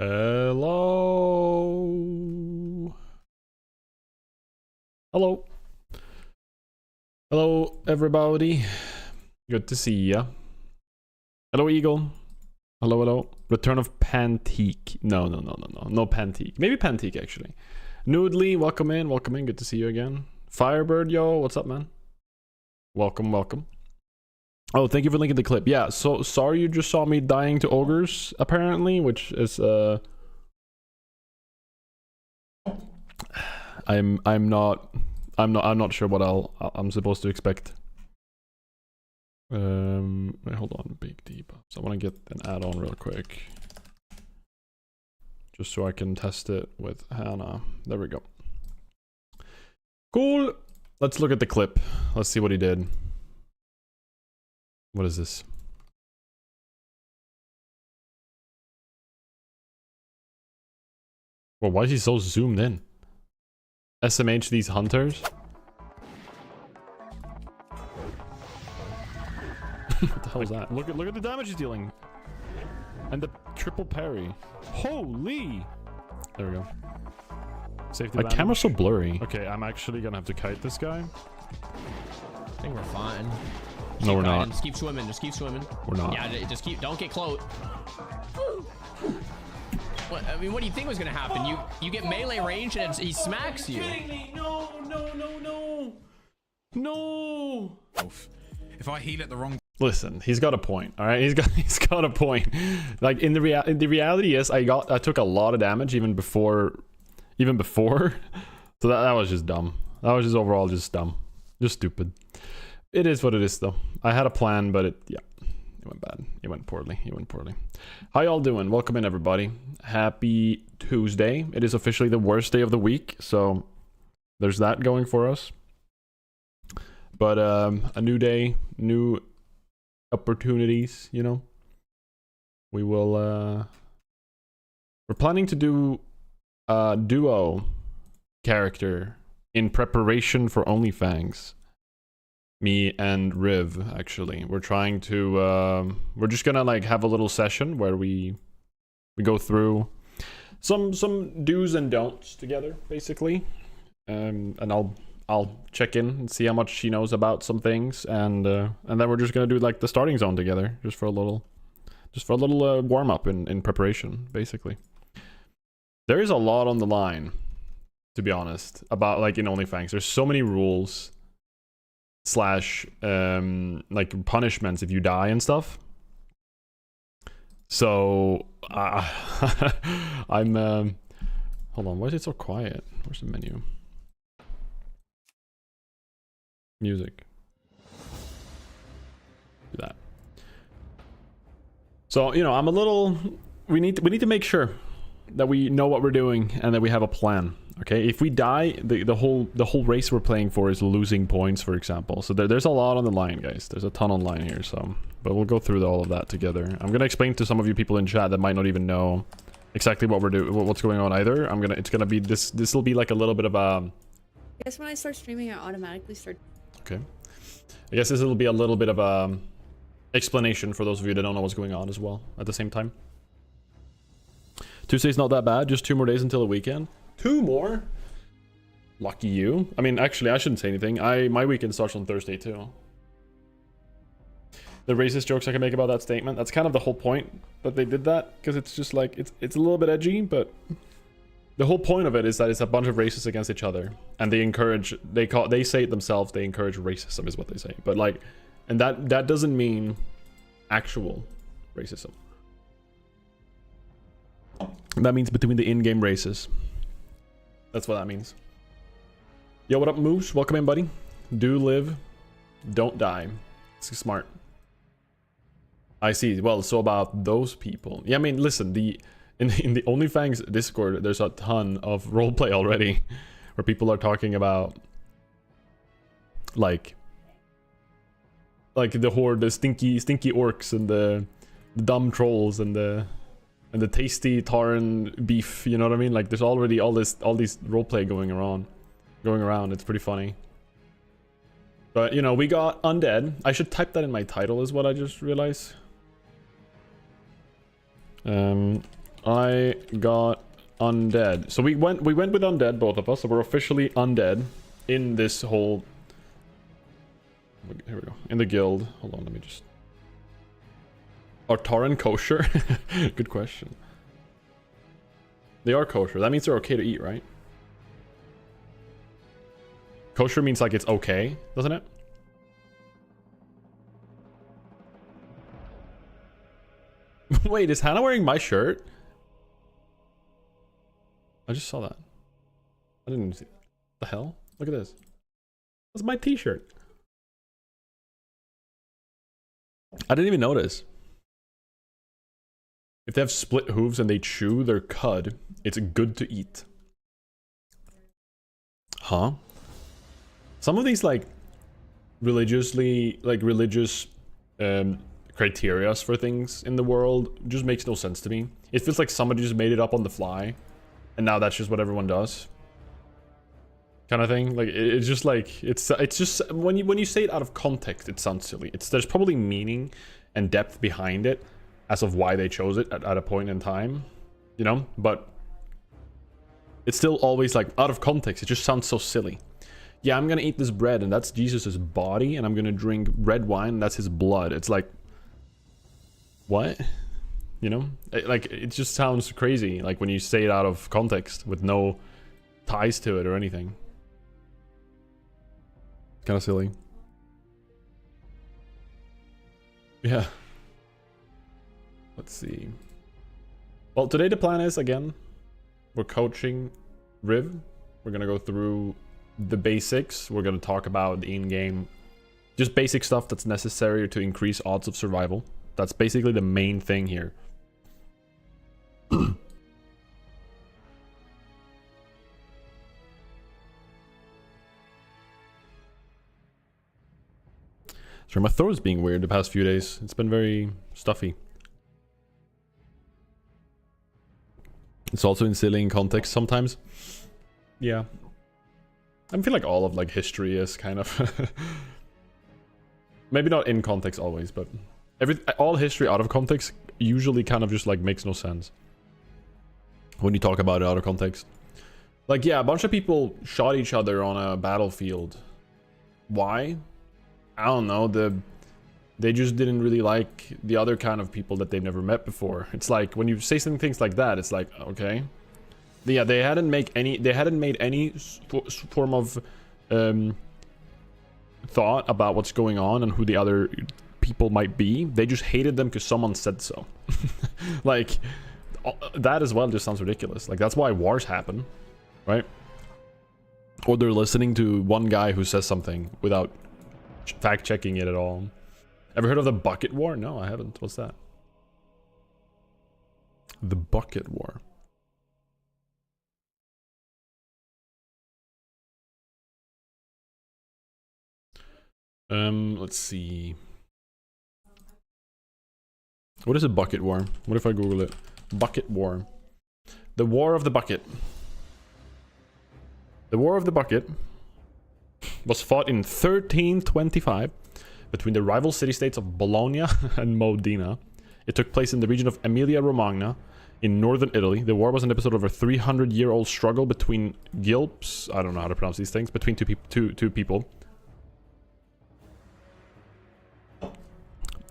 Hello. Hello. Hello, everybody. Good to see ya. Hello, Eagle. Hello, hello. Return of Pantique. No Pantique. Maybe Pantique, actually. Noodly, welcome in. Welcome in. Good to see you again. Firebird, yo. What's up, man? Welcome, welcome. Oh, thank you for linking the clip. Yeah, so sorry you just saw me dying to ogres, apparently, which is I'm not sure what I'm supposed to expect. Wait, hold on, big deep. So I want to get an add-on real quick, just so I can test it with Hannah. There we go. Cool. Let's look at the clip. Let's see what he did. What is this? Well, why is he so zoomed in? SMH these hunters? What the hell is that? Look at the damage he's dealing. And the triple parry. Holy! There we go. Safety. My camera's so blurry. Okay, I'm actually gonna have to kite this guy. I think we're fine. No, we're not. Just keep swimming. Just keep swimming. We're not. Yeah, just keep. Don't get close. What? I mean, what do you think was gonna happen? You get melee range and he smacks you. Kidding me? No. If I heal at the wrong. Listen, he's got a point. All right, he's got a point. Like the reality is, I took a lot of damage even before. So that was just dumb. That was just overall just dumb, just stupid. It is what it is, though. I had a plan, but it went bad. It went poorly. How y'all doing? Welcome in, everybody. Happy Tuesday. It is officially the worst day of the week, so there's that going for us. But a new day, new opportunities, you know. We will we're planning to do a duo character in preparation for OnlyFangs. Me and Riv, actually. We're trying to we're just gonna like have a little session where we go through some do's and don'ts together, basically. And I'll check in and see how much she knows about some things, and then we're just gonna do like the starting zone together, just for a little warm up in preparation, basically. There is a lot on the line, to be honest, about like in OnlyFangs. There's so many rules / like punishments if you die and stuff. So I'm hold on, why is it so quiet? Where's the menu? Music. Do that. So, you know, I'm a little we need to make sure that we know what we're doing and that we have a plan. Okay, if we die, the whole race we're playing for is losing points, for example. So there's a lot on the line, guys. There's a ton on line here. So, but we'll go through all of that together. I'm gonna explain to some of you people in chat that might not even know exactly what we're doing, what's going on either. It's gonna be this will be like a little bit of a. I guess when I start streaming, I automatically start. Okay, I guess this will be a little bit of a explanation for those of you that don't know what's going on as well at the same time. Tuesday's not that bad. Just 2 more days until the weekend. 2 more? Lucky you. I mean, actually, I shouldn't say anything. My weekend starts on Thursday too. The racist jokes I can make about that statement. That's kind of the whole point that they did that, because it's just like it's a little bit edgy, but the whole point of it is that it's a bunch of racists against each other, and they say it themselves. They encourage racism, is what they say. But like, and that doesn't mean actual racism. That means between the in-game races. That's what that means. Yo, what up, Moose? Welcome in, buddy. Do live, don't die. It's smart. I see. Well, so about those people. Yeah, I mean, listen, in the OnlyFangs Discord, there's a ton of roleplay already where people are talking about like the horde, the stinky orcs, and the dumb trolls, and the tasty Taran beef, you know what I mean? Like, there's already all these roleplay going around. It's pretty funny. But, you know, we got undead. I should type that in my title, is what I just realized. I got undead. So we went with undead, both of us. So we're officially undead in this whole. Here we go. In the guild. Hold on, let me just. Are Tauren kosher? Good question. They are kosher. That means they're okay to eat, right? Kosher means like it's okay, doesn't it? Wait, is Hannah wearing my shirt? I just saw that. I didn't even see it. What the hell? Look at this. That's my t-shirt. I didn't even notice. If they have split hooves and they chew their cud, it's good to eat. Huh? Some of these like religious criterias for things in the world just makes no sense to me. It feels like somebody just made it up on the fly and now that's just what everyone does. Kind of thing. Like it's just like it's just when you say it out of context it sounds silly. There's probably meaning and depth behind it as of why they chose it at a point in time, you know, but it's still always like out of context. It just sounds so silly. Yeah, I'm gonna eat this bread and that's Jesus's body and I'm gonna drink red wine and that's his blood. It's like, what? You know, like it just sounds crazy like when you say it out of context with no ties to it or anything. Kind of silly. Yeah. Let's see. Well, today the plan is, again, we're coaching Riv. We're gonna go through the basics. We're gonna talk about the in-game, just basic stuff that's necessary to increase odds of survival. That's basically the main thing here. Sorry, my throat is being weird the past few days. It's been very stuffy. It's also in silly in context sometimes. Yeah. I feel like all of like history is kind of maybe not in context always, but all history out of context usually kind of just like makes no sense when you talk about it out of context. Like, yeah, a bunch of people shot each other on a battlefield. Why? I don't know. They just didn't really like the other kind of people that they've never met before. It's like when you say some things like that, it's like, okay. Yeah, they hadn't made any form of thought about what's going on and who the other people might be. They just hated them because someone said so. Like that as well just sounds ridiculous. Like that's why wars happen, right? Or they're listening to one guy who says something without fact checking it at all. Ever heard of the bucket war? No, I haven't. What's that? The bucket war. Let's see. What is a bucket war? What if I Google it? Bucket war. The War of the Bucket. The War of the Bucket was fought in 1325 between the rival city-states of Bologna and Modena. It took place in the region of Emilia-Romagna in northern Italy. The war was an episode of a 300-year-old struggle between gilps, I don't know how to pronounce these things, between two people.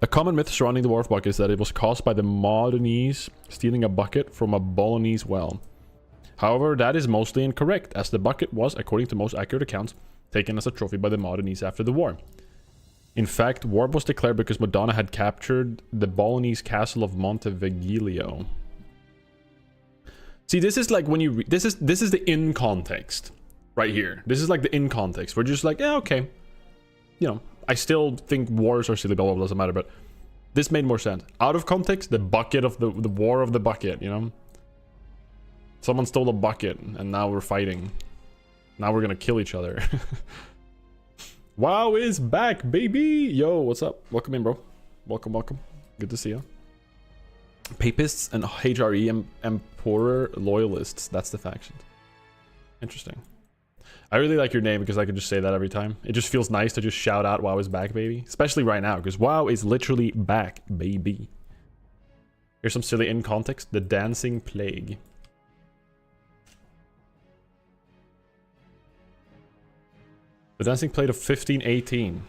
A common myth surrounding the War of Buckets is that it was caused by the Modenese stealing a bucket from a Bolognese well. However, that is mostly incorrect, as the bucket was, according to most accurate accounts, taken as a trophy by the Modenese after the war. In fact, war was declared because Modena had captured the Bolognese castle of Montevigilia. See, this is like when you this is the in context right here. This is like the in context. We're just like, yeah, okay. You know, I still think wars are silly, blah, blah, blah, doesn't matter, but this made more sense. Out of context, the bucket of the war of the bucket, you know? Someone stole a bucket and now we're fighting. Now we're gonna kill each other. WoW is back, baby! Yo, what's up? Welcome in, bro. Welcome, welcome. Good to see you. Papists and HRE Emperor Loyalists. That's the faction. Interesting. I really like your name because I could just say that every time. It just feels nice to just shout out WoW is back, baby. Especially right now, because WoW is literally back, baby. Here's some silly in context. The Dancing Plague. The Dancing Plague of 1518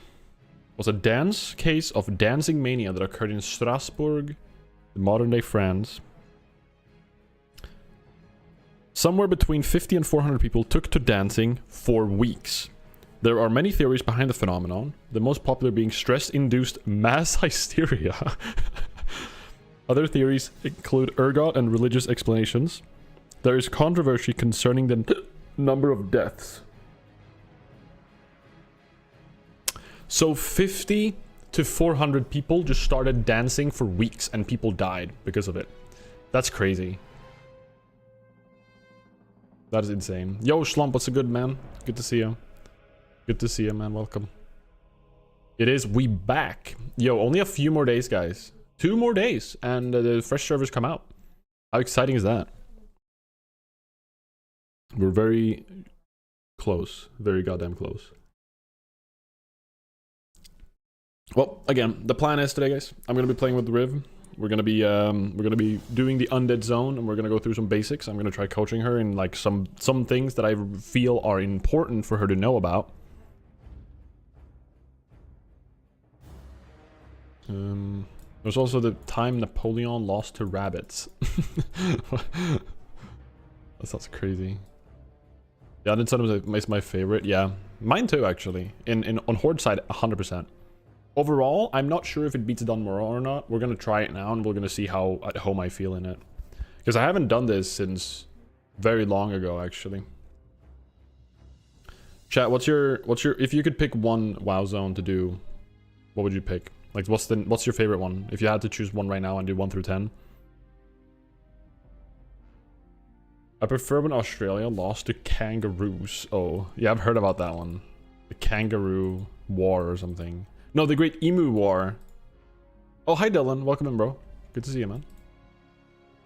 was a dance case of dancing mania that occurred in Strasbourg, modern-day France. Somewhere between 50 and 400 people took to dancing for weeks. There are many theories behind the phenomenon, the most popular being stress-induced mass hysteria. Other theories include ergot and religious explanations. There is controversy concerning the number of deaths. So 50 to 400 people just started dancing for weeks and people died because of it. That's crazy. That is insane. Yo, Schlump, what's a good, man? Good to see you. Good to see you, man. Welcome. It is. We back. Yo, only a few more days, guys. 2 more days, and the fresh servers come out. How exciting is that? We're very close. Very goddamn close. Well, again, the plan is today, guys, I'm gonna be playing with the Riv. We're gonna be doing the undead zone, and we're gonna go through some basics. I'm gonna try coaching her in like some things that I feel are important for her to know about. There's also the time Napoleon lost to rabbits. That sounds crazy. Yeah, undead zone is my favorite. Yeah, mine too, actually. On Horde side, 100%. Overall, I'm not sure if it beats Dunmore or not. We're gonna try it now, and we're gonna see how at home I feel in it. Because I haven't done this since very long ago, actually. Chat, what's your if you could pick one WoW zone to do, what would you pick? Like, what's your favorite one? If you had to choose one right now and do 1 through 10. I prefer when Australia lost to kangaroos. Oh, yeah, I've heard about that one. The kangaroo war or something. No, the Great Emu War. Oh, hi Dylan. Welcome in, bro. Good to see you, man.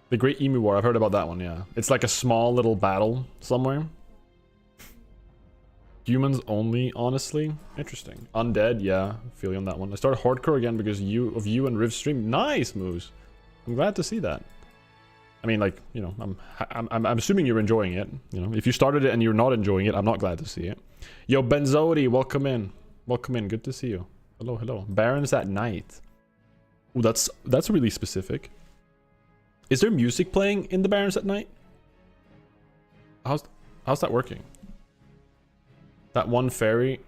The Great Emu War. I've heard about that one, yeah. It's like a small little battle somewhere. Humans only, honestly. Interesting. Undead, yeah. Feel you on that one. I started Hardcore again because of you and Riv stream. Nice, Moose. I'm glad to see that. I mean, like, you know, I'm assuming you're enjoying it. You know, if you started it and you're not enjoying it, I'm not glad to see it. Yo, Benzodi, welcome in. Welcome in. Good to see you. Hello, hello. Barons at night. Ooh, that's really specific. Is there music playing in the Barons at night? How's that working? That one fairy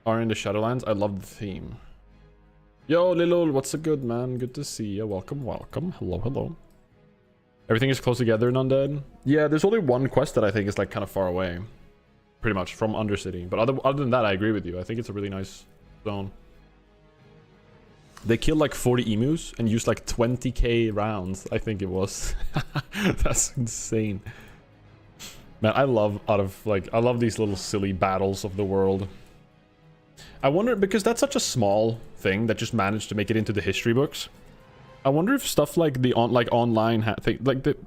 are in the Shadowlands. I love the theme. Yo, Lilul, what's a good, man? Good to see you. Welcome, welcome. Hello, hello. Everything is close together in Undead. Yeah, there's only one quest that I think is like kind of far away, pretty much from Undercity. But other than that, I agree with you. I think it's a really nice zone. They killed like 40 emus and used like 20k rounds, I think it was. That's insane. Man, I love these little silly battles of the world. I wonder, because that's such a small thing that just managed to make it into the history books. I wonder if stuff like the online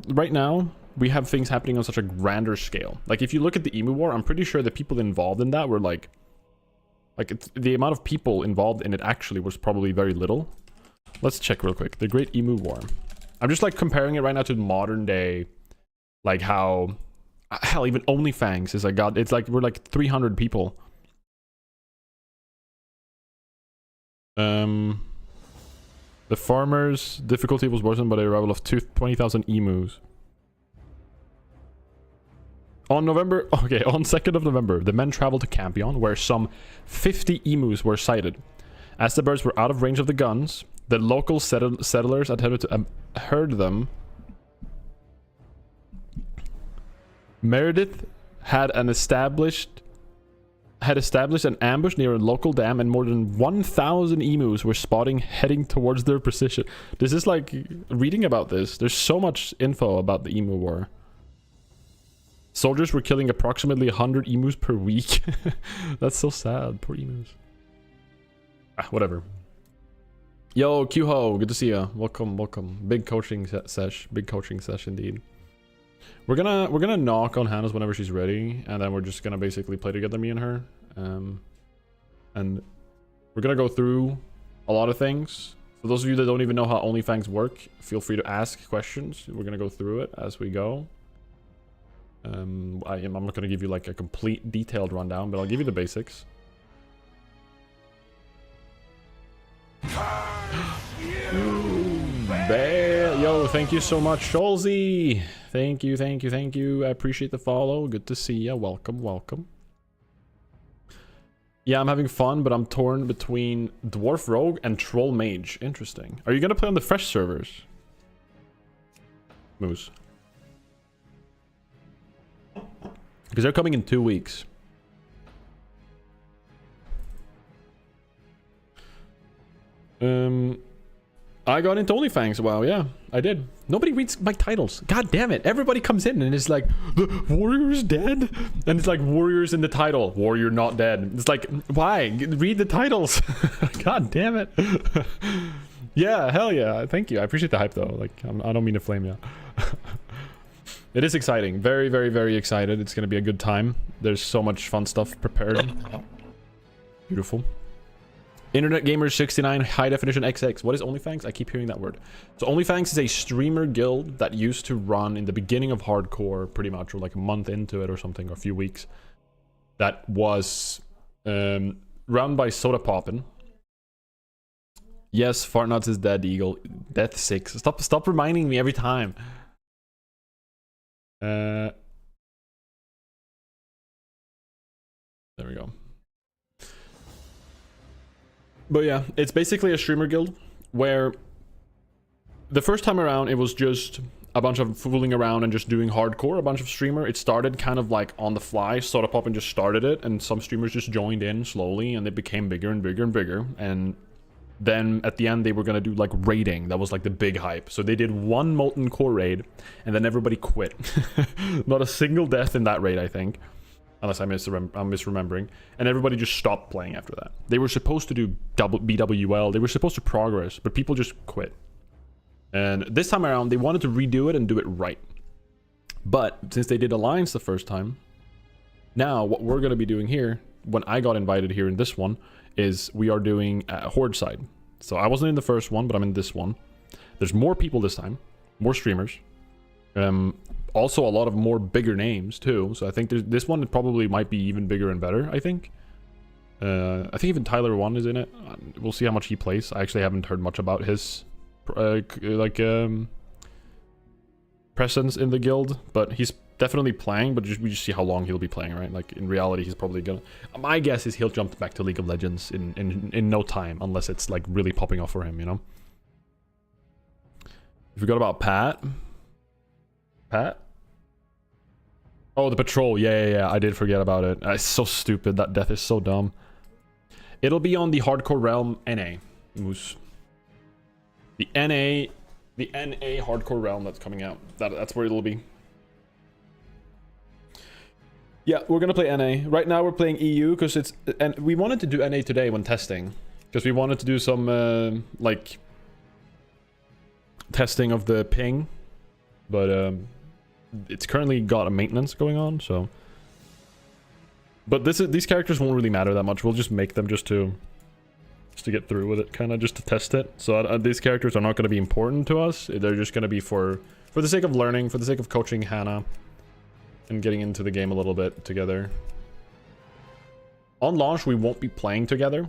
right now we have things happening on such a grander scale. Like if you look at the Emu War, I'm pretty sure the people involved in that were like the amount of people involved in it actually was probably very little. Let's check real quick. The Great Emu War. I'm just like comparing it right now to modern day, like how hell even OnlyFangs is like God. It's like we're like 300 people. The farmers' difficulty was worsened by the arrival of 20,000 emus. On 2nd of November, the men traveled to Campion, where some 50 emus were sighted. As the birds were out of range of the guns, the local settlers attempted to herd them. Meredith had established an ambush near a local dam, and more than 1,000 emus were spotting heading towards their position. This is like reading about this. There's so much info about the Emu War. Soldiers were killing approximately 100 emus per week. That's so sad. Poor emus. Whatever. Yo, Qho, good to see you. Welcome, welcome. Big coaching sesh. Big coaching sesh indeed. We're gonna knock on Hannah's whenever she's ready, and then we're just gonna basically play together, me and her. And we're gonna go through a lot of things. For those of you that don't even know how OnlyFangs work, feel free to ask questions. We're gonna go through it as we go. I'm not gonna give you like a complete detailed rundown, but I'll give you the basics. Yo, thank you so much, Scholzy. Thank you, thank you, thank you. I appreciate the follow. Good to see ya. Welcome, welcome. Yeah, I'm having fun, but I'm torn between Dwarf Rogue and Troll Mage. Interesting. Are you gonna play on the fresh servers? Moose. Because they're coming in 2 weeks. I got into OnlyFangs. Wow, yeah, I did. Nobody reads my titles. God damn it. Everybody comes in and it's like, the warrior's dead? And it's like, warrior's in the title. Warrior not dead. It's like, why? Read the titles. God damn it. Yeah, hell yeah. Thank you. I appreciate the hype though. Like, I don't mean to flame you. It is exciting. Very, very, very excited. It's going to be a good time. There's so much fun stuff prepared. Beautiful. Internet Gamers 69 High Definition XX. What is OnlyFangs? I keep hearing that word. So OnlyFangs is a streamer guild that used to run in the beginning of hardcore, pretty much, or like a month into it or something, or a few weeks. That was run by Soda Poppin. Yes, Fartnuts is dead, Eagle. Death 6. Stop reminding me every time. There we go. But yeah, it's basically a streamer guild where the first time around it was just a bunch of fooling around and just doing hardcore, a bunch of streamer. It started kind of like on the fly. Soda Poppin just started it and some streamers just joined in slowly and it became bigger and bigger and bigger. And then at the end they were going to do like raiding. That was like the big hype. So they did one Molten Core raid and then everybody quit. Not a single death in that raid, I think. Unless I'm misremembering. And everybody just stopped playing after that. They were supposed to do BWL. They were supposed to progress, but people just quit. And this time around, they wanted to redo it and do it right. But since they did Alliance the first time, now what we're going to be doing here, when I got invited here in this one, is we are doing Horde side. So I wasn't in the first one, but I'm in this one. There's more people this time. More streamers. Also a lot of more bigger names too, so I think this one probably might be even bigger and better. I think even Tyler 1 is in it. We'll see how much he plays. I actually haven't heard much about his presence in the guild, but he's definitely playing, but we just see how long he'll be playing, right? Like in reality he's probably gonna, my guess is he'll jump back to League of Legends in no time, unless it's like really popping off for him, you know. You forgot about Pat? Oh, the patrol. Yeah. I did forget about it. It's so stupid. That death is so dumb. It'll be on the Hardcore Realm NA. Moose. The NA Hardcore Realm that's coming out. That's where it'll be. Yeah, we're gonna play NA. Right now we're playing EU because it's... And we wanted to do NA today when testing. Because we wanted to do some, like... testing of the ping. But, it's currently got a maintenance going on, so... But these characters won't really matter that much. We'll just make them just to get through with it, kind of, just to test it. So these characters are not going to be important to us. They're just going to be for the sake of learning, for the sake of coaching Hannah, and getting into the game a little bit together. On launch, we won't be playing together,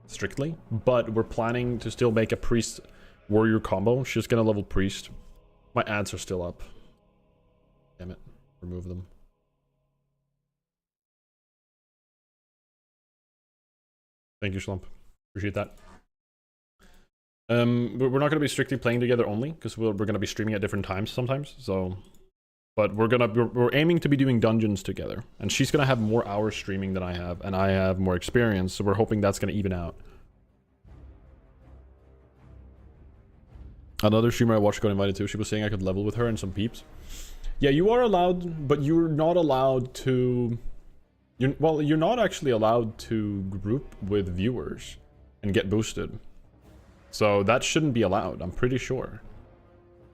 strictly, but we're planning to still make a priest-warrior combo. She's going to level priest. My ads are still up. Damn it. Remove them. Thank you, Slump. Appreciate that. But we're not going to be strictly playing together only, because we're going to be streaming at different times sometimes, so... But we're aiming to be doing dungeons together. And she's going to have more hours streaming than I have, and I have more experience, so we're hoping that's going to even out. Another streamer I watched got invited to, she was saying I could level with her and some peeps. Yeah, you are allowed, but you're not allowed to... You're not actually allowed to group with viewers and get boosted. So that shouldn't be allowed, I'm pretty sure.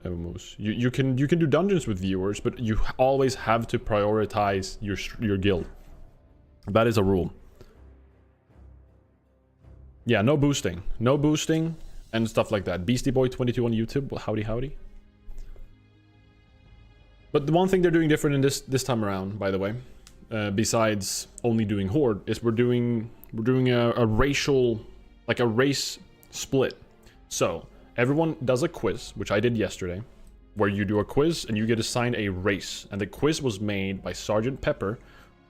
You can do dungeons with viewers, but you always have to prioritize your guild. That is a rule. Yeah, no boosting. No boosting. and stuff like that. Beastie Boy 22 on YouTube. Well, howdy howdy. But the one thing they're doing different in this time around, by the way, besides only doing Horde, is we're doing a racial, like a race split. So everyone does a quiz, which I did yesterday, where you do a quiz and you get assigned a race. And the quiz was made by Sergeant Pepper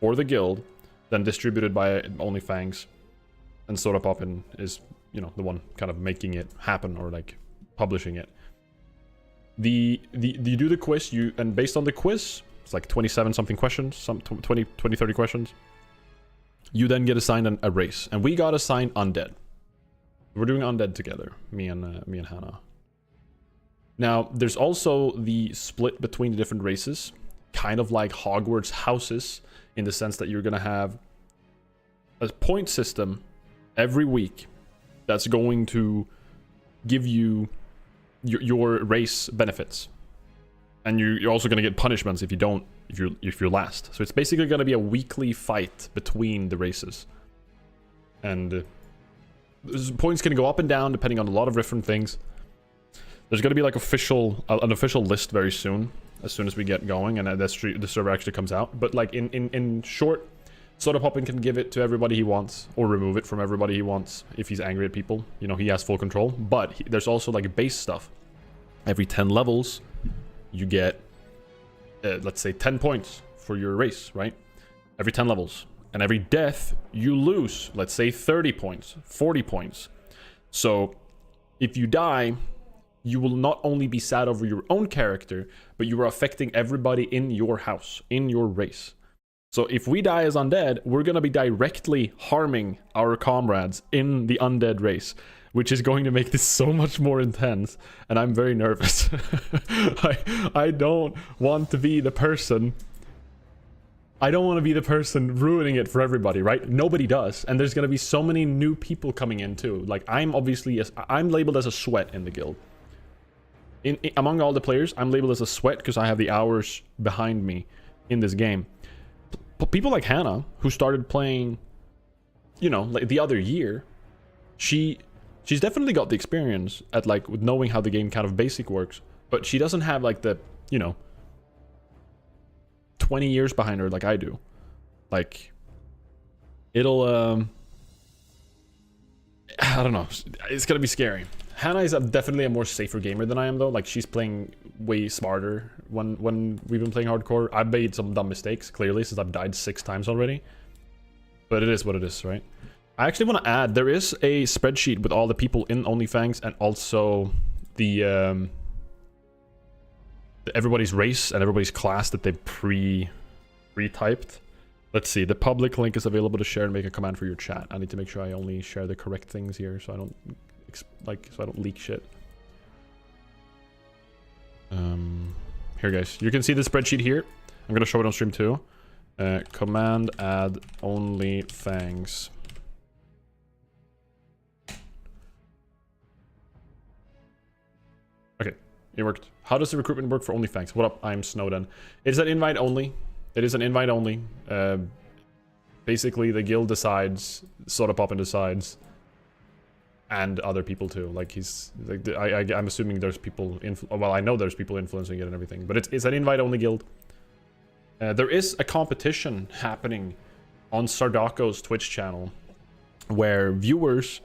or the guild, then distributed by OnlyFangs. And Soda Poppin is, you know, the one kind of making it happen, or like publishing it. You do the quiz, and based on the quiz, it's like 27 something questions, some 20 30 questions. You then get assigned a race, and we got assigned undead. We're doing undead together, me and Hannah. Now, there's also the split between the different races, kind of like Hogwarts houses, in the sense that you're gonna have a point system every week that's going to give you your race benefits, and you're also going to get punishments if you don't, if you're last. So it's basically going to be a weekly fight between the races, and points can go up and down depending on a lot of different things. There's going to be like an official list very soon, as soon as we get going, and the server actually comes out. But like in short, Soda Poppin can give it to everybody he wants, or remove it from everybody he wants if he's angry at people. You know, he has full control. But there's also like base stuff. Every 10 levels, you get, let's say, 10 points for your race, right? Every 10 levels. And every death, you lose, let's say, 30 points, 40 points. So if you die, you will not only be sad over your own character, but you are affecting everybody in your house, in your race. So if we die as undead, we're going to be directly harming our comrades in the undead race, which is going to make this so much more intense, and I'm very nervous. I don't want to be the person... I don't want to be the person ruining it for everybody, right? Nobody does, and there's going to be so many new people coming in too. Like, I'm labeled as a sweat in the guild. Among all the players, I'm labeled as a sweat because I have the hours behind me in this game. People like Hannah, who started playing, you know, like the other year, she's definitely got the experience at like with knowing how the game kind of basic works, but she doesn't have like the, you know, 20 years behind her like I do. Like, it'll I don't know, it's gonna be scary. Hannah is definitely a more safer gamer than I am, though. Like, she's playing way smarter when we've been playing hardcore. I've made some dumb mistakes, clearly, since I've died 6 times already. But it is what it is, right? I actually want to add, there is a spreadsheet with all the people in OnlyFangs, and also the everybody's race and everybody's class that they pre-typed. Let's see, the public link is available to share and make a command for your chat. I need to make sure I only share the correct things here, so I don't leak shit. Here, guys, you can see the spreadsheet here. I'm gonna show it on stream too. Command add OnlyFangs. Okay, it worked. How does the recruitment work for OnlyFangs? What up? I'm Snowden. It's an invite only. It is an invite only. Basically, the guild decides, Soda Poppin decides, and other people too. Like, he's like, I'm assuming there's people. Well, I know there's people influencing it and everything, but it's an invite only guild. There is a competition happening on Sardako's Twitch channel, where viewers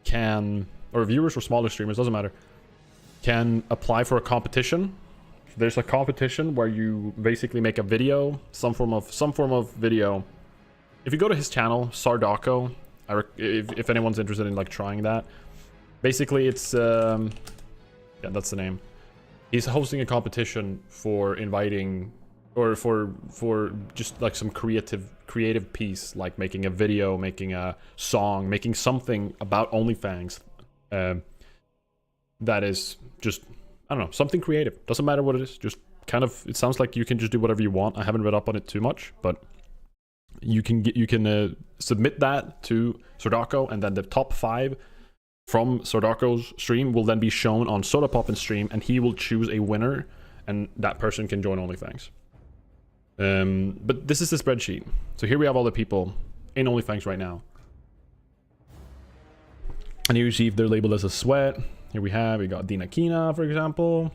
can, or viewers or smaller streamers, doesn't matter, can apply for a competition. There's a competition where you basically make a video, some form of video. If you go to his channel, Sardako, if anyone's interested in like trying that, basically it's yeah, that's the name. He's hosting a competition for inviting, or for just like some creative piece, like making a video, making a song, making something about OnlyFangs. That is just, I don't know, something creative. Doesn't matter what it is. Just kind of, it sounds like you can just do whatever you want. I haven't read up on it too much, but you can submit that to Sordako, and then the top 5 from Sordako's stream will then be shown on Soda Poppin's stream, and he will choose a winner, and that person can join OnlyFangs. But this is the spreadsheet. So here we have all the people in OnlyFangs right now. And you see if they're labeled as a sweat. Here we got Dina Kina, for example.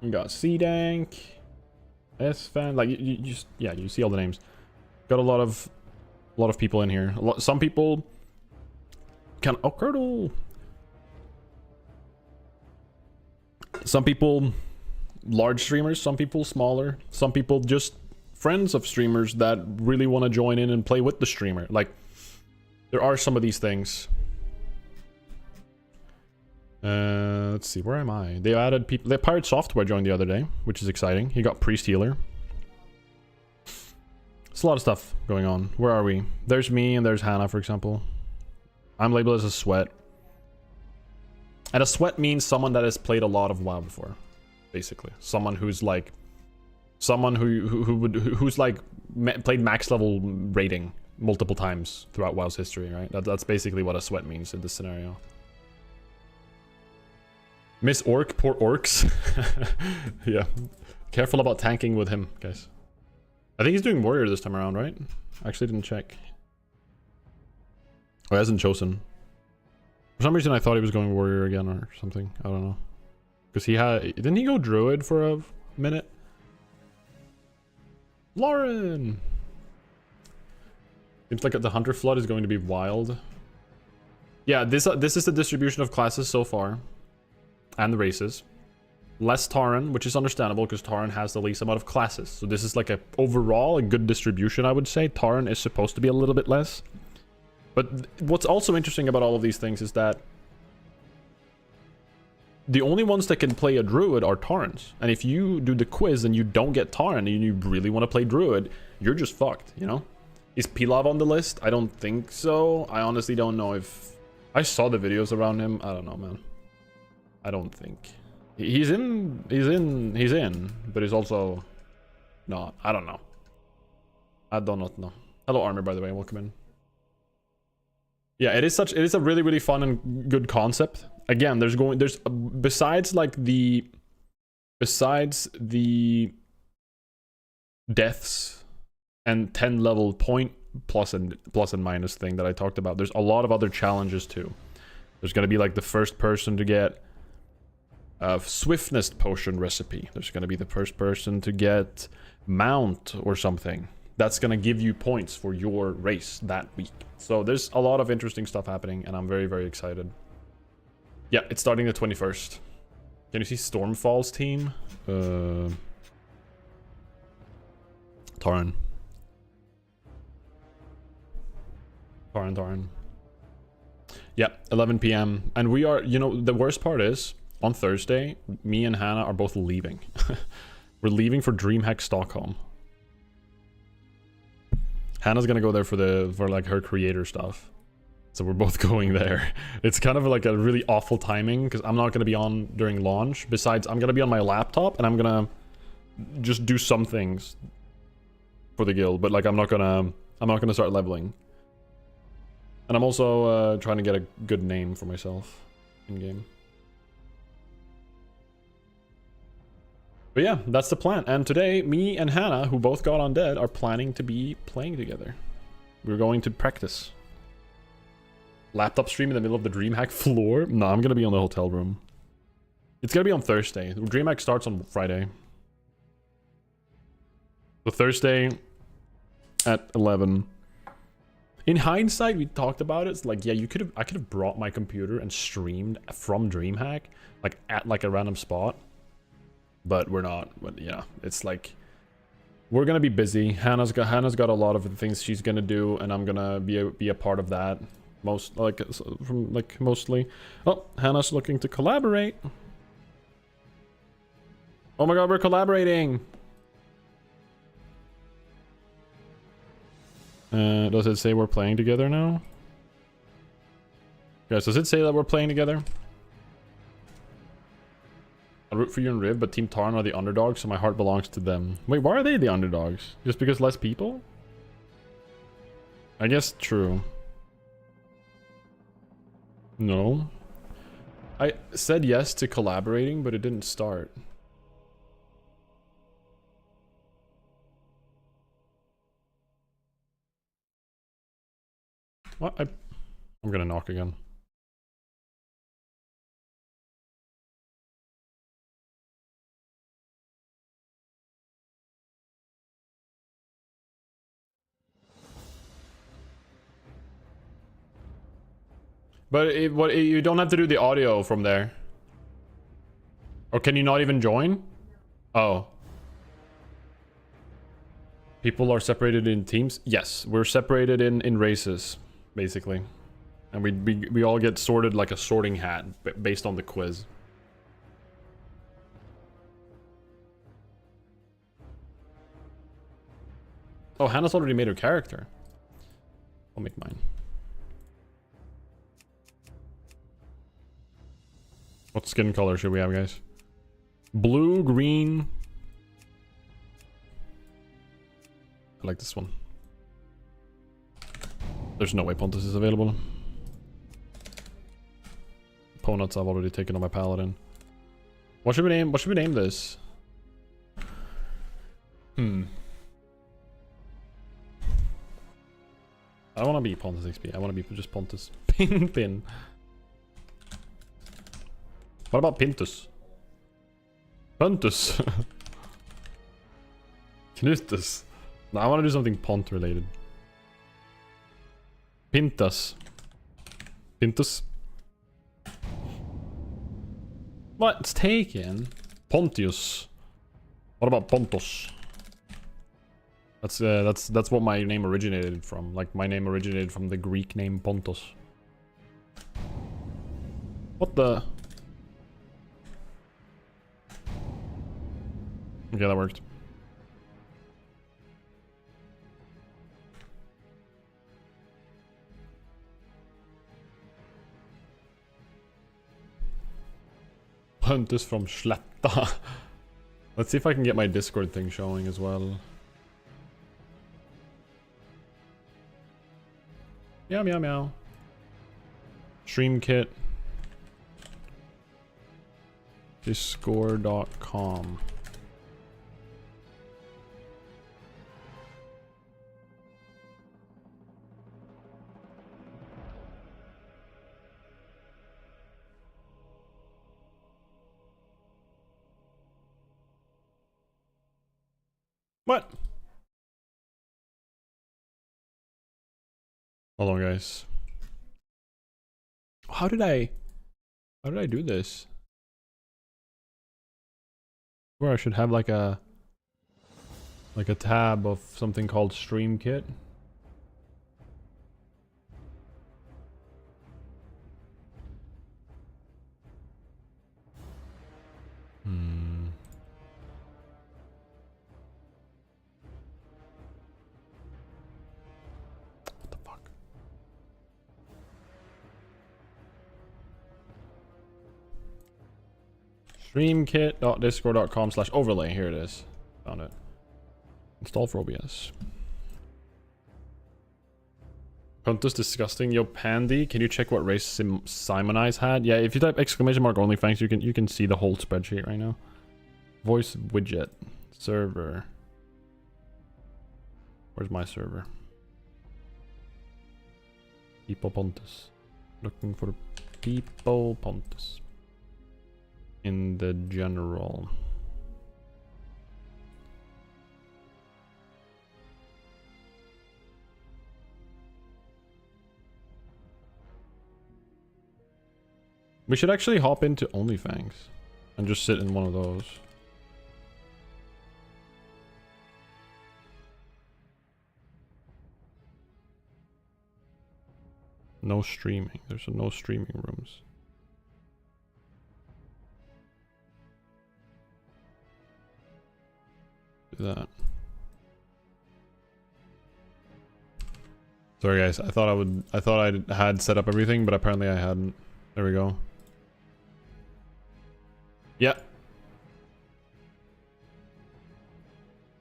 You got C-Dank, S-Fan, like you just, yeah, you see all the names. Got a lot of people in here. Some people can, oh, Curdle. Some people large streamers, some people smaller, some people just friends of streamers that really want to join in and play with the streamer. Like, there are some of these things. Let's see, where am I? They added people. They Pirate Software joined the other day, which is exciting. He got Priest Healer. It's a lot of stuff going on. Where are we? There's me and there's Hannah, for example. I'm labeled as a sweat. And a sweat means someone that has played a lot of WoW before, basically. Someone who's like, who's like played max level rating multiple times throughout WoW's history, right? That's basically what a sweat means in this scenario. Miss Orc, poor orcs. Yeah. Careful about tanking with him, guys. I think he's doing warrior this time around, right? I actually didn't check. Oh, he hasn't chosen. For some reason I thought he was going warrior again or something. I don't know. Because didn't he go druid for a minute? Lauren! Seems like the hunter flood is going to be wild. Yeah, this is the distribution of classes so far. And the races. Less Tauren, which is understandable because Tauren has the least amount of classes. So this is like overall a good distribution, I would say. Tauren is supposed to be a little bit less. But what's also interesting about all of these things is that the only ones that can play a druid are Taurens. And if you do the quiz and you don't get Tauren and you really want to play druid, you're just fucked, you know? Is Pilaf on the list? I don't think so. I honestly don't know if... I saw the videos around him. I don't know, man. I don't think. He's in, but he's also not. I don't know. I do not know. Hello, Armor, by the way. Welcome in. Yeah, it is a really, really fun and good concept. Again, besides the deaths and 10 level point plus and minus thing that I talked about, there's a lot of other challenges too. There's gonna be like the first person to get a swiftness potion recipe. There's gonna be the first person to get mount or something. That's gonna give you points for your race that week. So there's a lot of interesting stuff happening, and I'm very, very excited. Yeah, it's starting the 21st. Can you see Stormfall's team? Tauren. Yeah, 11 p.m. And we are, you know, the worst part is, on Thursday, me and Hannah are both leaving. We're leaving for DreamHack Stockholm. Hannah's gonna go there for like her creator stuff. So we're both going there. It's kind of like a really awful timing because I'm not gonna be on during launch. Besides, I'm gonna be on my laptop and I'm gonna just do some things for the guild, but like I'm not gonna start leveling. And I'm also trying to get a good name for myself in game. But yeah, that's the plan. And today, me and Hannah, who both got undead, are planning to be playing together. We're going to practice. Laptop stream in the middle of the DreamHack floor? No, I'm going to be on the hotel room. It's going to be on Thursday. DreamHack starts on Friday. So Thursday at 11. In hindsight, we talked about it. It's like, yeah, I could have brought my computer and streamed from DreamHack, like at like a random spot. But we're not. But yeah, it's like we're gonna be busy. Hannah's got a lot of the things she's gonna do, and I'm gonna be a part of that. Mostly. Oh, Hannah's looking to collaborate. Oh my god, we're collaborating. Does it say we're playing together now? Guys, does it say that we're playing together? I root for you and Riv, but Team Tauren are the underdogs, so my heart belongs to them. Wait, why are they the underdogs? Just because less people? I guess true. No. I said yes to collaborating, but it didn't start. What? I'm gonna knock again. But you don't have to do the audio from there. Or can you not even join? Oh. People are separated in teams? Yes, we're separated in races, basically. And we all get sorted like a sorting hat based on the quiz. Oh, Hannah's already made her character. I'll make mine. What skin color should we have, guys? Blue, green. I like this one. There's no way Pontus is available. Opponents I've already taken on my paladin. What should we name this? I don't want to be Pontus XP. I want to be just Pontus. Pin. What about Pintus? Pontus. Knutus. No, I want to do something Pont related. Pintus. Pintus. What? It's taken. Pontius. What about Pontus? That's what my name originated from. Like, my name originated from the Greek name Pontus. What the? Okay, that worked. Pontus from Slätta. Let's see if I can get my Discord thing showing as well. Meow, meow, meow. Stream kit. Discord.com. What? Hold on, guys. How did I do this? Where I should have like a tab of something called Stream Kit. What the fuck? Streamkit.discord.com/overlay. Here it is. Found it. Install for OBS. Pontus disgusting. Yo, Pandy, can you check what race Simonize had? Yeah, if you type !OnlyFangs, you can see the whole spreadsheet right now. Voice widget. Server. Where's my server? People Pontus. Looking for people Pontus. In the general. We should actually hop into OnlyFangs and just sit in one of those. No streaming. There's no streaming rooms. Do that. Sorry guys, I thought I had set up everything, but apparently I hadn't. There we go. Yeah.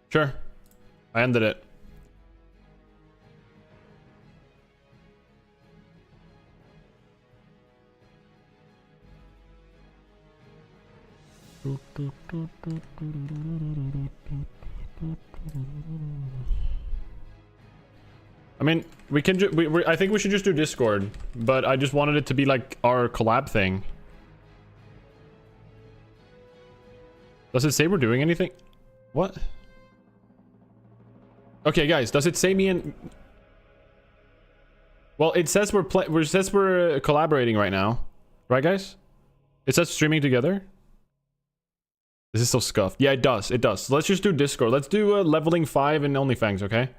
Sure. I ended it. I mean, we can I think we should just do Discord, but I just wanted it to be like our collab thing. Does it say we're doing anything? What? Okay, guys, does it say me and... Well, it says we're collaborating right now. Right, guys? It says streaming together. This is so scuffed. Yeah, it does. It does. So let's just do Discord. Let's do leveling 5 in OnlyFangs, okay?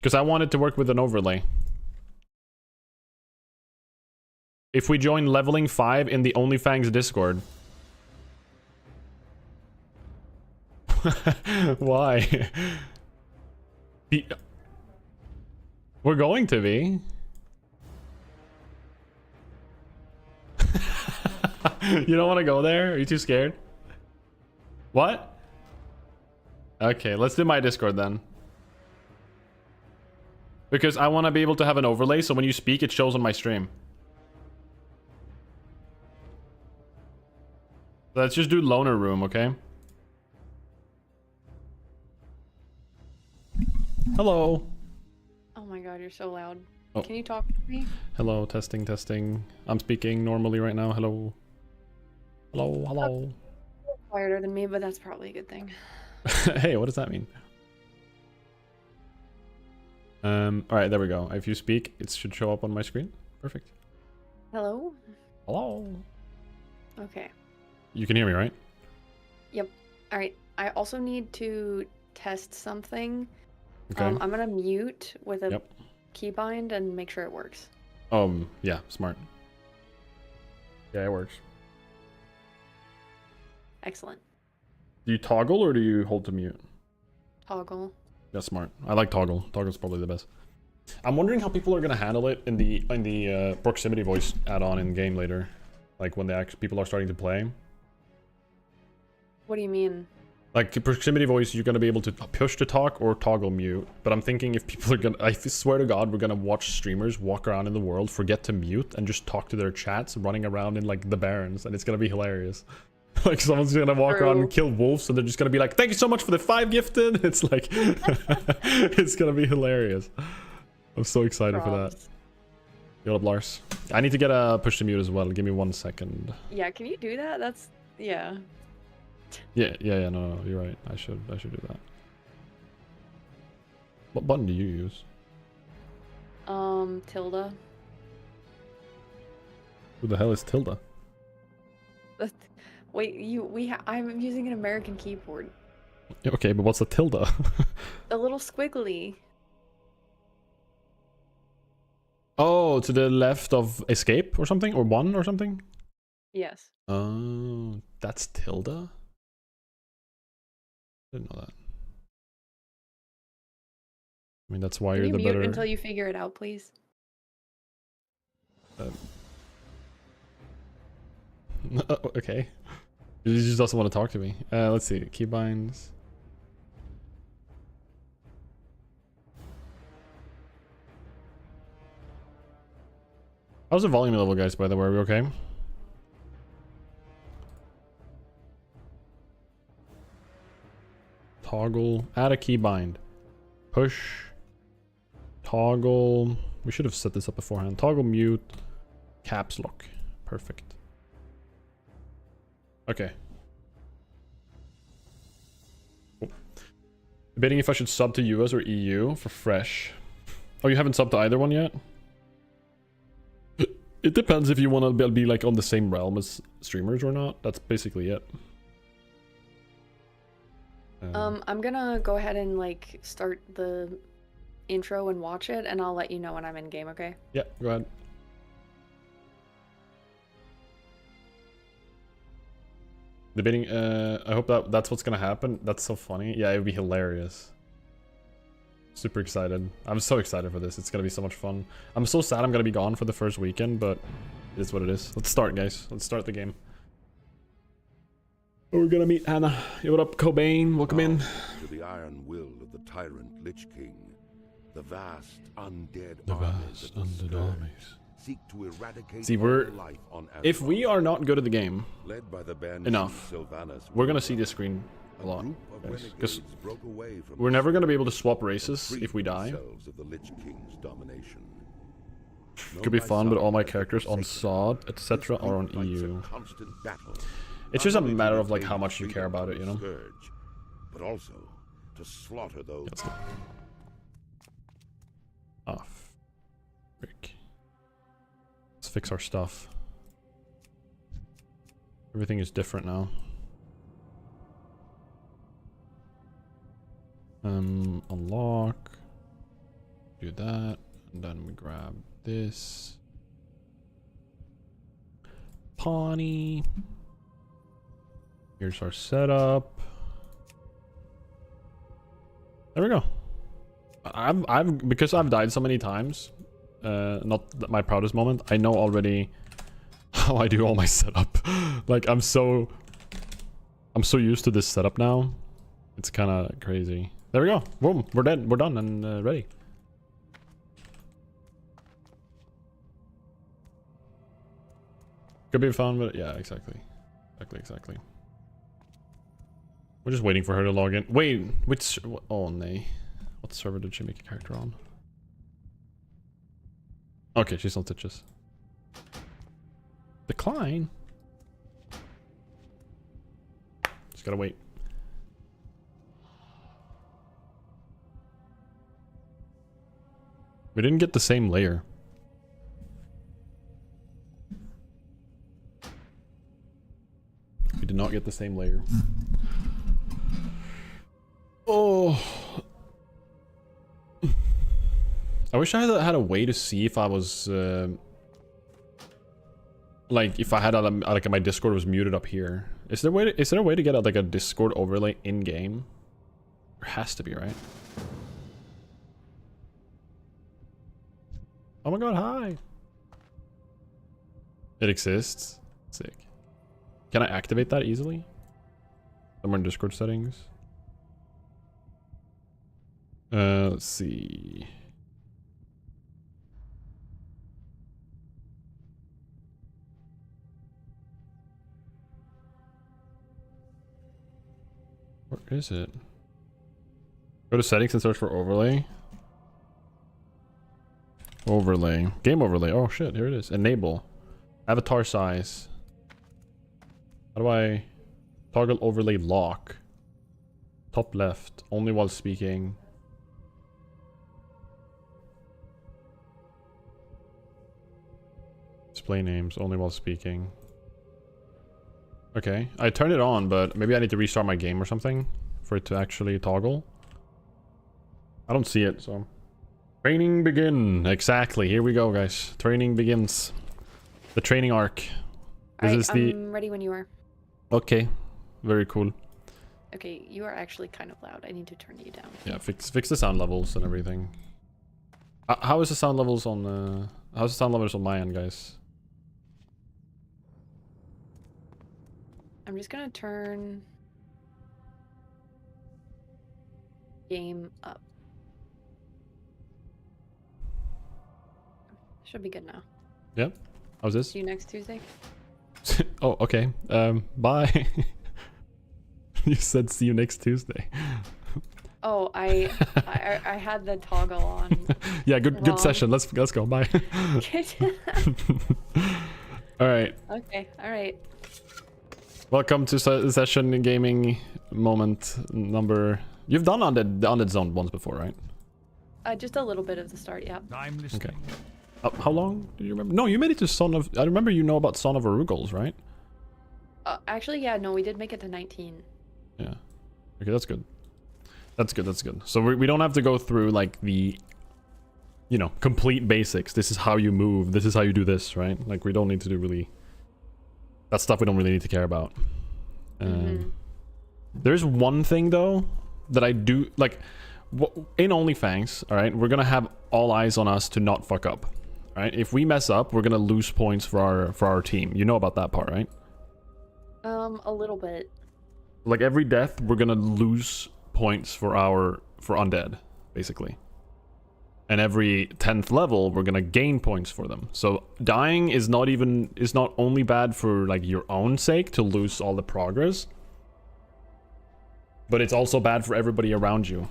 Because I want it to work with an overlay. If we join leveling 5 in the OnlyFangs Discord. Why? We're going to be. You don't want to go there? Are you too scared? What? Okay, let's do my Discord then. Because I want to be able to have an overlay so when you speak it shows on my stream. Let's just do loner room, okay? Hello. Oh my god, you're so loud. Oh. Can you talk to me? Hello, testing, testing. I'm speaking normally right now. Hello. Hello, hello. Quieter than me, but that's probably a good thing. Hey, what does that mean? Alright, there we go. If you speak, it should show up on my screen. Perfect. Hello? Hello. Okay. You can hear me, right? Yep. Alright, I also need to test something. Okay. I'm gonna mute with a Yep. keybind and make sure it works. Yeah, smart. Yeah, it works. Excellent. Do you toggle or do you hold to mute? Toggle. That's smart. I like toggle. Toggle's probably the best. I'm wondering how people are gonna handle it in the proximity voice add-on in game later, like when people are starting to play. What do you mean? Like proximity voice, you're gonna be able to push to talk or toggle mute. But I'm thinking if people are gonna, I swear to God, we're gonna watch streamers walk around in the world, forget to mute, and just talk to their chats, running around in like the Barrens, and it's gonna be hilarious. Like someone's gonna walk around and kill wolves, and they're just gonna be like, "Thank you so much for the 5 gifted." It's like, it's gonna be hilarious. I'm so excited for that. Yo up, Lars. I need to get a push to mute as well. Give me 1 second. Yeah, can you do that? That's yeah. Yeah, no, you're right. I should do that. What button do you use? Tilde. Who the hell is Tilda? Wait, I'm using an American keyboard. Okay, but what's a tilde? A little squiggly. Oh, to the left of escape or something? Or 1 or something? Yes. Oh, that's tilde? Didn't know that. I mean, that's why Can you're you the mute better... until you figure it out, please? Okay. He just doesn't want to talk to me. Let's see. Keybinds. How's the volume level, guys, by the way? Are we okay? Toggle. Add a keybind. Push. Toggle. We should have set this up beforehand. Toggle mute. Caps lock. Perfect. Okay. Cool. Debating if I should sub to US or EU for fresh. Oh, you haven't subbed to either one yet? It depends if you want to be like on the same realm as streamers or not. That's basically it. I'm gonna go ahead and like start the intro and watch it, and I'll let you know when I'm in game, okay? Yeah, go ahead. Debating, I hope that's what's gonna happen. That's so funny. Yeah, it would be hilarious. Super excited. I'm so excited for this. It's gonna be so much fun. I'm so sad I'm gonna be gone for the first weekend, but it is what it is. Let's start, guys. Let's start the game. We're gonna meet Hannah. Yo, what up, Cobain? Welcome in. To the iron will of the tyrant Lich King, the vast undead armies seek to eradicate See, life on if Azeroth. we are not good at the game Led by the band enough, Sylvanas we're gonna see this screen a lot. group of Because renegades broke away from we're the never going to be sword able to swap and races freed if we die. themselves of the Lich King's domination. Could be Known by fun, but some all my as the characters on Forsaken, SOD, etc. this are on group fights a EU. constant battle, It's not just a only to matter of like regain how much you care freedom about from it, you the know? Scourge, but also to slaughter those. Let's go. Oh, frick. Let's fix our stuff. Everything is different now. Unlock. Do that. And then we grab this. Pawnee. Here's our setup. There we go. Because I've died so many times, not my proudest moment, I know already how I do all my setup. Like I'm so used to this setup now. It's kind of crazy. There we go. Boom. We're dead. We're done and ready. Could be fun, but yeah, exactly. Exactly. We're just waiting for her to log in. Wait, which... Oh, nay. What server did she make a character on? Okay, she's on Stitches. Decline? Just gotta wait. We didn't get the same layer. We did not get the same layer. Oh. I wish I had a way to see if I was like if I had like my Discord was muted up here. Is there a way to get like a Discord overlay in game? There has to be, right? Oh my god, hi. It exists. Sick. Can I activate that easily? Somewhere in Discord settings. Let's see. Where is it? Go to settings and search for overlay. Overlay. Game overlay. Oh shit, here it is. Enable. Avatar size. How do I toggle overlay lock? Top left. Only while speaking. Display names. Only while speaking. Okay. I turned it on, but maybe I need to restart my game or something for it to actually toggle. I don't see it, so... Training begin. Exactly. Here we go, guys. Training begins. The training arc. I'm ready when you are. Okay. Very cool. Okay, you are actually kind of loud. I need to turn you down. Yeah, fix the sound levels and everything. How is the sound levels on how's the sound levels on my end, guys? I'm just gonna turn game up. Should be good now. Yep. How's this? See you next Tuesday. Oh, okay. Bye. You said see you next Tuesday. Oh, I had the toggle on. Yeah, good wrong. session. Let's go. Bye. All right. Okay. All right. Welcome to session gaming moment number. You've done Undead Zone once before, right? Just a little bit of the start. Yeah. I'm listening. Okay. How long do you remember? No, you made it to Son of... I remember you know about Son of Arugals, right? Actually, yeah. No, we did make it to 19. Yeah. Okay, that's good. That's good. So we don't have to go through like the, you know, complete basics. This is how you move. This is how you do this, right? Like we don't need to do really... That stuff we don't really need to care about. There's one thing though that I do like in OnlyFangs. All right, we're gonna have all eyes on us to not fuck up. All right, if we mess up, we're gonna lose points for our team. You know about that part, right? A little bit. Like every death, we're gonna lose points for undead, basically. And every 10th level, we're gonna gain points for them. So dying is not only bad for like your own sake to lose all the progress. but it's also bad for everybody around you.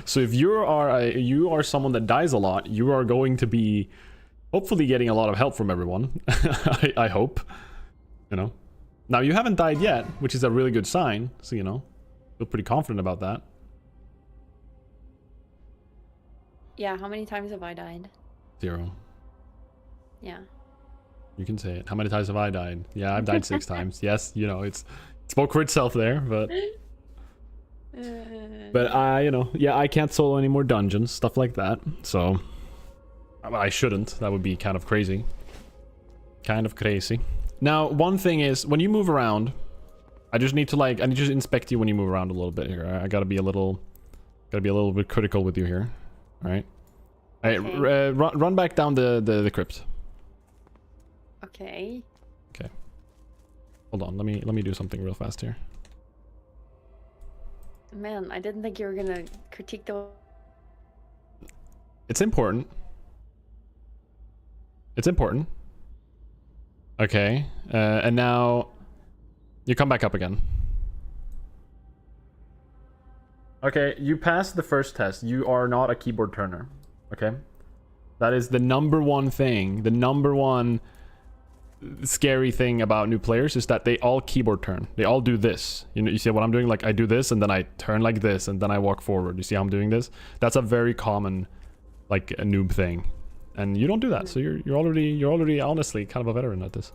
So if you are someone that dies a lot, you are going to be hopefully getting a lot of help from everyone. I hope, you know. Now you haven't died yet, which is a really good sign, so you know, feel pretty confident about that. Yeah, how many times have I died? 0. Yeah. You can say it. How many times have I died? Yeah, I've died 6 times. Yes, you know, it spoke for itself there, but I, you know, yeah, I can't solo any more dungeons, stuff like that. So I shouldn't. That would be kind of crazy. Kind of crazy. Now, one thing is when you move around, I just need to I need to inspect you when you move around a little bit here. I gotta be a little bit critical with you here. All right. All right. Okay. Run back down the crypt. Okay. Okay. Hold on. Let me do something real fast here. Man, I didn't think you were gonna critique the... It's important. It's important. Okay. And now you come back up again. Okay, you passed the first test. You are not a keyboard turner. Okay? That is the number one thing. The number one scary thing about new players is that they all keyboard turn. They all do this. You know, you see what I'm doing? Like I do this and then I turn like this and then I walk forward. You see how I'm doing this? That's a very common like a noob thing. And you don't do that. So you're already honestly kind of a veteran at this.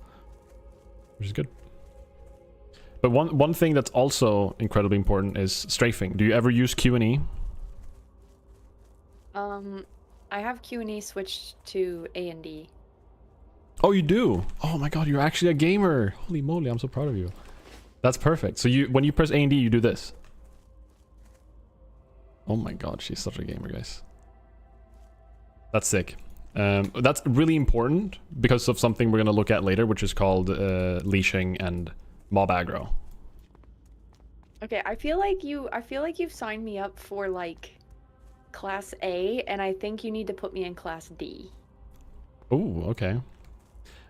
Which is good. But one thing that's also incredibly important is strafing. Do you ever use Q&E? I have Q&E switched to A&D. Oh, you do? Oh my god, you're actually a gamer. Holy moly, I'm so proud of you. That's perfect. So when you press A&D, you do this. Oh my god, she's such a gamer, guys. That's sick. That's really important because of something we're going to look at later, which is called leashing and mob aggro. Okay, I feel like you've signed me up for like class A, and I think you need to put me in class D. Oh, okay.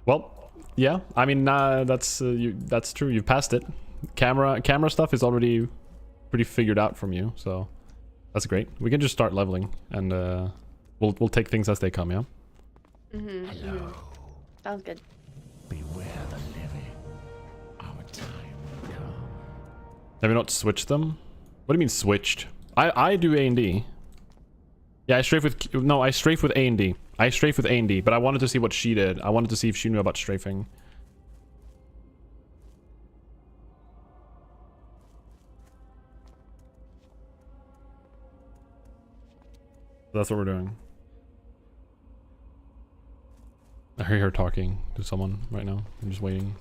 Well, yeah. I mean, that's true. You've passed it. Camera stuff is already pretty figured out from you, so that's great. We can just start leveling, and we'll take things as they come. Yeah. Hello. Sounds good. Beware the levy. Our time will come. Have you not switched them? What do you mean switched? I do A&D. Yeah, I strafe with A&D. I strafe with A&D, but I wanted to see what she did. I wanted to see if she knew about strafing. That's what we're doing. I hear her talking to someone right now. I'm just waiting.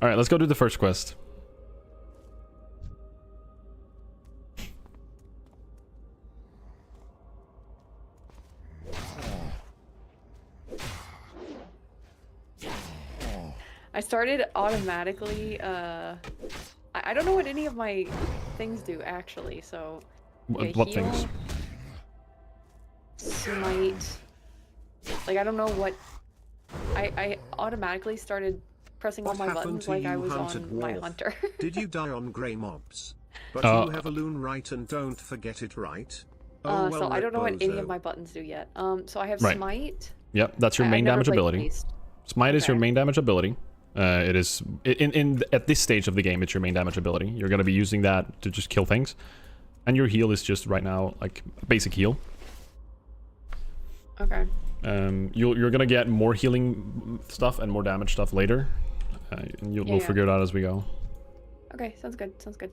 Alright, let's go do the first quest. I started automatically, I don't know what any of my things do actually, so... Okay, What heal, things? Smite... Like, I don't know what... I automatically started pressing all my buttons like I was on my hunter. Did you die on grey mobs? But you have a loon right and don't forget it, right? Oh, well, so I don't know what any bozo. of my buttons do yet. So I have Right. Smite. Yep, that's your I main never damage played ability. Haste. Smite is your Okay. main damage ability. It is at this stage of the game, it's your main damage ability. You're gonna be using that to just kill things, and your heal is just right now like basic heal. Okay. You're gonna get more healing stuff and more damage stuff later. And we'll figure it out as we go. Okay, sounds good. Sounds good.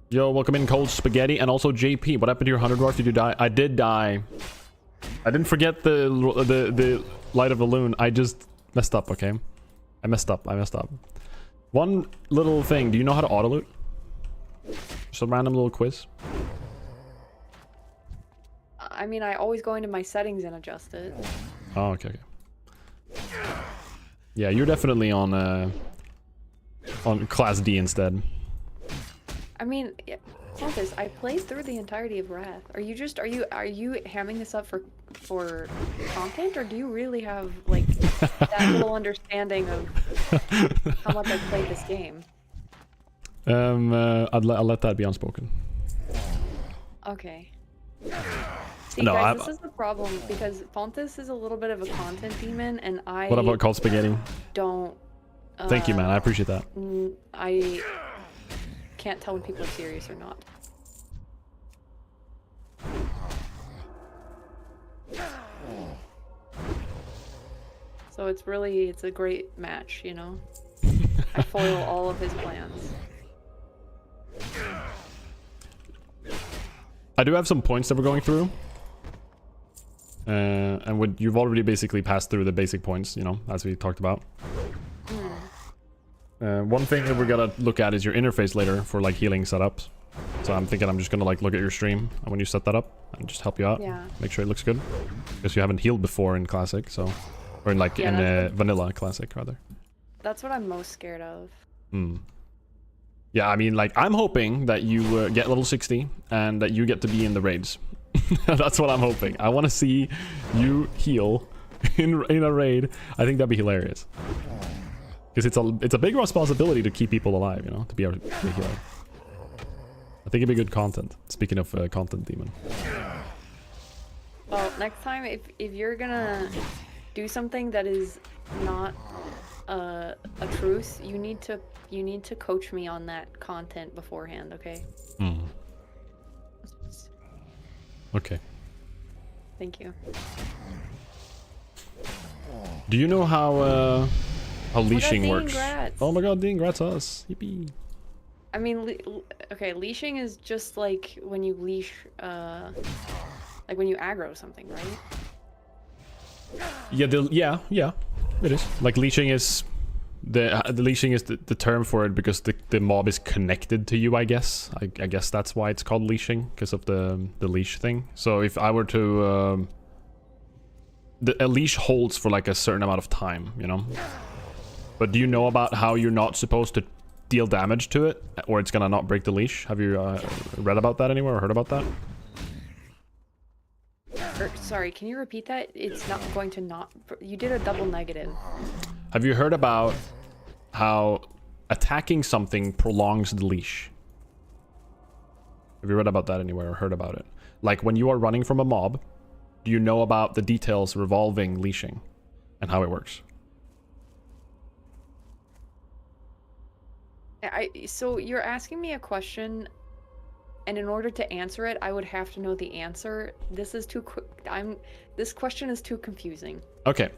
Yo, welcome in, Cold Spaghetti, and also JP. What happened to your 100 dwarf? Did you die? I did die. I didn't forget the light of the loon. I just messed up. Okay, I messed up. One little thing. Do you know how to auto loot? Just a random little quiz. I mean, I always go into my settings and adjust it. Oh, okay. Yeah, you're definitely on class D instead. I mean, Fontis, I played through the entirety of Wrath. Are you hamming this up for content, or do you really have like that little understanding of how much I've played this game? I'll let that be unspoken. Okay. See, No, guys, this is the problem because Fontis is a little bit of a content demon, and I. What about Cold Spaghetti? Don't. Thank you, man. I appreciate that. I can't tell when people are serious or not. So it's a great match, you know? I foil all of his plans. I do have some points that we're going through. And you've already basically passed through the basic points, you know, as we talked about. One thing that we're gonna look at is your interface later for like healing setups. So I'm thinking I'm just gonna like look at your stream when you set that up and just help you out. Yeah. Make sure it looks good. Because you haven't healed before in Classic, so... Or in like Vanilla Classic, rather. That's what I'm most scared of. Yeah, I mean, like, I'm hoping that you get level 60 and that you get to be in the raids. That's what I'm hoping. I want to see you heal in a raid. I think that'd be hilarious. Because it's a big responsibility to keep people alive, you know, to be a healer. I think it'd be good content. Speaking of content demon. Well, next time, if you're gonna do something that is not a truth, you need to coach me on that content beforehand, okay? Okay. Thank you. Do you know how leashing works? Grats. Oh my god, Dean, grats us. Yippee. I mean, okay, leashing is just like when you leash, like when you aggro something, right? Yeah, yeah, it is. Like leashing is the leashing is the term for it because the mob is connected to you. I guess that's why it's called leashing, because of the leash thing. So if I were to a leash holds for like a certain amount of time, you know. But do you know about how you're not supposed to deal damage to it, or it's gonna not break the leash? Have you read about that anywhere or heard about that? Sorry, can you repeat that? It's not going to not... You did a double negative. Have you heard about how attacking something prolongs the leash? Have you read about that anywhere or heard about it? Like when you are running from a mob, do you know about the details revolving leashing and how it works? So you're asking me a question, and in order to answer it, I would have to know the answer. This is too quick. This question is too confusing. Okay,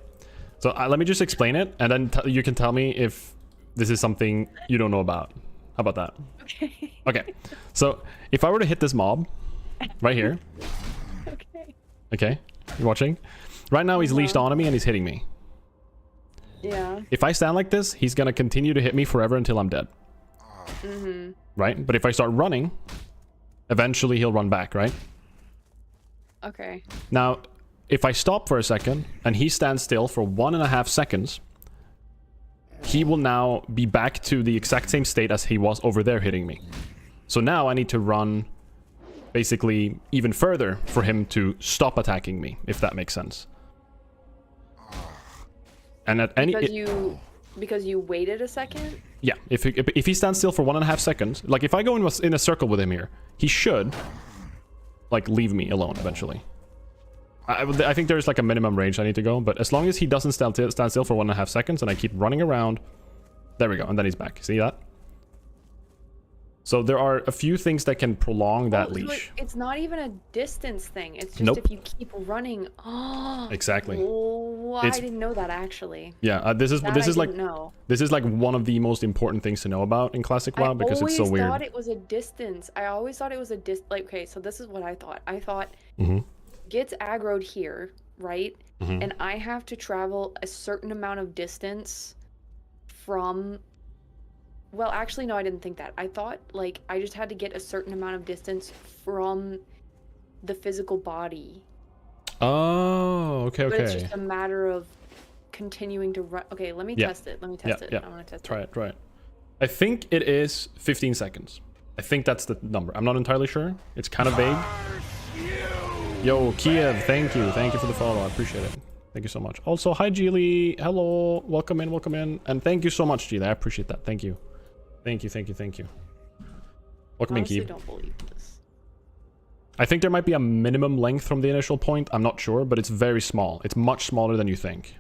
so let me just explain it, and then you can tell me if this is something you don't know about. How about that? Okay. Okay, so if I were to hit this mob right here. Okay. Okay, you watching? Right now he's leashed onto me and he's hitting me. Yeah. If I stand like this, he's gonna continue to hit me forever until I'm dead. Right? But if I start running, eventually he'll run back, right? Okay. Now, if I stop for a second and he stands still for 1.5 seconds, he will now be back to the exact same state as he was over there hitting me. So now I need to run basically even further for him to stop attacking me, if that makes sense. And at any... Because you waited a second? Yeah, if he stands still for 1.5 seconds, like if I go in a circle with him here, he should like leave me alone eventually. I think there's like a minimum range I need to go, but as long as he doesn't stand still for 1.5 seconds and I keep running around, there we go, and then he's back. See that? So there are a few things that can prolong that leash. It's not even a distance thing. It's just if you keep running. Oh, exactly. Oh, I didn't know that actually. Yeah, this is like one of the most important things to know about in Classic WoW because it's so weird. I always thought it was a distance. I always thought it was a like, okay, so this is what I thought. I thought gets aggroed here, right? And I have to travel a certain amount of distance from... Well, actually, no, I didn't think that. I thought, like, I just had to get a certain amount of distance from the physical body. Oh, okay, okay. But it's just a matter of continuing to run. Okay, let me test it. Let me test it. Yeah. I'm gonna test Try it. I think it is 15 seconds. I think that's the number. I'm not entirely sure. It's kind of vague. Yo, Kiev, thank you. Thank you for the follow. I appreciate it. Thank you so much. Also, hi, Geely. Hello. Welcome in, welcome in. And thank you so much, Geely. I appreciate that. Thank you. Thank you, thank you, thank you. Welcome in, Kiev. I don't believe this. I think there might be a minimum length from the initial point. I'm not sure, but it's very small. It's much smaller than you think.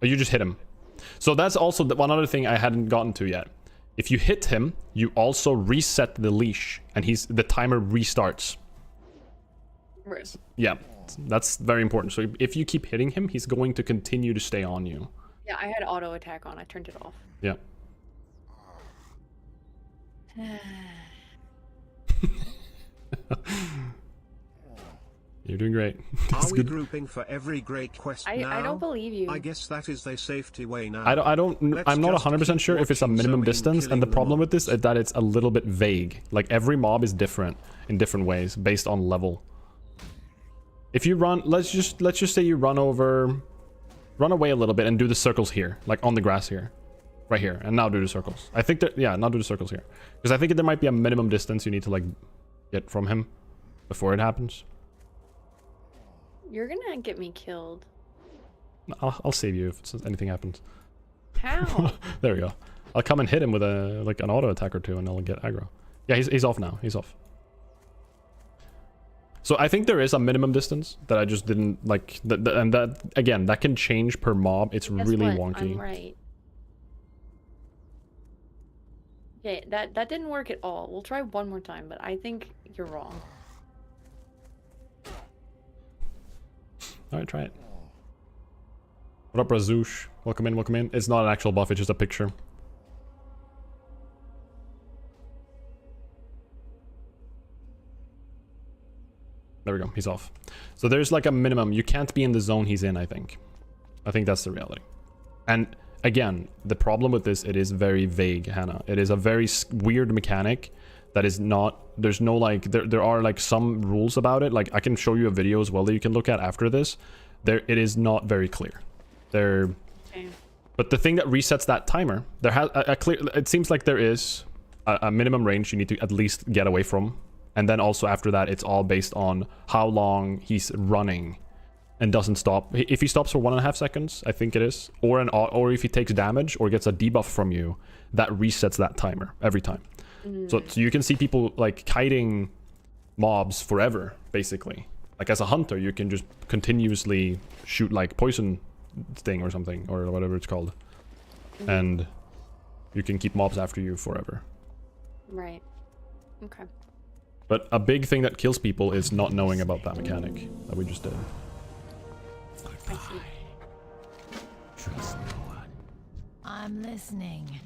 Oh, you just hit him. So that's also one other thing I hadn't gotten to yet. If you hit him, you also reset the leash, and the timer restarts. Right. Yeah, that's very important. So if you keep hitting him, he's going to continue to stay on you. Yeah, I had auto attack on. I turned it off. Yeah. You're doing great. Are we grouping for every great quest now? I don't believe you. I guess that is their safety way now. I'm not 100% sure if it's a minimum distance, and the problem with this is that it's a little bit vague. Like, every mob is different in different ways based on level. If you run, let's just say you run away a little bit and do the circles here, like on the grass here, right here, and now do the circles. I think that, yeah, now do the circles here, because I think there might be a minimum distance you need to like get from him before it happens. You're gonna get me killed. I'll save you if anything happens. How? There we go. I'll come and hit him with an auto attack or two, and I'll get aggro. Yeah, he's off now. He's off. So I think there is a minimum distance that I just didn't like, and that again, that can change per mob. It's really wonky. I'm right. Okay, that didn't work at all. We'll try one more time, but I think you're wrong. All right, try it. What up, Razoosh? Welcome in, welcome in. It's not an actual buff, it's just a picture. There we go, he's off. So there's like a minimum. You can't be in the zone he's in, I think. I think that's the reality. And again, the problem with this, it is very vague, Hannah. It is a very weird mechanic that is not, there's no like, there are like some rules about it. Like I can show you a video as well that you can look at after this. It is not very clear. Okay. But the thing that resets that timer, there has it seems like there is a minimum range you need to at least get away from. And then also after that, it's all based on how long he's running and doesn't stop. If he stops for 1.5 seconds, I think it is, or if he takes damage or gets a debuff from you, that resets that timer every time. So you can see people like kiting mobs forever, basically. Like as a hunter, you can just continuously shoot like poison sting or something, or whatever it's called. And you can keep mobs after you forever. Right. Okay. But a big thing that kills people is not knowing about that mechanic that we just did. Trust no one. I'm listening.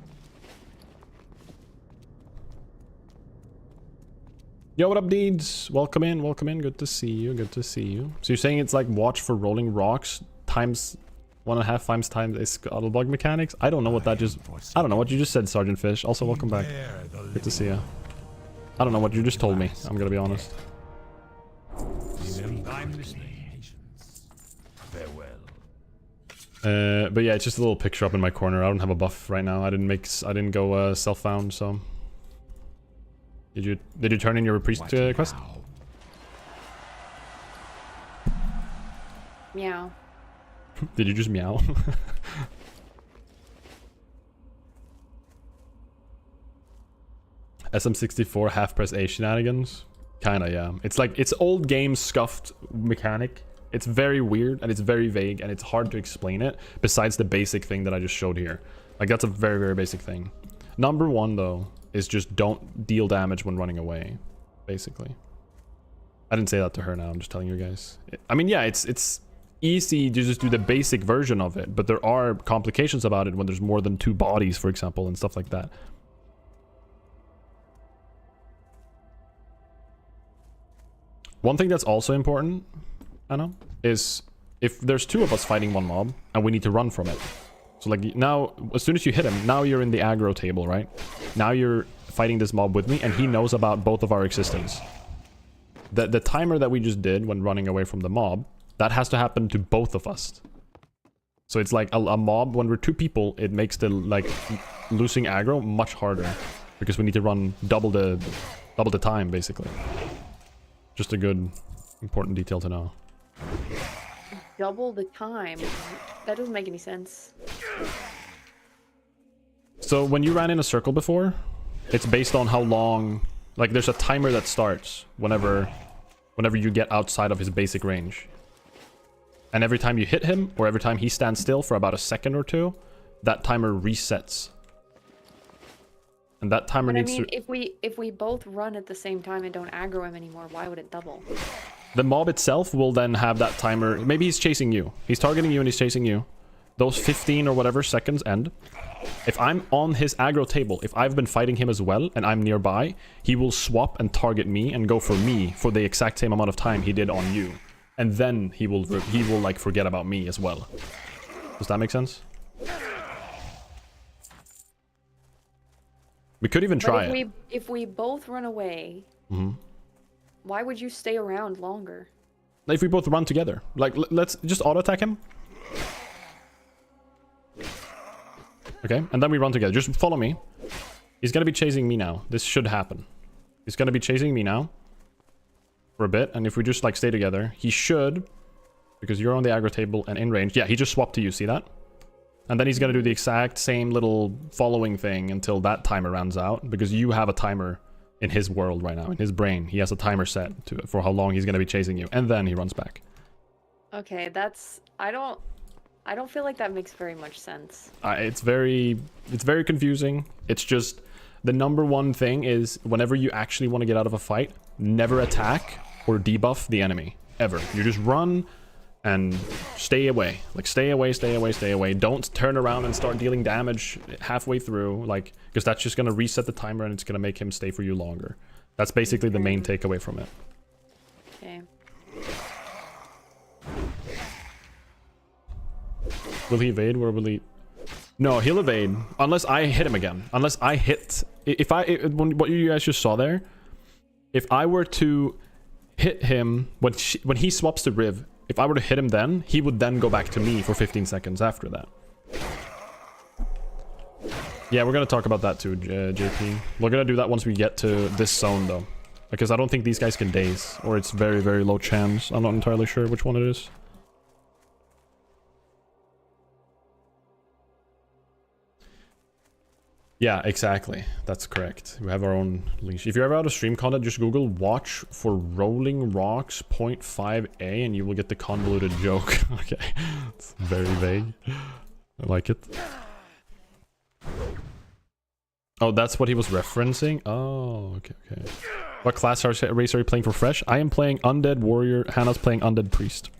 Yo, what up, deeds? Welcome in, welcome in. Good to see you, good to see you. So you're saying it's like watch for rolling rocks times 1.5 times a scuttlebug mechanics? I don't know what that just... I don't know what you just said, Sergeant Fish. Also, welcome back. Good to see you. I don't know what you just told me. I'm gonna be honest. I'm listening. Farewell. But yeah, it's just a little picture up in my corner. I don't have a buff right now. I didn't go self-found, so... Did you turn in your priest quest? Meow. Did you just meow? SM64 half press A shenanigans? Kinda, yeah. It's like, it's old game scuffed mechanic. It's very weird and it's very vague and it's hard to explain it besides the basic thing that I just showed here. Like that's a very, very basic thing. Number one though is just don't deal damage when running away, basically. I didn't say that to her now, I'm just telling you guys. I mean, yeah, it's easy to just do the basic version of it, but there are complications about it when there's more than 2 bodies, for example, and stuff like that. One thing that's also important, Anna, is if there's 2 of us fighting one mob and we need to run from it. So like now, as soon as you hit him, now you're in the aggro table, right? Now you're fighting this mob with me and he knows about both of our existence. The timer that we just did when running away from the mob, that has to happen to both of us. So it's like a mob, when we're 2 people, it makes the like losing aggro much harder. because we need to run double the time, basically. Just a good, important detail to know. Double the time? That doesn't make any sense. So when you ran in a circle before, it's based on how long... Like, there's a timer that starts whenever you get outside of his basic range. And every time you hit him, or every time he stands still for about a second or two, that timer resets. And that timer needs to... if we both run at the same time and don't aggro him anymore, why would it double? The mob itself will then have that timer. Maybe he's chasing you. He's targeting you and he's chasing you. Those 15 or whatever seconds end. If I'm on his aggro table, if I've been fighting him as well and I'm nearby, he will swap and target me and go for me for the exact same amount of time he did on you. And then he will like forget about me as well. Does that make sense? We could even try it. If we both run away, why would you stay around longer? If we both run together. Like, let's just auto-attack him. Okay, and then we run together. Just follow me. He's gonna be chasing me now. This should happen. He's gonna be chasing me now. For a bit. And if we just, like, stay together, he should... Because you're on the aggro table and in range. Yeah, he just swapped to you. See that? And then he's gonna do the exact same little following thing until that timer runs out. Because you have a timer in his world right now. In his brain. He has a timer set for how long he's gonna be chasing you. And then he runs back. Okay, that's... I don't feel like that makes very much sense. It's very confusing. It's just the number one thing is whenever you actually want to get out of a fight, never attack or debuff the enemy ever. You just run and stay away. Like stay away, stay away, stay away. Don't turn around and start dealing damage halfway through, like, because that's just gonna reset the timer and it's gonna make him stay for you longer. That's basically the main takeaway from it. Okay. Will he evade? Where will he... No, he'll evade. Unless I hit him again. Unless I hit... what you guys just saw there, if I were to hit him... When he swaps to Riv, if I were to hit him then, he would then go back to me for 15 seconds after that. Yeah, we're going to talk about that too, JP. We're going to do that once we get to this zone, though. Because I don't think these guys can daze. Or it's very, very low chance. I'm not entirely sure which one it is. Yeah, exactly. That's correct. We have our own leash. If you're ever out of stream content, just Google watch for rolling rocks 0.5a and you will get the convoluted joke. Okay. It's very vague. I like it. Oh, that's what he was referencing? Oh, okay, okay. What class race are you playing for Fresh? I am playing Undead Warrior. Hannah's playing Undead Priest.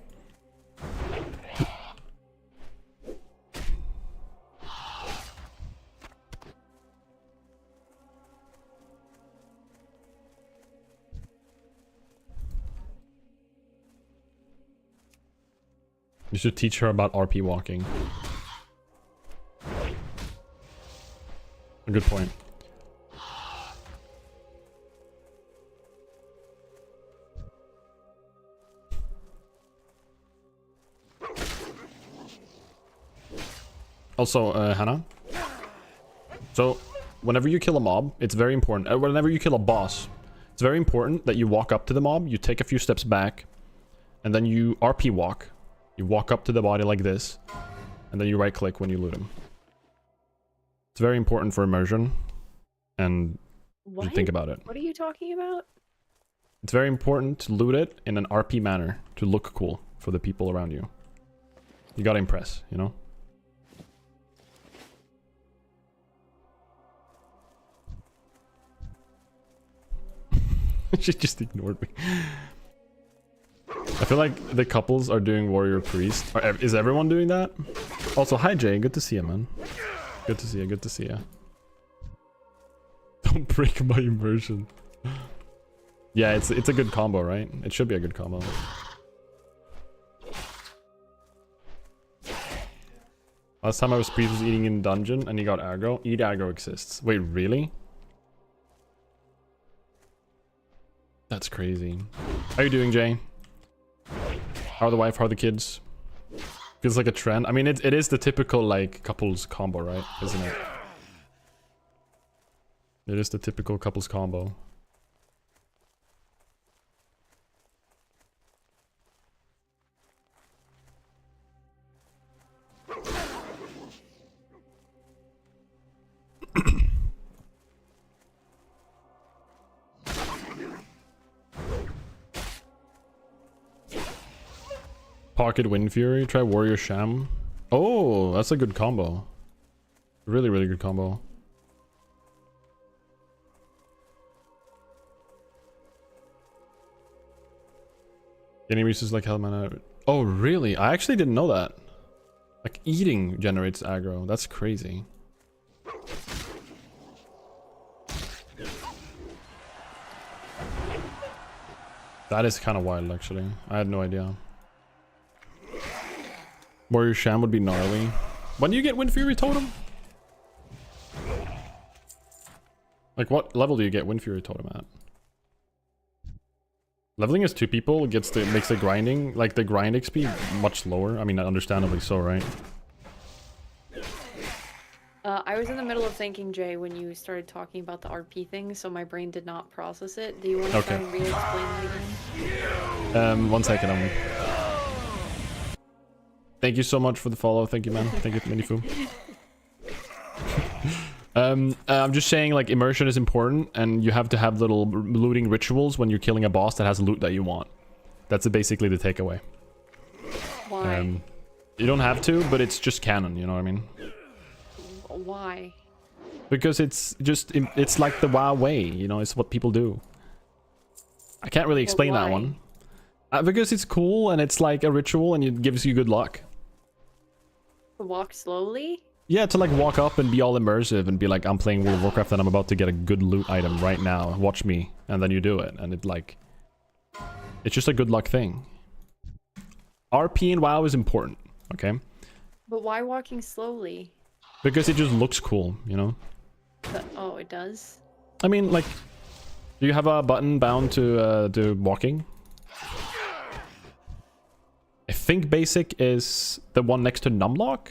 You should teach her about RP walking. A good point. Also, Hannah. So, whenever you kill a mob, it's very important. Whenever you kill a boss, it's very important that you walk up to the mob, you take a few steps back, and then you RP walk. You walk up to the body like this, and then you right click when you loot him. It's very important for immersion, and you should think about it. What are you talking about? It's very important to loot it in an RP manner to look cool for the people around you. You gotta impress, you know? She just ignored me. I feel like the couples are doing Warrior Priest. Is everyone doing that? Also, hi Jay, good to see you, man. Good to see you, good to see you. Don't break my immersion. Yeah, it's a good combo, right? It should be a good combo. Last time I was Priest was eating in dungeon and he got aggro. Eat aggro exists. Wait, really? That's crazy. How are you doing, Jay? How are the wife? How are the kids? Feels like a trend. I mean, it is the typical, like, couples combo, right? Isn't it? It is the typical couples combo. Pocket Wind Fury, try Warrior Sham. Oh, that's a good combo. Really, really good combo. Getting uses like Hellman. Oh, really? I actually didn't know that. Like, eating generates aggro. That's crazy. That is kind of wild, actually. I had no idea. Warrior Sham would be gnarly. When do you get Wind Fury Totem? Like, what level do you get Wind Fury Totem at? Leveling as 2 people makes the grinding, like the grind XP, much lower. I mean, understandably so, right? I was in the middle of thinking, Jay, when you started talking about the RP thing, so my brain did not process it. Do you want to try and re-explain it again? 1 second. Thank you so much for the follow. Thank you, man. Thank you, Minifu. I'm just saying, like, immersion is important, and you have to have little looting rituals when you're killing a boss that has loot that you want. That's basically the takeaway. Why? You don't have to, but it's just canon, you know what I mean? Why? Because it's like the WoW way, you know, it's what people do. I can't really explain that one. Because it's cool, and it's like a ritual, and it gives you good luck. Walk slowly? Yeah, to like walk up and be all immersive and be like, I'm playing World of Warcraft and I'm about to get a good loot item right now. Watch me. And then you do it. And it's just a good luck thing. RP in WoW is important, okay? But why walking slowly? Because it just looks cool, you know? Oh, it does? I mean, like, do you have a button bound to walking? I think basic is the one next to numlock.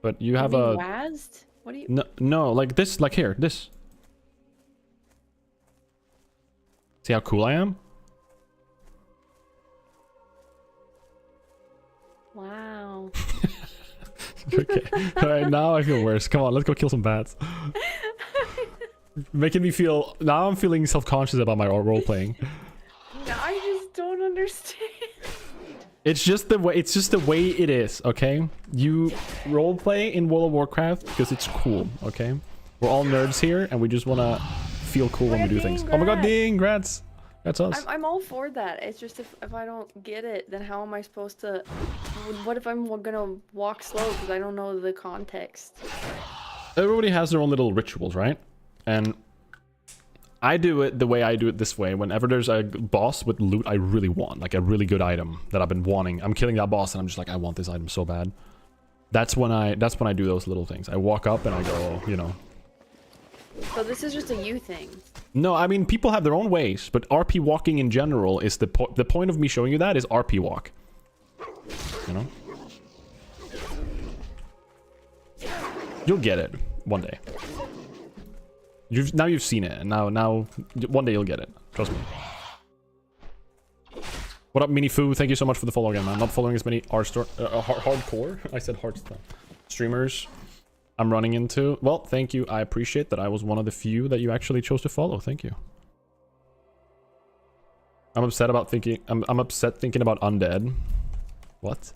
But you have a... WASD? What do you... No, like this, like here, this. See how cool I am? Wow. Okay. Alright, now I feel worse. Come on, let's go kill some bats. Making me feel... Now I'm feeling self-conscious about my role-playing. I just don't understand. It's just the way it is, okay? You roleplay in World of Warcraft because it's cool, okay? We're all nerds here, and we just want to feel cool when we do things. Oh my god, ding! Grats! That's us. I'm all for that. It's just if I don't get it, then how am I supposed to... What if I'm gonna walk slow because I don't know the context? Everybody has their own little rituals, right? And I do it the way I do it this way. Whenever there's a boss with loot I really want, like a really good item that I've been wanting, I'm killing that boss and I'm just like, I want this item so bad. That's when I do those little things. I walk up and I go, you know. So this is just a you thing. No, I mean, people have their own ways, but RP walking in general is the point of me showing you that is RP walk. You know? You'll get it one day. Now you've seen it, and now one day you'll get it. Trust me. What up, Minifu? Thank you so much for the follow again, man. I'm not following as many hardcore. I said Hearthstone streamers I'm running into. Well, thank you. I appreciate that I was one of the few that you actually chose to follow. Thank you. I'm upset about thinking. I'm upset thinking about undead. What?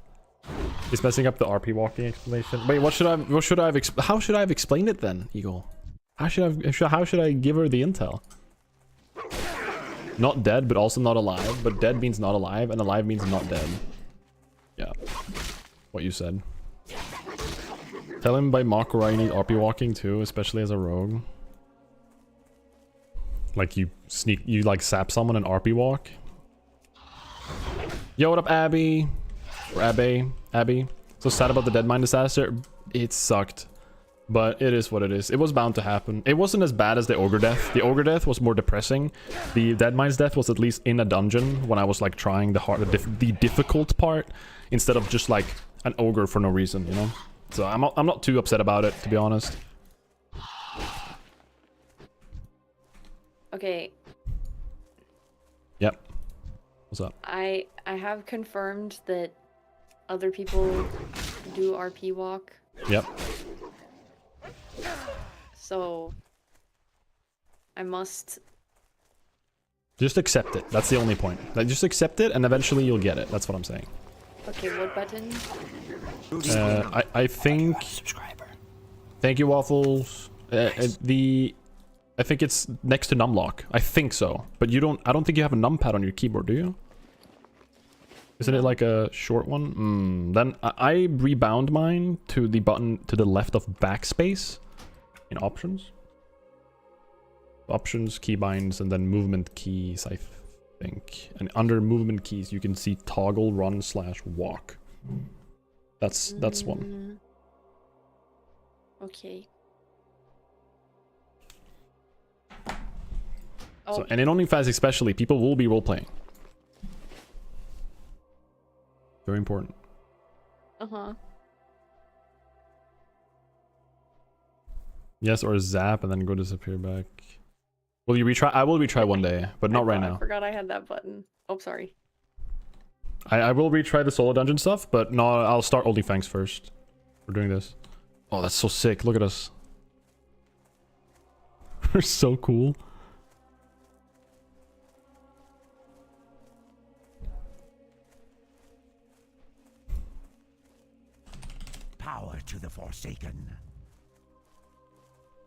It's messing up the RP walking explanation. Wait, how should I have explained it then, Eagle? How should I give her the intel? Not dead, but also not alive. But dead means not alive, and alive means not dead. Yeah. What you said. Tell him by Makura you need RP walking too, especially as a rogue. Like you like sap someone and RP walk. Yo, what up, Abby? Or Abby. So sad about the Deadmine disaster. It sucked. But it is what it is. It was bound to happen. It wasn't as bad as the Ogre death. The Ogre death was more depressing. The Deadmine's death was at least in a dungeon when I was like trying the difficult part instead of just like an ogre for no reason, you know? So I'm not too upset about it, to be honest. Okay, Yep. What's up? I have confirmed that other people do RP walk, Yep. so I must. Just accept it. That's the only point. Like, just accept it, and eventually you'll get it. That's what I'm saying. Okay, what button? I think. Thank you, Waffles. I think it's next to numlock. I think so, but you don't. I don't think you have a numpad on your keyboard, do you? Isn't it like a short one? Then I rebound mine to the button to the left of backspace in options. Options, keybinds, and then movement keys, I think. And under movement keys, you can see toggle, run, / walk. That's one. Okay. So, and in OnlyFans especially, people will be role-playing. Very important. Uh-huh. Yes, or zap and then go disappear back. Will you retry? I will retry one day, but not right now. I forgot I had that button. Oh, sorry. I will retry the solo dungeon stuff, but no, I'll start OnlyFangs first. We're doing this. Oh, that's so sick. Look at us. We're so cool. Power to the Forsaken.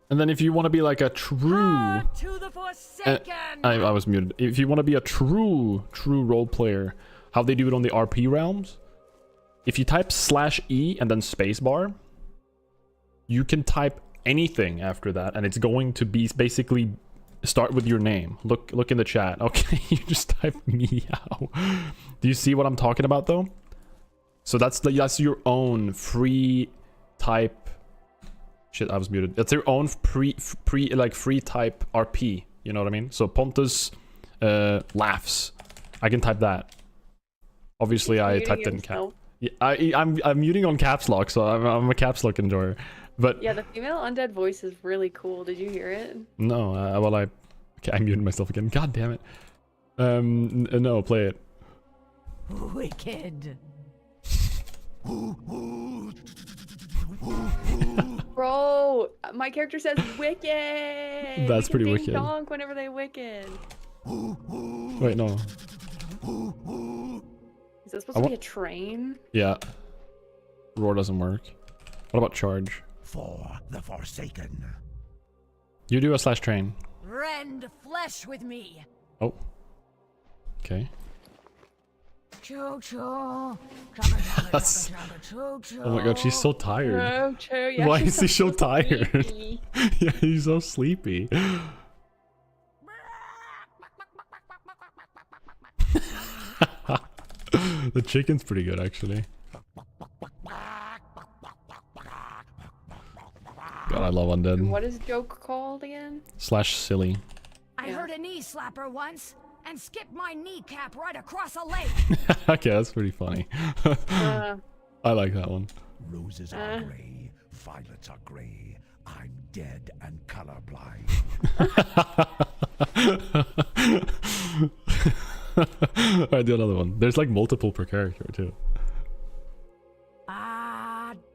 And then if you want to be like a true... To the Forsaken! I was muted. If you want to be a true role player, how they do it on the RP realms, if you type /E and then spacebar, you can type anything after that, and it's going to be basically start with your name. Look in the chat. Okay, you just type meow. Do you see what I'm talking about though? So that's your own free type. Shit, I was muted. That's your own free type RP. You know what I mean? So Pontus laughs. I can type that. Obviously, I typed it in cap. Yeah, I'm muting on caps lock, so I'm a caps lock enjoyer. But yeah, the female undead voice is really cool. Did you hear it? No, okay, I muted myself again. God damn it. No, play it. Wicked. Bro, my character says wicked. That's pretty wicked. Donk whenever they wicked. Wait, no. Is this supposed to be a train? Yeah. Roar doesn't work. What about charge? For the Forsaken. You do a /train. Rend flesh with me. Oh. Okay. Choo-choo. That's... Oh my god, she's so tired. Oh, true. Yeah, Why is he so tired? sleepy. Yeah, he's so sleepy. The chicken's pretty good, actually. God, I love undead. What is joke called again? /silly. I heard a knee slapper once and skipped my kneecap right across a lake. Okay, that's pretty funny. I like that one. Roses are gray, violets are gray. I'm dead and colorblind. Alright, do another one. There's like multiple per character too.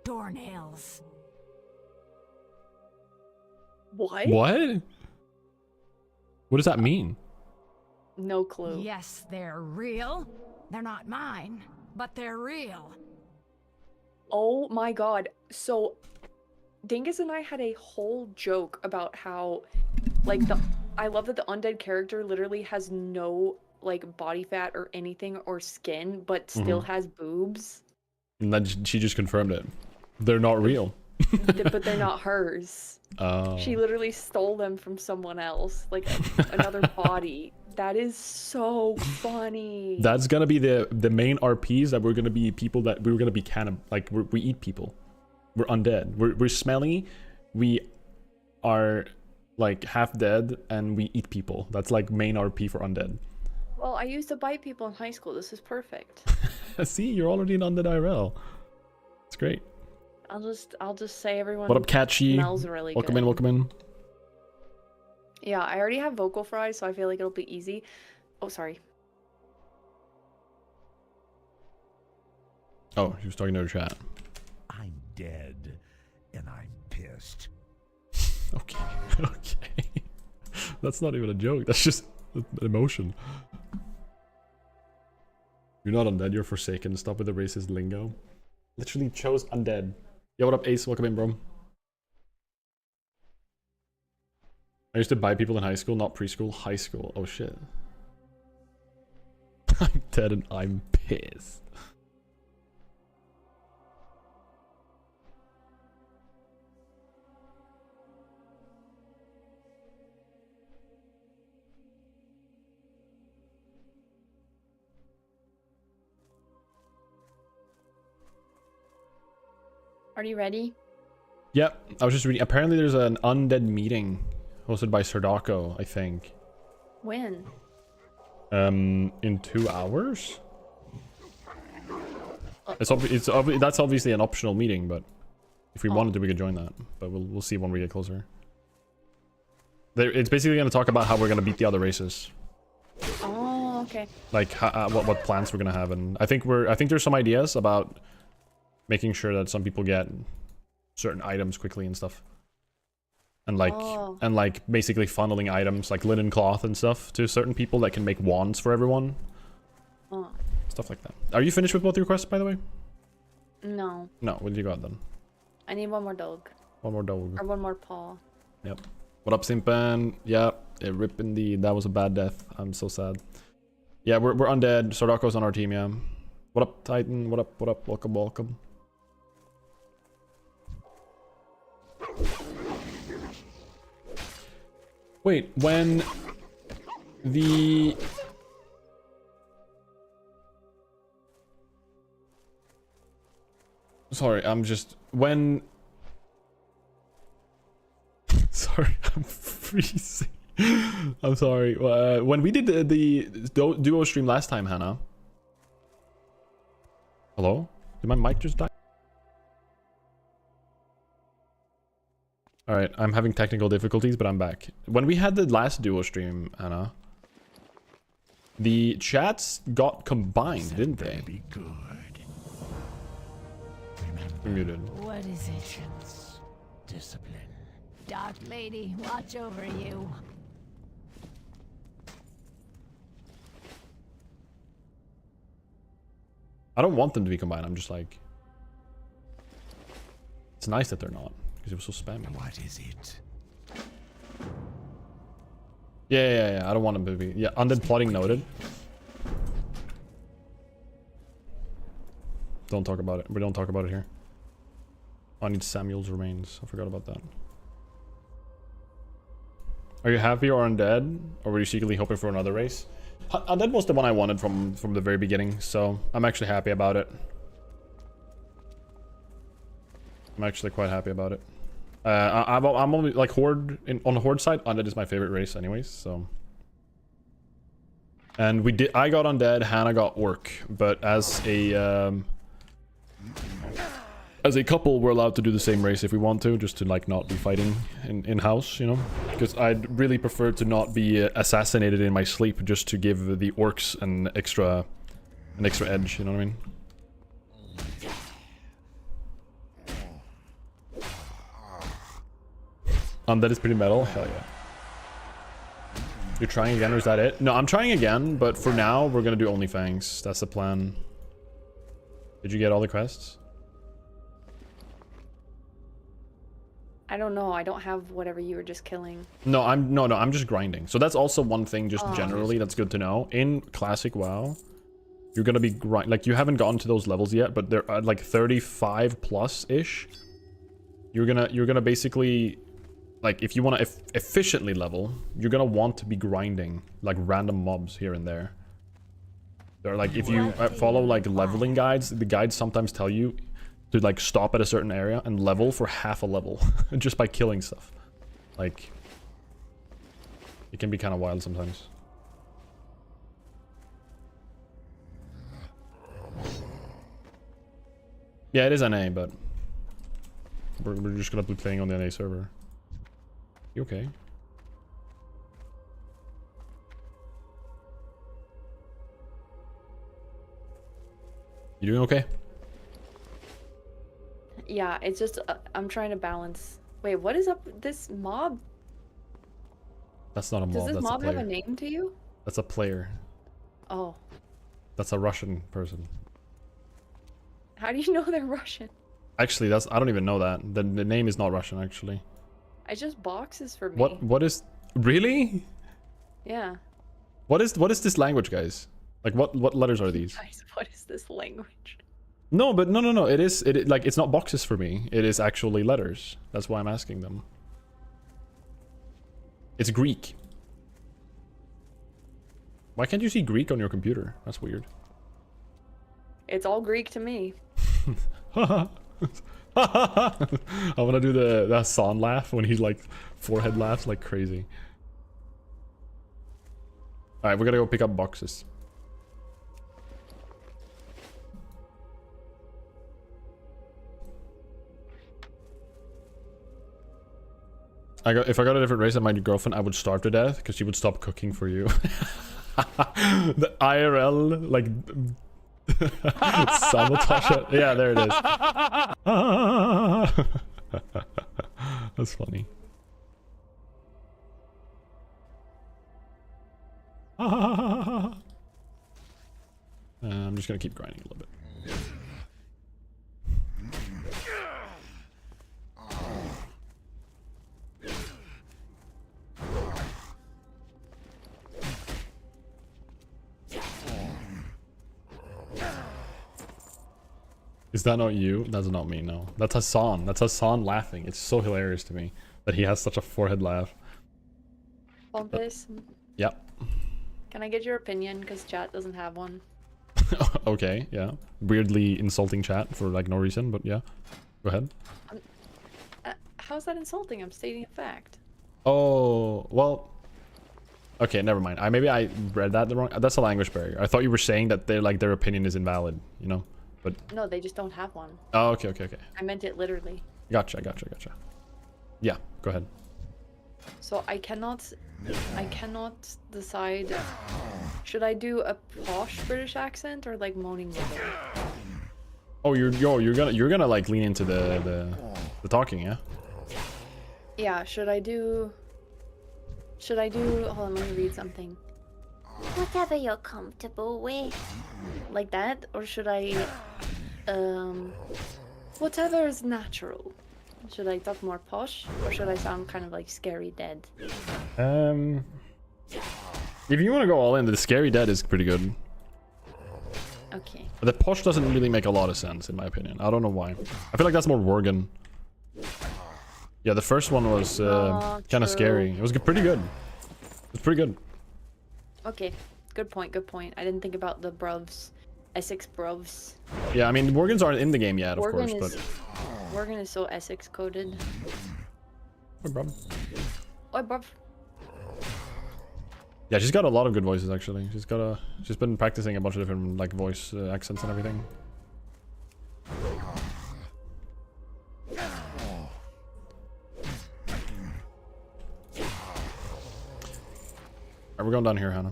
Doornails. What? What? What does that mean? No clue. Yes, they're real. They're not mine, but they're real. Oh my god. So, Dingus and I had a whole joke about how, like, I love that the undead character literally has no, like, body fat or anything or skin, but still has boobs. And then she just confirmed it. They're not real. But they're not hers. Oh. She literally stole them from someone else, like another body. That is so funny. That's gonna be the main RPs, that we're gonna be people that we're gonna be we eat people. We're undead. We're smelly. We are like half dead, and we eat people. That's like main RP for undead. Well, I used to bite people in high school. This is perfect. See, you're already an undead IRL. It's great. I'll just say everyone. What up, Catchy? Smells really Welcome good. in, welcome in. Yeah, I already have vocal fry, so I feel like it'll be easy. Oh, sorry. Oh, she was talking to her chat. I'm dead, and I'm pissed. Okay, okay. That's not even a joke. That's just an emotion. You're not undead, you're forsaken. Stop with the racist lingo. Literally chose undead. Yo, what up, Ace? Welcome in, bro. I used to buy people in high school, not preschool, high school. Oh shit. I'm dead and I'm pissed. Are you ready? Yep, I was just reading. Apparently there's an undead meeting hosted by Sardako, I think. When? In 2 hours? That's obviously an optional meeting, but if we wanted to, we could join that. But we'll see when we get closer. It's basically going to talk about how we're going to beat the other races. Oh, okay. Like what plans we're going to have, and I think there's some ideas about making sure that some people get certain items quickly and stuff. And like basically funneling items like linen cloth and stuff to certain people that can make wands for everyone. Oh. Stuff like that. Are you finished with both your quests, by the way? No. No, what did you got then? I need one more dog. One more dog. Or one more paw. Yep. What up, Simpan? Yeah, rip indeed. That was a bad death. I'm so sad. Yeah, we're undead. Sardako's on our team, yeah. What up, Titan? What up, what up? Welcome, welcome. Wait, when the... Sorry, I'm just... When... Sorry, I'm freezing. I'm sorry. When we did the duo stream last time, Hannah... Hello? Did my mic just die? Alright, I'm having technical difficulties, but I'm back. When we had the last duo stream, Anna, the chats got combined, didn't they? Be good. You're muted. What is it? Discipline. Dark Lady, watch over you. I don't want them to be combined, I'm just like... It's nice that they're not, because it was so spammy. What is it? Yeah, I don't want them to be... Yeah, undead plotting noted. Don't talk about it. We don't talk about it here. I need Samuel's remains. I forgot about that. Are you happy or undead? Or were you secretly hoping for another race? Undead was the one I wanted from the very beginning, so I'm actually happy about it. I'm actually quite happy about it. I'm only like Horde on the Horde side. Undead is my favorite race, anyways. So, and I got undead. Hannah got orc. But as a couple, we're allowed to do the same race if we want to, just to like not be fighting in house, you know. Because I'd really prefer to not be assassinated in my sleep, just to give the orcs an extra edge. You know what I mean? That is pretty metal. Hell yeah. You're trying again, or is that it? No, I'm trying again, but for now, we're gonna do OnlyFangs. That's the plan. Did you get all the quests? I don't know. I don't have whatever you were just killing. No, I'm just grinding. So that's also one thing, just generally, that's good to know. In Classic WoW, you're gonna be like, you haven't gotten to those levels yet, but they're at like 35 plus ish. You're gonna basically, like, if you want to efficiently level, you're gonna want to be grinding like random mobs here and there. They're like, if you follow like leveling guides, the guides sometimes tell you to like stop at a certain area and level for half a level just by killing stuff. Like, it can be kind of wild sometimes. Yeah, it is NA, but we're just gonna be playing on the NA server. You okay? You doing okay? Yeah, it's just I'm trying to balance. Wait, what is up with this mob? That's not a mob. Does this That's mob a have player. a name to you? That's a player. Oh. That's a Russian person. How do you know they're Russian? Actually, that's I don't even know that. The name is not Russian actually. It's just boxes for me. What is really? Yeah. What is this language, guys? Like what letters are these? Guys, what is this language? No, but no. It like it's not boxes for me. It is actually letters. That's why I'm asking them. It's Greek. Why can't you see Greek on your computer? That's weird. It's all Greek to me. I want to do the Hassan laugh when he like forehead laughs like crazy. All right, we gotta go pick up boxes. If I got a different race than my girlfriend, I would starve to death because she would stop cooking for you. The IRL like sabotage. Yeah, there it is. That's funny. I'm just gonna keep grinding a little bit. Is that not you? That's not me, no. That's Hassan. That's Hassan laughing. It's so hilarious to me that he has such a forehead laugh. Pompous. Yep. Can I get your opinion? Because chat doesn't have one. Okay, yeah. Weirdly insulting chat for like no reason, but yeah. Go ahead. How's that insulting? I'm stating a fact. Oh, well. Okay, never mind. Maybe I read that the wrong. That's a language barrier. I thought you were saying that they like their opinion is invalid, you know? But No, they just don't have one. oh, okay. I meant it literally. Gotcha. Yeah, go ahead. So I cannot decide. Should I do a posh British accent or like moaning mother? Oh, you're gonna like lean into the talking, yeah? Yeah. Should I do? Hold on, let me read something. Whatever you're comfortable with. Like that, or should I? Whatever is natural. Should I talk more posh, or should I sound kind of like scary dead? If you want to go all in, the scary dead is pretty good. Okay. But the posh doesn't really make a lot of sense, in my opinion. I don't know why. I feel like that's more Worgen. Yeah, the first one was kind of scary. It was pretty good. It was pretty good. Okay. Good point. Good point. I didn't think about the bruvs, Essex bruvs. Yeah, I mean, Worgens aren't in the game yet, of Worgen course, is, but... Worgen is so Essex coded. No problem. Oi, bruv. Yeah, she's got a lot of good voices, actually. She's been practicing a bunch of different, like, voice accents and everything. Alright, we're going down here, Hannah.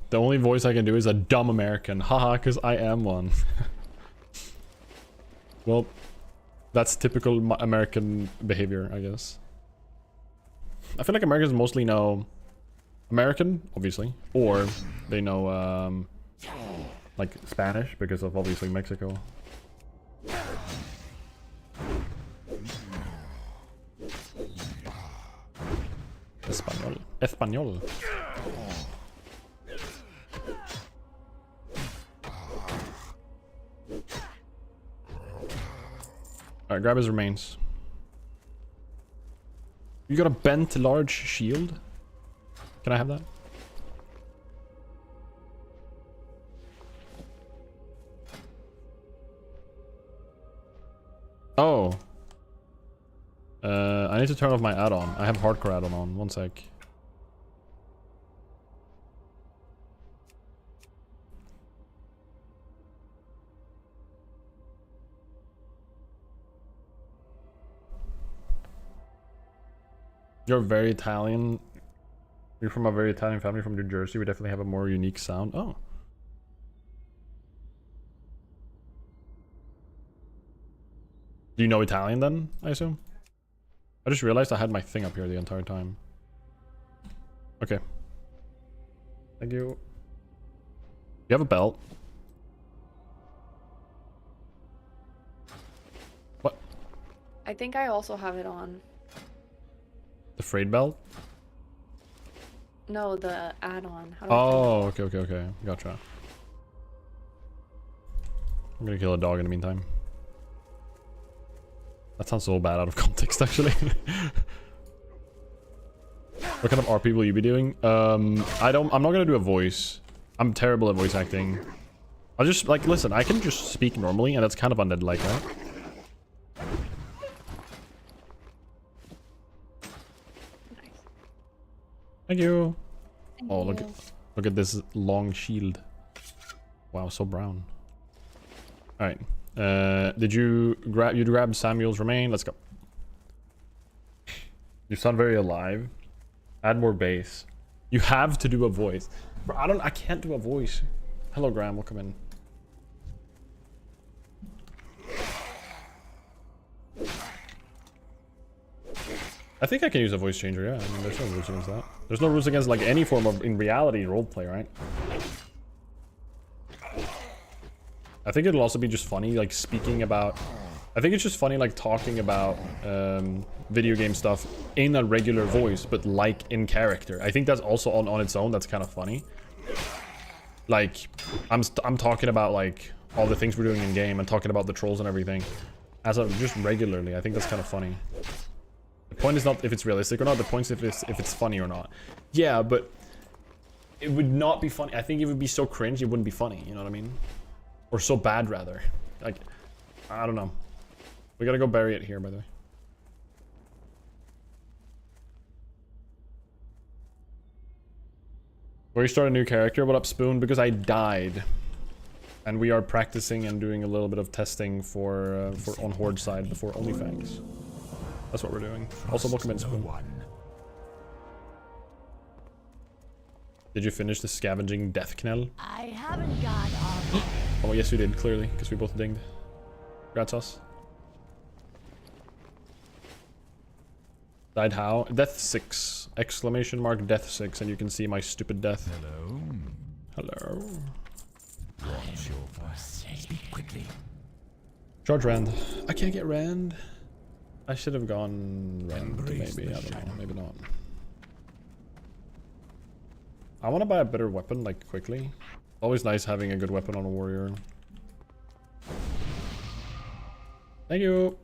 The only voice I can do is a dumb American. Haha, because I am one. Well, that's typical American behavior, I guess. I feel like Americans mostly know American, obviously, or they know, like, Spanish, because of, obviously, Mexico. Español. Alright, grab his remains. You got a bent large shield? Can I have that? Oh. I need to turn off my add-on. I have hardcore add-on on. One sec. You're very Italian. You're from a very Italian family from New Jersey. We definitely have a more unique sound. Oh. Do you know Italian then, I assume? I just realized I had my thing up here the entire time. Okay. Thank you. You have a belt. What? I think I also have it on. The frayed belt? No, the add-on. Oh, okay. Gotcha. I'm gonna kill a dog in the meantime. That sounds so bad out of context, actually. What kind of RP will you be doing? I'm not gonna do a voice. I'm terrible at voice acting. I'll just, like, listen, I can just speak normally, and that's kind of undead-like, right? Thank you. Oh, look at this long shield. Wow, so brown. All right. Did you grab Samuel's remain? Let's go. You sound very alive. Add more bass. You have to do a voice. Bro, I can't do a voice. Hello, Graham. Welcome in. I think I can use a voice changer, yeah. I mean, there's no rules against that. There's no rules against, like, any form of, in reality, roleplay, right? I think it'll also be just funny, like, speaking about... I think it's just funny, like, talking about video game stuff in a regular voice, but, like, in character. I think that's also on its own, that's kind of funny. Like, I'm talking about, like, all the things we're doing in game and talking about the trolls and everything. As of just regularly, I think that's kind of funny. The point is not if it's realistic or not, the point is if it's funny or not. Yeah, but it would not be funny. I think it would be so cringe, it wouldn't be funny, you know what I mean? Or so bad, rather. Like, I don't know. We gotta go bury it here, by the way. Where you start a new character? What up, Spoon? Because I died. And we are practicing and doing a little bit of testing for on Horde side before OnlyFangs. That's what we're doing. Also, welcome in, Spoon. Did you finish the scavenging death knell? I haven't got all. Oh, yes, we did, clearly, because we both dinged. Congrats, us. Died how? Death 6. Exclamation mark death 6, and you can see my stupid death. Hello. Hello. What's your voice? Speak quickly. Charge Rand. I can't get Rand. I should have gone Rand, Embrace maybe. the I don't know. shadow. Maybe not. I want to buy a better weapon, like, quickly. Always nice having a good weapon on a warrior. Thank you.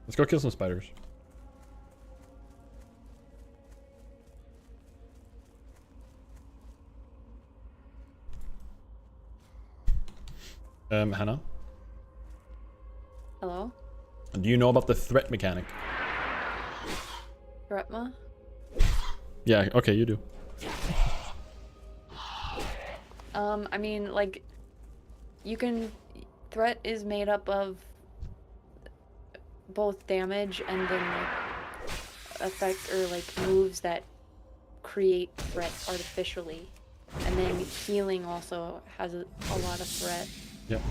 Let's go kill some spiders. Hannah? Hello? Do you know about the threat mechanic? Threatma? Yeah, okay, you do. I mean, like, you can... Threat is made up of both damage and then, like, effect or, like, moves that create threat artificially. And then healing also has a lot of threat. Yep.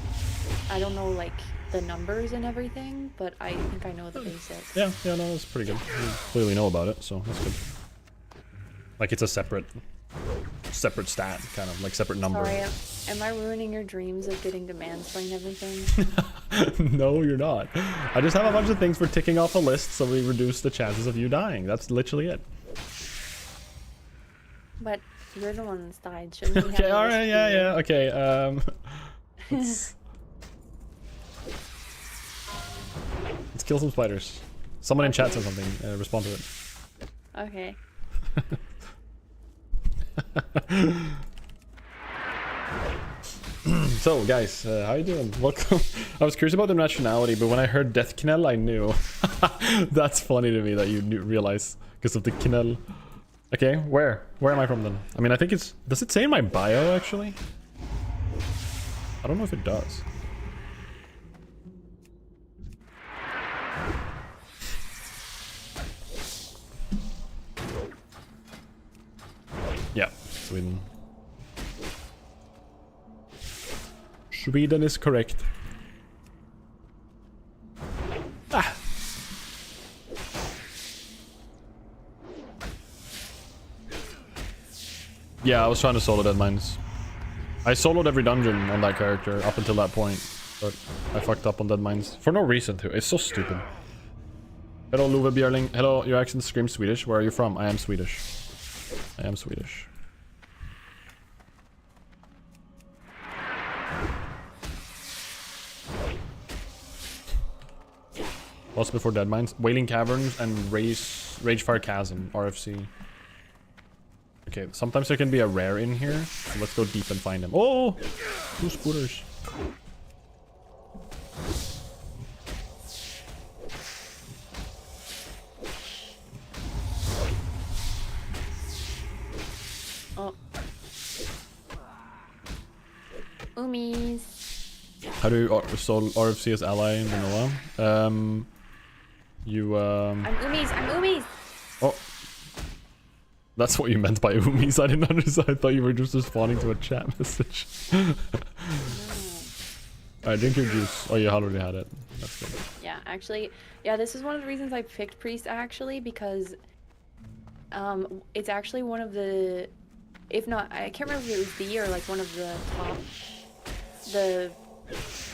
I don't know, like, the numbers and everything, but I think I know the basics. Yeah, no, that's pretty good. You clearly know about it, so that's good. Like, it's a separate stat, kind of, like, separate number. Sorry, am I ruining your dreams of getting to mansplain everything? No, you're not. I just have a bunch of things for ticking off a list so we reduce the chances of you dying. That's literally it. But you're the one that's died, shouldn't we have Okay, alright, yeah, okay, let's kill some spiders. Someone in chat said something, respond to it. Okay. So, guys, how you doing? Welcome. I was curious about the nationality, but when I heard Death Knell, I knew. That's funny to me that you realize because of the Knell. Okay, where am I from then? I mean, I think it's... Does it say in my bio, actually? I don't know if it does. Sweden is correct. Ah. Yeah, I was trying to solo Dead Mines. I soloed every dungeon on that character up until that point, but I fucked up on Dead Mines for no reason too. It's so stupid. Hello, Love Björling. Hello, your accent screams Swedish. Where are you from? I am Swedish. I am Swedish. What's before Dead Mines? Wailing Caverns and Ragefire Chasm, RFC. Okay, sometimes there can be a rare in here. So let's go deep and find them. Oh! 2 scooters. Oh. Oomies. How do you solve RFC as ally in vanilla? I'm Oomies. Oh. That's what you meant by Oomies. I didn't understand. I thought you were just responding to a chat message. Alright, drink your juice. Oh, you already had it. That's good. Yeah, actually, yeah, this is one of the reasons I picked Priest, actually, because it's actually one of the, if not, I can't remember if it was the or like one of the top, the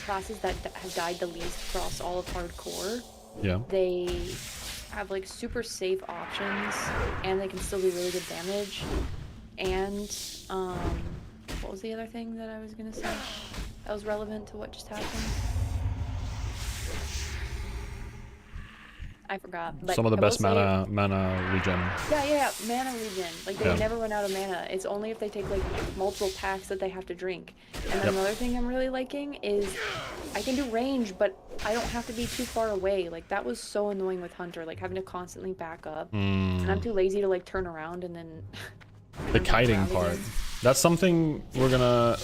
classes that have died the least across all of hardcore. Yeah. They have like super safe options, and they can still do really good damage. And what was the other thing that I was gonna say that was relevant to what just happened? I forgot. But some of the best say, mana regen. Yeah, mana regen. Like they Yeah. never run out of mana. It's only if they take like multiple packs that they have to drink. And then another thing I'm really liking is I can do range, but I don't have to be too far away. Like that was so annoying with Hunter, like having to constantly back up. And I'm too lazy to like turn around and then The kiting part. That's something we're gonna.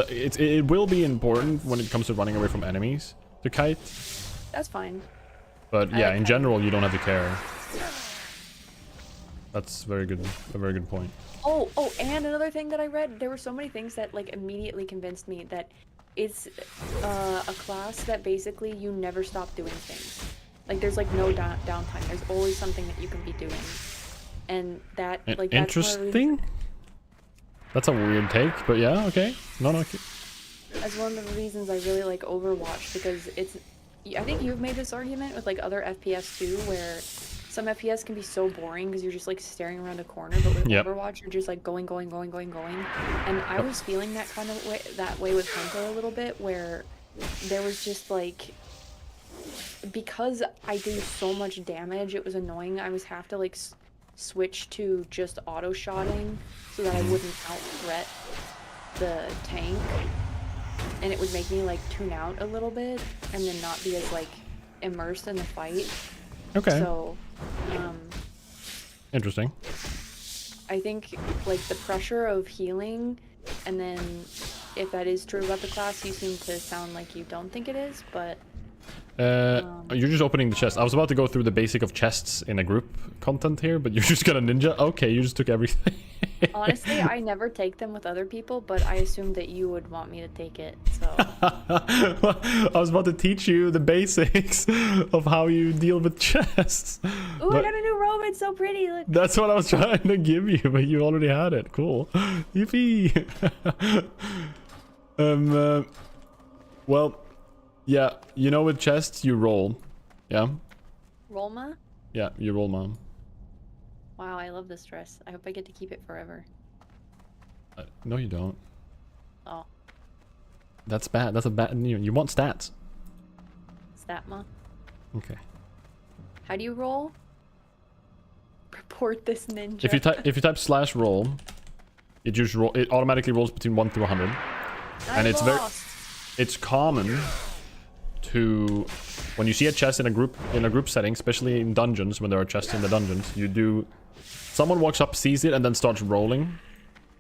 It will be important when it comes to running away from enemies to kite. That's fine. But yeah, like in kiting. general, you don't have to care. That's very good. A very good point. Oh, and another thing that I read, there were so many things that like immediately convinced me that it's a class that basically you never stop doing things. Like there's like no downtime. There's always something that you can be doing, and that like that's one of the reasons- Interesting. That's a weird take, but yeah, okay. No. That's one of the reasons I really like Overwatch, because it's. I think you've made this argument with like other FPS too, where some FPS can be so boring because you're just like staring around a corner, but with Overwatch you're just like going. And I was feeling that kind of way with Hunter a little bit, where there was just like, because I do so much damage, it was annoying. I was have to like switch to just auto shotting so that I wouldn't out threat the tank. And it would make me like tune out a little bit and then not be as like immersed in the fight. Okay. So, Interesting. I think like the pressure of healing, and then if that is true about the class, you seem to sound like you don't think it is, but You're just opening the chest. I was about to go through the basic of chests in a group content here, but you just got a ninja? Okay, you just took everything. honestly, I never take them with other people, but I assumed that you would want me to take it, so. I was about to teach you the basics of how you deal with chests. Ooh, I got a new robe, it's so pretty, look. That's what I was trying to give you, but you already had it. Cool. Yippee. Well, yeah, you know with chests you roll. Yeah? Rolma? Yeah, you roll, mom. Wow, I love this dress. I hope I get to keep it forever. No, you don't. Oh, That's bad. That's a bad. You want stats. Statma. Okay. How do you roll? Report this ninja. If you type /roll, it just it automatically rolls between 1 through 100, and it's common to, when you see a chest in a group setting, especially in dungeons, when there are chests in the dungeons, someone walks up, sees it, and then starts rolling.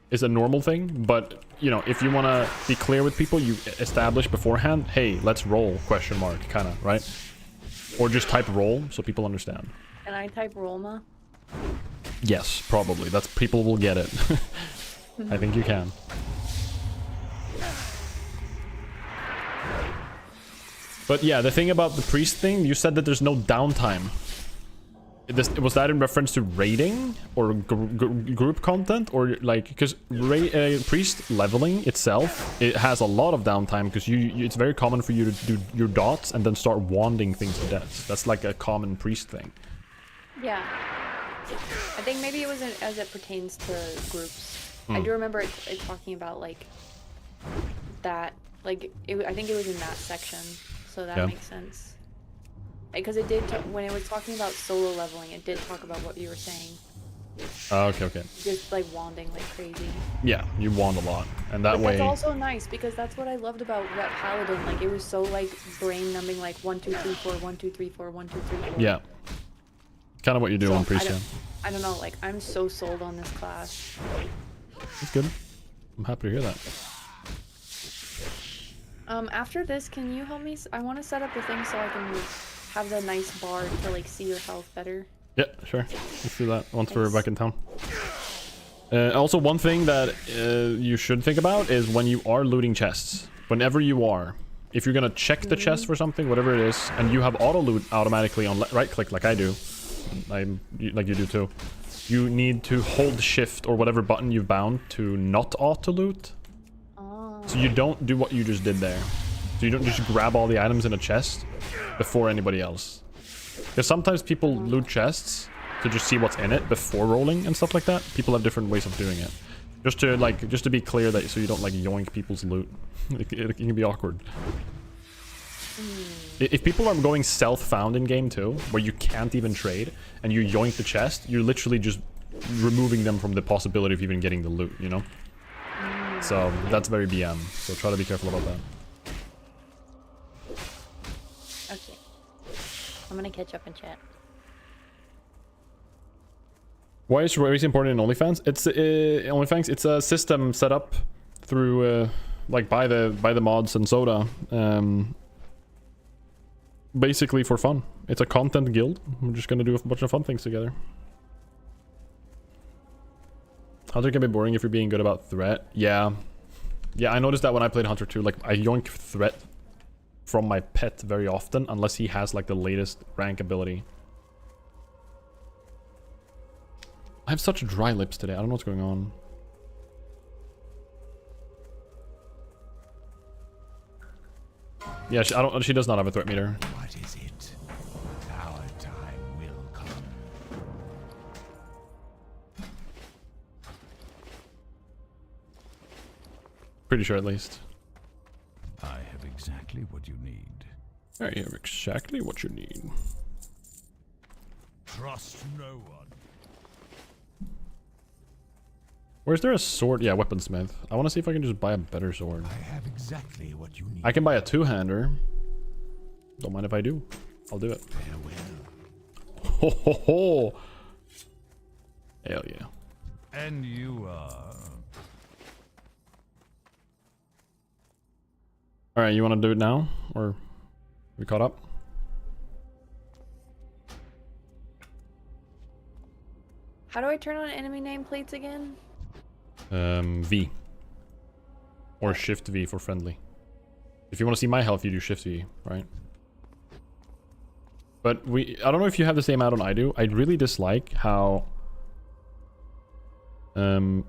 Is a normal thing, but you know, if you want to be clear with people, you establish beforehand, hey, let's roll, question mark, kind of, right? Or just type roll so people understand. Can I type Rolma? Yes, probably. That's, people will get it. I think you can. But yeah, the thing about the priest thing, you said that there's no downtime. Was that in reference to raiding or group content, or like because priest leveling itself, it has a lot of downtime because it's very common for you to do your dots and then start wanding things to death. That's like a common priest thing. Yeah. I think maybe it was as it pertains to groups. I do remember it talking about like that. Like I think it was in that section, so that makes sense. Because it did, when it was talking about solo leveling, it did talk about what you were saying. Okay. Just like wanding like crazy. Yeah, you wand a lot, and that way. That's also nice because that's what I loved about Ret Paladin. Like it was so like brain numbing, like 1 2 3 4 1 2 3 4 1 2 3 4. Yeah. Kind of what you do on priest. I don't know. Like I'm so sold on this class. That's good. I'm happy to hear that. After this, can you help me? I want to set up the thing so I can have the nice bar to like see your health better. Yeah, sure. Let's do that once we're back in town. Also, one thing that you should think about is when you are looting chests. Whenever you are, if you're gonna check the chest for something, whatever it is, and you have auto loot automatically on right click like I do, like you do too, you need to hold shift or whatever button you've bound to not auto loot. So you don't do what you just did there. So you don't just grab all the items in a chest before anybody else. Because sometimes people loot chests to just see what's in it before rolling and stuff like that. People have different ways of doing it. Just to be clear that so you don't like yoink people's loot. It can be awkward. If people are going self-found in game 2, where you can't even trade, and you yoink the chest, you're literally just removing them from the possibility of even getting the loot, you know? So that's very BM, so try to be careful about that. Okay. I'm gonna catch up in chat. Why is race important in OnlyFans? It's OnlyFans. It's a system set up through like by the mods and Soda, basically for fun. It's a content guild. We're just gonna do a bunch of fun things together. Hunter can be boring if you're being good about threat. Yeah, I noticed that when I played Hunter 2. Like I yoink threat from my pet very often, unless he has like the latest rank ability. I have such dry lips today. I don't know what's going on. Yeah, she does not have a threat meter. What is it? Our time will come. Pretty sure at least. I have exactly what you need. I have exactly what you need. Trust no one. Where's there a sword? Yeah, weaponsmith. I want to see if I can just buy a better sword. I have exactly what you need. I can buy a two-hander. Don't mind if I do. I'll do it. Farewell. Ho ho ho! Hell yeah. And you are... Alright, you want to do it now? Or we caught up? How do I turn on enemy nameplates again? V. Or Shift V for friendly. If you want to see my health, you do Shift V, right? But I don't know if you have the same add-on I do. I really dislike how the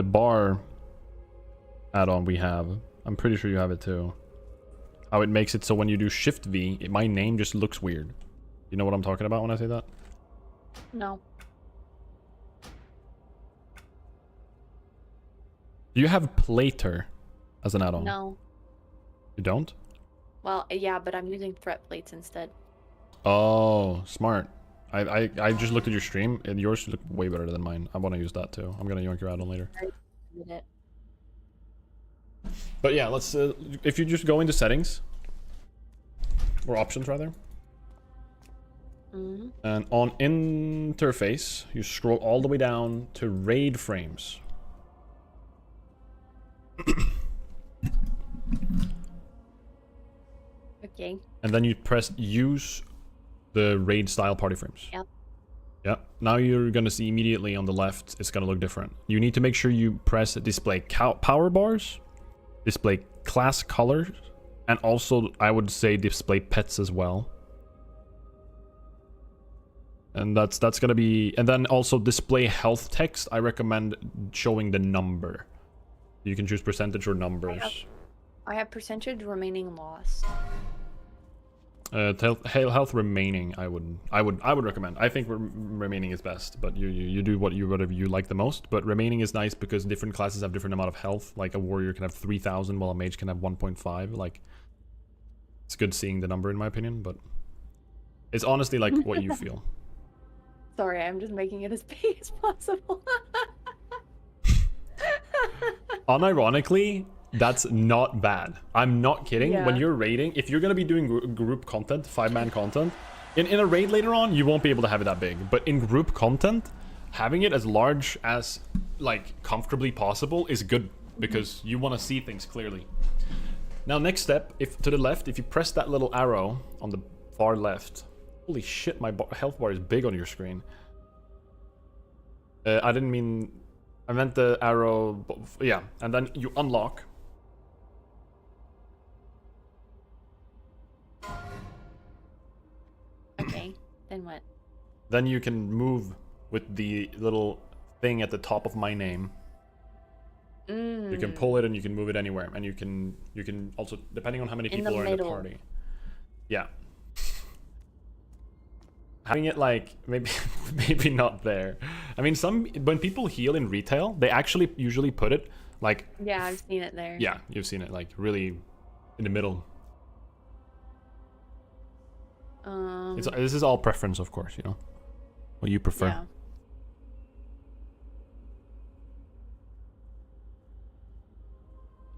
bar add-on we have. I'm pretty sure you have it too. How it makes it so when you do Shift V, my name just looks weird. You know what I'm talking about when I say that? No. Do you have Plater as an add-on? No. You don't? Well, yeah, but I'm using threat plates instead. Oh, smart. I just looked at your stream and yours look way better than mine. I want to use that too. I'm gonna yoink your add-on later. I did it. But yeah, let's if you just go into settings or options rather, and on interface you scroll all the way down to raid frames. Okay. And then you press use the raid style party frames. Yep. Yeah. Now you're gonna see immediately on the left it's gonna look different. You need to make sure you press display power bars, display class colors, And also, I would say display pets as well. And that's gonna be... And then also display health text. I recommend showing the number. You can choose percentage or numbers. I have percentage remaining loss. Health remaining, I would recommend. I think remaining is best, but you do whatever you like the most. But remaining is nice because different classes have different amount of health. Like a warrior can have 3,000 while a mage can have 1.5. Like, it's good seeing the number in my opinion, but it's honestly like what you feel. Sorry, I'm just making it as big as possible. Unironically, that's not bad. I'm not kidding. Yeah. When you're raiding, if you're going to be doing group content, 5-man content, in a raid later on, you won't be able to have it that big. But in group content, having it as large as, like, comfortably possible is good because you want to see things clearly. Now, next step, if to the left, if you press that little arrow on the far left... Holy shit, my health bar is big on your screen. I didn't mean... I meant the arrow... Yeah, and then you unlock... Okay, then what? Then you can move with the little thing at the top of my name. You can pull it and you can move it anywhere, and you can also, depending on how many people are in the party. Yeah. Having it like maybe not there. I mean, when people heal in retail, they actually usually put it like... Yeah, I've seen it there. Yeah, you've seen it like really in the middle. This is all preference, of course, you know, what you prefer.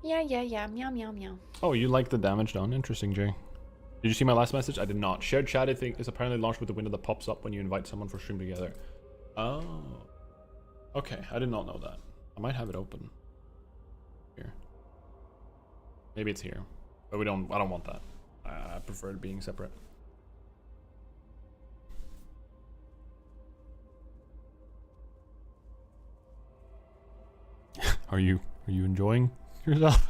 Yeah, meow, meow, meow. Oh, you like the damage done? Interesting, Jay. Did you see my last message? I did not. Shared chat, I think, is apparently launched with the window that pops up when you invite someone for stream together. Oh. Okay, I did not know that. I might have it open. Here. Maybe it's here. But I don't want that. I prefer it being separate. Are you enjoying yourself?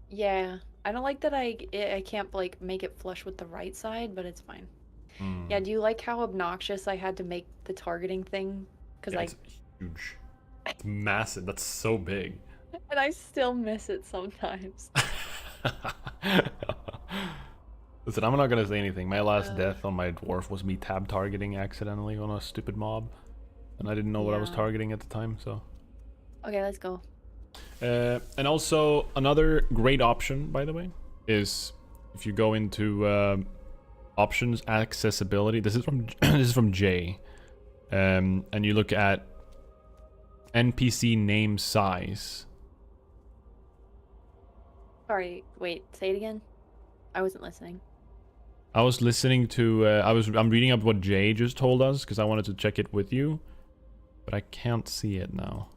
Yeah, I don't like that I can't like make it flush with the right side, but it's fine. Yeah, do you like how obnoxious I had to make the targeting thing? Because it's huge. It's massive. That's so big. And I still miss it sometimes. Listen, I'm not gonna say anything. My last death on my dwarf was me tab targeting accidentally on a stupid mob. And I didn't know what I was targeting at the time, so... Okay, let's go. And also, another great option, by the way, is if you go into options, accessibility. This is from Jay. And you look at NPC name size. Sorry, wait, say it again? I wasn't listening. I was listening to... I'm reading up what Jay just told us, because I wanted to check it with you. But I can't see it now.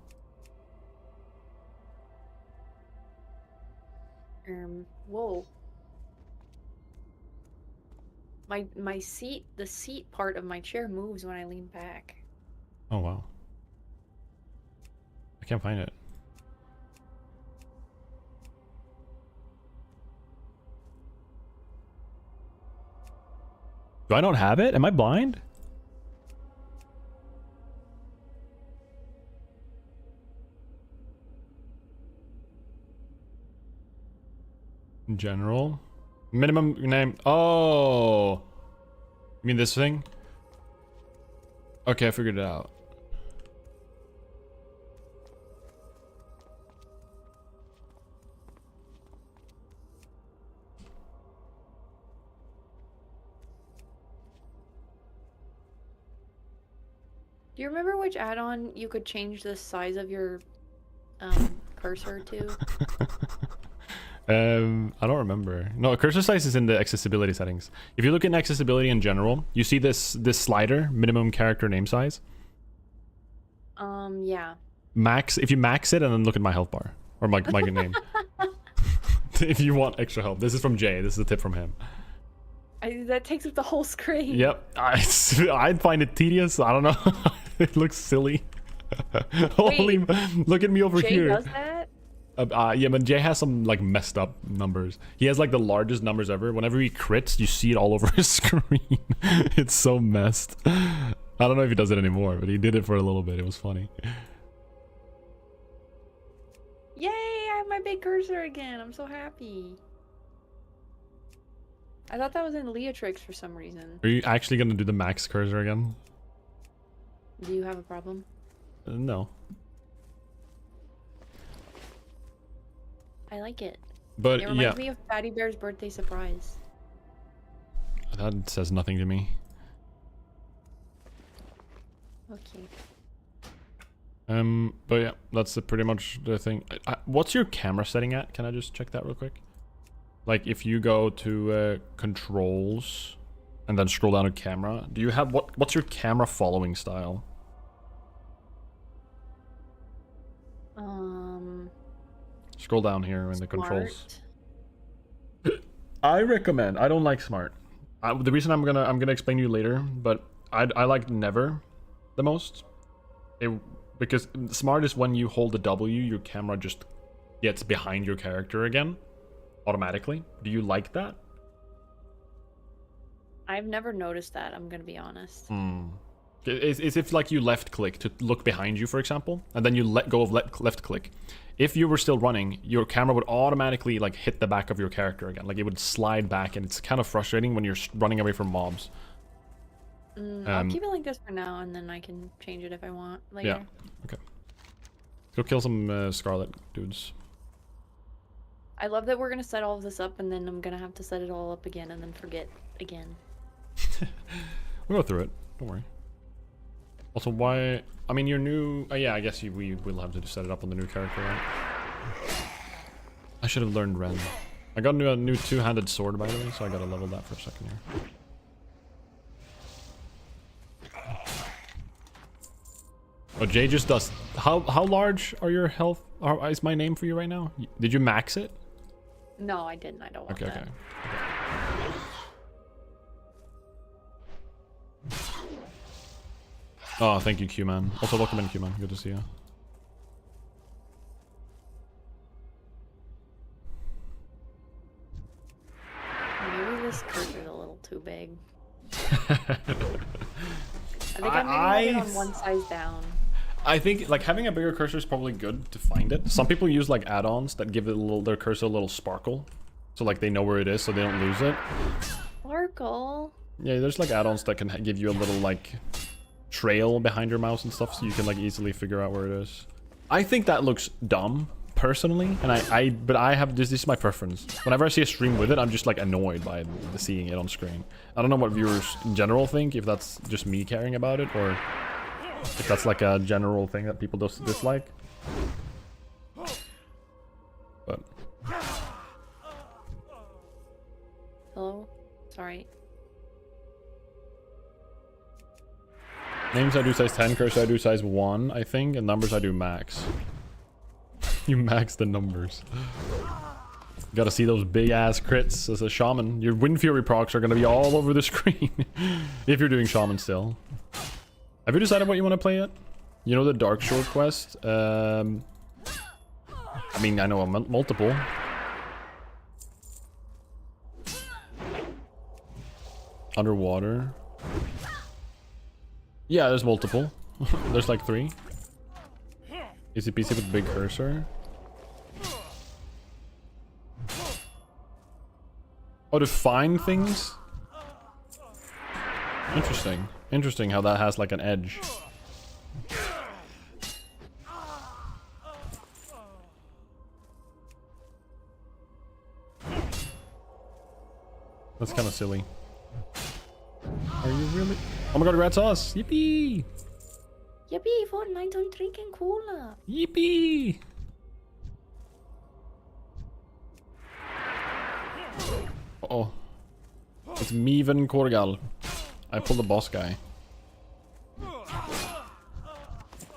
Whoa. My seat, the seat part of my chair moves when I lean back. Oh, wow. I can't find it. Do I not have it? Am I blind? In general, minimum name. Oh, you mean this thing? Okay, I figured it out. Do you remember which add-on you could change the size of your cursor to? I don't remember. No, cursor size is in the accessibility settings. If you look in accessibility in general, you see this slider, minimum character name size. Yeah. Max, if you max it and then look at my health bar or my name. If you want extra help. This is from Jay. This is a tip from him. That takes up the whole screen. Yep. I'd find it tedious. I don't know. It looks silly. Holy, look at me over Jay here. does that? Yeah, but Jay has some like messed up numbers. He has like the largest numbers ever. Whenever he crits, you see it all over his screen. It's so messed. I don't know if he does it anymore, but he did it for a little bit. It was funny. Yay! I have my big cursor again. I'm so happy. I thought that was in Leatrix for some reason. Are you actually gonna do the max cursor again? Do you have a problem? No. I like it. But It yeah, reminds me of Patty Bear's birthday surprise. that says nothing to me. Okay. But yeah, that's pretty much the thing. What's your camera setting at? Can I just check that real quick? Like if you go to controls and then scroll down to camera, do you have what's your camera following style? Scroll down here in the controls. I recommend. I don't like smart. The reason I'm gonna explain to you later, but I like never the most. Because smart is when you hold the W, your camera just gets behind your character again, automatically. Do you like that? I've never noticed that, I'm gonna be honest. It's if like you left click to look behind you, for example, and then you let go of left click. If you were still running, your camera would automatically like hit the back of your character again. Like it would slide back, and it's kind of frustrating when you're running away from mobs. I'll keep it like this for now, and then I can change it if I want later. Yeah. Okay. Go kill some Scarlet dudes. I love that we're gonna set all of this up, and then I'm gonna have to set it all up again, and then forget again. We'll go through it. Don't worry. Also, why? I mean, you're new. Yeah, I guess we will have to set it up on the new character, right? I should have learned Ren. I got a new two-handed sword, by the way, so I gotta level that for a second here. Oh, Jay just does. How large are your health? Is my name for you right now? Did you max it? No, I didn't. I don't want that. Okay. Oh, thank you, Q-Man. Also, welcome in, Q-Man. Good to see you. Maybe this cursor's a little too big. I think I'm gonna have it on one size down. I think like having a bigger cursor is probably good to find it. Some people use like add-ons that give it their cursor a little sparkle, so like they know where it is, so they don't lose it. Sparkle. Yeah, there's like add-ons that can give you a little like trail behind your mouse and stuff, so you can like easily figure out where it is. I think that looks dumb personally, and but I have this is my preference. Whenever I see a stream with it, I'm just like annoyed by seeing it on screen. I don't know what viewers in general think, if that's just me caring about it, or if that's like a general thing that people dislike. But Hello? Sorry. names I do size 10, cursor I do size 1, I think, and numbers I do max. You max the numbers. Gotta see those big ass crits as a shaman. Your Wind Fury procs are gonna be all over the screen if you're doing shaman still. Have you decided what you want to play yet? You know the Dark Shore quest? I mean, I know multiple. Underwater. Yeah, there's multiple. There's like 3. Easy peasy with big cursor. Oh, to find things? Interesting. Interesting how that has like an edge. That's kind of silly. Are you really? Oh my god, congrats us! Yippee! Yippee, Fortnite on drinking cola. Yippee! Uh-oh. It's Meven Korgal. I pulled the boss guy.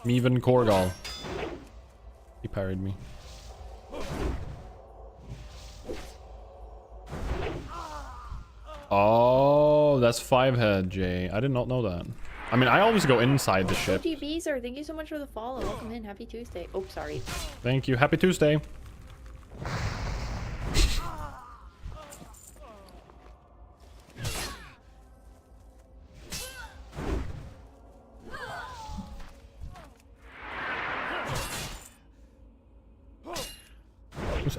Meven Korgal. He parried me. Oh, that's 5 head, Jay. I did not know that. I mean, I always go inside the ship. OGB, sir, thank you so much for the follow. Welcome in. Happy Tuesday. Oh, sorry. Thank you. Happy Tuesday.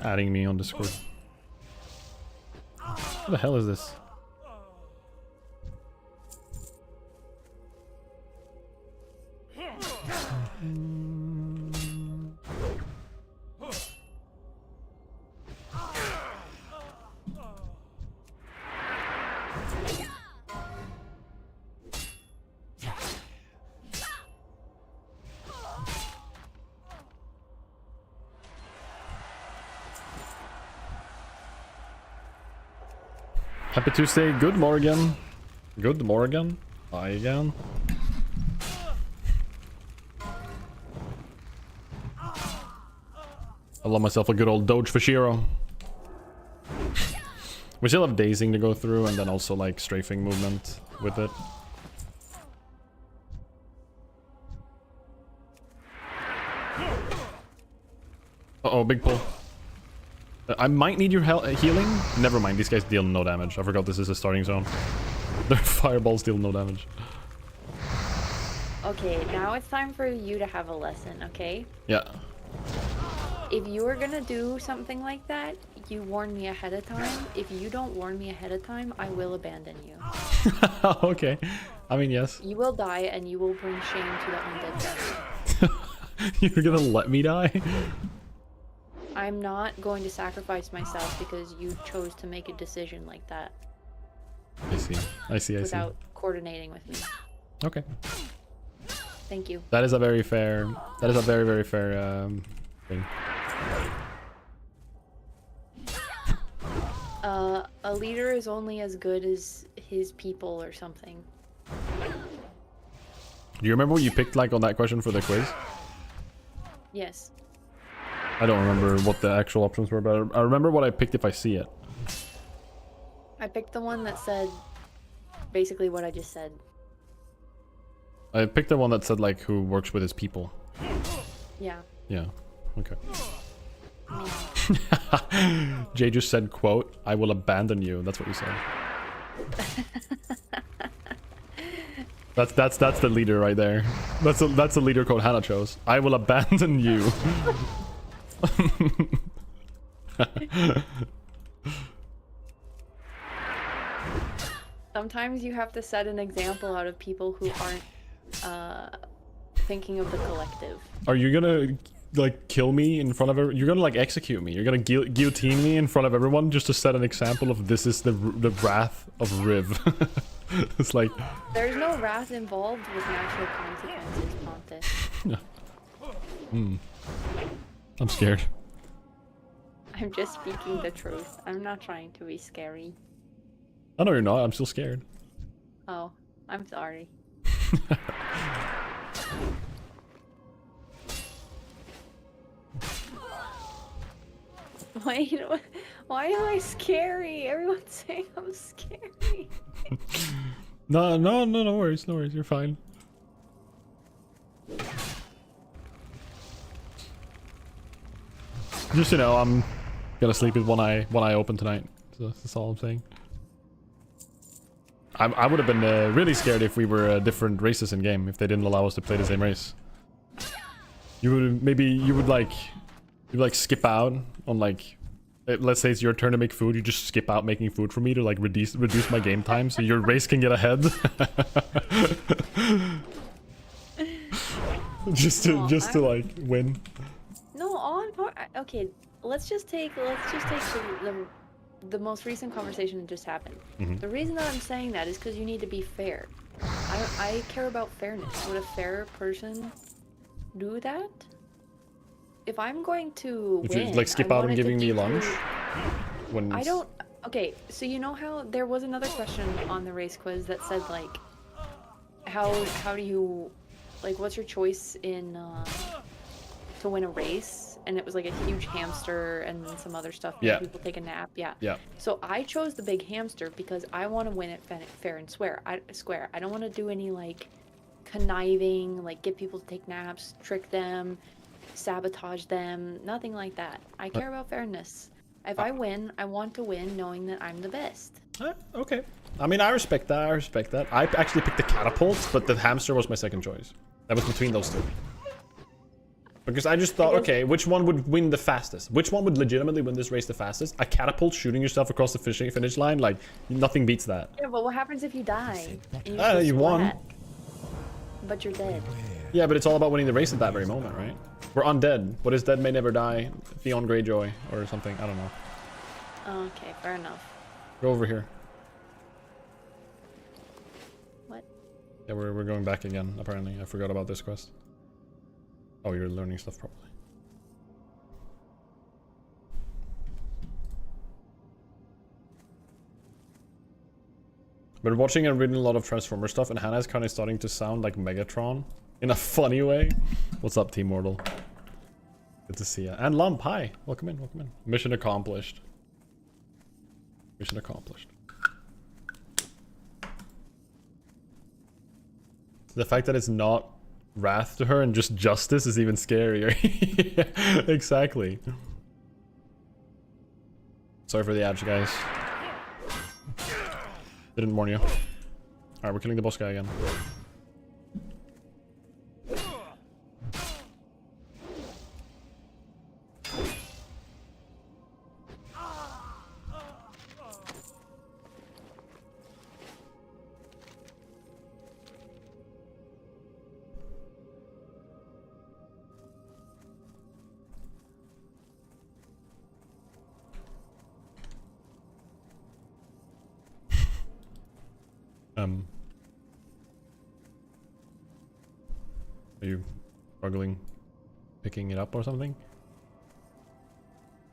adding me on Discord. What the hell is this? Happy Tuesday. Good Morgan. Good Morgan. Hi again. I love myself a good old Doge for Shiro. We still have dazing to go through and then also like strafing movement with it. Uh-oh, big pull. I might need your healing. Never mind, these guys deal no damage. I forgot this is a starting zone. Their fireballs deal no damage. Okay, now it's time for you to have a lesson, okay? Yeah. If you are gonna do something like that, you warn me ahead of time. If you don't warn me ahead of time, I will abandon you. Okay. I mean, yes. You will die and you will bring shame to the undead family. You're gonna let me die? I'm not going to sacrifice myself because you chose to make a decision like that. I see. I see. I see. Without coordinating with me. Okay. Thank you. That is a very fair. That is a very, very fair thing. A leader is only as good as his people or something. Do you remember what you picked like on that question for the quiz? Yes. I don't remember what the actual options were, but I remember what I picked if I see it. I picked the one that said basically what I just said. I picked the one that said like who works with his people. Yeah. Yeah. Okay. Me. Jay just said, quote, "I will abandon you." That's what you said. That's the leader right there. That's the leader code Hannah chose. I will abandon you. Sometimes you have to set an example out of people who aren't thinking of the collective. Are you gonna like kill me in front of everyone? You're gonna like execute me. You're gonna guillotine me in front of everyone just to set an example of this is the wrath of Riv. It's like there's no wrath involved with natural consequences, Pontus. I'm scared. I'm just speaking the truth. I'm not trying to be scary. I know you're not. I'm still scared. Oh, I'm sorry. Wait, why am I scary? Everyone's saying I'm scary. No worries, no worries. You're fine. Just I'm gonna sleep with one eye open tonight. So that's all I'm saying. I would have been really scared if we were different races in game, if they didn't allow us to play the same race. You would like skip out on like, let's say it's your turn to make food, you just skip out making food for me to like reduce my game time so your race can get ahead. just to like win. No, okay, let's just take the most recent conversation that just happened. Mm-hmm. The reason that I'm saying that is because you need to be fair. I care about fairness. Would a fair person do that? If I'm going to If win, you like skip I out and want it giving to me do- lunch when I don't. Okay, so you know how there was another question on the race quiz that said like, how do you, like, what's your choice in to win a race? And it was like a huge hamster and some other stuff. Yeah. People take a nap. Yeah. Yeah. So I chose the big hamster because I want to win it fair and square. I don't want to do any like conniving, like get people to take naps, trick them, sabotage them, nothing like that. I care about fairness. If I win, I want to win knowing that I'm the best. Okay. I mean, I respect that. I actually picked the catapult, but the hamster was my second choice. That was between those two. Because I just thought, okay, which one would win the fastest? Which one would legitimately win this race the fastest? A catapult shooting yourself across the finish line? Like, nothing beats that. Yeah, but what happens if you die? And You won. splat? But you're dead. Yeah, but it's all about winning the race at that very moment, right? We're undead. What is dead may never die? Theon Greyjoy or something. I don't know. Okay, fair enough. Go over here. What? Yeah, we're going back again, apparently. I forgot about this quest. Oh, you're learning stuff probably. Been watching and reading a lot of Transformer stuff, and Hannah is kind of starting to sound like Megatron in a funny way. What's up, Team Mortal? Good to see you. And Lump, hi. Welcome in, welcome in. Mission accomplished. Mission accomplished. The fact that it's not wrath to her and just justice is even scarier. Yeah, exactly. Sorry for the ads, guys. Didn't warn you. Alright, we're killing the boss guy again. Are you struggling picking it up or something?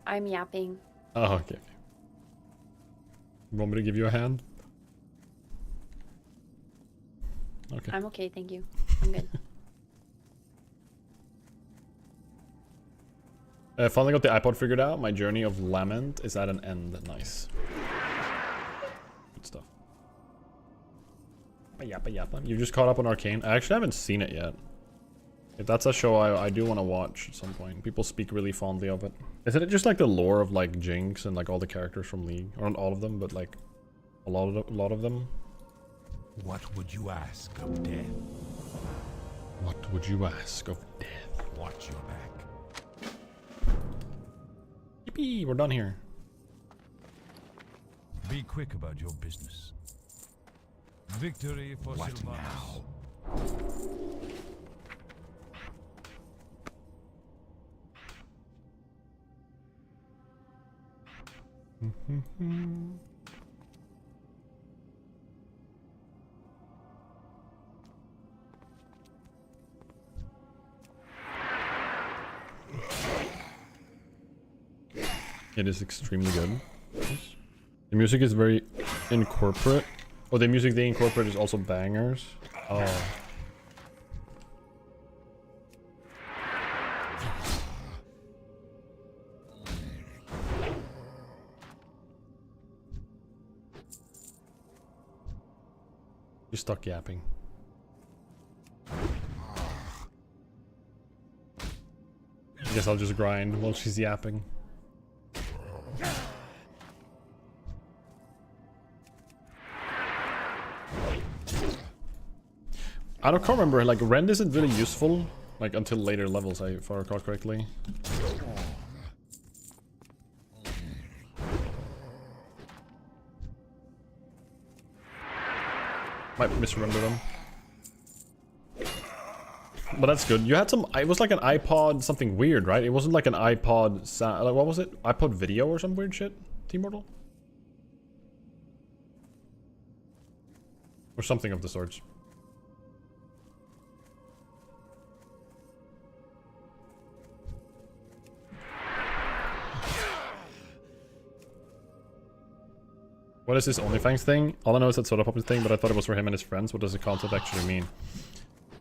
I'm yapping. Oh, okay. You want me to give you a hand? Okay. I'm okay, thank you. I'm good. Finally got the iPod figured out. My journey of lament is at an end. Nice. Good stuff. Yappa yappa. You just caught up on Arcane? I actually haven't seen it yet. If that's a show I do want to watch at some point. People speak really fondly of it. Isn't it just like the lore of like Jinx and like all the characters from League? Or not all of them, but like a lot of them. What would you ask of death? What would you ask of death? Watch your back. Yippee, we're done here. Be quick about your business. Victory for What now? It is extremely good. The music is very incorporate. Oh, the music they incorporate is also bangers. Oh. You're stuck yapping. I guess I'll just grind while she's yapping. I can't remember, like, Rend isn't really useful, like, until later levels, if I recall correctly. Might misremember them. But that's good. You had some, it was like an iPod something weird, right? It wasn't like an iPod sound, like, what was it? iPod video or some weird shit? Team Mortal? Or something of the sorts. What is this OnlyFangs thing? All I know is that Soda Poppin thing, but I thought it was for him and his friends. What does the concept actually mean?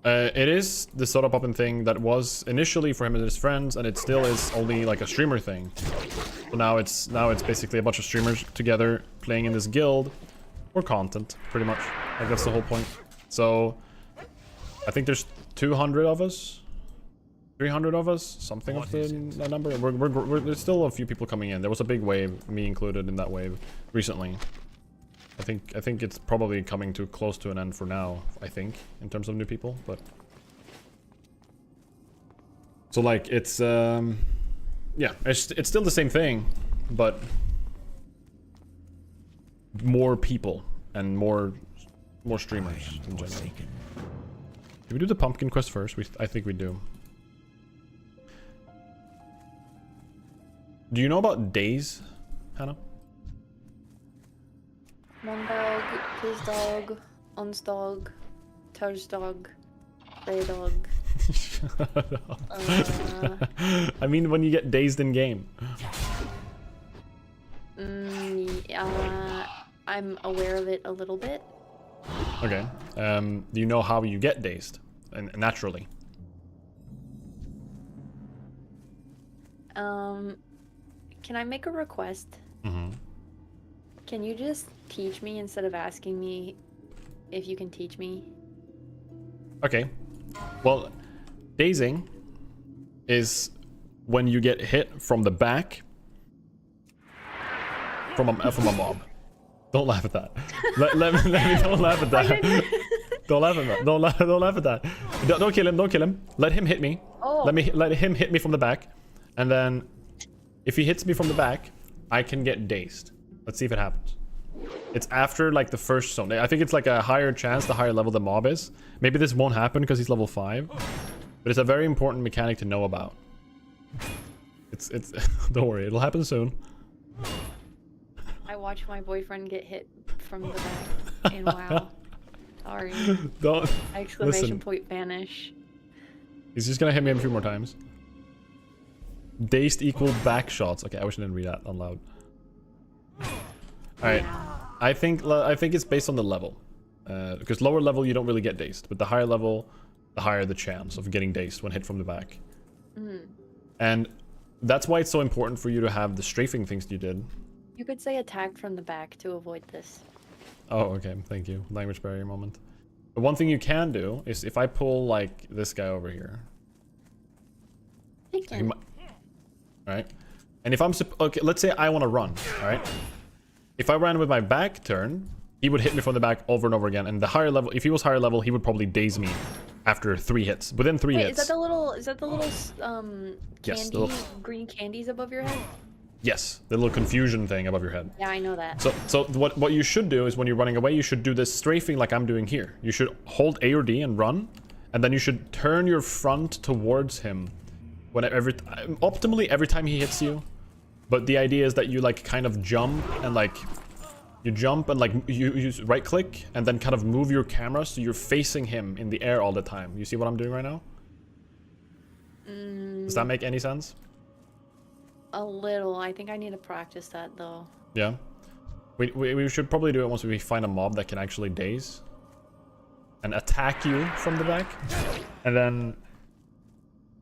It is the Soda Poppin thing that was initially for him and his friends, and it still is only like a streamer thing. So now it's basically a bunch of streamers together playing in this guild for content, pretty much. Like that's the whole point. So I think there's 200 of us, 300 of us, something of the number. There's still a few people coming in. There was a big wave, me included in that wave recently. I think it's probably coming to close to an end for now, I think, in terms of new people, but So like it's yeah, it's still the same thing, but more people and more streamers in general. Did we do the pumpkin quest first? I think we do. Do you know about days, Hannah? Mom dog, his dog, ons dog, Toad's dog, Grey dog. Shut up. I mean, when you get dazed in game. I'm aware of it a little bit. Okay. Do you know how you get dazed? And naturally. Can I make a request? Mm-hmm. Can you just teach me instead of asking me if you can teach me? Okay. Well, dazing is when you get hit from the back from a mob. Don't laugh at that. Let me don't laugh at that. Don't laugh at that. Don't laugh at that. Don't kill him. Don't kill him. Let him hit me. Oh. Let him hit me from the back, and then if he hits me from the back, I can get dazed. Let's see if it happens. It's after like the first zone. I think it's like a higher chance the higher level the mob is. Maybe this won't happen because he's level 5, but it's a very important mechanic to know about. It's don't worry, it'll happen soon. I watched my boyfriend get hit from the back and wow. Sorry. Don't. Exclamation point vanish. He's just gonna hit me a few more times. Dazed equal back shots. Okay, I wish I didn't read that out loud. Alright. Yeah. I think it's based on the level. Because lower level you don't really get dazed, but the higher level, the higher the chance of getting dazed when hit from the back. Mm. And that's why it's so important for you to have the strafing things you did. You could say attacked from the back to avoid this. Oh, okay. Thank you. Language barrier moment. But one thing you can do is if I pull like this guy over here. Alright. And if I'm okay, let's say I want to run, alright? If I ran with my back turn, he would hit me from the back over and over again. And the higher level, if he was higher level, he would probably daze me after 3 hits. Within 3 Wait, hits. is that the little Yes, candy, green candies above your head? Yes, the little confusion thing above your head. Yeah, I know that. So what you should do is when you're running away, you should do this strafing like I'm doing here. You should hold A or D and run, and then you should turn your front towards him. Optimally every time he hits you, but the idea is that you like kind of jump and like you use right click and then kind of move your camera so you're facing him in the air all the time. You see what I'm doing right now? Does that make any sense? A little. I think I need to practice that though. Yeah. We should probably do it once we find a mob that can actually daze and attack you from the back, and then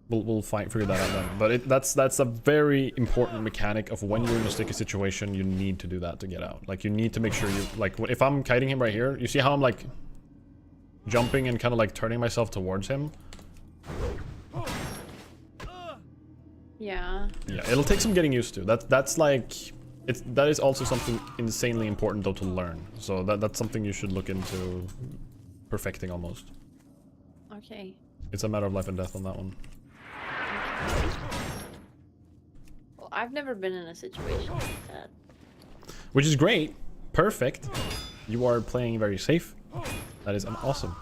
we'll figure that out then. But that's a very important mechanic of when you're in a sticky situation. You need to do that to get out. Like you need to make sure you like if I'm kiting him right here. You see how I'm like jumping and kind of like turning myself towards him. Yeah. Yeah, it'll take some getting used to. That's like that is also something insanely important though to learn. So that's something you should look into perfecting almost. Okay. It's a matter of life and death on that one. Well, I've never been in a situation like that. Which is great. Perfect. You are playing very safe. That is awesome.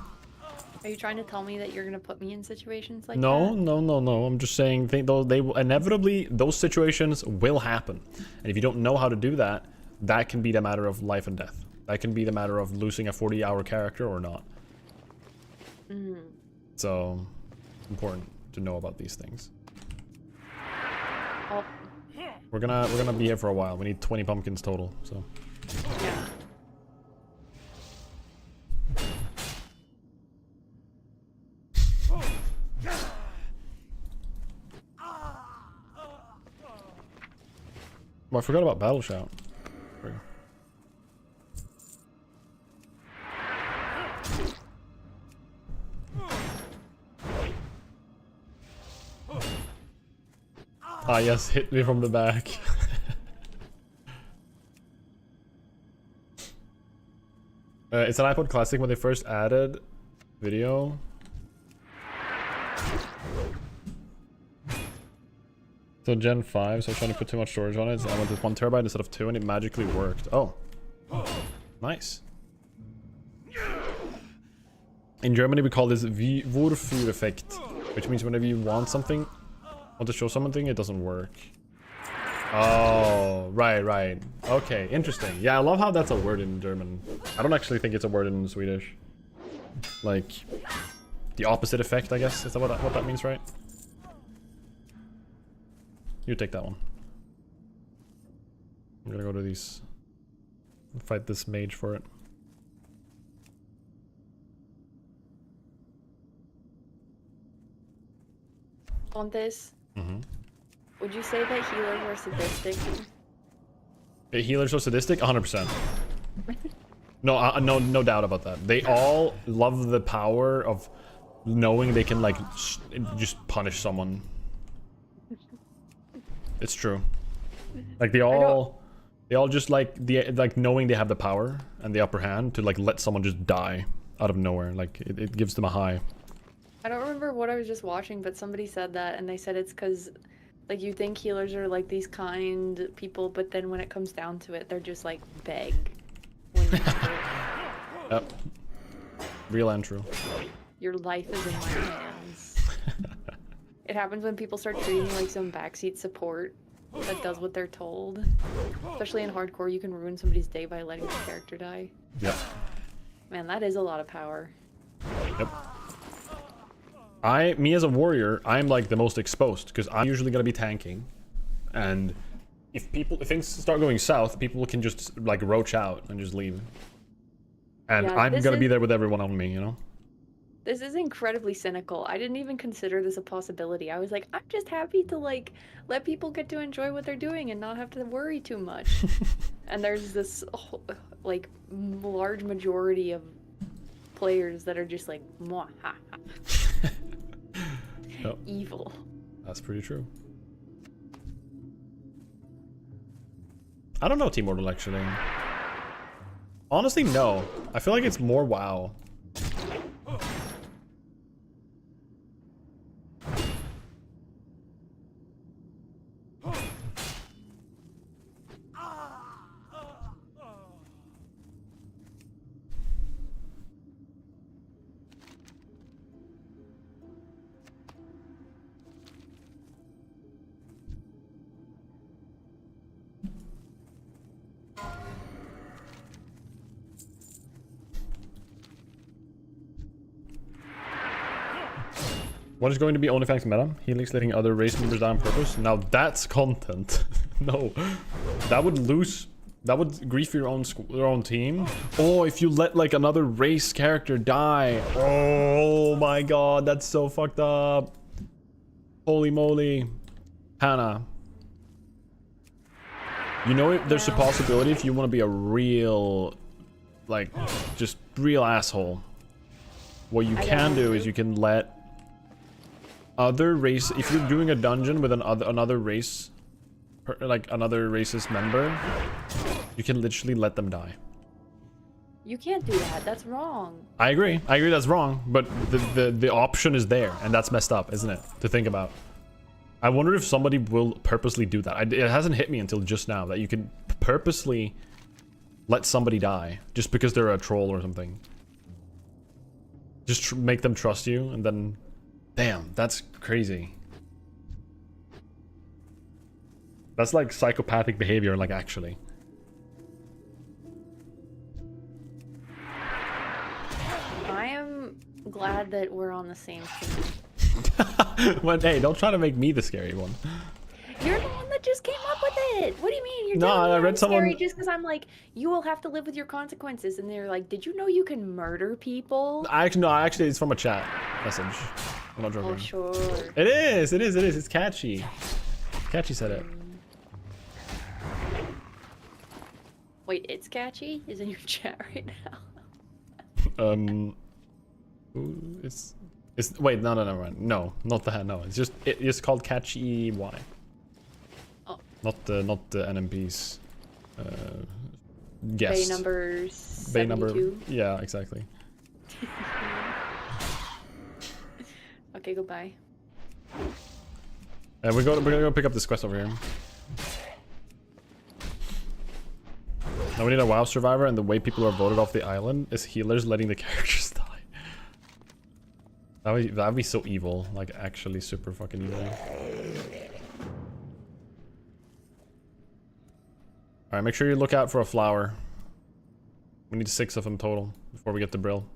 Are you trying to tell me that you're gonna put me in situations like No, that? no. I'm just saying they will inevitably, those situations will happen. And if you don't know how to do that, that can be the matter of life and death. That can be the matter of losing a 40-hour character or not. Mm. So, important to know about these things. Oh, We're gonna be here for a while. We need 20 pumpkins total, so. yeah. Oh, I forgot about Battle Shout. Ah yes, hit me from the back. It's an iPod Classic when they first added video. So Gen 5, so I was trying to put too much storage on it. So I wanted 1 terabyte instead of 2, and it magically worked. Oh. Nice. In Germany, we call this Wurfür effect, which means whenever you want to show something, it doesn't work. Oh, right. Okay, interesting. Yeah, I love how that's a word in German. I don't actually think it's a word in Swedish. Like, the opposite effect, I guess. Is that what that means, right? You take that one. I'm gonna go to these. Fight this mage for it. On this, would you say that healers are sadistic? Healers are sadistic? 100%. No doubt about that. They all love the power of knowing they can like just punish someone. It's true. Like they all just like knowing they have the power and the upper hand to like let someone just die out of nowhere. Like it gives them a high. I don't remember what I was just watching, but somebody said that, and they said it's because like you think healers are like these kind people, but then when it comes down to it, they're just like beg. When you Yep. Real and true. Your life is in my hands. It happens when people start treating you like some backseat support that does what they're told. Especially in hardcore, you can ruin somebody's day by letting their character die. Yep. Man, that is a lot of power. Yep. Me as a warrior, I'm like the most exposed because I'm usually gonna be tanking, and if things start going south, people can just like roach out and just leave, and Yeah, I'm gonna be there with everyone on me, you know. This is incredibly cynical. I didn't even consider this a possibility. I was like, I'm just happy to like let people get to enjoy what they're doing and not have to worry too much. And there's this like large majority of players that are just like, mwah, ha, ha. Yep. Evil. That's pretty true. I don't know Team Mortal actually. Honestly, no. I feel like it's more WoW. What is going to be OnlyFangs meta? Helix letting other race members down on purpose? Now that's content. No. That would grief your own team. Oh, if you let like another race character die. Oh my god, that's so fucked up. Holy moly. Hannah. You know, there's a possibility if you want to be a real, like, just real asshole. What you can do is you can let other race, if you're doing a dungeon with another race, like another racist member, you can literally let them die. You can't do that. That's wrong. I agree that's wrong, but the option is there, and that's messed up, isn't it, to think about. I wonder if somebody will purposely do that. It hasn't hit me until just now that you can purposely let somebody die just because they're a troll or something. Just make them trust you, and then damn, that's crazy. That's like psychopathic behavior, like actually. I am glad that we're on the same team. Well, hey, don't try to make me the scary one. You're the one that just came up with it. What do you mean? You're No, telling me I read I'm scary someone- just because I'm like, you will have to live with your consequences, and they're like, did you know you can murder people? Actually, it's from a chat message. I'm not joking. Oh sure. It is. It's catchy. Catchy said it. Wait, it's catchy? Is in your chat right now? It's wait, no, not that. No, it's called Catchy Y. Oh. Not the NMP's guest. Bay number 72. Yeah, exactly. Okay, goodbye. And we're gonna go pick up this quest over here. Now we need a WoW survivor, and the way people are voted off the island is healers letting the characters die. That'd be so evil, like actually super fucking evil. Alright, make sure you look out for a flower. We need 6 of them total before we get the Brill.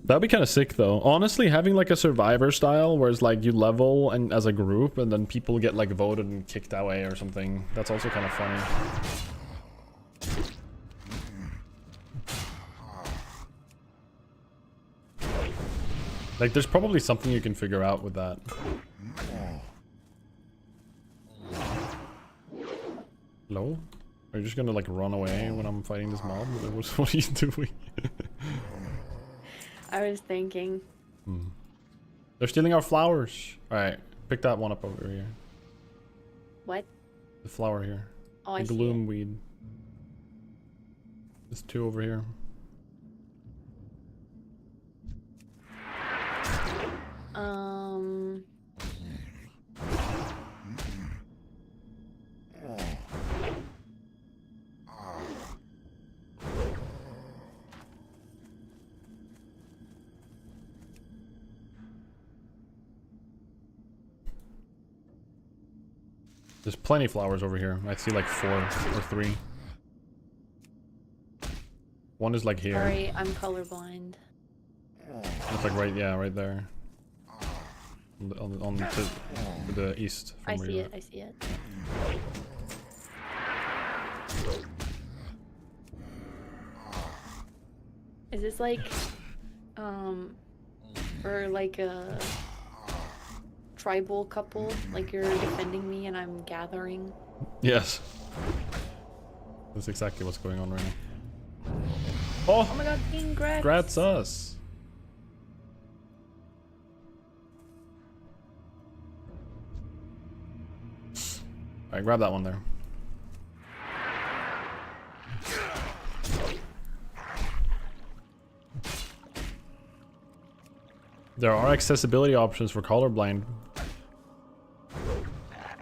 That'd be kind of sick though. Honestly, having like a survivor style where it's like you level and as a group and then people get like voted and kicked away or something. That's also kind of funny. Like there's probably something you can figure out with that. Hello? Are you just gonna like run away when I'm fighting this mob? What are you doing? I was thinking. They're stealing our flowers. Alright, pick that one up over here. What? The flower here. Oh, the I see gloom weed. There's 2 over here. There's plenty of flowers over here. I see like 4 or 3. One is like here. Sorry, I'm colorblind. It's like right, yeah, right there. On to the east. I see it. I see it. Is this like, or like a tribal couple? Like you're defending me and I'm gathering? Yes. That's exactly what's going on right now. Oh, Oh my god, congrats! congrats us. Alright, grab that one there. There are accessibility options for colorblind.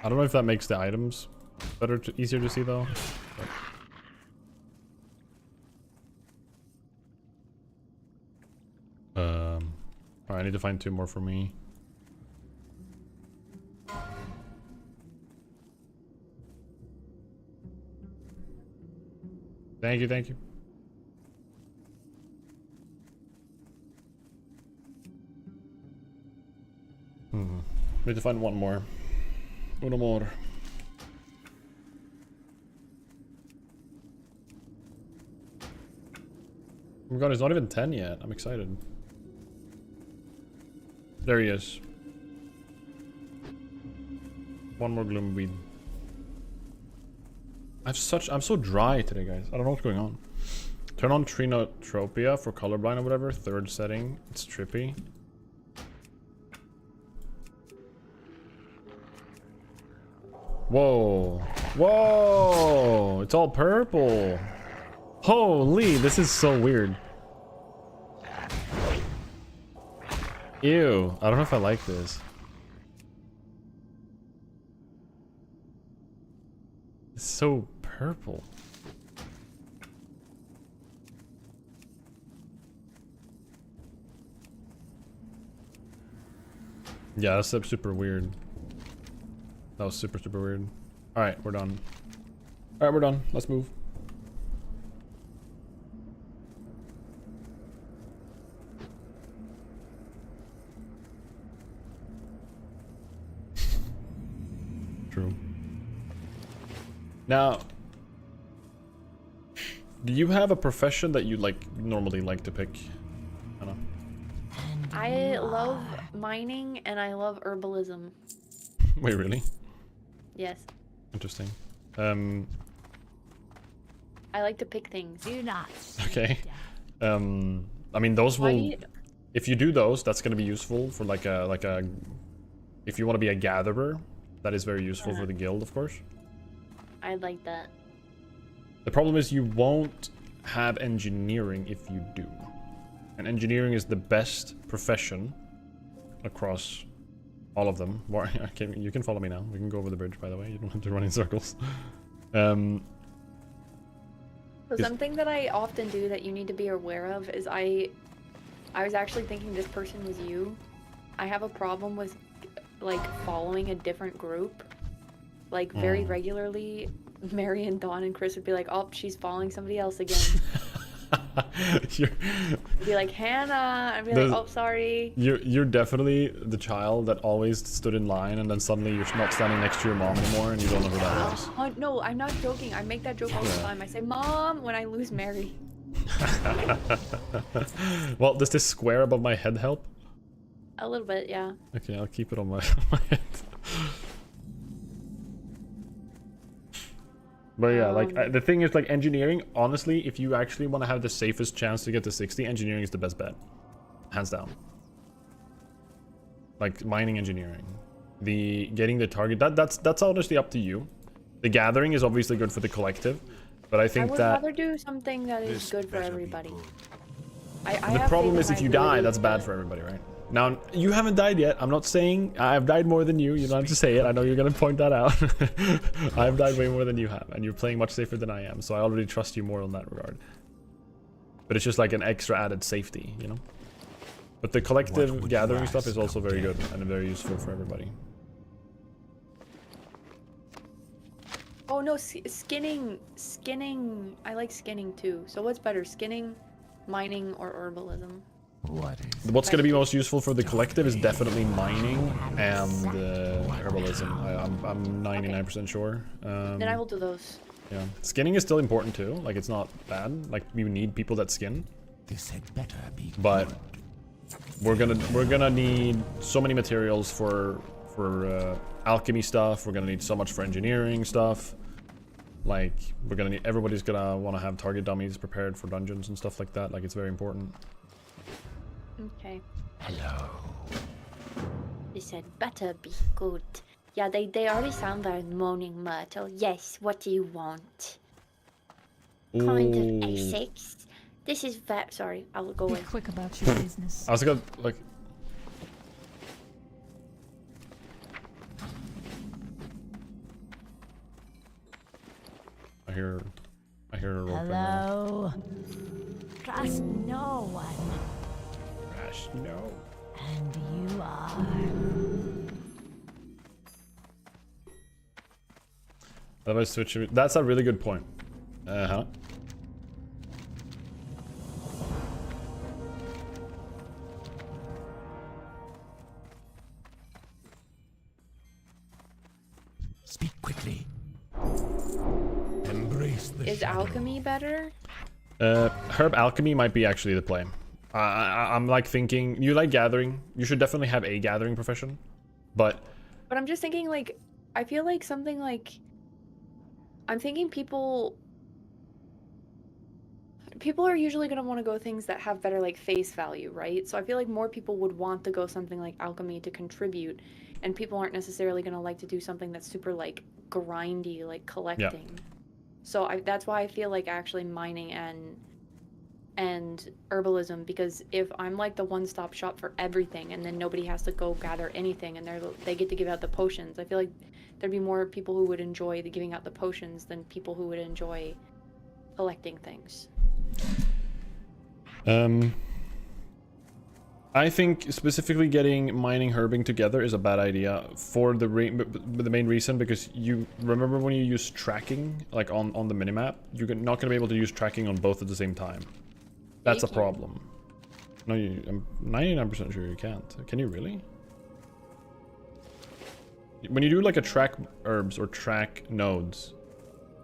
I don't know if that makes the items better, easier to see though. Alright, I need to find 2 more for me. Thank you, thank you. Need to find 1 more. Uno more. Oh my god, it's not even 10 yet. I'm excited. There he is. 1 more gloom weed. I'm so dry today, guys. I don't know what's going on. Turn on Trinotropia for colorblind or whatever. 3rd setting. It's trippy. Whoa. Whoa! It's all purple. Holy, this is so weird. Ew. I don't know if I like this. It's so purple. Yeah, that's super weird. That was super weird. Alright, we're done. Alright, we're done. Let's move. True. Now, do you have a profession that you normally like to pick? I don't know. I love mining and I love herbalism. Wait, really? Yes. Interesting. I like to pick things. Do not. Okay. I mean, those will. If you do those, that's gonna be useful for like a. If you want to be a gatherer, that is very useful for the guild, of course. I like that. The problem is you won't have engineering if you do. And engineering is the best profession across all of them. You can follow me now. We can go over the bridge, by the way. You don't have to run in circles. So something that I often do that you need to be aware of is I was actually thinking this person was you. I have a problem with like following a different group. Like very regularly, Mary and Dawn and Chris would be like, oh, she's following somebody else again. I'd be like, Hannah. I'd be like, oh, sorry. You're definitely the child that always stood in line and then suddenly you're not standing next to your mom anymore and you don't know who that is. No, I'm not joking. I make that joke all the time. I say, Mom, when I lose Mary. Well, does this square above my head help? A little bit, yeah. Okay, I'll keep it on my head. But yeah, like the thing is, like engineering, honestly, if you actually want to have the safest chance to get to 60, engineering is the best bet. Hands down. Like mining engineering. Getting the target, that's honestly up to you. The gathering is obviously good for the collective, but I think I would rather do something that is good for everybody. The problem is if you die, that's bad for everybody, right? Now, you haven't died yet. I'm not saying I've died more than you. You don't have to say it. I know you're going to point that out. I've died way more than you have, and you're playing much safer than I am, so I already trust you more in that regard. But it's just like an extra added safety, you know? But the collective gathering stuff is also very good and very useful for everybody. Oh no, skinning. I like skinning too. So what's better, skinning, mining, or herbalism? What's going to be most useful for the collective is definitely mining and herbalism. I'm 99% sure. Then I will do those. Yeah, skinning is still important too. Like it's not bad. Like we need people that skin. This had better be. But we're gonna need so many materials for alchemy stuff. We're gonna need so much for engineering stuff. Like everybody's gonna want to have target dummies prepared for dungeons and stuff like that. Like it's very important. Okay. Hello. They said better be good. Yeah, they already sound like moaning myrtle. Yes, what do you want? Kind of Essex. This is sorry, I will go Be away. quick about your business. I was gonna like. I hear a rope. Hello. Trust no one. Crash, no. And you are. That was switch. That's a really good point. Huh? Speak quickly. Embrace the Is shadow. alchemy better? Herb alchemy might be actually the play. I'm like thinking you like gathering. You should definitely have a gathering profession, but I'm just thinking like I feel like something like I'm thinking people are usually going to want to go things that have better like face value, right? So I feel like more people would want to go something like alchemy to contribute, and people aren't necessarily going to like to do something that's super like grindy, like collecting. Yeah. So that's why I feel like actually mining and herbalism, because if I'm like the one-stop shop for everything and then nobody has to go gather anything and they get to give out the potions, I feel like there'd be more people who would enjoy the giving out the potions than people who would enjoy collecting things. I think specifically getting mining herbing together is a bad idea for the main reason because you remember when you use tracking like on the minimap, you're not going to be able to use tracking on both at the same time. That's a problem. No, I'm 99% sure you can't. Can you really? When you do like a track herbs or track nodes,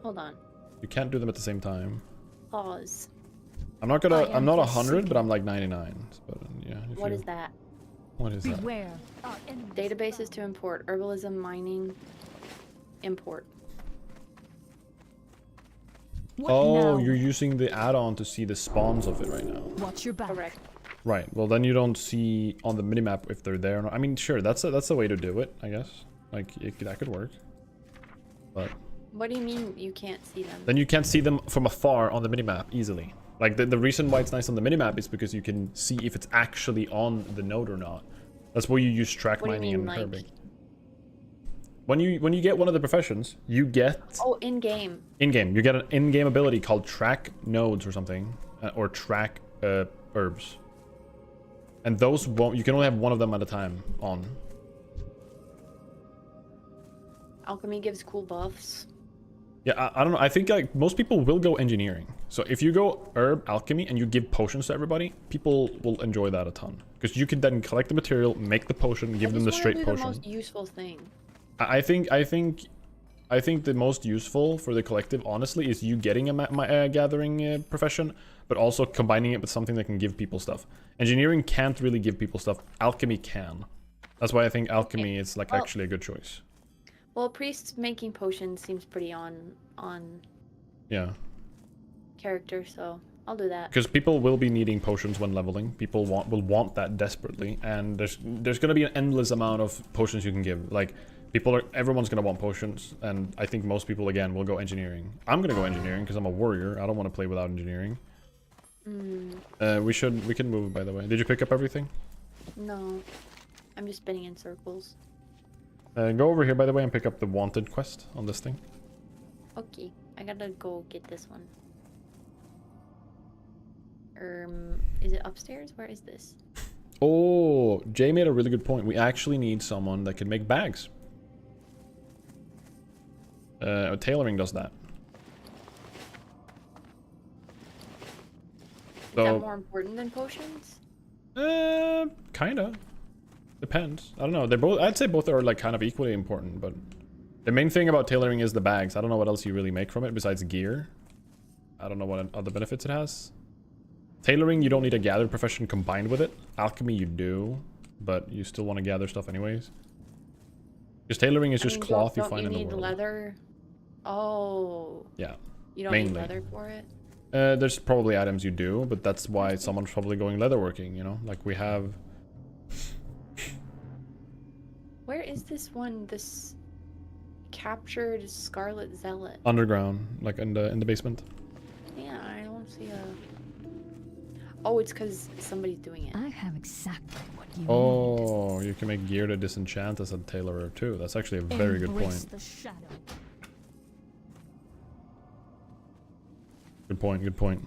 hold on, you can't do them at the same time. Pause. I'm not 100, but I'm like 99. But yeah. What is that? What is that? Beware. Databases to import. Herbalism, mining, import. Oh, you're using the add-on to see the spawns of it right now. Watch your back. Correct. Right. Well, then you don't see on the minimap if they're there or not. I mean, sure, that's a way to do it, I guess. Like that could work. But what do you mean you can't see them? then you can't see them from afar on the minimap easily. Like the reason why it's nice on the minimap is because you can see if it's actually on the node or not. That's where you use track What do you mining mean, and like- curbing. When you get one of the professions, you get Oh, in game. in-game. You get an in-game ability called track nodes or something, or track herbs. And those won't. You can only have one of them at a time on. Alchemy gives cool buffs. Yeah, I don't know. I think like most people will go engineering. So if you go herb alchemy and you give potions to everybody, people will enjoy that a ton because you can then collect the material, make the potion, give them the straight potion. The most useful thing. I think the most useful for the collective, honestly, is you getting a gathering profession, but also combining it with something that can give people stuff. Engineering can't really give people stuff. Alchemy can. That's why I think alchemy is like actually a good choice. Well, priests making potions seems pretty on Yeah. character, so I'll do that. Because people will be needing potions when leveling. People will want that desperately, and there's gonna be an endless amount of potions you can give. Like everyone's gonna want potions, and I think most people again will go engineering. I'm gonna go engineering because I'm a warrior. I don't want to play without engineering. We can move, by the way. Did you pick up everything? No, I'm just spinning in circles. Go over here, by the way, and pick up the wanted quest on this thing. Okay, I gotta go get this one. Is it upstairs? Where is this? Oh, Jay made a really good point. We actually need someone that can make bags. Tailoring does that. Is that more important than potions? Kinda. Depends. I don't know. They're both. I'd say both are like kind of equally important, but the main thing about tailoring is the bags. I don't know what else you really make from it besides gear. I don't know what other benefits it has. Tailoring, you don't need a gather profession combined with it. Alchemy, you do, but you still want to gather stuff anyways. Because tailoring is just cloth you find in the world. You need leather. Oh. Yeah. You don't need leather for it? There's probably items you do, but that's why someone's probably going leatherworking, you know? Like we have... Where is this one? This captured Scarlet Zealot. Underground, like in the basement. Yeah, I don't see a... Oh, it's because somebody's doing it. I have exactly what you need. Oh, you can make gear to disenchant as a tailorer too. That's actually a very good point. The shadow. Good point, good point.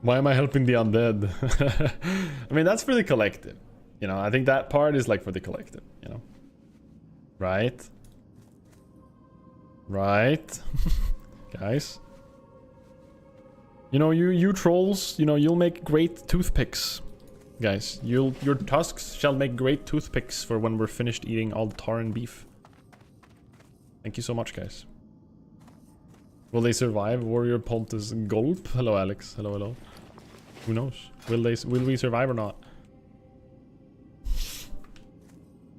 Why am I helping the undead? I mean, that's for the collective. You know, I think that part is like for the collective, you know? Right? Right? Guys? You know, you trolls, you know, you'll make great toothpicks. Guys, your tusks shall make great toothpicks for when we're finished eating all the tar and beef. Thank you so much, guys. Will they survive? Warrior Pontus Gulp? Hello, Alex. Hello, hello. Who knows? Will we survive or not?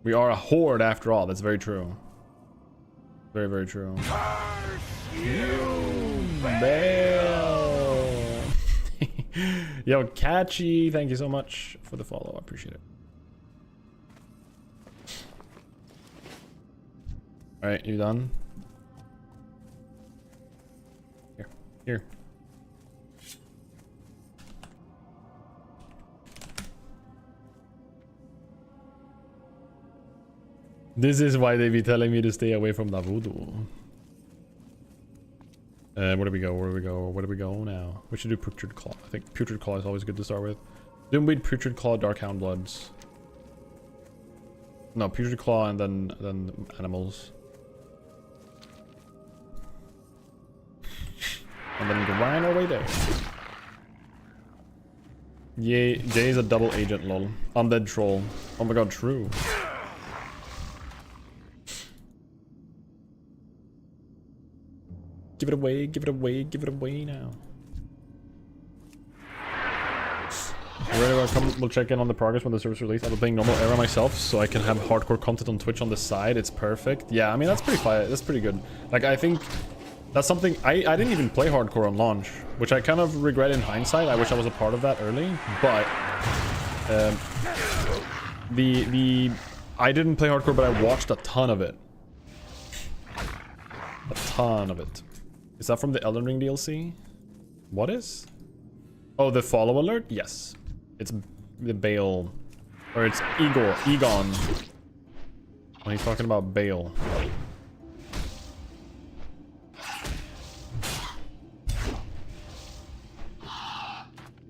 We are a horde after all. That's very true. Very, very true. Bell. Yo, Catchy, thank you so much for the follow. I appreciate it. Alright, you done? Here. This is why they be telling me to stay away from the voodoo. Where do we go? Where do we go? Where do we go now? We should do Putrid Claw. I think Putrid Claw is always good to start with. Doomweed, Putrid Claw, Darkhound Bloods. No, Putrid Claw and then animals. And then grind our way there. Yay, Jay's a double agent, lol. Undead troll. Oh my god, true. Give it away, give it away, give it away now. We'll check in on the progress when the service release. I've been playing normal era myself, so I can have hardcore content on Twitch on the side. It's perfect. Yeah, I mean, that's pretty fire. That's pretty good. Like, I think That's something I didn't even play hardcore on launch, which I kind of regret in hindsight. I wish I was a part of that early, but I didn't play hardcore, but I watched a ton of it. A ton of it. Is that from the Elden Ring DLC? What is? Oh, the follow alert? Yes. It's the Bale. Or it's Egon. When he's talking about Bale.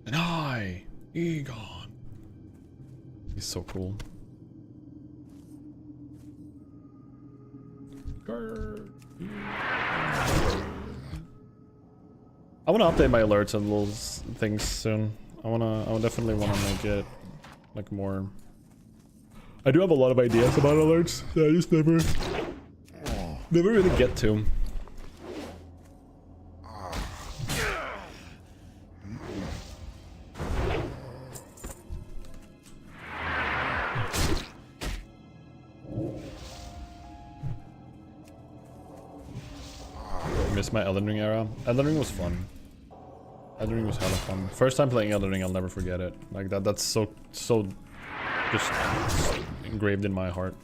And I, Egon. He's so cool. I want to update my alerts and little things soon. I definitely want to make it like more. I do have a lot of ideas about alerts that I just never really get to. I miss my Elden Ring era. Elden Ring was fun. Elden Ring was hella fun. First time playing Elden Ring, I'll never forget it. Like that's so just engraved in my heart.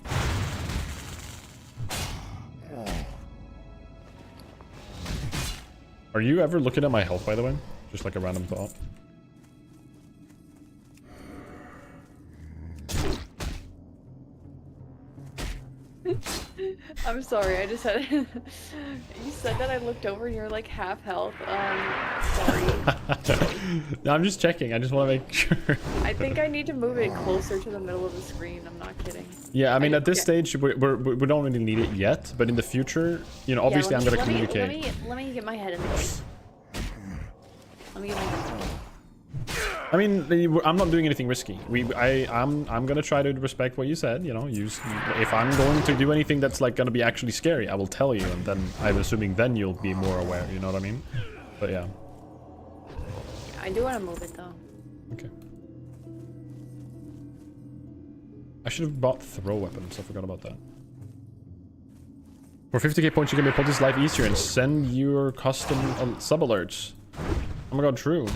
Are you ever looking at my health, by the way? Just like a random thought. I'm sorry, I just had you said that I looked over and you're like half health. Sorry. No, I'm just checking. I just want to make sure. I think I need to move it closer to the middle of the screen. I'm not kidding. Yeah, I mean, at this stage, we don't really need it yet, but in the future, you know, obviously I'm going to communicate. Let me get my head in this. Let me get my head in this. I mean, I'm not doing anything risky. I'm gonna try to respect what you said. You know, if I'm going to do anything that's like gonna be actually scary, I will tell you, and then I'm assuming then you'll be more aware. You know what I mean? But yeah. I do want to move it though. Okay. I should have bought throw weapons. I forgot about that. For 50k points, you can make Ponti's life easier and send your custom sub alerts. Oh my god, true.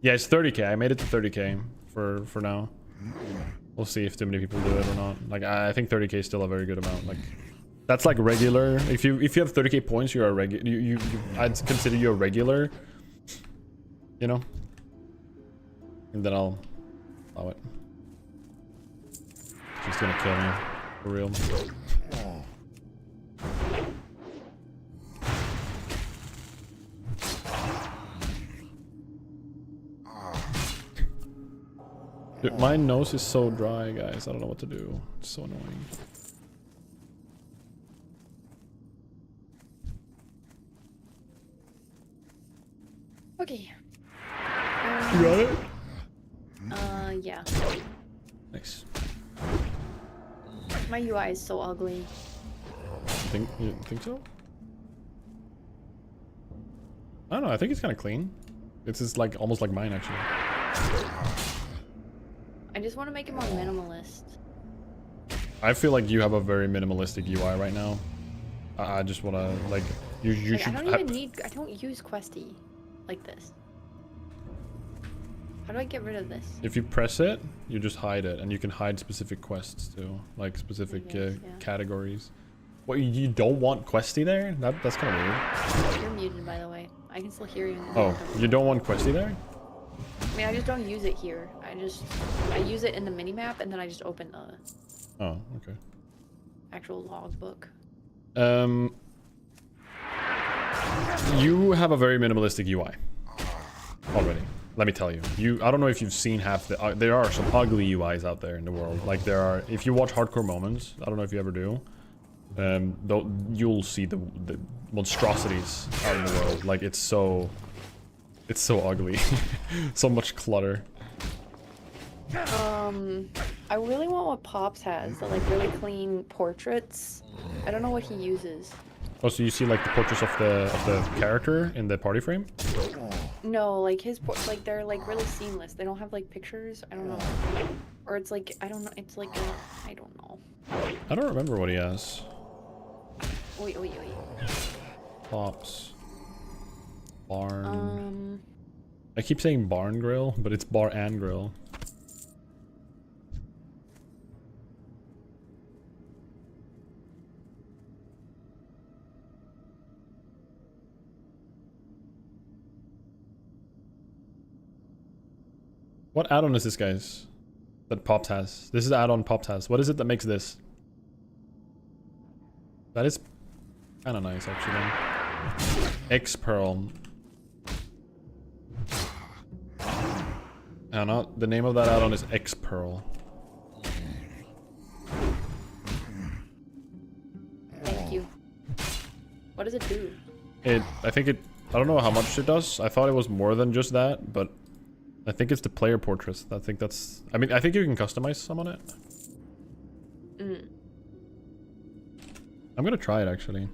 Yeah, it's 30k. I made it to 30k for now. We'll see if too many people do it or not. Like, I think 30k is still a very good amount. Like, that's like regular. If you have 30k points, you're a regular. I'd consider you a regular. You know. And then I'll allow it. She's gonna kill me for real. Dude, my nose is so dry, guys. I don't know what to do. It's so annoying. Okay. You got it? Yeah. Nice. My UI is so ugly. You think so? I don't know. I think it's kind of clean. It's just like almost like mine, actually. I just want to make it more minimalist. I feel like you have a very minimalistic UI right now. I just want to like you Like, should. I don't use Questy like this. How do I get rid of this? If you press it, you just hide it, and you can hide specific quests too, like specific categories. What, you don't want Questy there? That's kind of weird. You're muted, by the way. I can still hear you. Oh, you don't want Questy there? I mean, I just don't use it here. I use it in the minimap, and then I just open the Oh, okay. actual logbook. You have a very minimalistic UI already. Let me tell you. I don't know if you've seen half the. There are some ugly UIs out there in the world. Like there are. If you watch Hardcore Moments, I don't know if you ever do. You'll see the monstrosities out in the world. Like it's so ugly. So much clutter. I really want what Pops has, the like really clean portraits. I don't know what he uses. Oh, so you see like the portraits of the character in the party frame? No, like his like they're like really seamless. They don't have like pictures. I don't know. Or it's like I don't know. It's like I don't know. I don't remember what he has. Wait. Pops. Barn. Um, I keep saying barn grill, but it's bar and grill. What add-on is this, guys? That Pops has. This is the add-on Pops has. What is it that makes this? That is kind of nice, actually. X Pearl. I don't know. The name of that add-on is X Pearl. thank you. What does it do? I think it... I don't know how much it does. I thought it was more than just that, but... I think it's the player portraits. I think that's... I mean, I think you can customize some on it. Mm. I'm gonna try it, actually.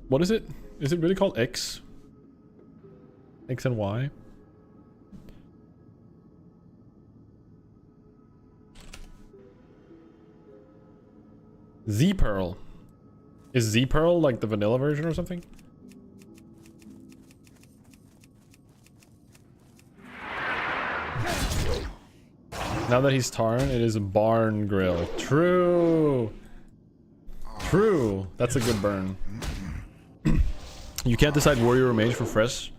What is it? Is it really called X? X and Y? Z Pearl. Is Z Pearl like the vanilla version or something? Now that he's Tarn, it is a barn grill. True. True. That's a good burn. You can't decide warrior or mage for fresh.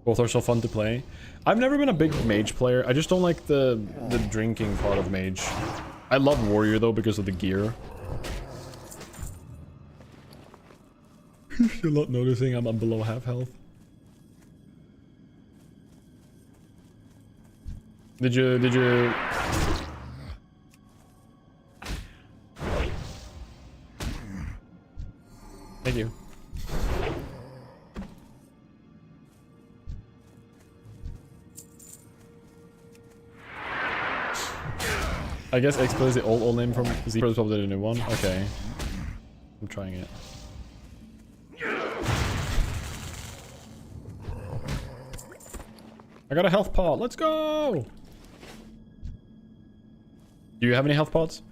Both are so fun to play. I've never been a big mage player. I just don't like the drinking part of mage. I love warrior though because of the gear. You're not noticing I'm below half health. Did you Thank you. I guess X is the old name from Z is probably the new one. Okay. I'm trying it. I got a health pot. Let's go. Do you have any health pots?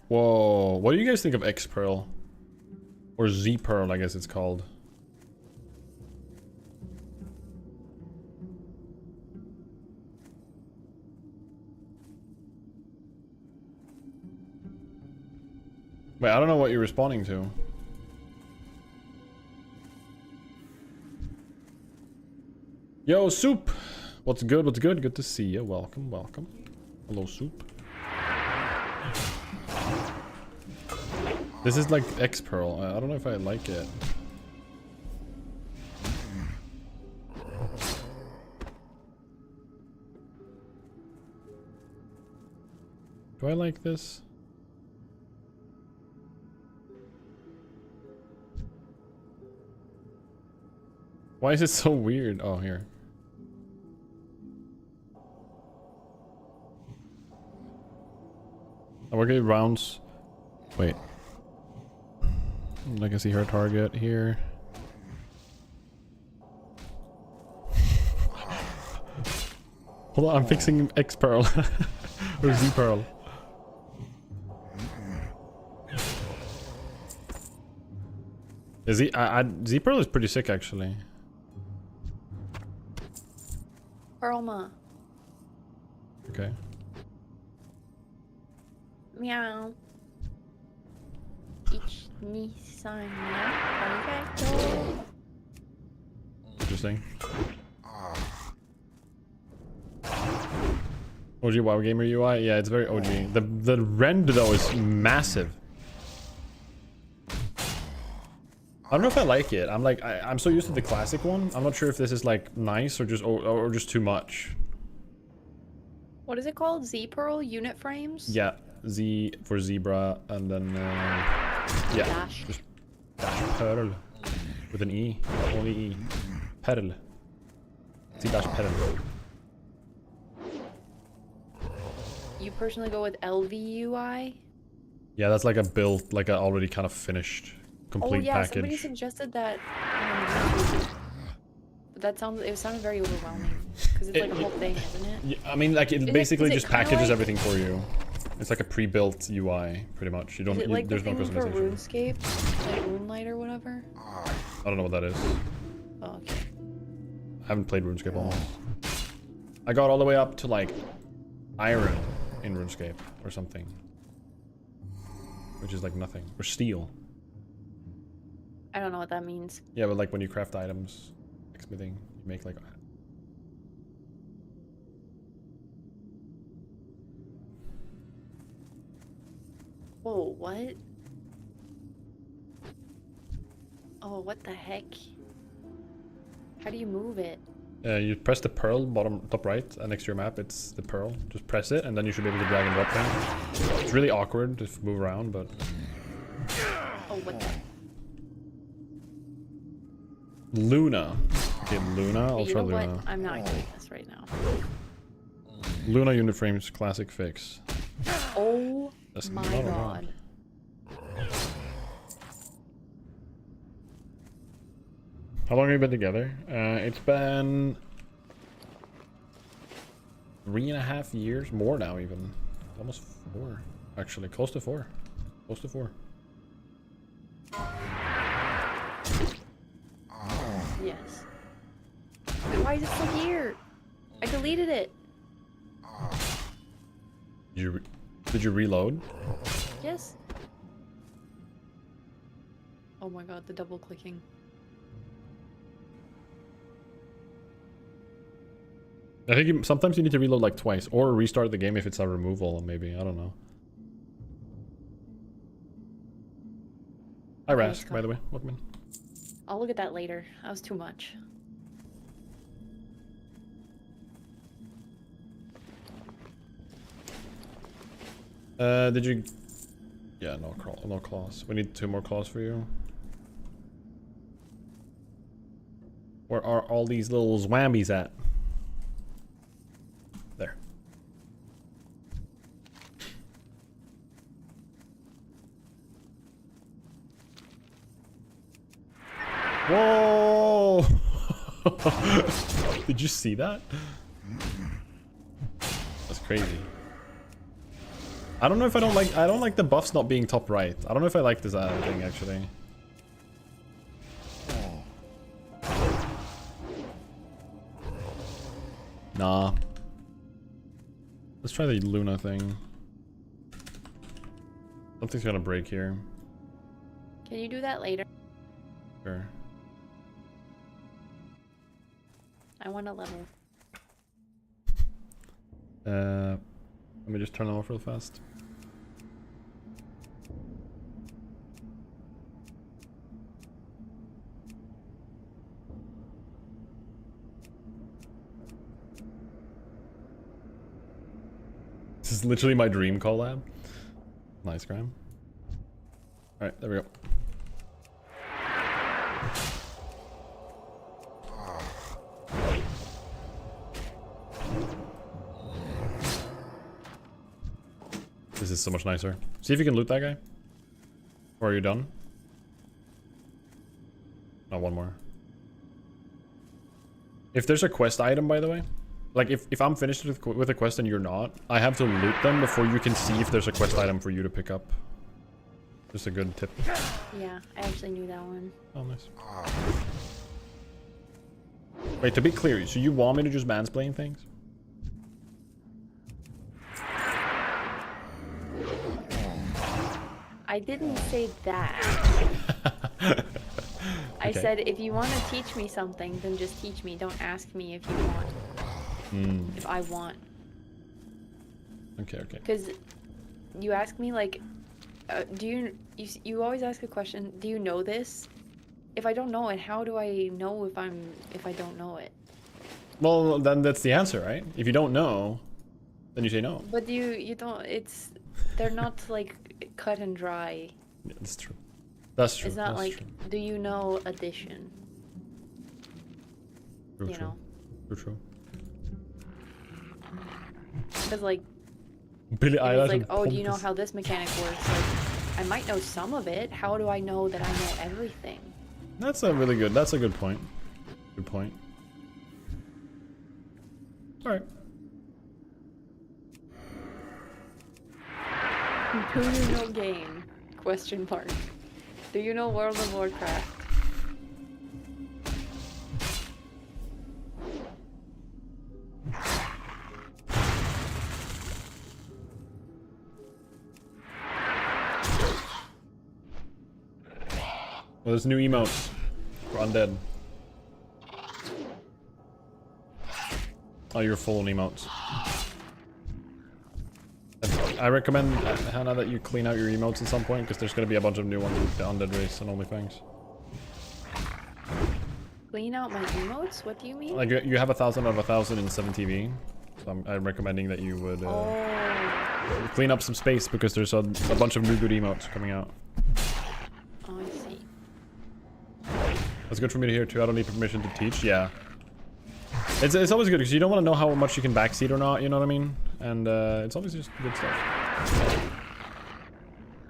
Whoa, what do you guys think of X Pearl? Or Z Pearl, I guess it's called. Wait, I don't know what you're responding to. Yo, Soup! What's good, what's good? Good to see you. Welcome, welcome. Hello, Soup. This is like X Pearl. I don't know if I like it. Do I like this? Why is it so weird? Oh, here. We're getting rounds. Wait. I can see her target here. Hold on, I'm fixing X Pearl. Or Z Pearl. Z Pearl is pretty sick actually. Pearlma. Okay. Meow. Interesting. OG WoW Gamer UI? Yeah, it's very OG. The rend though is massive. I don't know if I like it. I'm so used to the classic one. I'm not sure if this is like nice or just too much. What is it called? Z Pearl unit frames? Yeah, Z for zebra, and then Yeah. Dash. Just dash pearl with an E. Only E. Pearl. See dash pearl. You personally go with LVUI? Yeah, that's like a build, like a already kind of finished, complete Oh yeah, package. somebody suggested that on YouTube. But that sounded very overwhelming. Because it's like a whole thing, isn't it? Yeah, I mean, like it Is basically it just kinda packages like- everything for you. It's like a pre-built UI, pretty much. You don't. Is it like there's the no thing for customization. RuneScape? Like Runelight or whatever? I don't know what that is. Oh, okay. I haven't played RuneScape almost. I got all the way up to like iron in RuneScape or something, which is like nothing. Or steel. I don't know what that means. Yeah, but like when you craft items, like smithing, you make like. Whoa, what? Oh, what the heck? How do you move it? You press the pearl bottom top right next to your map. It's the pearl. Just press it, and then you should be able to drag and drop things. It's really awkward to move around, but. Oh, what the? Luna. Okay, Luna. Hey, I'll you try know Luna. what? I'm not doing this right now. Luna unit frames classic fix. Oh That's my not around. god. How long have you been together? It's been 3.5 years, more now even. Almost 4, actually, close to 4. Close to 4. Yes. Why is it still here? I deleted it. Did you reload? Yes. Oh my god, the double clicking. I think sometimes you need to reload like twice, or restart the game if it's a removal, maybe. I don't know. Hi Okay, Rask, let's go. by the way. Welcome in. I'll look at that later. That was too much. Did you... Yeah, no claws. We need 2 more claws for you. Where are all these little zwambies at? There. Whoa! Did you see that? That's crazy. I don't know if I don't like the buffs not being top right. I don't know if I like this thing actually. Nah. Let's try the Luna thing. Something's gonna break here. Can you do that later? Sure. I want a level. Let me just turn them off real fast. This is literally my dream collab. Nice, Graham. Alright, there we go. This is so much nicer. See if you can loot that guy. Or are you done? No, one more. If there's a quest item, by the way, like if I'm finished with a quest and you're not, I have to loot them before you can see if there's a quest item for you to pick up. Just a good tip. Yeah, I actually knew that one. Oh, nice. Wait, to be clear, so you want me to just mansplain things? I didn't say that. I Okay. said if you want to teach me something, then just teach me. Don't ask me if you want. If I want. Okay, okay. Because you ask me like, you always ask a question, do you know this? If I don't know it, how do I know if I don't know it? Well, then that's the answer, right? If you don't know, then you say no. But you don't, they're not like cut and dry. Yeah, that's true. That's true. It's not that's like, true. do you know addition? True, You true. know? True. Because like, Billy it's Eilish like, and oh, do you know Pompous. how this mechanic works? Like, I might know some of it. How do I know that I know everything? That's a really good. That's a good point. Good point. All right. Do you know game? Question mark. Do you know World of Warcraft? Well, there's new emotes for undead. Oh, you're full on emotes. I recommend, Hannah, that you clean out your emotes at some point, because there's going to be a bunch of new ones with the undead race and OnlyFangs. Clean out my emotes? What do you mean? Like, you have 1,000 out of 1,000 in 7TV. So I'm recommending that you would clean up some space, because there's a bunch of new good emotes coming out. Oh, I see. That's good for me to hear too. I don't need permission to teach. Yeah. It's always good because you don't want to know how much you can backseat or not, you know what I mean? And it's always just good stuff.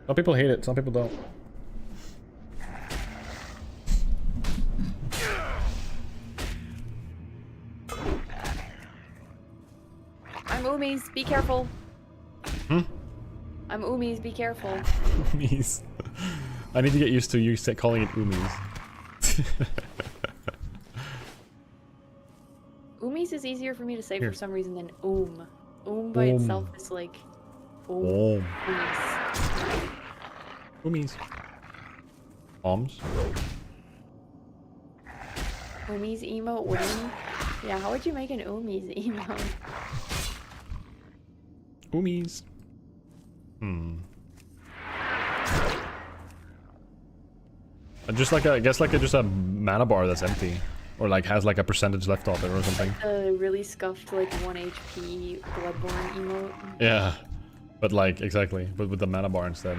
Some people hate it, some people don't. I'm Umis, be careful. Hmm? I'm Umis, be careful. Umis. I need to get used to you calling it Umis. Umis is easier for me to say Here. for some reason than by itself is like Umis. Umis. Bombs. Umis emote win? Yeah, how would you make an Umis emote? Umis. Just like I guess just a mana bar that's empty. Or like has like a percentage left of it or something. A really scuffed like 1 HP Bloodborne emote. Yeah. But like, exactly. But with the mana bar instead.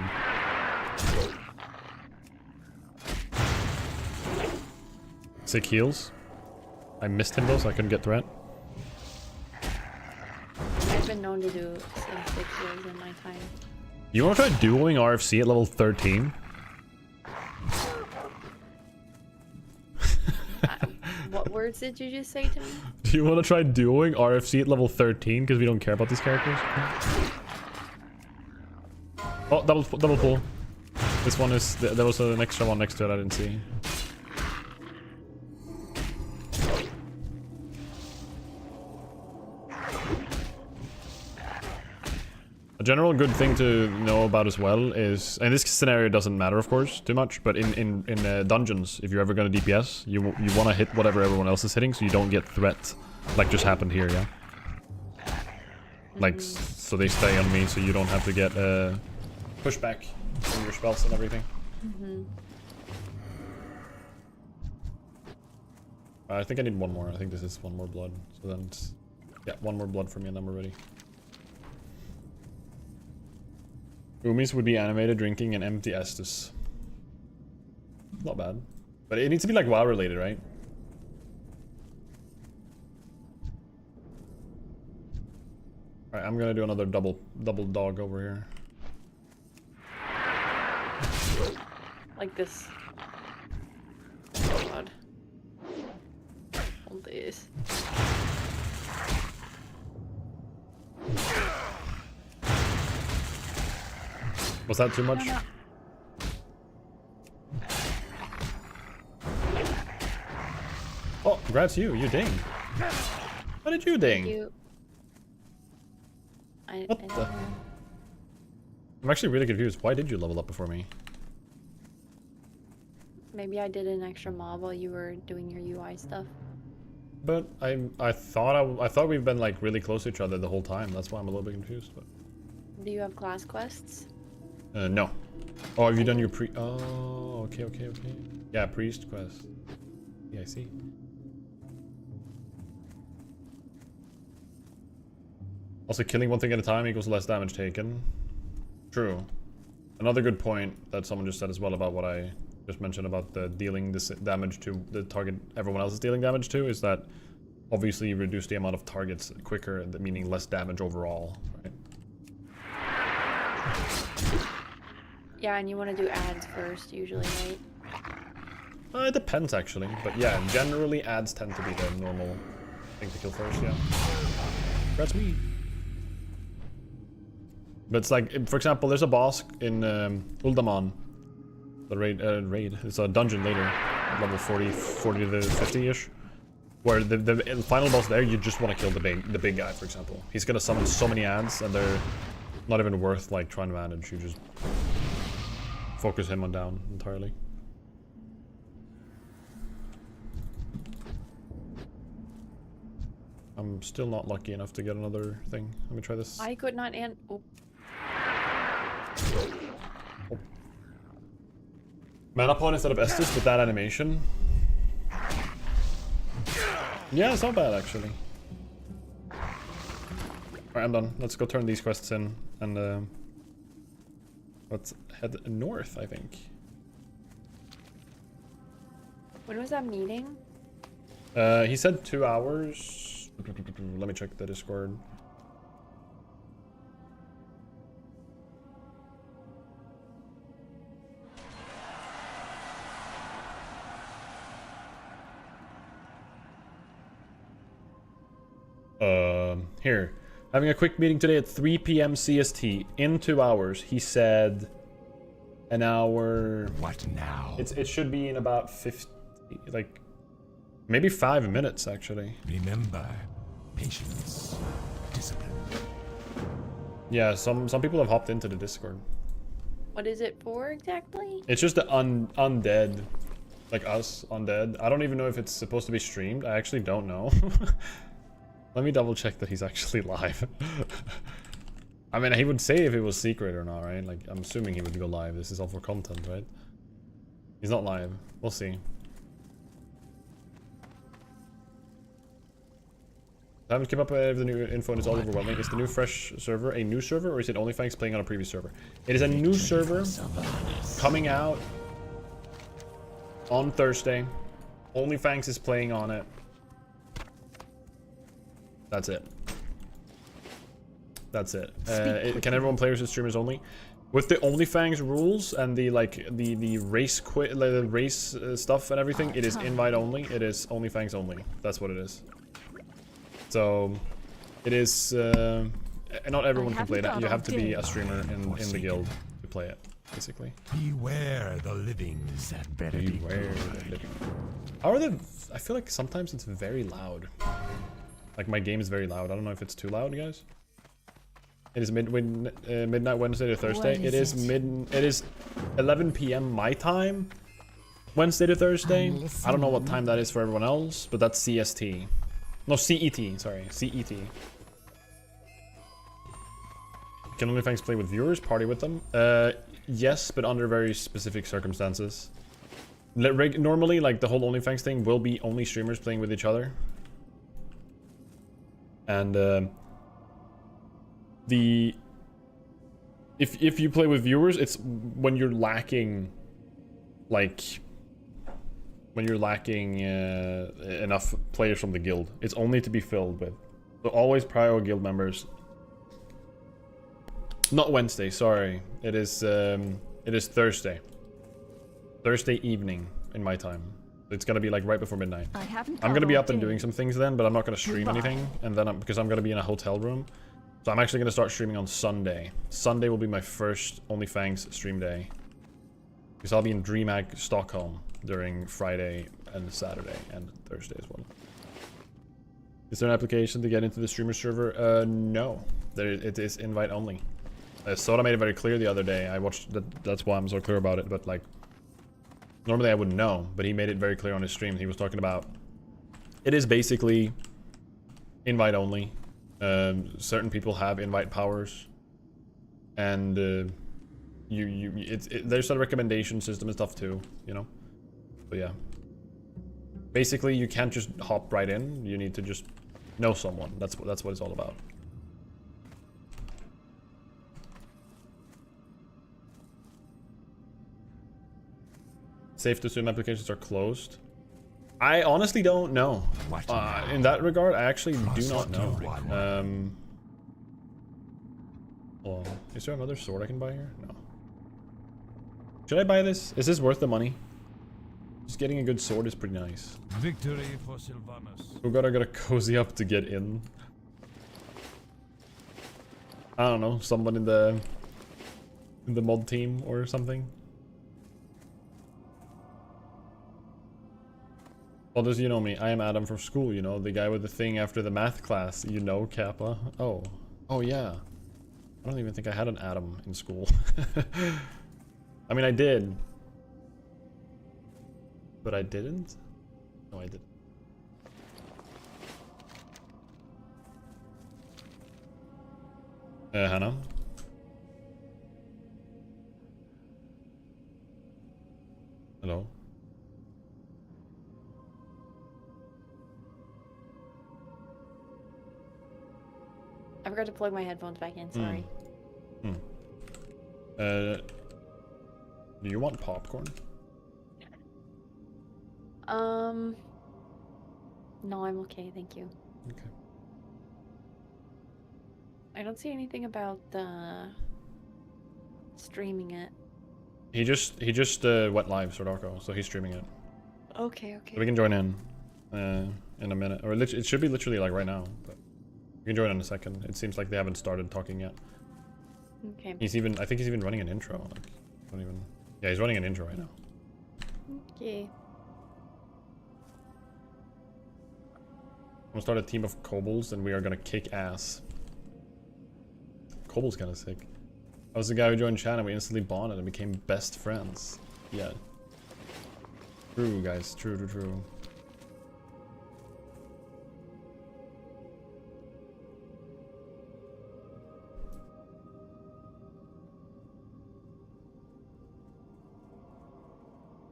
Sick heals. I missed him though, so I couldn't get threat. I've been known to do some 6 years in my time. You wanna try dueling RFC at level 13? What words did you just say to me? Do you want to try dueling RFC at level 13 because we don't care about these characters? Oh, double pull. This one is... There was an extra one next to it I didn't see. A general good thing to know about as well is, and this scenario doesn't matter of course too much, but in dungeons, if you're ever gonna DPS, you want to hit whatever everyone else is hitting, so you don't get threat, like just happened here, yeah. Like so they stay on me, so you don't have to get pushback on your spells and everything. I think I need one more. I think this is one more blood. So then, it's, yeah, one more blood for me, and then we're ready. Umis would be animated drinking an empty Estus. Not bad. But it needs to be like WoW related, right? Alright, I'm gonna do another double dog over here. Like this. Oh god. All this. Was that too much? Oh, congrats you ding. How did you ding? I What don't the? know. I'm actually really confused. Why did you level up before me? Maybe I did an extra mob while you were doing your UI stuff. But I thought we've been like really close to each other the whole time. That's why I'm a little bit confused. But Do you have class quests? no. Oh, have you done your Oh, okay. Yeah, priest quest. Yeah, I see. Also, killing one thing at a time equals less damage taken. True. Another good point that someone just said as well about what I just mentioned about the dealing this damage to the target everyone else is dealing damage to is that obviously you reduce the amount of targets quicker, meaning less damage overall, right? Yeah, and you want to do ads first usually, right? It depends actually, but yeah, generally ads tend to be the normal thing to kill first, yeah. That's me. But it's like, for example, there's a boss in Uldaman, the raid, it's a dungeon later, level 40 to 50-ish, where the final boss there, you just want to kill the big guy, for example. He's gonna summon so many ads, and they're not even worth like trying to manage. You just focus him on down entirely. I'm still not lucky enough to get another thing. Let me try this. I could not oh. Mana point instead of Estus with that animation. Yeah, it's not bad actually. Alright, I'm done. Let's go turn these quests in and let's head north, I think. When was that meeting? He said 2 hours. Let me check the Discord. Here. Having a quick meeting today at 3 p.m. CST. In 2 hours. He said an hour. What now? It should be in about 50, like maybe 5 minutes actually. Remember, patience, discipline. Yeah, some people have hopped into the Discord. What is it for exactly? It's just the undead, like us, undead. I don't even know if it's supposed to be streamed. I actually don't know. Let me double check that he's actually live. I mean, he would say if it was secret or not, right? Like, I'm assuming he would go live. This is all for content, right? He's not live. We'll see. I haven't kept up with the new info and it's all overwhelming. Is the new fresh server a new server or is it OnlyFangs playing on a previous server? It is a new server coming out on Thursday. OnlyFangs is playing on it. That's it. That's it. Can everyone play with streamers only? With the OnlyFangs rules and the race stuff and everything, it is invite only. It is OnlyFangs only. That's what it is. So, it is. Not everyone can play that. You have to be a streamer in the guild to play it, basically. Beware the livings that better Beware the living. How are the? I feel like sometimes it's very loud. Like my game is very loud. I don't know if it's too loud, guys. It is midnight Wednesday to Thursday. It is 11 p.m. my time, Wednesday to Thursday. I don't know what time that is for everyone else, but that's CST. No, CET. Sorry, CET. Can OnlyFangs play with viewers? Party with them? Yes, but under very specific circumstances. Normally, like the whole OnlyFangs thing will be only streamers playing with each other. And if you play with viewers, it's when you're lacking, like enough players from the guild. It's only to be filled with. So always prior guild members. Not Wednesday, sorry. It is Thursday. Thursday evening in my time. It's gonna be like right before midnight. I'm gonna be up and doing some things then, but I'm not gonna stream anything, and then because I'm gonna be in a hotel room, so I'm actually gonna start streaming on Sunday. Sunday will be my first OnlyFangs stream day, because I'll be in DreamHack Stockholm during Friday and Saturday and Thursday as well. Is there an application to get into the streamer server? No, it is invite only. Soda made it very clear the other day. I watched that. That's why I'm so clear about it. But like. Normally I wouldn't know, but he made it very clear on his stream. He was talking about it is basically invite only. Certain people have invite powers, and there's a recommendation system and stuff too, you know. So yeah, basically you can't just hop right in. You need to just know someone. That's what it's all about. Safe to assume applications are closed. I honestly don't know. In that regard, I actually do not know. Well, is there another sword I can buy here? No. Should I buy this? Is this worth the money? Just getting a good sword is pretty nice. Victory for Sylvanas. We gotta cozy up to get in. I don't know, someone in the mod team or something. Well, does you know me? I am Adam from school, you know, the guy with the thing after the math class, you know, Kappa. Oh. Oh yeah. I don't even think I had an Adam in school. I mean, I did. But I didn't? No, I didn't. Hannah? Hello? I forgot to plug my headphones back in, sorry. Do you want popcorn? No, I'm okay, thank you. Okay. I don't see anything about streaming it. He just went live, Sordarko, so he's streaming it. Okay, okay. So we can join in a minute, or it should be literally like right now. But you can join in a second. It seems like they haven't started talking yet. Okay. I think he's even running an intro. Like, don't even. Yeah, he's running an intro right now. Okay. I'm gonna start a team of kobolds, and we are gonna kick ass. Kobold's kind of sick. I was the guy who joined chat, and we instantly bonded and became best friends. Yeah. True, guys. True, true, true.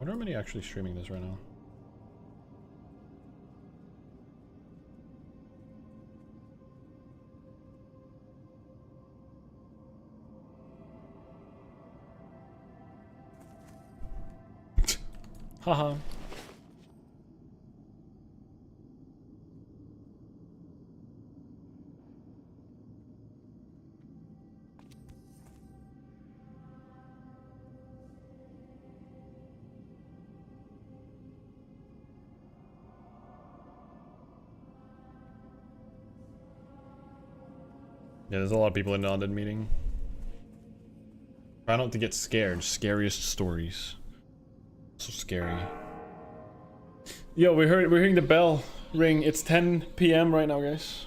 I wonder how many actually streaming this right now. Haha. Yeah, there's a lot of people in the London meeting. Try not to get scared. Scariest stories. So scary. Yo, we're hearing the bell ring. It's 10 p.m. right now, guys.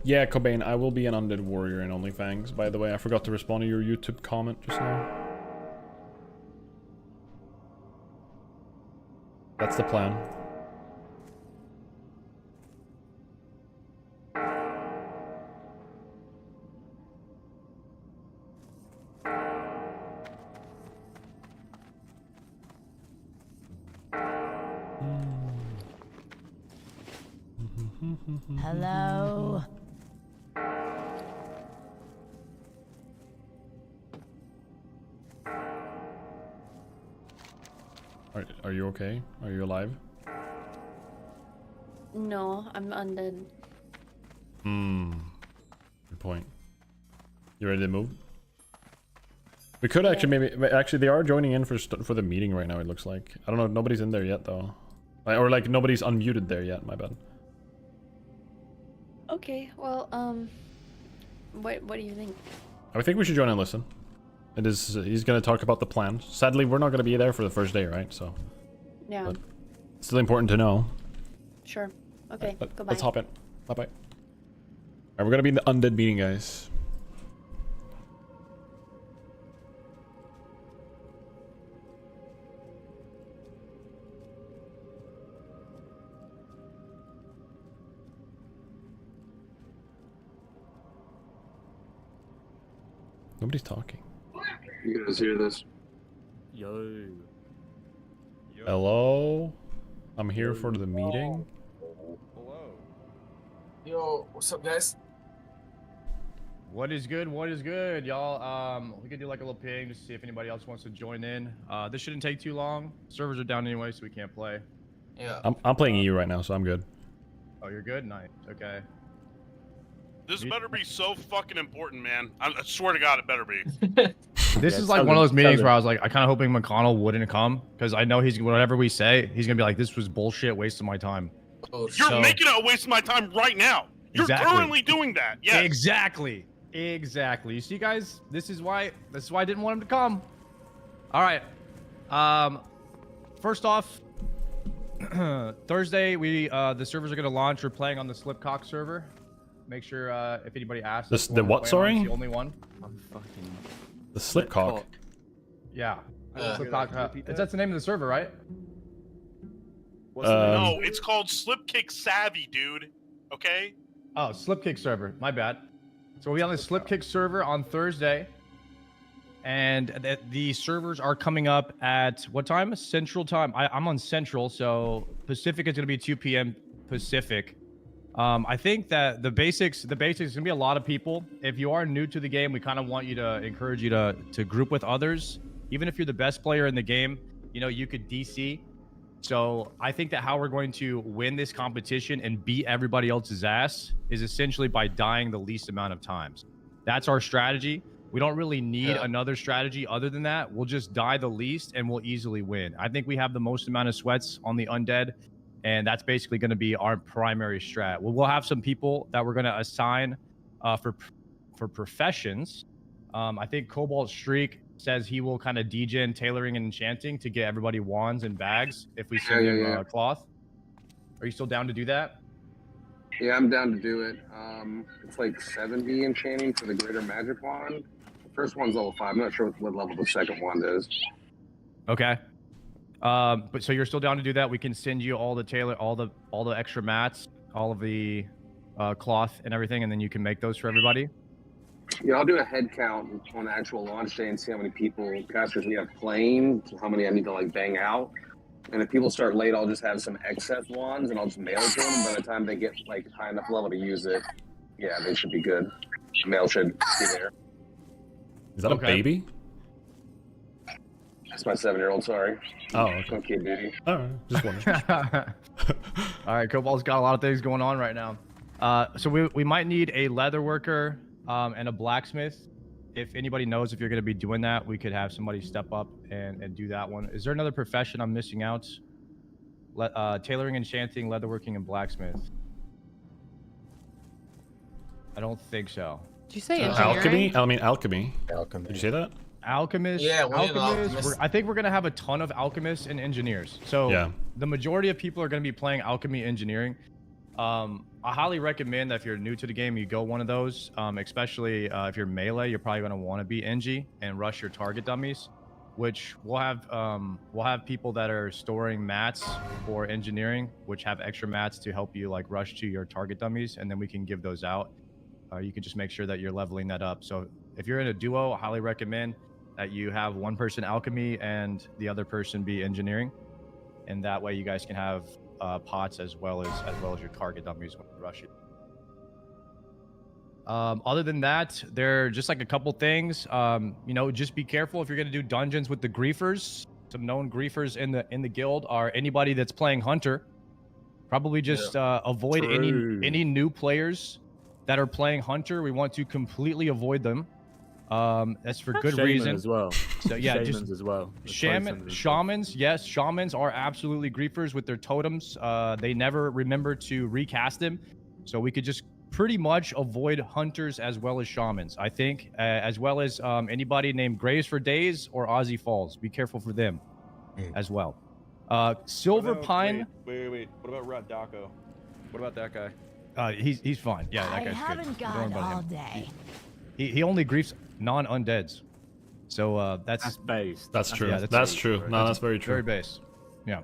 Yeah, Cobain, I will be an undead warrior in OnlyFangs. By the way, I forgot to respond to your YouTube comment just now. That's the plan. Hello. Are you okay? Are you alive? No, I'm undead. Good point. You ready to move? We could actually actually they are joining in for the meeting right now. It looks like. I don't know. Nobody's in there yet though, or like nobody's unmuted there yet. My bad. Okay, well, what do you think? I think we should join and listen. It is. He's gonna talk about the plan. Sadly, we're not gonna be there for the first day, right? So. Yeah. But it's still important to know. Sure. Okay. Goodbye. Let's hop in. Bye bye. Alright, we're gonna be in the undead meeting, guys. Nobody's talking. You guys hear this? Yo. Hello? I'm here for the meeting. Hello. Yo, what's up, guys? What is good? What is good, y'all? We could do like a little ping just to see if anybody else wants to join in. This shouldn't take too long. Servers are down anyway, so we can't play. Yeah. I'm playing EU right now, so I'm good. Oh, you're good? Nice. Okay. This better be so fucking important, man. I swear to God, it better be. This is like one of those meetings where I was like, I kind of hoping McConnell wouldn't come because I know he's whatever we say, he's gonna be like, this was bullshit, waste of my time. You're making it a waste of my time right now. You're currently doing that. Yes. Exactly. You see, guys, this is why I didn't want him to come. All right. First off, Thursday the servers are gonna launch. We're playing on the Slipcock server. Make sure if anybody asks. The what? Sorry. The only one. The Slipcock. Yeah. Slipcock. That's the name of the server, right? No, it's called Slipkick Savvy, dude. Okay. Oh, Slipkick server. My bad. So we'll be on the Slipkick server on Thursday, and the servers are coming up at what time? Central time. I'm on Central, so Pacific is gonna be 2 p.m. Pacific. I think that the basics is gonna be a lot of people. If you are new to the game, we kind of want you to encourage you to group with others. Even if you're the best player in the game, you know, you could DC. So I think that how we're going to win this competition and beat everybody else's ass is essentially by dying the least amount of times. That's our strategy. We don't really need another strategy other than that. We'll just die the least and we'll easily win. I think we have the most amount of sweats on the undead. And that's basically going to be our primary strat. We'll have some people that we're going to assign for professions. I think Cobalt Streak says he will kind of degen tailoring and enchanting to get everybody wands and bags if we send him cloth. Are you still down to do that? Yeah, I'm down to do it. It's like 70 enchanting for the greater magic wand. The first one's level 5. I'm not sure what level the second wand is. Okay. But so you're still down to do that? We can send you all the extra mats, all of the cloth and everything, and then you can make those for everybody. Yeah, I'll do a head count on the actual launch day and see how many casters we have playing, how many I need to like bang out. And if people start late, I'll just have some excess wands and I'll just mail it to them. By the time they get like high enough level to use it, yeah, they should be good. The mail should be there. Is that a baby? That's my 7-year-old, sorry. Oh, okay. Okay, baby. All right, just wondering. All right, Cobalt's got a lot of things going on right now. So we might need a leather worker and a blacksmith. If anybody knows if you're going to be doing that, we could have somebody step up and do that one. Is there another profession I'm missing out? Tailoring, enchanting, leatherworking, and blacksmith. I don't think so. Did you say alchemy? I mean alchemy. Alchemy. Did you say that? Alchemists. Yeah, alchemists. I think we're gonna have a ton of alchemists and engineers. So yeah, the majority of people are gonna be playing alchemy engineering. I highly recommend that if you're new to the game, you go one of those. Especially if you're melee, you're probably gonna want to be Engie and rush your target dummies, which we'll have people that are storing mats for engineering, which have extra mats to help you like rush to your target dummies, and then we can give those out. You can just make sure that you're leveling that up. So if you're in a duo, I highly recommend that you have one person alchemy and the other person be engineering, and that way you guys can have pots as well as your target dummies when you rush it. Other than that, there are just like a couple things. You know, just be careful if you're gonna do dungeons with the griefers. Some known griefers in the guild are anybody that's playing hunter. Probably just avoid any new players that are playing hunter. We want to completely avoid them. That's for good reason as well. So yeah, Shamans just as well. Shamans, yes, shamans are absolutely griefers with their totems. They never remember to recast them, so we could just pretty much avoid hunters as well as shamans. I think, as well as anybody named Graves for Days or Ozzy Falls. Be careful for them as well. Silver Pine. Wait. What about Rat Daco? What about that guy? He's fine. Yeah, that guy's good. I haven't got all day. He only griefs non-undeads. So that's base. That's true. Yeah, that's true. No, that's very true. Very base. Yeah.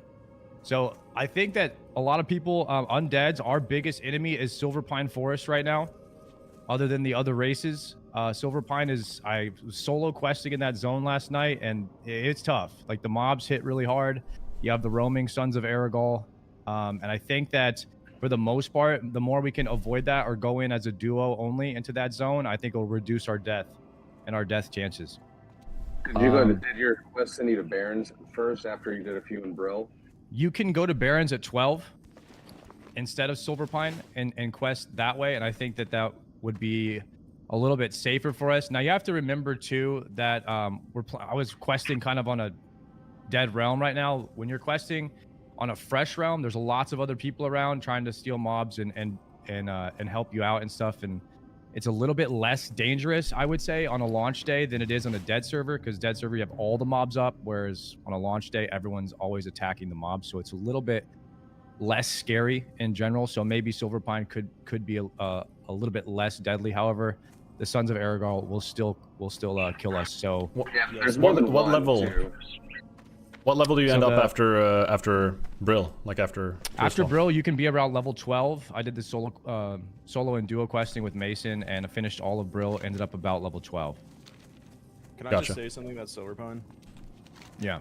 So I think that a lot of people, undeads, our biggest enemy is Silver Pine Forest right now. Other than the other races, Silver Pine I was solo questing in that zone last night, and it's tough. Like the mobs hit really hard. You have the roaming Sons of Aragol, and I think that for the most part, the more we can avoid that or go in as a duo only into that zone, I think it'll reduce our death and our death chances. Did your quest send you to Barons first after you did a few in Brill? You can go to Barons at 12 instead of Silverpine and quest that way, and I think that would be a little bit safer for us. Now you have to remember too that I was questing kind of on a dead realm right now. When you're questing on a fresh realm, there's lots of other people around trying to steal mobs and help you out and stuff, and it's a little bit less dangerous, I would say, on a launch day than it is on a dead server, because dead server you have all the mobs up, whereas on a launch day everyone's always attacking the mobs, so it's a little bit less scary in general. So maybe Silverpine could be a little bit less deadly. However, the Sons of Aragorn will still kill us. So there's more than what one, level? too. What level do you end up after Brill? Like after Brill, you can be around level 12. I did the solo and duo questing with Mason and finished all of Brill. Ended up about level 12. Can I just say something about Silverpine? Yeah.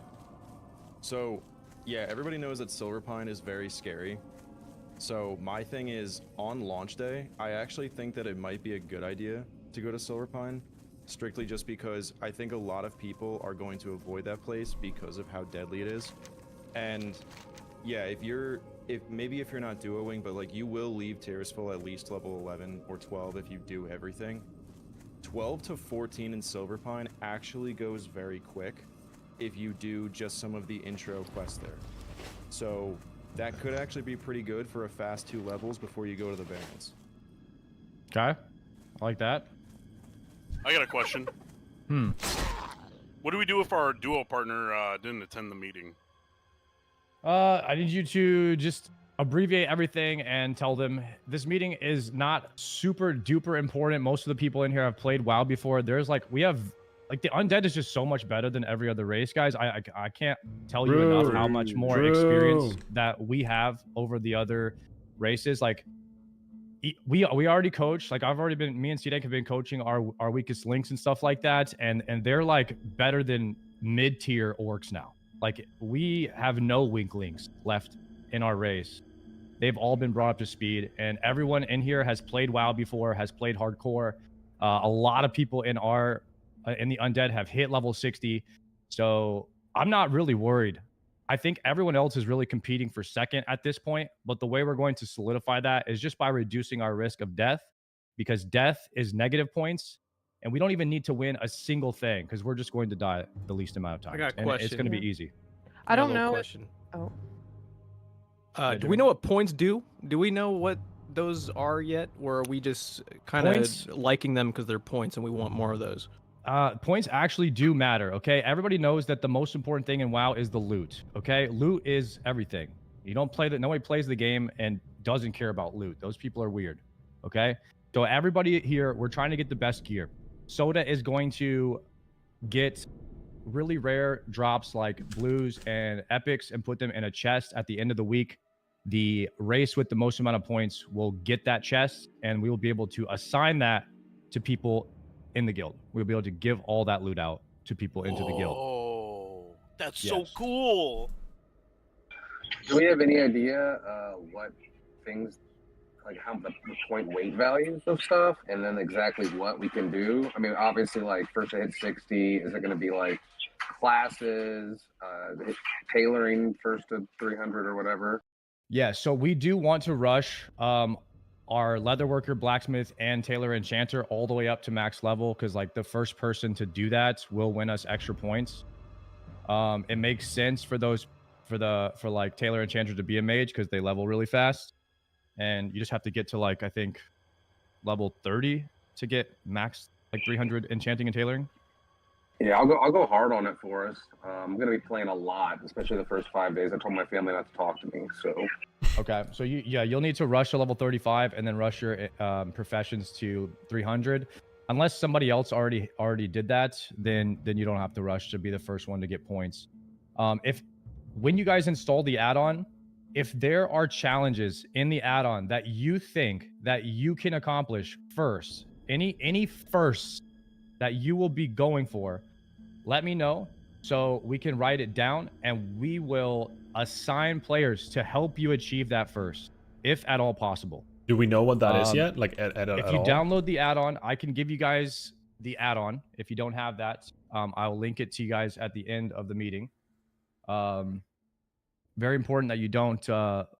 So, yeah, everybody knows that Silverpine is very scary. So my thing is, on launch day, I actually think that it might be a good idea to go to Silverpine. Strictly just because I think a lot of people are going to avoid that place because of how deadly it is. And yeah, if you're not duoing, but like you will leave Tirisful at least level 11 or 12 if you do everything. 12 to 14 in Silverpine actually goes very quick if you do just some of the intro quests there. So that could actually be pretty good for a fast 2 levels before you go to the Barons. Okay, I like that. I got a question. What do we do if our duo partner didn't attend the meeting? I need you to just abbreviate everything and tell them this meeting is not super duper important. Most of the people in here have played WoW before. There's the undead is just so much better than every other race, guys. I can't tell you enough how much more experience that we have over the other races. Like we already coach. Like me and C-Deck have been coaching our weakest links and stuff like that, and they're like better than mid-tier orcs now. Like we have no weak links left in our race. They've all been brought up to speed, and everyone in here has played WoW before, has played hardcore. A lot of people in the undead have hit level 60, so I'm not really worried. I think everyone else is really competing for second at this point, but the way we're going to solidify that is just by reducing our risk of death, because death is negative points, and we don't even need to win a single thing because we're just going to die the least amount of time. I got a and question. It's going to be easy. I don't know. Question. Oh. Do we know what points do? Do we know what those are yet, or are we just kind of liking them because they're points and we want more of those? Points actually do matter, okay? Everybody knows that the most important thing in WoW is the loot, okay? Loot is everything. You don't play that. Nobody plays the game and doesn't care about loot. Those people are weird, okay? So everybody here, we're trying to get the best gear. Soda is going to get really rare drops like blues and epics and put them in a chest at the end of the week. The race with the most amount of points will get that chest, and we will be able to assign that to people in the guild. We'll be able to give all that loot out to people into the guild. Oh, that's so cool. Do we have any idea what things, like how the point weight values of stuff, and then exactly what we can do? I mean, obviously, like first to hit 60, is it going to be like classes, tailoring first to 300 or whatever? Yeah, so we do want to rush our leatherworker, blacksmith, and tailor enchanter all the way up to max level, because like the first person to do that will win us extra points. It makes sense for like tailor enchanter to be a mage because they level really fast, and you just have to get to like I think level 30 to get max like 300 enchanting and tailoring. Yeah, I'll go hard on it for us. I'm gonna be playing a lot, especially the first 5 days. I told my family not to talk to me, so. Okay, so you'll need to rush to level 35 and then rush your professions to 300. Unless somebody else already did that, then you don't have to rush to be the first one to get points. When you guys install the add-on, if there are challenges in the add-on that you think that you can accomplish first, any firsts that you will be going for, let me know so we can write it down and we will assign players to help you achieve that first. if at all possible. Do we know what that is yet? Like at if you download the add-on, I can give you guys the add-on. If you don't have that, I'll link it to you guys at the end of the meeting. Very important that you don't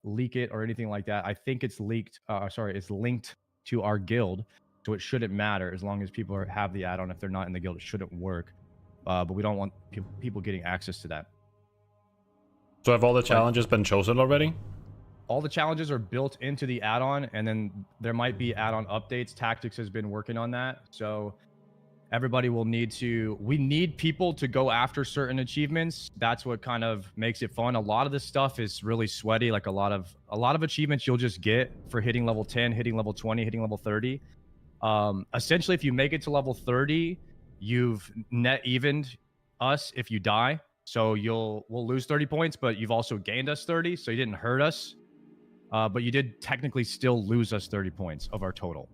leak it or anything like that. I think it's leaked. It's linked to our guild, so it shouldn't matter as long as people have the add-on. If they're not in the guild, it shouldn't work. But we don't want people getting access to that. So have all the challenges been chosen already? All the challenges are built into the add-on, and then there might be add-on updates. Tactics has been working on that, so everybody will need to. We need people to go after certain achievements. That's what kind of makes it fun. A lot of this stuff is really sweaty. Like a lot of achievements you'll just get for hitting level 10, hitting level 20, hitting level 30. Essentially, if you make it to level 30, you've net evened us if you die. So we'll lose 30 points, but you've also gained us 30, so you didn't hurt us. But you did technically still lose us 30 points of our total.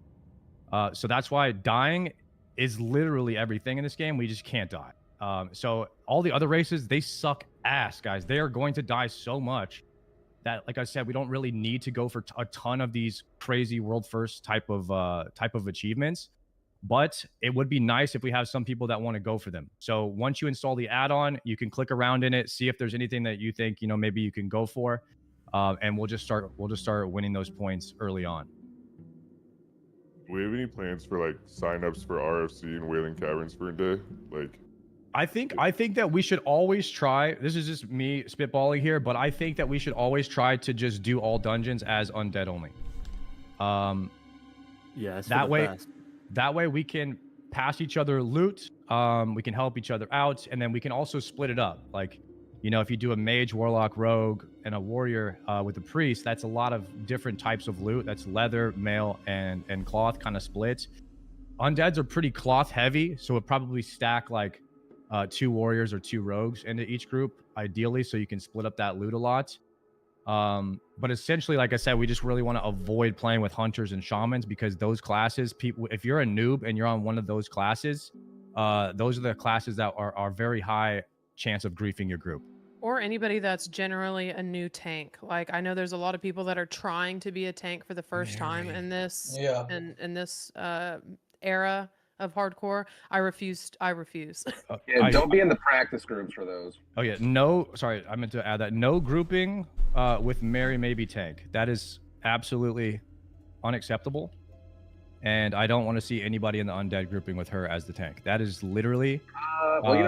So that's why dying is literally everything in this game. We just can't die. So all the other races, they suck ass, guys. They are going to die so much that, like I said, we don't really need to go for a ton of these crazy world first type of achievements. But it would be nice if we have some people that want to go for them. So once you install the add-on, you can click around in it, see if there's anything that you think, maybe you can go for. And we'll just start winning those points early on. Do we have any plans for like signups for RFC and Wailing Caverns for a day? Like, I think that we should always try. This is just me spitballing here, but I think that we should always try to just do all dungeons as undead only. Yeah, that way we can pass each other loot. We can help each other out, and then we can also split it up. Like, if you do a mage, warlock, rogue, and a warrior with a priest, that's a lot of different types of loot. That's leather, mail, and cloth kind of split. Undeads are pretty cloth heavy, so it probably stack like 2 warriors or 2 rogues into each group, ideally, so you can split up that loot a lot. But essentially, like I said, we just really want to avoid playing with hunters and shamans because those classes, if you're a noob and you're on one of those classes, those are the classes that are very high chance of griefing your group. Or anybody that's generally a new tank. Like, I know there's a lot of people that are trying to be a tank for the first time in this in this era of hardcore. I refuse. Yeah, don't be in the practice groups for those. Oh yeah, sorry, I meant to add that. No grouping with Mary Maybe tank. That is absolutely unacceptable. And I don't want to see anybody in the undead grouping with her as the tank. That is literally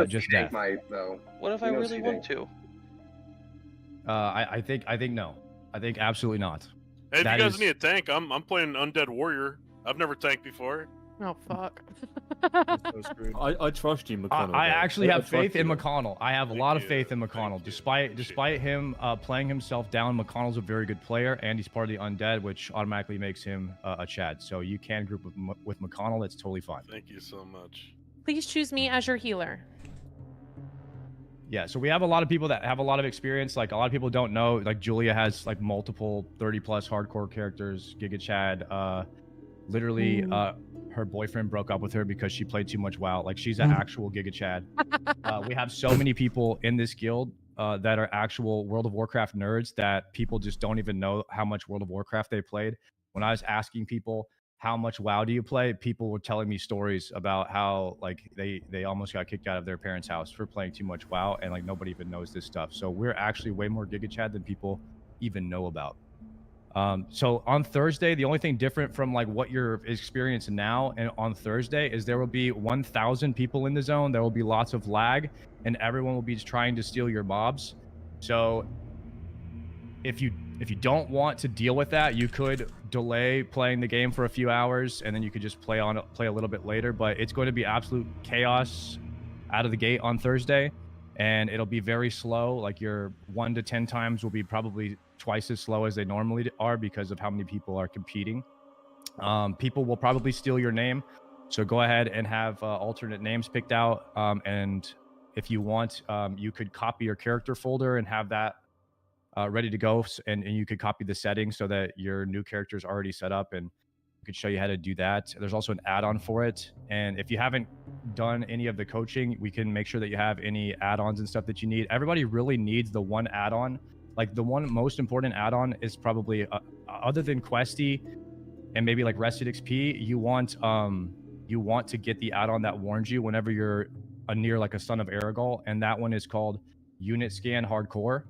just death. Might, though. What if I really want to? I think no. I think absolutely not. Hey, if you guys need a tank, I'm playing Undead Warrior. I've never tanked before. Oh fuck. I trust you, McConnell. I actually have faith in McConnell. I have a lot of faith in McConnell. Despite him playing himself down, McConnell's a very good player, and he's part of the undead, which automatically makes him a Chad. So you can group with McConnell. That's totally fine. Thank you so much. Please choose me as your healer. Yeah, so we have a lot of people that have a lot of experience. Like, a lot of people don't know, like Julia has like multiple 30+ hardcore characters. Giga Chad, literally her boyfriend broke up with her because she played too much WoW. Like, she's an actual Giga Chad. We have so many people in this guild that are actual World of Warcraft nerds that people just don't even know how much World of Warcraft they played. When I was asking people how much WoW do you play, people were telling me stories about how like they almost got kicked out of their parents' house for playing too much WoW, and like nobody even knows this stuff. So we're actually way more Giga Chad than people even know about. So on Thursday, the only thing different from like what you're experiencing now and on Thursday is there will be 1,000 people in the zone. There will be lots of lag, and everyone will be trying to steal your mobs. So if you don't want to deal with that, you could delay playing the game for a few hours, and then you could just play a little bit later. But it's going to be absolute chaos out of the gate on Thursday, and it'll be very slow. Like, your 1 to 10 times will be probably twice as slow as they normally are because of how many people are competing. People will probably steal your name, so go ahead and have alternate names picked out. And if you want, you could copy your character folder and have that ready to go, and you could copy the settings so that your new character is already set up, and we could show you how to do that. There's also an add-on for it, and if you haven't done any of the coaching, we can make sure that you have any add-ons and stuff that you need. Everybody really needs the one add-on Like the one most important add-on is probably other than Questy and maybe like Rested XP, you want to get the add-on that warns you whenever you're near like a Son of Aragol, and that one is called Unit Scan Hardcore.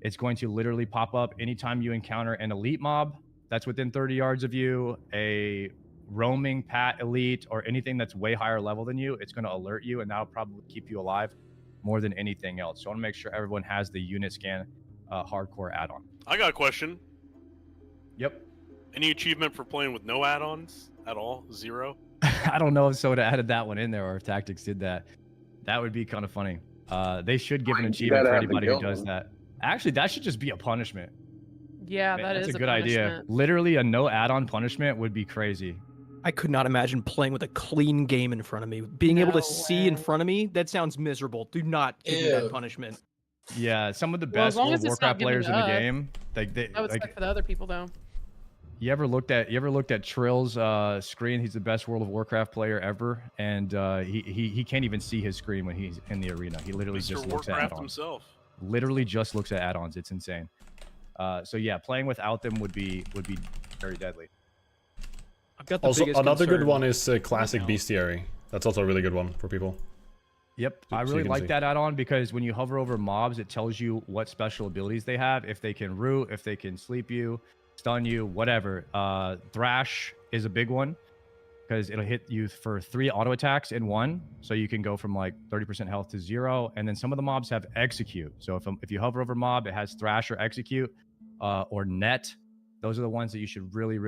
It's going to literally pop up anytime you encounter an elite mob that's within 30 yards of you, a roaming Pat elite, or anything that's way higher level than you. It's going to alert you, and that'll probably keep you alive more than anything else. So I want to make sure everyone has the Unit Scan Hardcore add-on. I got a question. Yep. Any achievement for playing with no add-ons at all? 0? I don't know if Soda added that one in there or if Tactics did that. That would be kind of funny. They should give an achievement for anybody who does that. Actually, that should just be a punishment. Yeah, Man, that's a good idea. Literally, a no add-on punishment would be crazy. I could not imagine playing with a clean game in front of me. Being able to see in front of me, that sounds miserable. Do not give me that punishment. Yeah, some of the Well, as best long World as of it's not Warcraft given players to in the us. game, I would suck for the other people though. You ever looked at Trill's screen? He's the best World of Warcraft player ever, and he can't even see his screen when he's in the arena. He literally Mr. just looks at Warcraft add-ons. himself. Literally just looks at add-ons. It's insane. So yeah, playing without them would be very deadly. I've got the Also, biggest another good concern one is Classic now. Bestiary. That's also a really good one for people. Yep, So- I so you really can like see. that add-on because when you hover over mobs, it tells you what special abilities they have, if they can root, if they can sleep you, stun you, whatever. Thrash is a big one because it'll hit you for 3 auto attacks in one, so you can go from like 30% health to 0. And then some of the mobs have execute. So if you hover over mob, it has thrash or execute or net. Those are the ones that you should really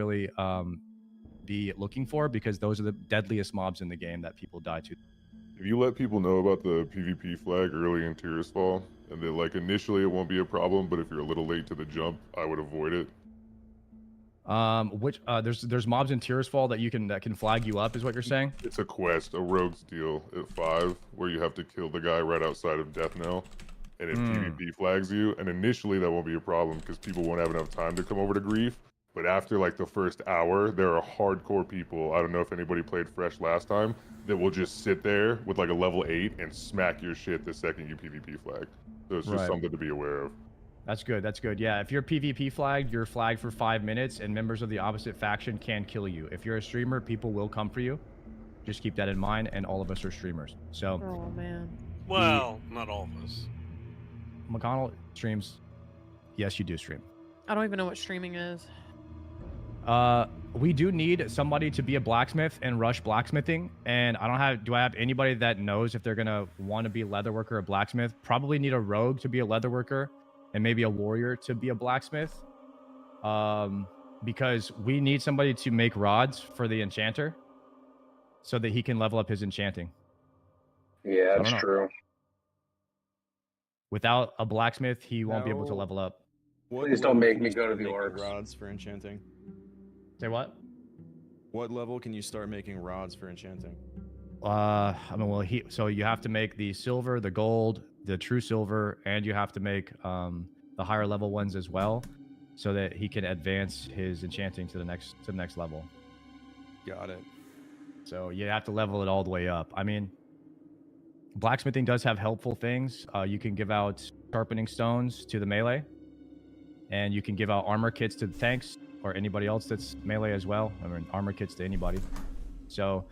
be looking for because those are the deadliest mobs in the game that people die to. If you let people know about the PvP flag early in Tears Fall, and then like initially it won't be a problem, but if you're a little late to the jump, I would avoid it. There's mobs in Tears Fall that can flag you up, is what you're saying? It's a quest, a rogue's deal at 5, where you have to kill the guy right outside of Death Knell, and it PvP flags you. And initially that won't be a problem because people won't have enough time to come over to Grief. But after like the first hour, there are hardcore people. I don't know if anybody played Fresh last time that will just sit there with like a level 8 and smack your shit the second you PvP flag. So it's just Right. something to be aware of. That's good. That's good. Yeah, if you're PvP flagged, you're flagged for 5 minutes, and members of the opposite faction can kill you. If you're a streamer, people will come for you. Just keep that in mind, and all of us are streamers. So, Oh man. Well, not all of us. McConnell streams. Yes, you do stream. I don't even know what streaming is. We do need somebody to be a blacksmith and rush blacksmithing. And do I have anybody that knows if they're gonna want to be a leatherworker or blacksmith? Probably need a rogue to be a leatherworker and maybe a warrior to be a blacksmith. Because we need somebody to make rods for the enchanter so that he can level up his enchanting. Yeah, I that's don't know. true. Without a blacksmith, he won't be able to No. level up. Please don't make me go to the making orcs. rods for enchanting? Say what? What level can you start making rods for enchanting? I mean, well, so you have to make the silver, the gold, the true silver, and you have to make the higher level ones as well, so that he can advance his enchanting to the next level. Got it. So you have to level it all the way up. I mean, blacksmithing does have helpful things. You can give out sharpening stones to the melee, and you can give out armor kits to the tanks or anybody else that's melee as well. I mean, armor kits to anybody. So,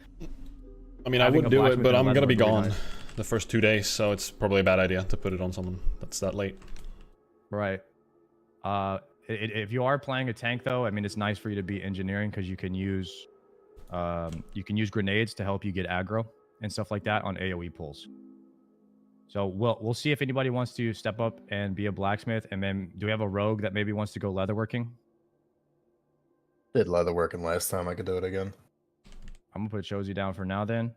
I mean, I having would a do it, blacksmith but and I'm leather gonna be would really gone nice. the first 2 days, so it's probably a bad idea to put it on someone that's that late. Right. If you are playing a tank, though, I mean, it's nice for you to be engineering because you can use grenades to help you get aggro and stuff like that on AOE pulls. So we'll see if anybody wants to step up and be a blacksmith, and then do we have a rogue that maybe wants to go leatherworking? Did leatherworking last time. I could do it again. I'm gonna put Josie down for now. Then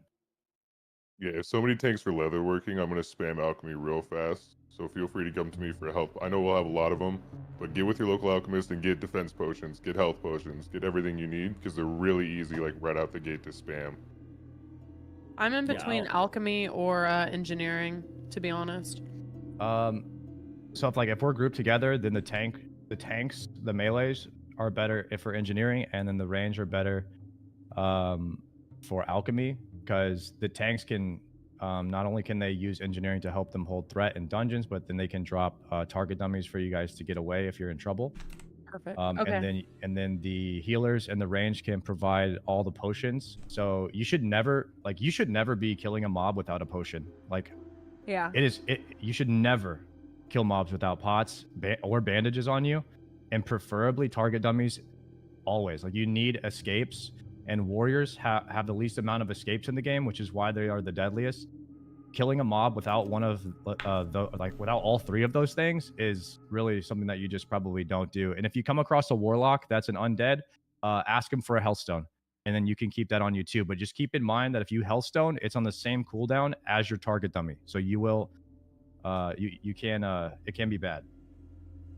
Yeah, if somebody takes for leatherworking, I'm gonna spam alchemy real fast. So feel free to come to me for help. I know we'll have a lot of them, but get with your local alchemist and get defense potions, get health potions, get everything you need because they're really easy, like right out the gate to spam. I'm in Yeah, between alchemy or engineering, to be honest. So if we're grouped together, then the tanks, the melees are better if for engineering, and then the range are better for alchemy because the tanks can Not only can they use engineering to help them hold threat in dungeons, but then they can drop target dummies for you guys to get away if you're in trouble. Perfect. And then the healers and the range can provide all the potions. So you should never be killing a mob without a potion. Like, Yeah. You should never kill mobs without pots or bandages on you, and preferably target dummies. Always, like, you need escapes, and warriors have the least amount of escapes in the game, which is why they are the deadliest. Killing a mob without one of without all three of those things is really something that you just probably don't do. And if you come across a warlock that's an undead, ask him for a healthstone, and then you can keep that on you too. But just keep in mind that if you healthstone, it's on the same cooldown as your target dummy, so you will it can be bad.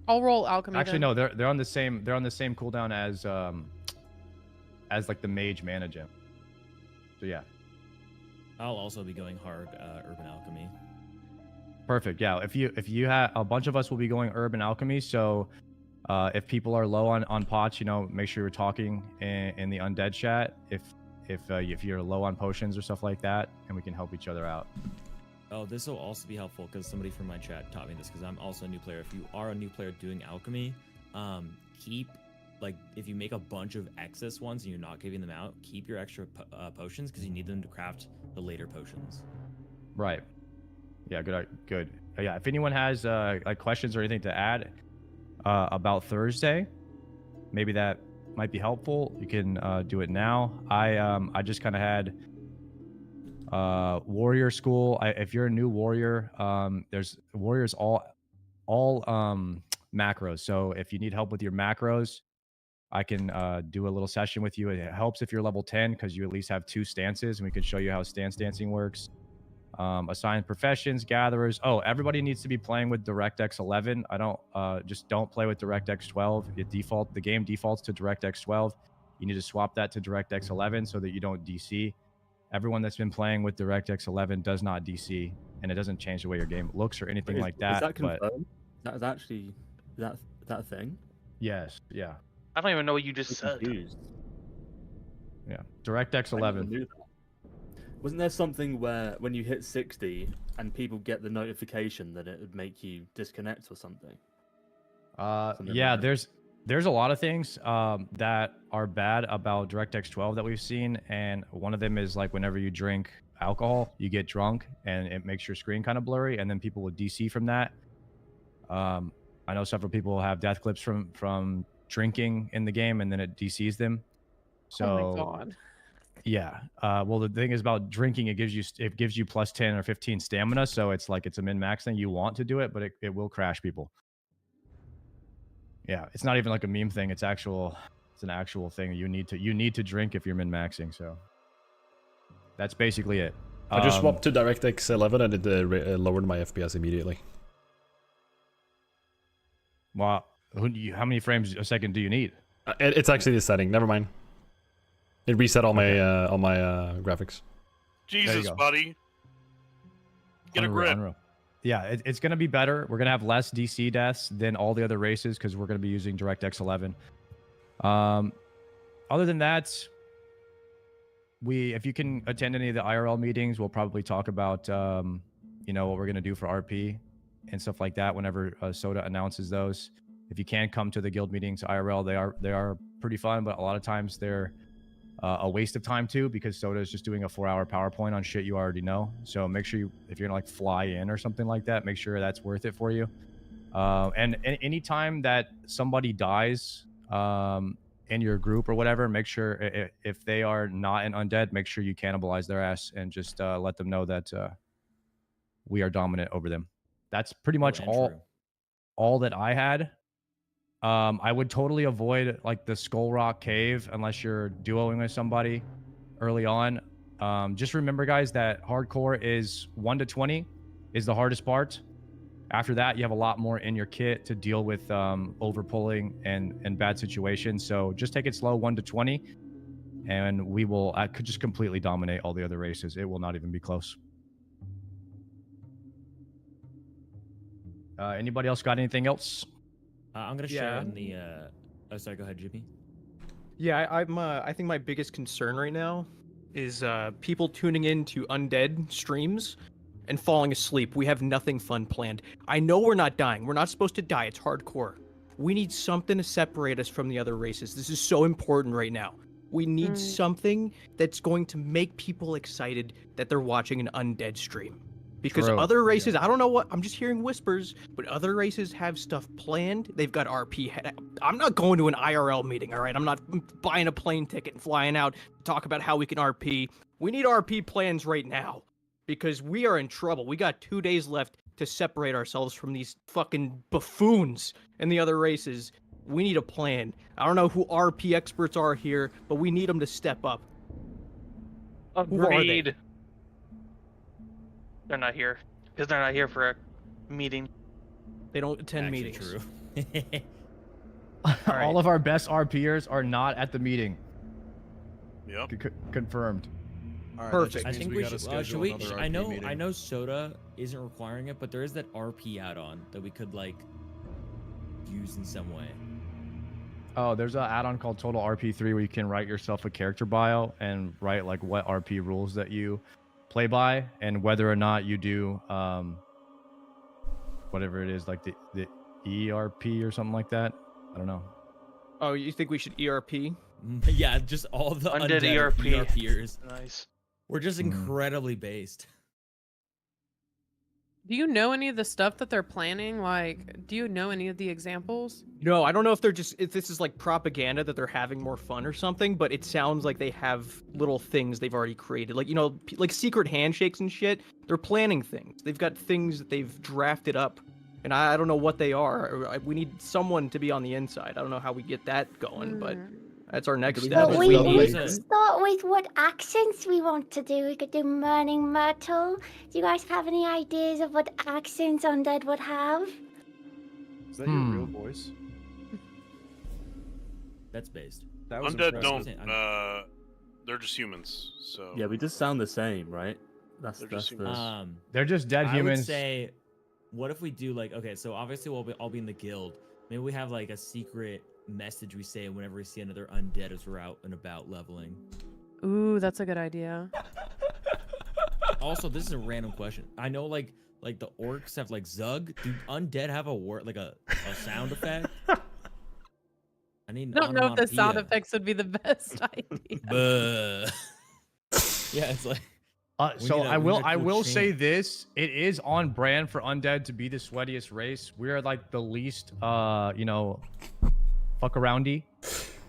I'll roll alchemy. Actually, then. no, they're on the same cooldown as like the mage mana gem. So yeah. I'll also be going hard urban alchemy. Perfect. Yeah. If you have a bunch of us will be going urban alchemy. So if people are low on pots, make sure you're talking in the undead chat. If you're low on potions or stuff like that, and we can help each other out. Oh, this will also be helpful because somebody from my chat taught me this because I'm also a new player. If you are a new player doing alchemy, if you make a bunch of excess ones and you're not giving them out, keep your extra potions because you need them to craft the later potions. Right. Yeah, good. Yeah, if anyone has questions or anything to add about Thursday, maybe that might be helpful. You can do it now. I just kind of had warrior school. If you're a new warrior, there's warriors all macros. So if you need help with your macros, I can do a little session with you. It helps if you're level 10 because you at least have 2 stances, and we can show you how stance dancing works. Assigned professions, gatherers. Oh, everybody needs to be playing with DirectX 11. I don't don't play with DirectX 12. The game defaults to DirectX 12. You need to swap that to DirectX 11 so that you don't DC. Everyone that's been playing with DirectX 11 does not DC, and it doesn't change the way your game looks or anything like that. Is that confirmed? That is actually that a thing? Yes. Yeah. I don't even know what you just said. Confused. Yeah. DirectX 11. Wasn't there something where when you hit 60 and people get the notification that it would make you disconnect or something? Yeah, there's a lot of things that are bad about DirectX 12 that we've seen, and one of them is like whenever you drink alcohol, you get drunk and it makes your screen kind of blurry, and then people will DC from that. I know several people have death clips from drinking in the game, and then it DCs them. So, oh my god. Yeah. Well, the thing is about drinking, it gives you plus 10 or 15 stamina, so it's like it's a min max thing. You want to do it, but it will crash people. Yeah, it's not even like a meme thing. It's an actual thing. You need to drink if you're min maxing. So that's basically it. I just swapped to DirectX 11 and it lowered my FPS immediately. Wow. How many frames a second do you need? It's actually the setting. Never mind. It reset all my graphics. Jesus, buddy. Get a grip. Unreal. Yeah, it's going to be better. We're going to have less DC deaths than all the other races because we're going to be using DirectX 11. Other than that, if you can attend any of the IRL meetings, we'll probably talk about what we're going to do for RP and stuff like that whenever Soda announces those. If you can come to the guild meetings IRL, they are pretty fun, but a lot of times they're a waste of time too, because Soda is just doing a 4-hour PowerPoint on shit you already know. So make sure if you're gonna like fly in or something like that, make sure that's worth it for you. And any time that somebody dies in your group or whatever, make sure if they are not an undead, make sure you cannibalize their ass and just let them know that we are dominant over them. That's pretty much all that I had. I would totally avoid like the Skull Rock Cave unless you're duoing with somebody early on. Just remember, guys, that hardcore is 1 to 20 is the hardest part. After that, you have a lot more in your kit to deal with overpulling and bad situations. So just take it slow, 1 to 20, and I could just completely dominate all the other races. It will not even be close. Anybody else got anything else? I'm gonna share in the. Oh, sorry. Go ahead, Jimmy. Yeah, I think my biggest concern right now is people tuning in to undead streams and falling asleep. We have nothing fun planned. I know we're not dying. We're not supposed to die. It's hardcore. We need something to separate us from the other races. This is so important right now. We need something that's going to make people excited that they're watching an undead stream. Because other races, I don't know what, I'm just hearing whispers, but other races have stuff planned. They've got RP. I'm not going to an IRL meeting, all right? I'm not buying a plane ticket and flying out to talk about how we can RP. We need RP plans right now because we are in trouble. We got 2 days left to separate ourselves from these fucking buffoons and the other races. We need a plan. I don't know who RP experts are here, but we need them to step up. Who are they? Agreed. They're not here because they're not here for a meeting. They don't attend Actually meetings. True. All of our best RPers are not at the meeting. Yep. Confirmed. All right, Perfect. I think we should. Should we? I meeting. know Soda isn't requiring it, but there is that RP add-on that we could like use in some way. Oh, there's an add-on called Total RP3 where you can write yourself a character bio and write like what RP rules that you play by and whether or not you do whatever it is, like the ERP or something like that. I don't know. Oh, you think we should ERP? Yeah, just all the Undead undead ERP. ERPers. Nice. We're just incredibly based. Do you know any of the stuff that they're planning? Like, do you know any of the examples? No, I don't know if this is like propaganda that they're having more fun or something, but it sounds like they have little things they've already created. Like, like secret handshakes and shit. They're planning things. They've got things that they've drafted up, and I don't know what they are. We need someone to be on the inside. I don't know how we get that going, but that's our next step. But we need start with what accents we want to do. We could do Burning Myrtle. Do you guys have any ideas of what accents undead would have? Is that your real voice? That's based. That was Undead impressive. don't. They're just humans. So Yeah, we just sound the same, right? They're just humans. They're just dead humans. I would say, what if we do like, okay, so obviously we'll all be in the guild. Maybe we have like a secret message we say whenever we see another undead as we're out and about leveling. Ooh, that's a good idea. Also, this is a random question. I know like the orcs have like Zug. Do undead have a sound effect? I don't know if the sound effects would be the best idea. Yeah, it's like. So I will say this: it is on brand for undead to be the sweatiest race. We're like the least, fuck aroundy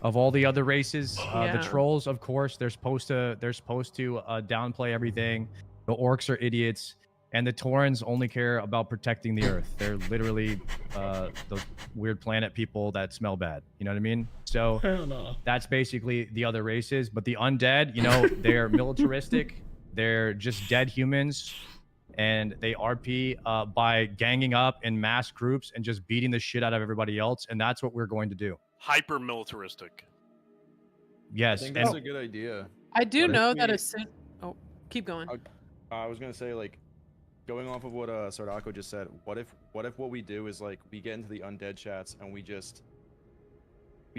of all the other races. The trolls, of course, they're supposed to downplay everything. The orcs are idiots, and the Taurens only care about protecting the earth. They're literally the weird planet people that smell bad. You know what I mean? So that's basically the other races. But the undead, they're militaristic. They're just dead humans, and they RP by ganging up in mass groups and just beating the shit out of everybody else, and that's what we're going to do. Hyper militaristic. Yes, I think that's a good idea. I do know that Oh, keep going. I was gonna say, like, going off of what Sardako just said. What if what we do is like we get into the undead chats and we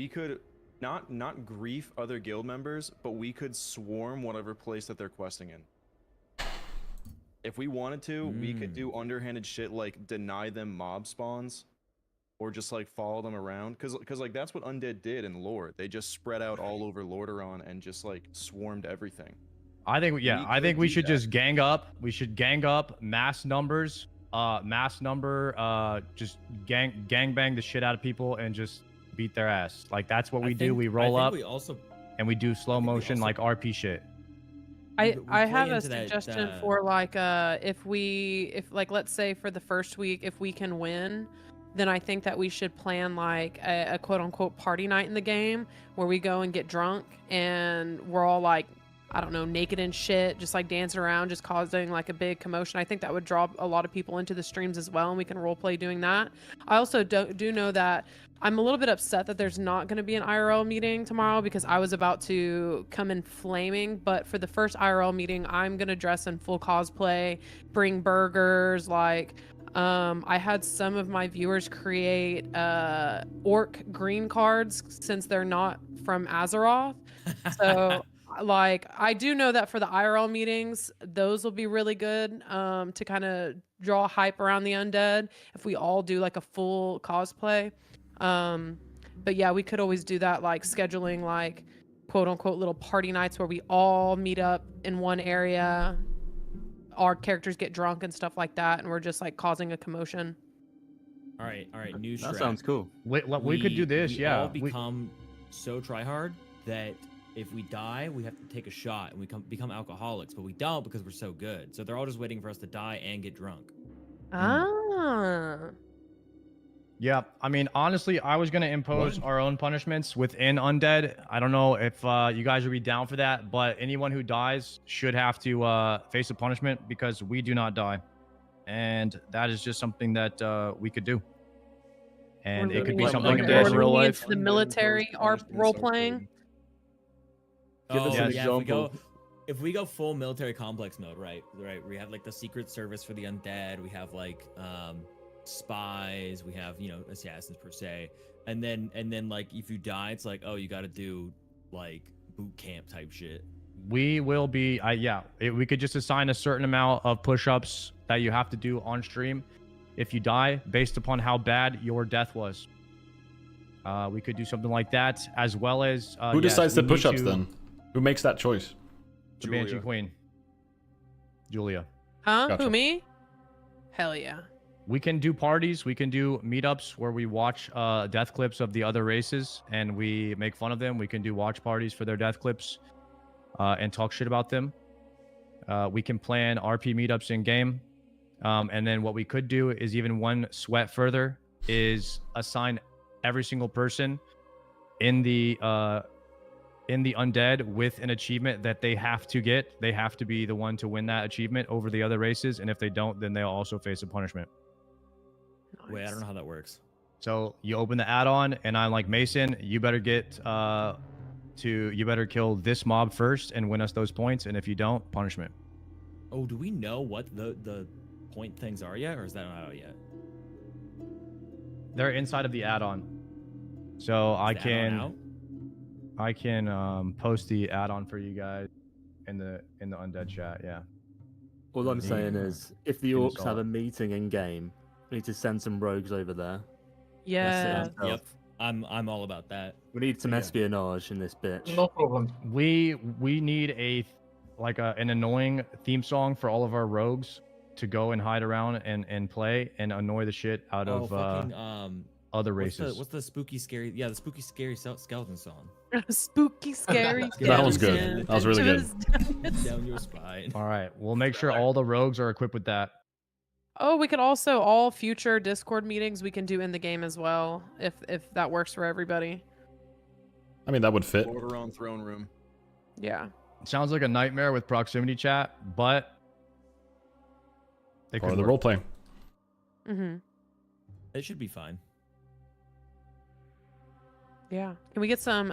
could not grief other guild members, but we could swarm whatever place that they're questing in. If we wanted to, we could do underhanded shit like deny them mob spawns, or just like follow them around, because like that's what undead did in Lord. They just spread out all over Lordaeron and just like swarmed everything. I think we should just gang up. We should gang up, mass numbers, just gang bang the shit out of people and just beat their ass. Like that's what we do. We roll up and we do slow motion like RP shit. I have a suggestion for like if let's say for the first week, if we can win, then I think that we should plan like a quote unquote party night in the game where we go and get drunk and we're all like, I don't know, naked and shit, just like dancing around, just causing like a big commotion. I think that would draw a lot of people into the streams as well, and we can role play doing that. I also do know that I'm a little bit upset that there's not going to be an IRL meeting tomorrow because I was about to come in flaming, but for the first IRL meeting, I'm going to dress in full cosplay, bring burgers, like I had some of my viewers create orc green cards since they're not from Azeroth. So like I do know that for the IRL meetings, those will be really good to kind of draw hype around the undead if we all do like a full cosplay. But yeah, we could always do that, like scheduling like quote unquote little party nights where we all meet up in one area. Our characters get drunk and stuff like that, and we're just like causing a commotion. All right, new That strat. sounds cool. We could do this, we yeah. all become so tryhard that if we die, we have to take a shot and we become alcoholics, but we don't because we're so good. So they're all just waiting for us to die and get drunk. Ah. Yeah, I mean, honestly, I was gonna impose our own punishments within Undead. I don't know if you guys would be down for that, but anyone who dies should have to face a punishment because we do not die, and that is just something that we could do. And it could be something in real life. The military are role playing. Give us an example. If we go full military complex mode, right, we have like the secret service for the undead. We have like spies. We have assassins per se, and then like if you die, it's like, oh, you got to do like boot camp type shit. We will be, we could just assign a certain amount of push-ups that you have to do on stream if you die based upon how bad your death was. We could do something like that, as well as who decides the push-ups then? Who makes that choice? The Banshee Queen. Julia. Huh? Gotcha. Who, me? Hell yeah. We can do parties. We can do meetups where we watch death clips of the other races and we make fun of them. We can do watch parties for their death clips and talk shit about them. We can plan RP meetups in game. And then what we could do is even one sweat further is assign every single person in the undead with an achievement that they have to get. They have to be the one to win that achievement over the other races, and if they don't, then they'll also face a punishment. Nice. Wait, I don't know how that works. So you open the add-on, and I'm like, Mason, you better get you better kill this mob first and win us those points, and if you don't, punishment. Oh, do we know what the point things are yet, or is that not out yet? They're inside of the add-on, so I can post the add-on for you guys in the undead chat. Yeah. All I'm saying is, if the orcs have a meeting in game, we need to send some rogues over there. Yeah. Yep. I'm all about that. We need some espionage in this bitch. No problem. We need an annoying theme song for all of our rogues to go and hide around and play and annoy the shit out of other races. What's the spooky scary? Yeah, the spooky scary skeleton song. Spooky scary. That was good. That was really good. Down your spine. All right, we'll make sure all the rogues are equipped with that. Oh, we could also, all future Discord meetings we can do in the game as well, if that works for everybody. I mean, that would fit. Order on throne room. Yeah. Sounds like a nightmare with proximity chat, but or the role play. Mm-hmm. It should be fine. Yeah. Can we get some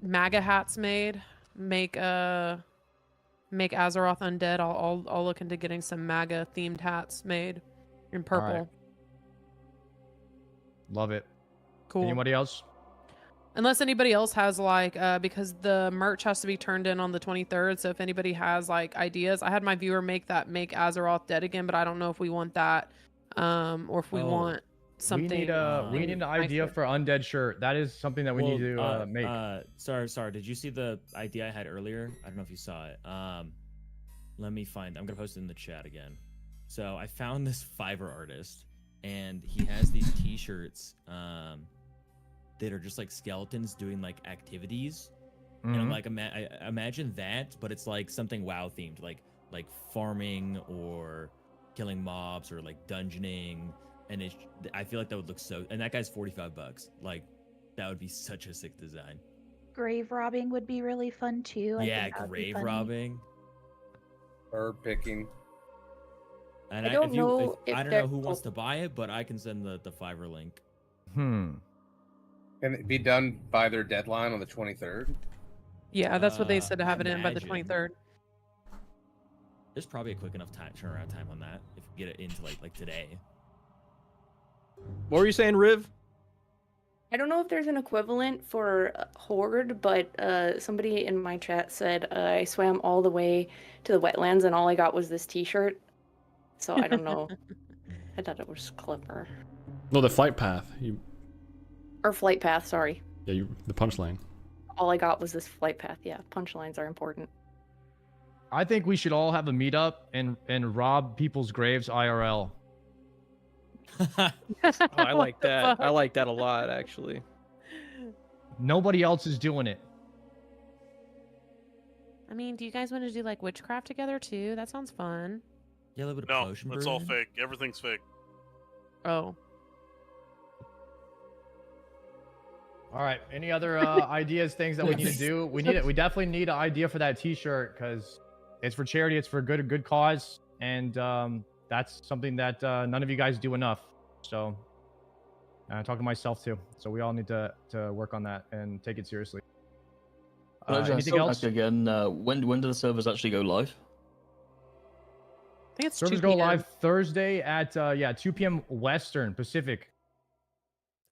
MAGA hats made? Make Azeroth undead. I'll look into getting some MAGA themed hats made in purple. Right. Love it. Cool. Anybody else? Unless anybody else has because the merch has to be turned in on the 23rd. So if anybody has ideas, I had my viewer make Azeroth dead again, but I don't know if we want that, or if we want something. We need an idea for undead shirt. That is something that we need to make. Sorry. Did you see the idea I had earlier? I don't know if you saw it. Let me find. I'm gonna post it in the chat again. So I found this Fiverr artist, and he has these T-shirts that are just like skeletons doing activities. And I'm like, imagine that, but it's like something WoW themed, like farming or killing mobs or dungeoning. And I feel like that would look so. And that guy's $45. Like, that would be such a sick design. Grave robbing would be really fun too. Yeah, grave robbing. Herb picking. And I don't know who wants to buy it, but I can send the Fiverr link. Can it be done by their deadline on the 23rd? Yeah, that's what they said, to have it in by the 23rd. There's probably a quick enough turnaround time on that if we get it into like today. What were you saying, Riv? I don't know if there's an equivalent for horde, but somebody in my chat said I swam all the way to the wetlands and all I got was this T-shirt. So I don't know. I thought it was clever. No, the flight path. Or flight path, sorry. Yeah, the punchline. All I got was this flight path. Yeah, punchlines are important. I think we should all have a meetup and rob people's graves IRL. Oh, I like that. I like that a lot, actually. Nobody else is doing it. I mean, do you guys want to do like witchcraft together too? That sounds fun. Yeah, a little bit No, of potion it's all brewing. fake. Everything's fake. Oh. All right. Any other ideas, things that we need to do? We definitely need an idea for that T-shirt because it's for charity. It's for a good cause, and that's something that none of you guys do enough. So, I'm talking to myself too. So we all need to work on that and take it seriously. Anything else? Again, when do the servers actually go live? I think it's Servers 2 go p.m. live Thursday at 2 p.m. Western Pacific.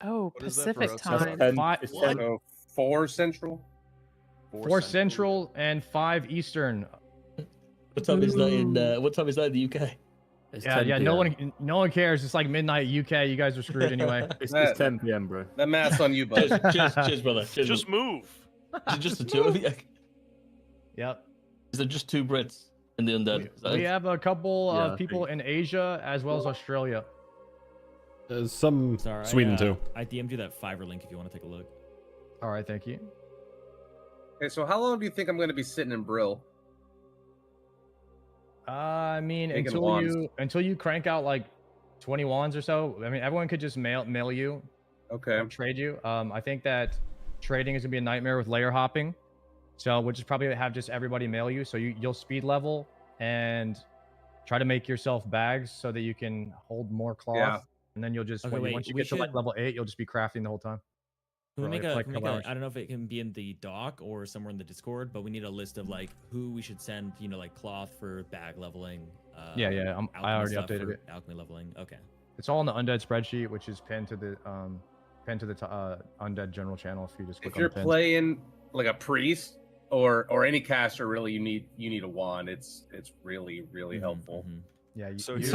Oh, What is that for Pacific us? time. So 4 Central? 4 Central and 5 Eastern. What time is that in? What time is that in the UK? It's Yeah, 10 yeah. PM. No one cares. It's like midnight UK. You guys are screwed anyway. It's 10 PM, bro. That math's on you, bud. Cheers, brother. Cheers, Just move. Is it just the two of you? Yep. Is there just 2 Brits in the undead? We have a couple Yeah, of people in Asia as well as Australia. Some Sorry, Sweden too. I DM'd you that Fiverr link if you want to take a look. All right, thank you. Okay, so how long do you think I'm going to be sitting in Brill? I mean, Making wands. until you crank out like 20 wands or so. I mean, everyone could just mail you. Okay. Or trade you. I think that trading is gonna be a nightmare with layer hopping. So we'll just probably have just everybody mail you. So you'll speed level and try to make yourself bags so that you can hold more cloth. Yeah. And then you'll just Okay, once you we get to like should- level 8, you'll just be crafting the whole time. Can we For, make like, a, like can we couple make hours. a, I don't know if it can be in the doc or somewhere in the Discord, but we need a list of like who we should send, like cloth for bag leveling. Yeah, I alchemy already stuff updated for it. Alchemy leveling. Okay. It's all in the undead spreadsheet, which is pinned to the undead general channel. If you just click If you're on the pins. playing like a priest or any caster, really, you need a wand. It's really helpful. Yeah. So you- here's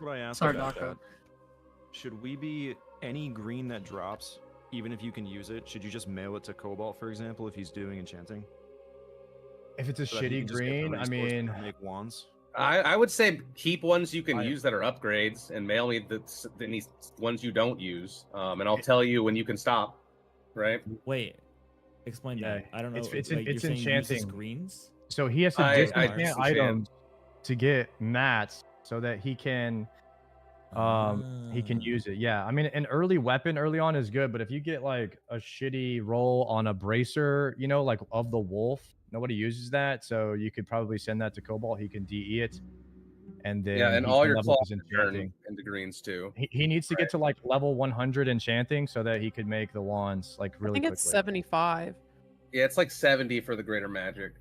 what I asked about that. Should we be any green that drops, even if you can use it? Should you just mail it to Cobalt, for example, if he's doing enchanting? If it's a So that he shitty can just get the green, I resources mean, to make wands. I would say keep ones you can use that are upgrades, and mail me the ones you don't use, and I'll tell you when you can stop. Right? Wait, explain that. I don't know. It's like, you're it's saying use the enchanting. screens. So he has to I disenchant disenchant. items to get mats so that he can use it. Yeah, I mean, an early weapon early on is good, but if you get like a shitty roll on a bracer, like of the wolf, nobody uses that, so you could probably send that to Cobalt. He can DE it, and then Yeah, and he all can your level cloth his turn enchanting. into greens too. He needs to get to like level 100 enchanting so that he could make the wands like I really think quickly. it's 75. Yeah, it's like 70 for the greater magic.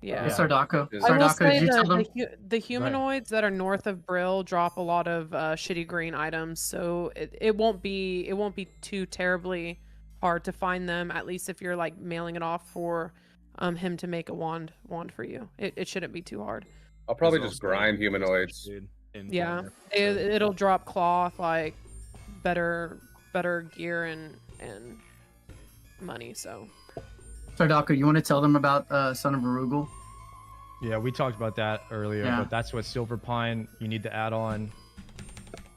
Yeah. Sardako. I will say did you tell them? the humanoids that are north of Brill drop a lot of shitty green items, so it won't be too terribly hard to find them. At least if you're like mailing it off for him to make a wand for you, it shouldn't be too hard. I'll probably just grind humanoids. Yeah, it'll drop cloth, like better gear and money. So. Sardako, you want to tell them about Son of Arugul? Yeah, we talked about that earlier, Yeah. but that's what Silver Pine you need to add on.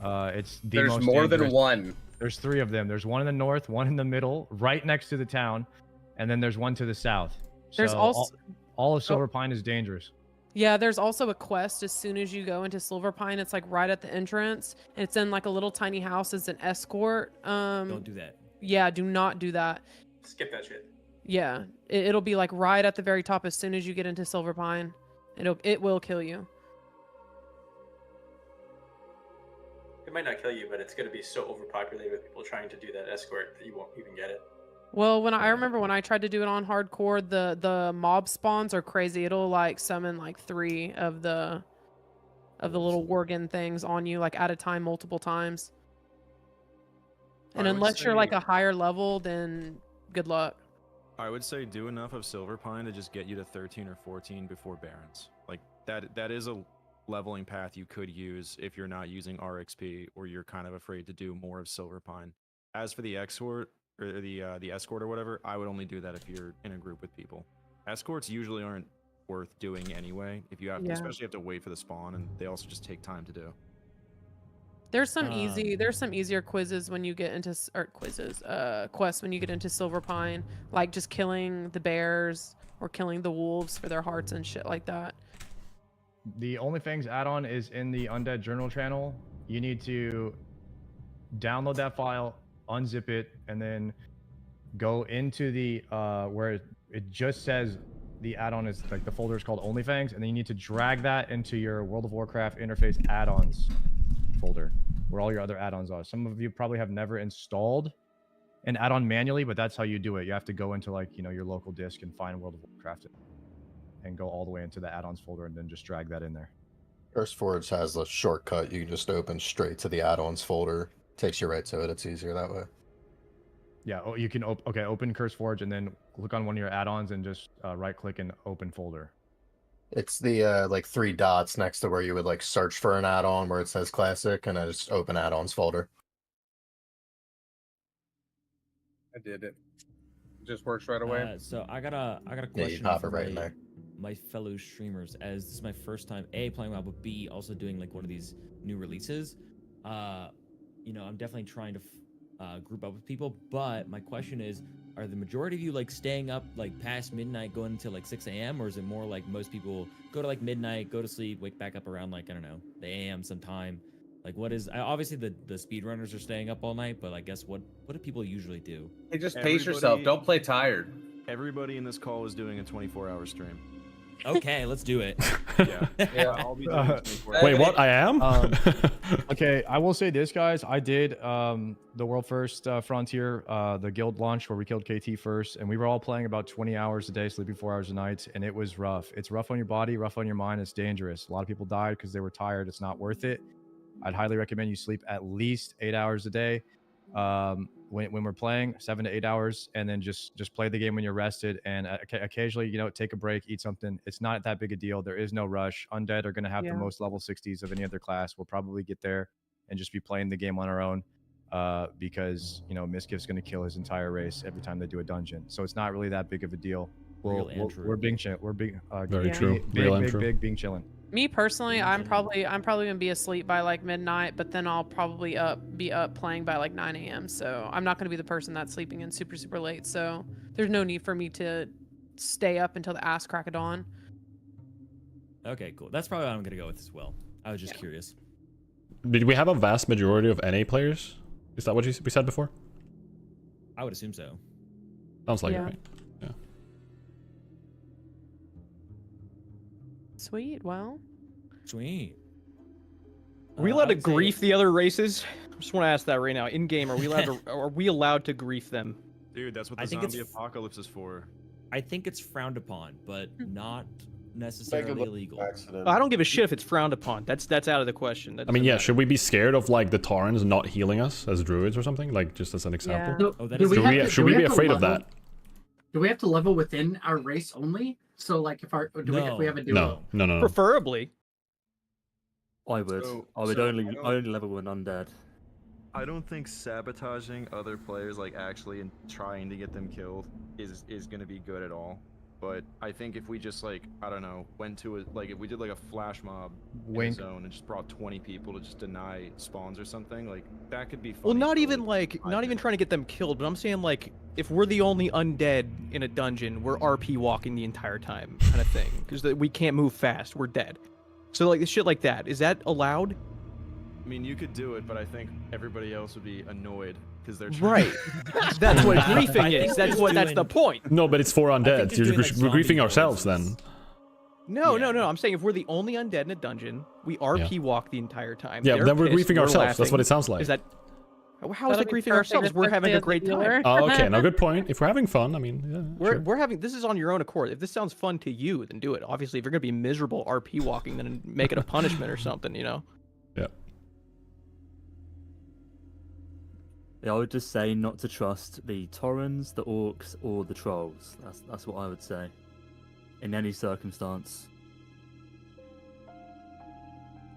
It's the There's most more than dangerous. one. There's 3 of them. There's one in the north, one in the middle, right next to the town, and then there's one to the south. There's So also- all of Silver Pine is dangerous. Yeah, there's also a quest as soon as you go into Silver Pine. It's like right at the entrance. And it's in like a little tiny house as an escort. Don't do that. Yeah, do not do that. Skip that shit. Yeah, it'll be like right at the very top as soon as you get into Silver Pine. It will kill you. It might not kill you, but it's going to be so overpopulated with people trying to do that escort that you won't even get it. Well, I remember when I tried to do it on hardcore, the mob spawns are crazy. It'll like summon like 3 of the little worgen things on you like at a time multiple times. And unless you're like a higher level, then good luck. I would say do enough of Silver Pine to just get you to 13 or 14 before Barrens. Like that is a leveling path you could use if you're not using RXP or you're kind of afraid to do more of Silver Pine. As for the escort or the escort or whatever, I would only do that if you're in a group with people. Escorts usually aren't worth doing anyway. If you have, especially have to wait for the spawn, and they also just take time to do. There's some easier quizzes when you get into quests when you get into Silver Pine, like just killing the bears or killing the wolves for their hearts and shit like that. The OnlyFangs add-on is in the Undead Journal channel. You need to download that file, unzip it, and then go into the where it just says the add-on is like the folder is called OnlyFangs, and then you need to drag that into your World of Warcraft interface add-ons folder where all your other add-ons are. Some of you probably have never installed an add-on manually, but that's how you do it. You have to go into like, you know, your local disk and find World of Warcraft and go all the way into the add-ons folder and then just drag that in there. CurseForge has a shortcut. You can just open straight to the add-ons folder. Takes you right to it. It's easier that way. Yeah, oh, you can open CurseForge and then click on one of your add-ons and just right-click and open folder. It's the like 3 dots next to where you would like search for an add-on where it says classic, and I just open add-ons folder. I did it. It just works right away. So I got a question for my fellow streamers, as this is my first time playing WoW, but B also doing like one of these new releases. You know, I'm definitely trying to group up with people, but my question is, are the majority of you like staying up like past midnight, going until like 6 a.m., or is it more like most people go to like midnight, go to sleep, wake back up around like, I don't know, the a.m. sometime? Like, what is obviously the speedrunners are staying up all night, but I guess what do people usually do? Hey, just pace yourself. Don't play tired. Everybody in this call is doing a 24-hour stream. Okay, let's do it. Yeah, I'll be doing 24 hours. Wait, what? I am? Okay, I will say this, guys. I did the World First Frontier, the guild launch where we killed KT first, and we were all playing about 20 hours a day, sleeping 4 hours a night, and it was rough. It's rough on your body, rough on your mind. It's dangerous. A lot of people died because they were tired. It's not worth it. I'd highly recommend you sleep at least 8 hours a day. When we're playing 7 to 8 hours, and then just play the game when you're rested, and occasionally, you know, take a break, eat something. It's not that big a deal. There is no rush. Undead are going to have the most level 60s of any other class. We'll probably get there and just be playing the game on our own, because, you know, Miskiff's going to kill his entire race every time they do a dungeon. So it's not really that big of a deal. We're being chilling. We're being very true. Big being chilling. Me personally, I'm probably gonna be asleep by like midnight, but then I'll probably be up playing by like 9 a.m. So I'm not gonna be the person that's sleeping in super late. So there's no need for me to stay up until the ass crack of dawn. Okay, cool. That's probably what I'm gonna go with as well. I was just curious. Did we have a vast majority of NA players? Is that what we said before? I would assume so. Sounds like it, right? Yeah. Sweet. Well. Sweet. Are we allowed to grief the other races? I just want to ask that right now. In game, are we allowed to grief them? Dude, that's what the zombie apocalypse is for. I think it's frowned upon, but not necessarily illegal. I don't give a shit if it's frowned upon. That's out of the question. I mean, yeah, should we be scared of like the Taurans not healing us as druids or something? Like, just as an example. Yeah. Should we be afraid of that? Do we have to level within our race only? So like if we have a duo? No. Preferably. I would. I would only level with undead. I don't think sabotaging other players, like actually and trying to get them killed, is gonna be good at all. But I think if we just like, I don't know, went to if we did like a flash mob in a zone and just brought 20 people to just deny spawns or something, like that could be fun. Well, not even trying to get them killed, but I'm saying like if we're the only undead in a dungeon, we're RP walking the entire time, kind of thing, because we can't move fast, we're dead. So like shit like that, is that allowed? I mean, you could do it, but I think everybody else would be annoyed because they're right. That's what griefing is. That's the point. No, but it's for undead. We're griefing ourselves then. No. I'm saying if we're the only undead in a dungeon, we RP walk the entire time. Yeah, They're then we're pissed, griefing ourselves. laughing. That's what it sounds like. Is that? How is it griefing ourselves? We're having a great time. Oh, okay. Now, good point. If we're having fun, I mean, yeah. We're having. This is on your own accord. If this sounds fun to you, then do it. Obviously, if you're gonna be miserable RP walking, then make it a punishment or something. You know. Yeah. Yeah, I would just say not to trust the Taurens, the Orcs, or the Trolls. That's what I would say. In any circumstance.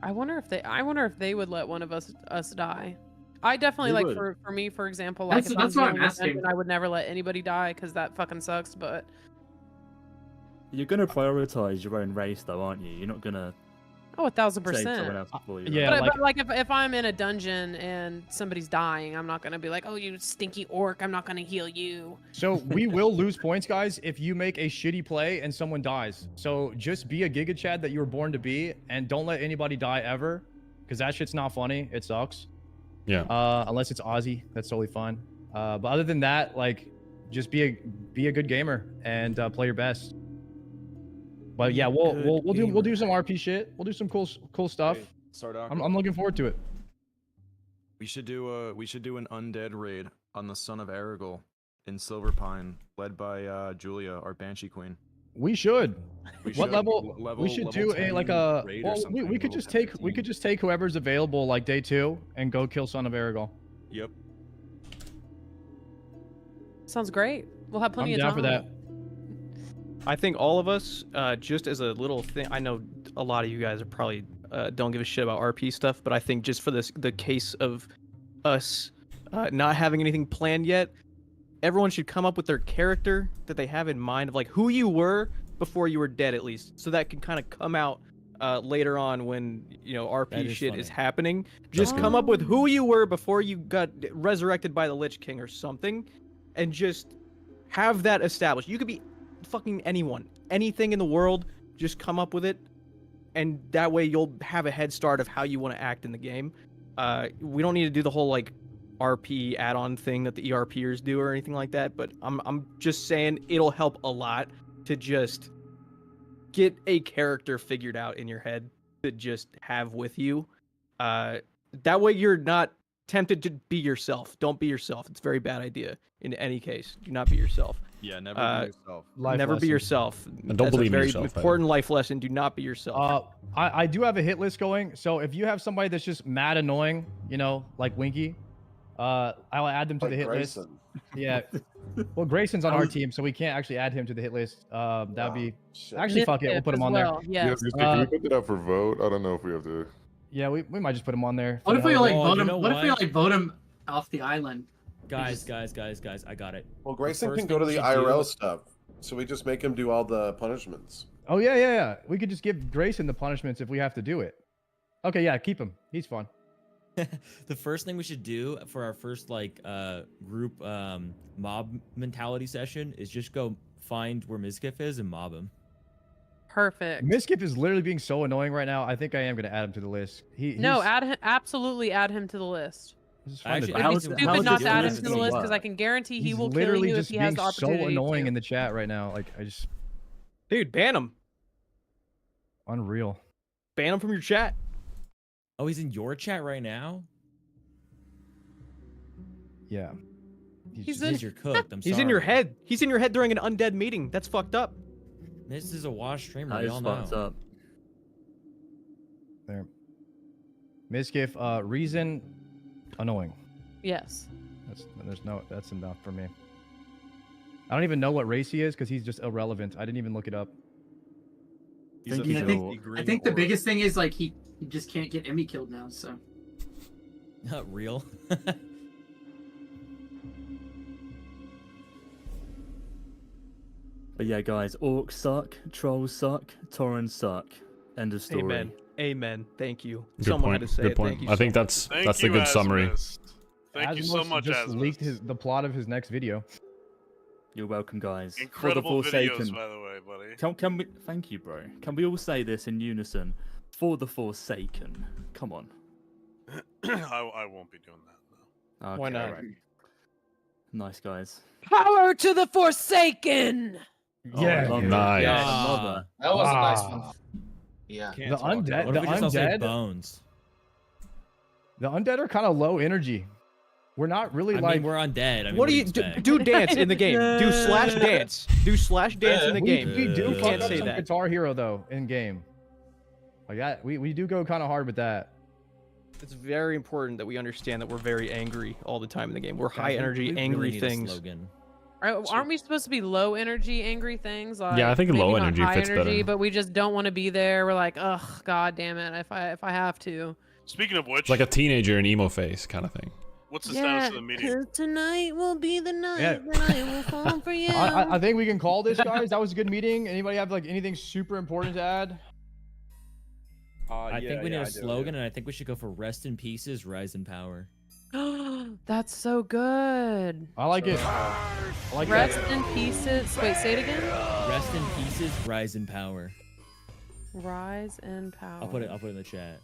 I wonder if they would let one of us die. I definitely They like would. for me, for example, like if That's I'm what I'm dealing with asking. dungeon, I would never let anybody die because that fucking sucks. But You're gonna prioritize your own race, though, aren't you? You're not gonna. oh, 1000%. Save someone else before you. Yeah, But like if I'm in a dungeon and somebody's dying, I'm not gonna be like, oh, you stinky orc, I'm not gonna heal you. So we will lose points, guys, if you make a shitty play and someone dies. So just be a Giga Chad that you were born to be, and don't let anybody die ever, because that shit's not funny. It sucks. Yeah. Unless it's Aussie, that's totally fine. But other than that, like, just be a good gamer and play your best. But yeah, we'll do some RP shit. We'll do some cool stuff. Hey, Sardoc, I'm looking forward to it. We should do an undead raid on the Son of Aragorn in Silverpine, led by Julia, our Banshee Queen. We should. We What should. level? Level- We should level do a 10 like a. raid or Well, something, we could level just 10, take whoever's available like day 2 and go kill Son of Aragorn. Yep. Sounds great. We'll have plenty I'm of down time. for that. I think all of us, just as a little thing, I know a lot of you guys are probably don't give a shit about RP stuff, but I think just for the case of us not having anything planned yet, everyone should come up with their character that they have in mind of like who you were before you were dead, at least, so that can kind of come out later on when RP That is shit funny. is happening. Just come up with who you were before you got resurrected by the Lich King or something, and just have that established. You could be fucking anyone, anything in the world. Just come up with it, and that way you'll have a head start of how you want to act in the game. We don't need to do the whole like RP add-on thing that the ERPers do or anything like that, but I'm just saying it'll help a lot to just get a character figured out in your head to just have with you. That way you're not tempted to be yourself. Don't be yourself. It's a very bad idea in any case. Do not be yourself. Yeah, never be yourself. Never be yourself. And don't That's believe a in very yourself, either. important life lesson. Do not be yourself. I do have a hit list going, so if you have somebody that's just mad annoying, like Winky, I'll add them to Like the hit Grayson. list. Yeah. Well, Grayson's on our team, so we can't actually add him to the hit list. That'd be actually fuck it. We'll put him on there. Yes. Can we put it up for vote? I don't know if we have to. Yeah, we might just put him on there. What if we like vote him? know What if we what? like vote him off the island? Guys, I got it. Well, Grayson First can go to thing the we should IRL do- stuff, so we just make him do all the punishments. Oh yeah. We could just give Grayson the punishments if we have to do it. Okay, yeah, keep him. He's fun. The first thing we should do for our first group mob mentality session is just go find where Mizkif is and mob him. Perfect. Miskip is literally being so annoying right now. I think I am gonna add him to the list. No, add him. Absolutely, add him to the list. Actually, It'd be stupid not to add him to the list because I can guarantee he will kill literally you if just he has being the so opportunity. annoying to. in the chat right now. Like I just Dude, ban him. Unreal. Ban him from your chat. Oh, he's in your chat right now? Yeah. He's you're cooked. I'm He's in your sorry. head. He's in your head during an undead meeting. That's fucked up. This is a wash streamer. That We is all fucked know. up. There. Miskif, reason annoying. Yes. That's enough for me. I don't even know what race he is because he's just irrelevant. I didn't even look it up. He's I think the biggest thing is like he just can't get Emmy killed now. So Not real. But yeah, guys, orcs suck, trolls suck, Taurens suck. End of story. Amen. Amen. Thank you. Good Someone point. had to say Good it. point. Thank you. I think so that's much. that's a good summary. Thank you so Asmos much, just Asmos. leaked the plot of his next video. You're welcome, guys. Incredible For the videos, Forsaken. by the way, buddy. Can we? Thank you, bro. Can we all say this in unison? For the Forsaken. Come on. I won't be doing that. Okay, Why not? alright. Nice, guys. Power to the Forsaken. Yeah, I love nice. that. I love that. that was a nice Ah. one. Yeah. Can't The talk about undead- it. What the if we just all say undead- bones? The undead are kind of low energy. We're not really I like. mean, we're undead. I mean, What do you expect? do? Dance in the game. Do slash dance. Do slash dance in the we, game. we do You fuck can't up say some that. Guitar Hero though in game. Like that, we do go kind of hard with that. it's very important that we understand that we're very angry all the time in the game. We're Guys, high energy, we angry really need a things. slogan. Aren't we supposed to be low energy, angry things? Like, Yeah, I think maybe low not energy high fits energy, better. but we just don't want to be there. We're like, ugh, god damn it, if I have to. Speaking of which, It's like a teenager in emo face kind of thing. what's the status of the meeting? 'Cause tonight will be the night Yeah. that I will fall for you. I think we can call this, guys. That was a good meeting. Anybody have like anything super important to add? I think we need a slogan, and I think we should go for rest in pieces, rise in power. That's so good. I like it. I like Rest that. in pieces. Wait, say it again. Rest in pieces, rise in power. Rise and power. I'll put it in the chat.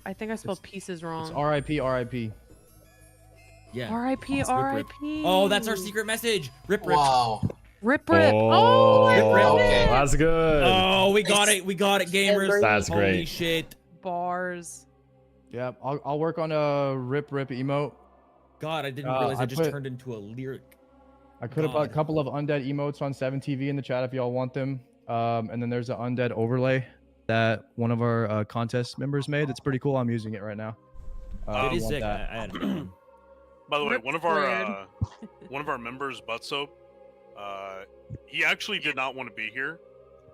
I think I spelled pieces wrong. It's R.I.P. R.I.P. Yeah. R.I.P. It's rip, rip. R.I.P. Oh, that's our secret message. Rip rip. Wow. Rip rip. Oh, I love it. That's good. Oh, we got it. We got it, gamers. That's Holy great. shit. Bars. Yeah, I'll work on a rip emote. God, I didn't realize I it just put- turned into a lyric. I could have put a God. couple of undead emotes on 7TV in the chat if y'all want them. And then there's an undead overlay that one of our contest members made. It's pretty cool. I'm using it right now. It if you is want sick. that. I added it on. By the way, Rip one of our members, Butt Soap, he actually did not want to be here.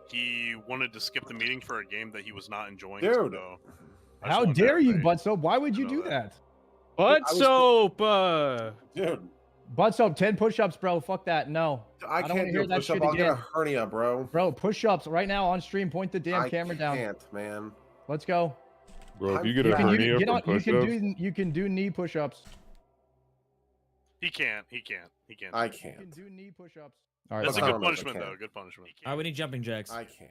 He wanted to skip the meeting for a game that he was not enjoying. Dude. So I just How wanted dare you, everybody Butt Soap? Why would you know do that. that? Butt I was- soap. Dude, Butt Soap, 10 push-ups, bro. Fuck that. No. I don't can't wanna do hear a that push-up. shit I'll get again. a hernia, bro. Bro, push-ups right now on stream. Point the damn I camera down. can't, man. Let's go. Bro, if you get You a can, hernia you, get from on, you, push-ups, can do, you can do knee push-ups. He can't. I You can't. can do knee push-ups. All right. That's a But good Connor knows I punishment, can. though. Good punishment. All right, we need jumping jacks. I can't.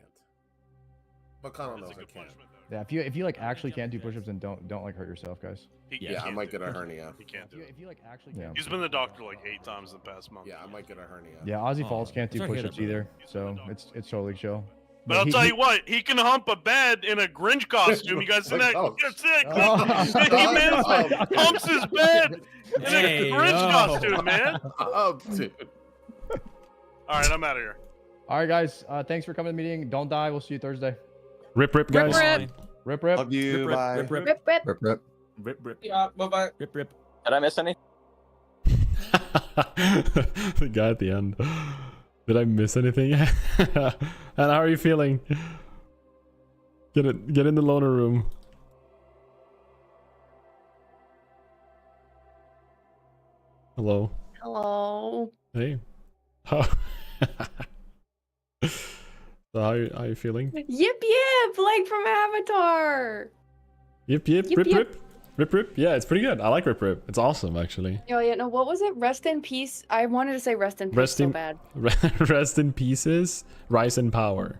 But Connor knows I can. Yeah, if you like actually can't do push-ups, then don't like hurt yourself, guys. Yeah, I might get a hernia. He can't do it. If you like actually Yeah. He's been to the doctor like 8 times in the past month. Yeah, I might get a hernia. Yeah, Aussie Oh, Falls can't do sorry to hear push-ups that, either, so it's totally chill. But I'll tell you what, he can hump a bed in a Grinch costume. You guys see that? Oh. That's it. Oh. He man humps his bed in Hey, a Grinch no. costume, man. Oh, dude. All right, I'm out of here. All right, guys. Thanks for coming to the meeting. Don't die. We'll see you Thursday. Rip, guys. Rip. Love you. Rip, Bye. rip, rip, Rip, rip. Rip, rip. Rip, rip. Yeah, bye-bye. rip, rip. Did I miss any? The guy at the end. Did I miss anything? And how are you feeling? Get in the loner room. Hello. Hello. Hey. How so how you feeling? Yip yip, like from Avatar. Yip, Yip, rip, yip. rip. Rip, rip. Yeah, it's pretty good. I like Rip, rip. It's awesome, actually. Oh yeah, no, what was it? Rest in peace. I wanted to say rest in peace Rest so in, bad. rest in pieces, rise in power.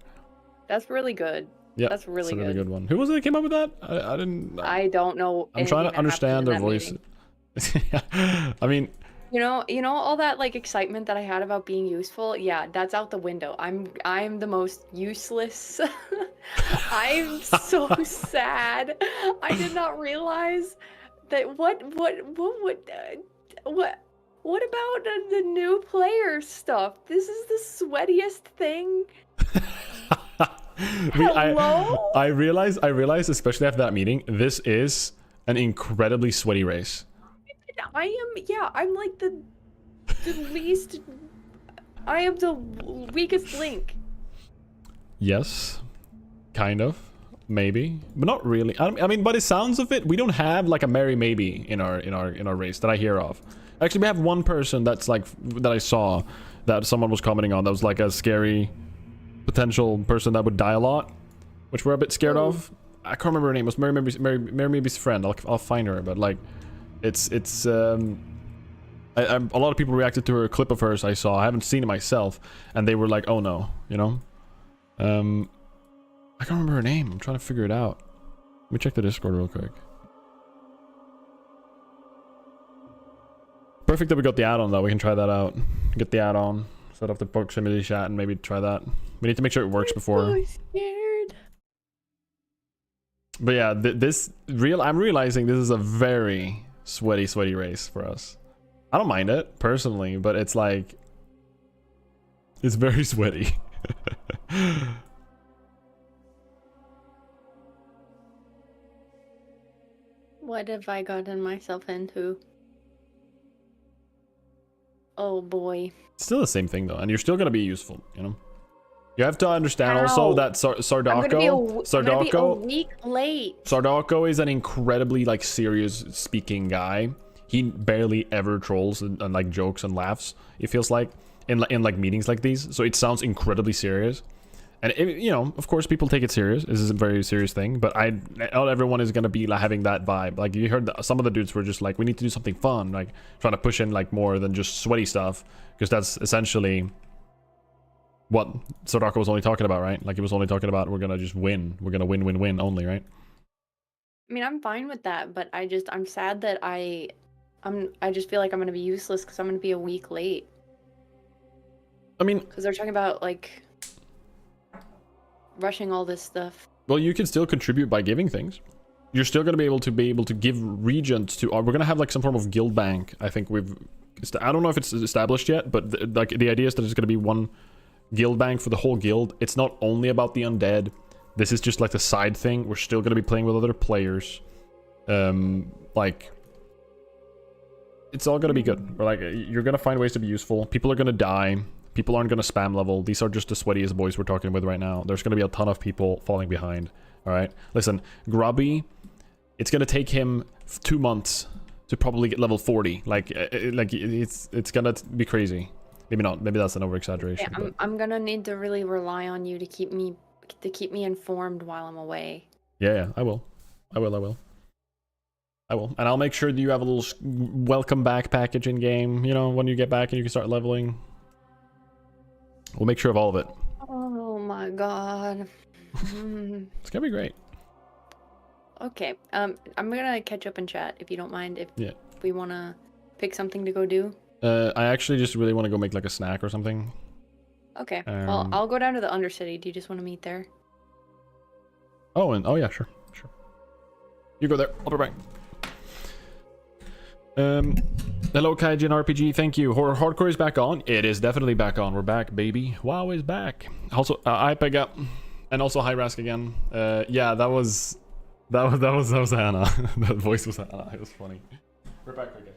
That's really good. Yeah, That's really it's a really good. good one. Who was it that came up with that? I didn't. I don't know. I'm trying to anything that understand their happened in voice. that meeting. I mean, You know all that like excitement that I had about being useful. Yeah, that's out the window. I'm the most useless. I'm so sad. I did not realize that what about the new player stuff? This is the sweatiest thing. Hello? I realized, especially after that meeting, this is an incredibly sweaty race. I'm like the least. I am the weakest link. Yes, kind of, maybe, but not really. I mean, by the sounds of it, we don't have like a Mary Maybe in our race that I hear of. Actually, we have one person that's like that I saw that someone was commenting on that was like a scary potential person that would die a lot, which we're a bit scared of. I can't remember her name. It was Mary Maybe's friend. I'll find her, but like, it's a lot of people reacted to a clip of hers I saw. I haven't seen it myself, and they were like, "Oh no," you know. I can't remember her name. I'm trying to figure it out. Let me check the Discord real quick. Perfect that we got the add-on though. We can try that out. Get the add-on. Set up the proximity chat and maybe try that. We need to make sure it works before. I'm so scared. But yeah, I'm realizing this is a very sweaty race for us. I don't mind it personally, but it's like it's very sweaty. What have I gotten myself into? Oh boy. Still the same thing though, and you're still gonna be useful, you know. You have to understand also that I'm gonna be a Sardako week late. Sardako is an incredibly like serious speaking guy. He barely ever trolls and like jokes and laughs. It feels like in like meetings like these, so it sounds incredibly serious. And you know, of course, people take it serious. This is a very serious thing, but not everyone is gonna be like having that vibe. Like you heard, some of the dudes were just like, we need to do something fun, like trying to push in like more than just sweaty stuff, because that's essentially what Sardako was only talking about, right? Like he was only talking about we're gonna just win, we're gonna win only, right? I mean, I'm fine with that, but I'm sad that I just feel like I'm gonna be useless because I'm gonna be a week late. I mean, because they're talking about like rushing all this stuff. Well, you can still contribute by giving things. You're still going to be able to give regents to. We're going to have like some form of guild bank. I think I don't know if it's established yet, but the idea is that there's going to be one guild bank for the whole guild. It's not only about the undead. This is just like the side thing. We're still going to be playing with other players. Like it's all going to be good. But like you're going to find ways to be useful. People are going to die. People aren't going to spam level. These are just the sweatiest boys we're talking with right now. There's going to be a ton of people falling behind. All right. Listen, Grubby, it's going to take him 2 months to probably get level 40. Like it's going to be crazy. Maybe not. Maybe that's an over exaggeration. Yeah, I'm going to need to really rely on you to keep me informed while I'm away. Yeah, I will. And I'll make sure that you have a little welcome back package in game, you know, when you get back and you can start leveling. We'll make sure of all of it. Oh my god. It's gonna be great. Okay. I'm gonna catch up in chat if you don't mind. If yeah. we wanna pick something to go do. I actually just really want to go make like a snack or something. Okay. Well, I'll go down to the Undercity. Do you just want to meet there? Oh, yeah, sure. You go there. I'll be back. Hello, Kaijin RPG. Thank you. Hardcore is back on. It is definitely back on. We're back, baby. WoW is back. Also, iPeg up, and also hi Rask again. Yeah, that was Hannah. That voice was Hannah. It was funny. We're back again.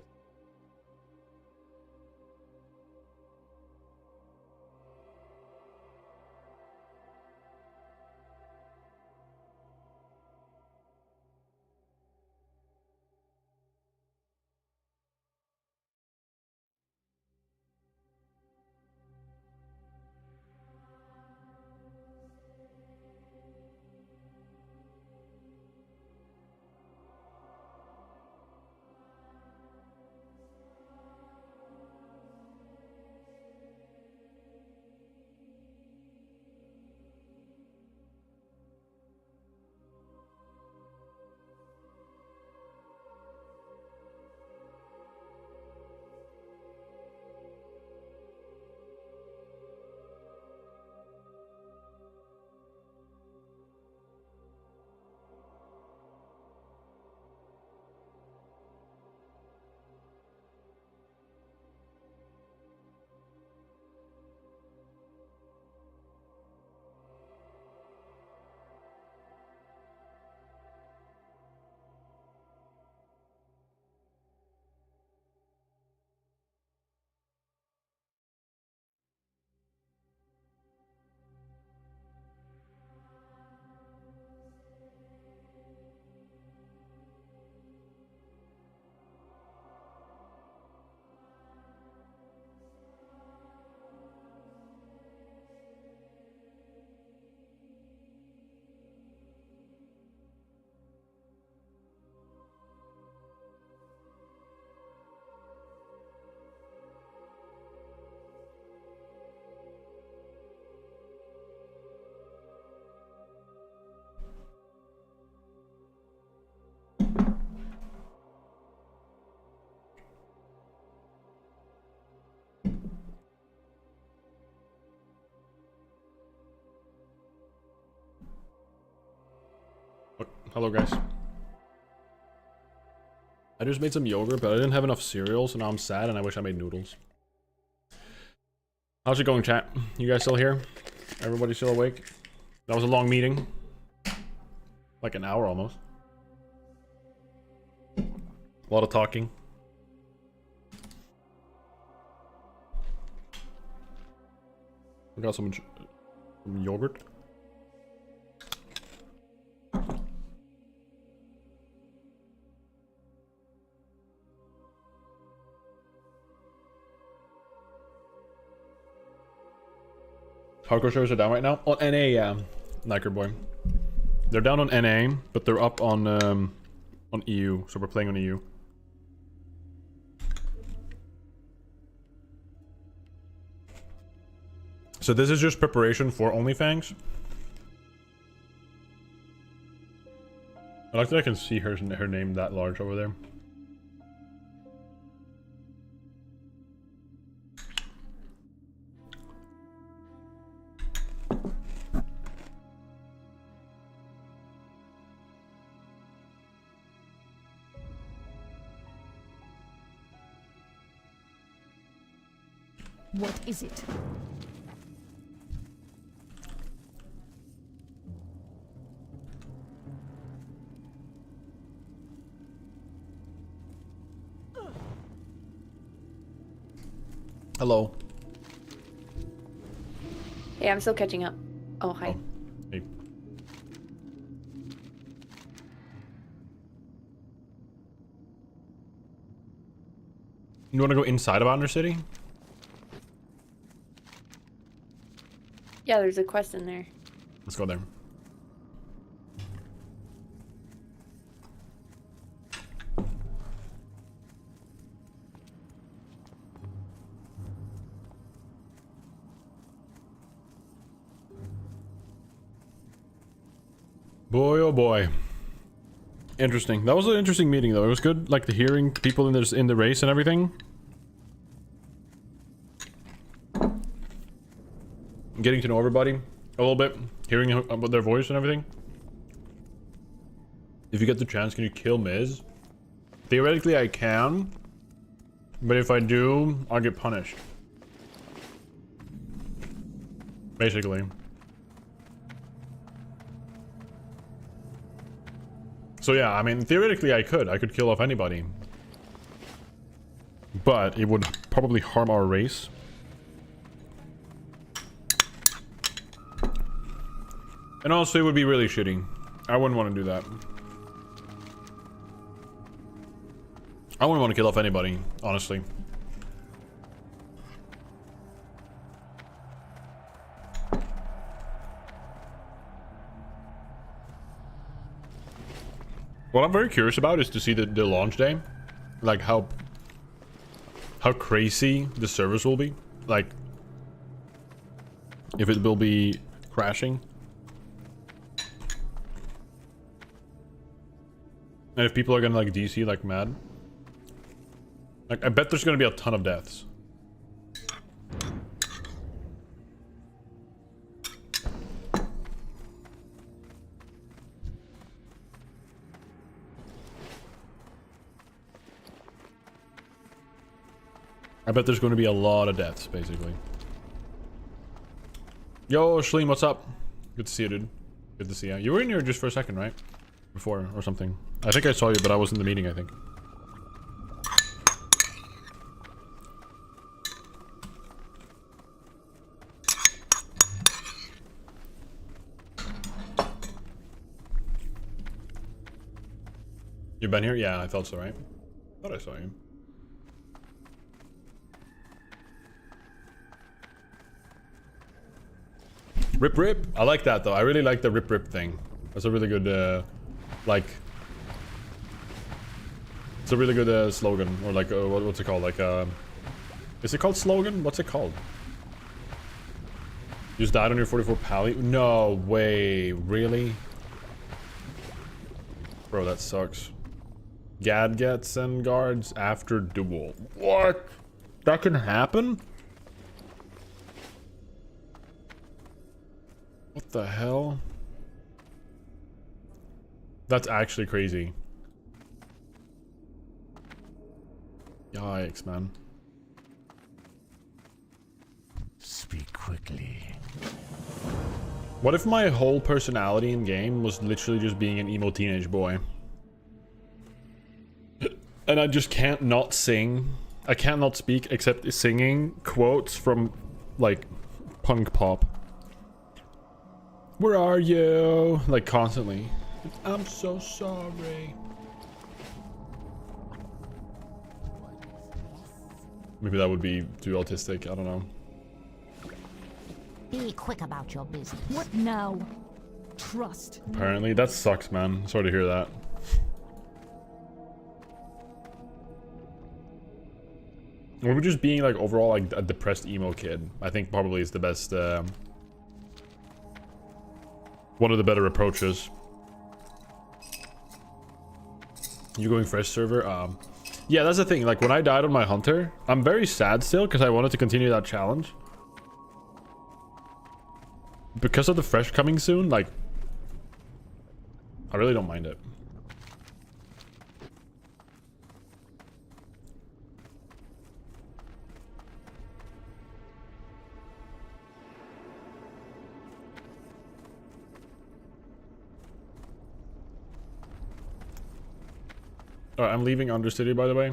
Hello, guys. I just made some yogurt, but I didn't have enough cereal, so now I'm sad and I wish I made noodles. How's it going, chat? You guys still here? Everybody still awake? That was a long meeting. Like an hour almost. A lot of talking. We got some yogurt. Hardcore shows are down right now on NA, yeah. Niker boy, they're down on NA, but they're up on EU. So we're playing on EU. So this is just preparation for OnlyFangs. I like that I can see her name that large over there. What is it? Hello. Hey, I'm still catching up. Oh, hi. Hey. You want to go inside of Undercity? Yeah, there's a quest in there. Let's go there. Boy, oh boy. Interesting. That was an interesting meeting, though. It was good, like, the hearing people in the race and everything. Getting to know everybody a little bit. Hearing about their voice and everything. If you get the chance, can you kill Miz? Theoretically, I can. But if I do, I'll get punished. Basically. So yeah, I mean, theoretically I could kill off anybody. But it would probably harm our race. And also it would be really shitty. I wouldn't want to do that. I wouldn't want to kill off anybody, honestly. What I'm very curious about is to see the launch day. Like how crazy the servers will be. Like if it will be crashing. And if people are gonna like DC like mad. Like I bet there's gonna be a ton of deaths. I bet there's going to be a lot of deaths, basically. Yo, Shleem, what's up? Good to see you, dude. Good to see you. You were in here just for a second, right? Before, or something. I think I saw you, but I was in the meeting, I think. You've been here? Yeah, I thought so, right? Thought I saw you. Rip rip. I like that though. I really like the rip rip thing. That's a really good like it's a really good slogan, or like what's it called? Like is it called slogan? What's it called? You just died on your 44 pally? No way. Really? Bro, that sucks. Gadgets and guards after duel. What? That can happen? What the hell? That's actually crazy. Yikes, man. Speak quickly. What if my whole personality in game was literally just being an emo teenage boy? And I just can't not sing. I can't not speak except singing quotes from, like, punk pop. Where are you? Like, constantly. I'm so sorry. Maybe that would be too autistic. I don't know. Be quick about your business. What now? Trust. Apparently. That sucks, man. Sorry to hear that. Or we're just being, like, overall, like, a depressed emo kid. I think probably is the best, one of the better approaches. You going fresh server? Yeah, that's the thing. Like, when I died on my hunter, I'm very sad still because I wanted to continue that challenge. Because of the fresh coming soon, like, I really don't mind it. Alright, I'm leaving Undercity, by the way,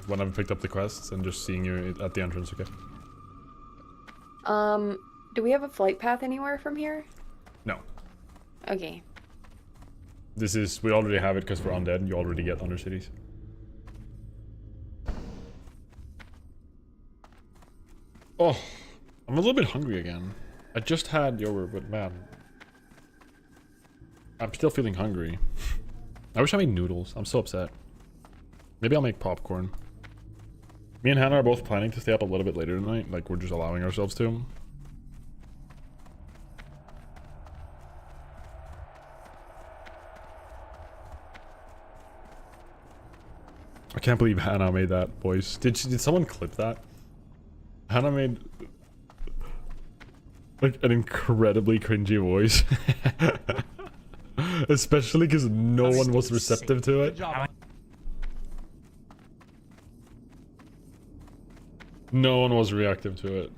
when I've picked up the quests and just seeing you at the entrance, okay? Do we have a flight path anywhere from here? No. Okay. This is, we already have it because we're undead, you already get Undercities. Oh, I'm a little bit hungry again. I just had yogurt, but man, I'm still feeling hungry. I wish I made noodles. I'm so upset. Maybe I'll make popcorn. Me and Hannah are both planning to stay up a little bit later tonight. Like, we're just allowing ourselves to. I can't believe Hannah made that voice. Did someone clip that? Hannah made like an incredibly cringy voice. Especially because no one was receptive to it. No one was reactive to it.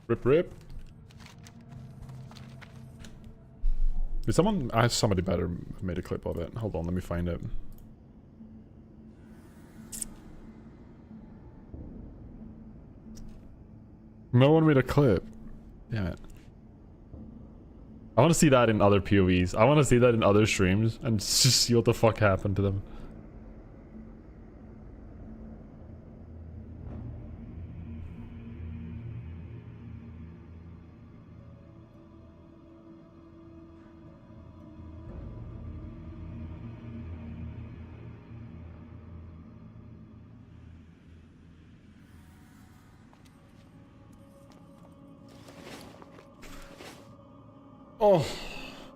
Rip rip. Did someone... somebody better made a clip of it. Hold on, let me find it. No one made a clip. Damn it. I want to see that in other POVs. I want to see that in other streams and just see what the fuck happened to them. Oh,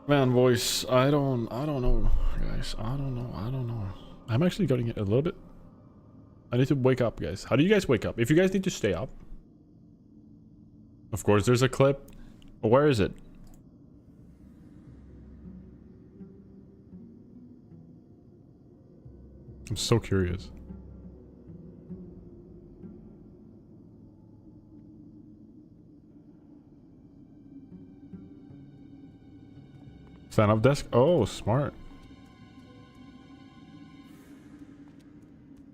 man, voice. I don't know, guys. I don't know. I'm actually getting it a little bit. I need to wake up, guys. How do you guys wake up? If you guys need to stay up. Of course, there's a clip. Where is it? I'm so curious. Stand up desk? Oh, smart.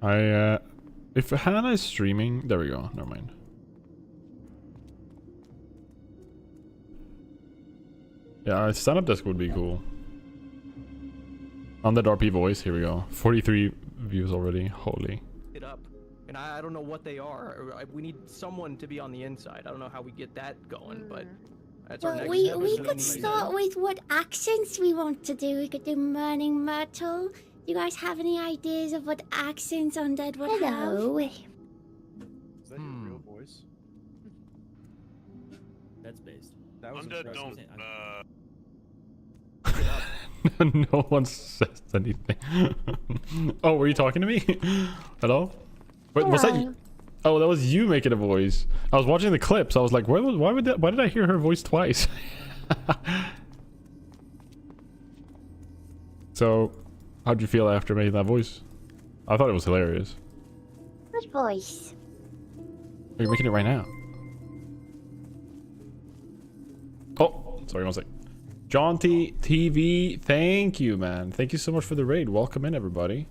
If Hannah is streaming, there we go. Never mind. Yeah, stand up desk would be cool. On that RP voice, here we go. 43 views already. Holy. It up, and I don't know what they are. We need someone to be on the inside. I don't know how we get that going, but. That's our next we episode. could start with what accents we want to do. We could do Morning Myrtle. Do you guys have any ideas of what accents Undead would have? Is that your real voice? That's based. That was Undead impressive. No one says anything. Oh, were you talking to me? Hello? Wait, was that you? Oh, that was you making a voice. I was watching the clips. I was like, why did I hear her voice twice? So, how'd you feel after making that voice? I thought it was hilarious. What voice? You're making it right now. Sorry, one sec. Jaunty TV, thank you, man. Thank you so much for the raid. Welcome in, everybody.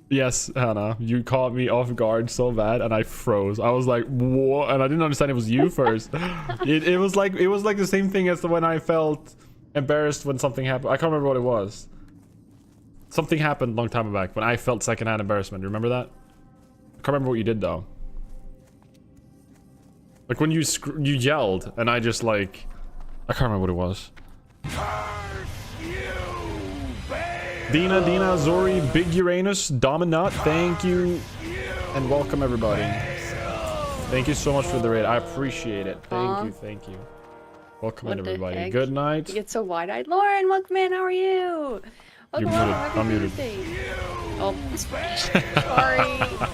Yes, Hannah, you caught me off guard so bad, and I froze. I was like, "What?" And I didn't understand it was you first. it was like the same thing as when I felt embarrassed when something happened. I can't remember what it was. Something happened a long time back when I felt secondhand embarrassment. You remember that? I can't remember what you did though. Like when you yelled, and I just like, I can't remember what it was. Dina, Zori, Big Uranus, Dominut, thank you, and welcome everybody. Thank you so much for the raid. I appreciate it. Thank you. Welcome in, everybody. Heck? Good night. You get so wide-eyed. Lauren, welcome in. How are you? Welcome, You're muted. Happy I'm muted. Tuesday. Oh, sorry.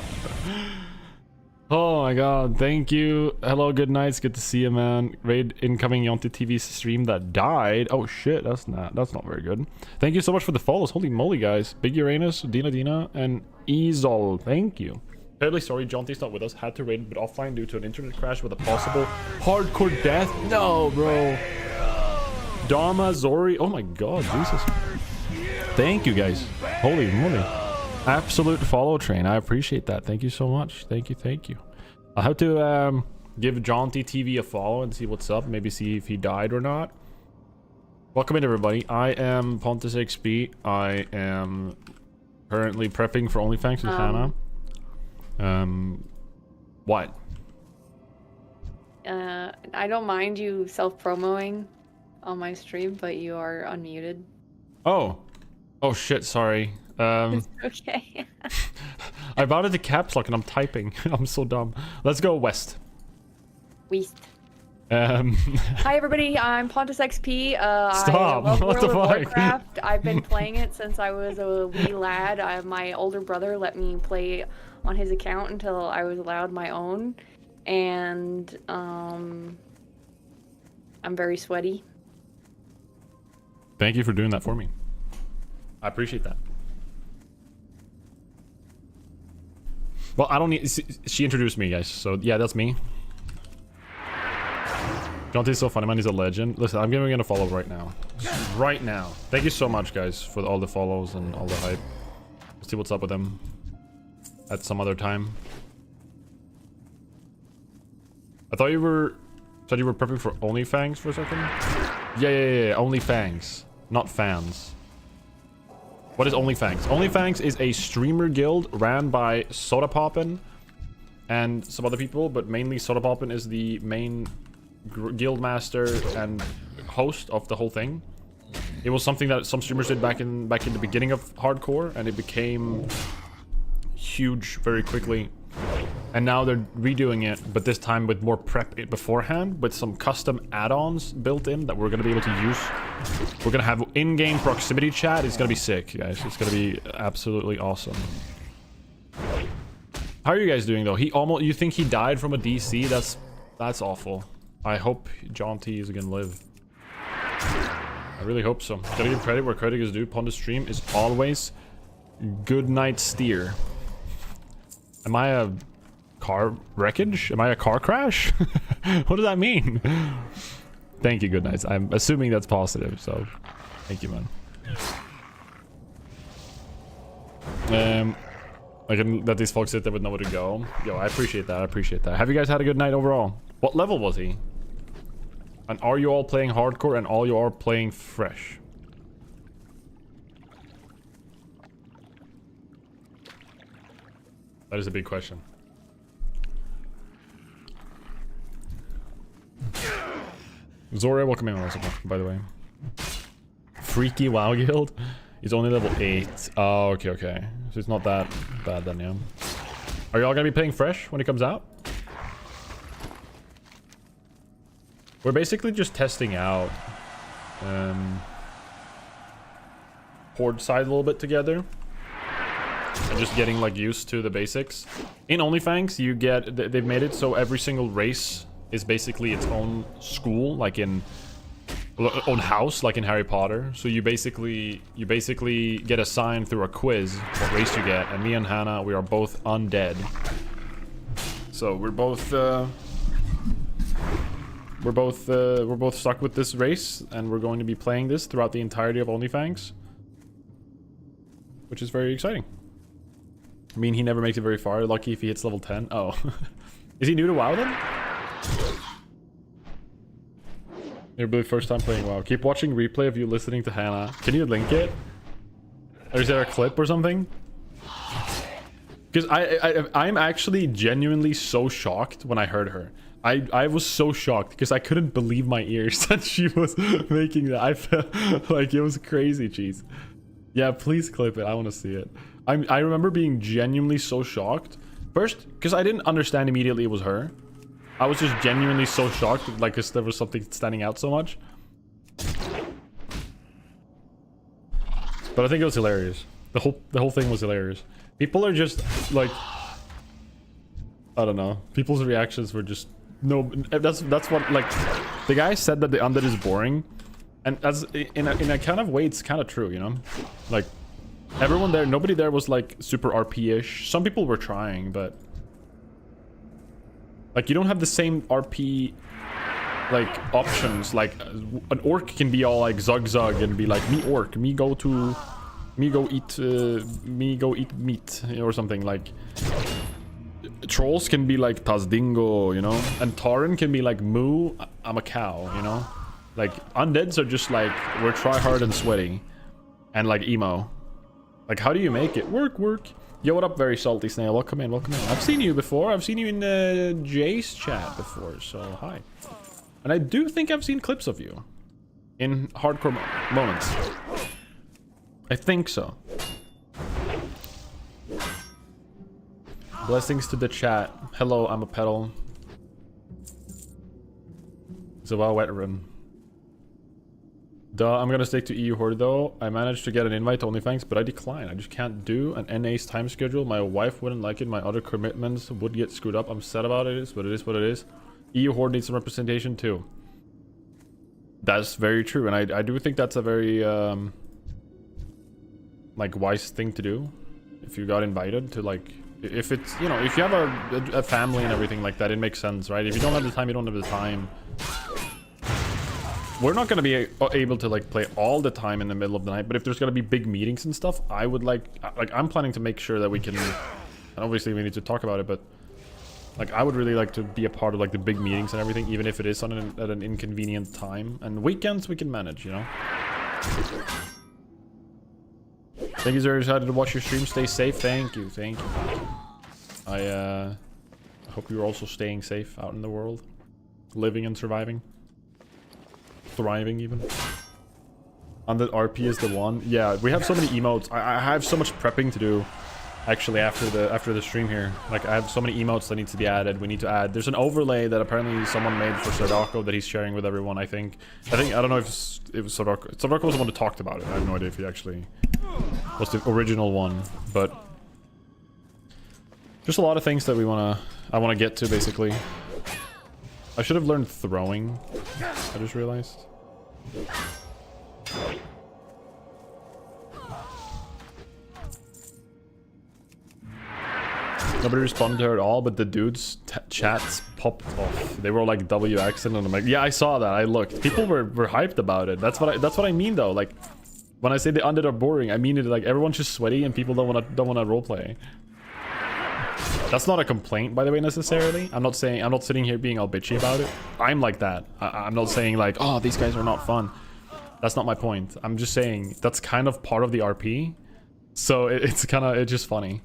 Oh my god, thank you. Hello, good nights. Good to see you, man. Raid incoming Yonti TV stream that died. Oh shit, that's not very good. Thank you so much for the follows. Holy moly, guys. Big Uranus, Dina, and Easel. Thank you. Terribly sorry, Jonty's not with us. Had to raid but offline due to an internet crash with a possible hardcore death. No, bro. Dama, Zori. Oh my god, Jesus. Thank you, guys. Holy moly. Absolute follow train. I appreciate that. Thank you so much. Thank you. I'll have to give Jaunty TV a follow and see what's up. Maybe see if he died or not. Welcome in, everybody. I am Pontus XP. I am currently prepping for OnlyFangs with Hannah. What? I don't mind you self-promoing on my stream, but you are unmuted. Oh shit, sorry. Okay. I bought it to caps lock and I'm typing. I'm so dumb. Let's go west. West. Hi everybody, I'm Pontus XP. Stop. I love What the World of fuck? Warcraft. I've been playing it since I was a wee lad. My older brother let me play on his account until I was allowed my own. And I'm very sweaty. Thank you for doing that for me. I appreciate that. Well, I don't need... She introduced me, guys. So, yeah, that's me. Jonty's so funny, man. He's a legend. Listen, I'm giving it a follow right now. Right now. Thank you so much, guys, for all the follows and all the hype. Let's see what's up with them at some other time. I thought you said you were prepping for OnlyFangs for a second? Yeah. OnlyFangs. Not fans. What is OnlyFangs? OnlyFangs is a streamer guild ran by Soda Poppin and some other people, but mainly Soda Poppin is the main guild master and host of the whole thing. It was something that some streamers did back in the beginning of hardcore, and it became huge very quickly. And now they're redoing it, but this time with more prep beforehand, with some custom add-ons built in that we're going to be able to use. We're going to have in-game proximity chat. It's going to be sick, guys. It's going to be absolutely awesome. How are you guys doing, though? You think he died from a DC? That's awful. I hope Jaunty is going to live. I really hope so. Gotta give credit where credit is due. Pontus stream is always good night steer. Am I a car wreckage? Am I a car crash? What does that mean? Thank you, good nights. I'm assuming that's positive, so thank you, man. I can let these folks sit there with nowhere to go. Yo, I appreciate that. Have you guys had a good night overall? What level was he? And are you all playing hardcore and all you are playing fresh? That is a big question. Zora, welcome in also, by the way. Freaky WoW Guild? He's only level 8. Oh, okay. So it's not that bad then, yeah. Are y'all gonna be playing fresh when it comes out? We're basically just testing out Horde side a little bit together. And just getting like used to the basics. In OnlyFangs, they've made it so every single race is basically its own school, like in own house, like in Harry Potter. So you basically get assigned through a quiz what race you get. And me and Hannah, we are both undead. So we're both we're both stuck with this race, and we're going to be playing this throughout the entirety of OnlyFangs, which is very exciting. I mean, he never makes it very far. Lucky if he hits level 10. Oh, is he new to WoW then? Maybe first time playing WoW. Keep watching replay of you listening to Hannah. Can you link it? Or is there a clip or something? Because I'm actually genuinely so shocked when I heard her. I was so shocked because I couldn't believe my ears that she was making that. I felt like it was crazy, cheese. Yeah, please clip it. I want to see it. I remember being genuinely so shocked. First, because I didn't understand immediately it was her. I was just genuinely so shocked, like, because there was something standing out so much. But I think it was hilarious. The whole thing was hilarious. People are just like, I don't know. People's reactions were just no. That's what, like, the guy said that the undead is boring, and as in a kind of way, it's kind of true, you know. Like, everyone there, nobody there was like super RP-ish. Some people were trying, but like, you don't have the same RP like options. Like, an orc can be all like zug and be like, me orc, me go eat meat or something. Like, trolls can be like Tazdingo, you know, and Tauren can be like moo, I'm a cow, you know. Like, undeads are just like, we're try hard and sweaty and like emo. Like, how do you make it work? Yo, what up, very salty snail? Welcome in. I've seen you before. I've seen you in Jay's chat before, so hi. And I do think I've seen clips of you in hardcore moments. I think so. Blessings to the chat. Hello, I'm a pedal. It's a well wet run. Duh, I'm gonna stick to EU Horde though. I managed to get an invite to OnlyFangs, but I declined. I just can't do an NA's time schedule. My wife wouldn't like it. My other commitments would get screwed up. I'm sad about it, but it is what it is. EU Horde needs some representation too. That's very true, and I do think that's a very like wise thing to do. If you got invited to, like, if it's, you know, if you have a family and everything like that, it makes sense, right? If you don't have the time, you don't have the time. We're not going to be able to like play all the time in the middle of the night, but if there's going to be big meetings and stuff, I would like I'm planning to make sure that we can, and obviously we need to talk about it, but like, I would really like to be a part of like the big meetings and everything, even if it is on at an inconvenient time. And weekends we can manage, you know. Thank you, sir. Excited to watch your stream. Stay safe. Thank you. I hope you're also staying safe out in the world, living and surviving. Thriving even. Undead RP is the one. Yeah, we have so many emotes. I have so much prepping to do actually after the stream here. Like, I have so many emotes that need to be added. We need to add, there's an overlay that apparently someone made for Sadako that he's sharing with everyone. I don't know if it was Sadako. Sadako was the one who talked about it. I have no idea if he actually was the original one, but just a lot of things that I want to get to, basically. I should have learned throwing, I just realized. Nobody responded to her at all, but the dudes' chats popped off. They were like WX, and I'm like, yeah, I saw that. I looked. People were hyped about it. That's what I mean though. Like, when I say the undead are boring, I mean it like everyone's just sweaty and people don't want to roleplay. That's not a complaint, by the way, necessarily. I'm not sitting here being all bitchy about it. I'm like that. I'm not saying like, oh, these guys are not fun. That's not my point. I'm just saying that's kind of part of the RP. So it's just funny.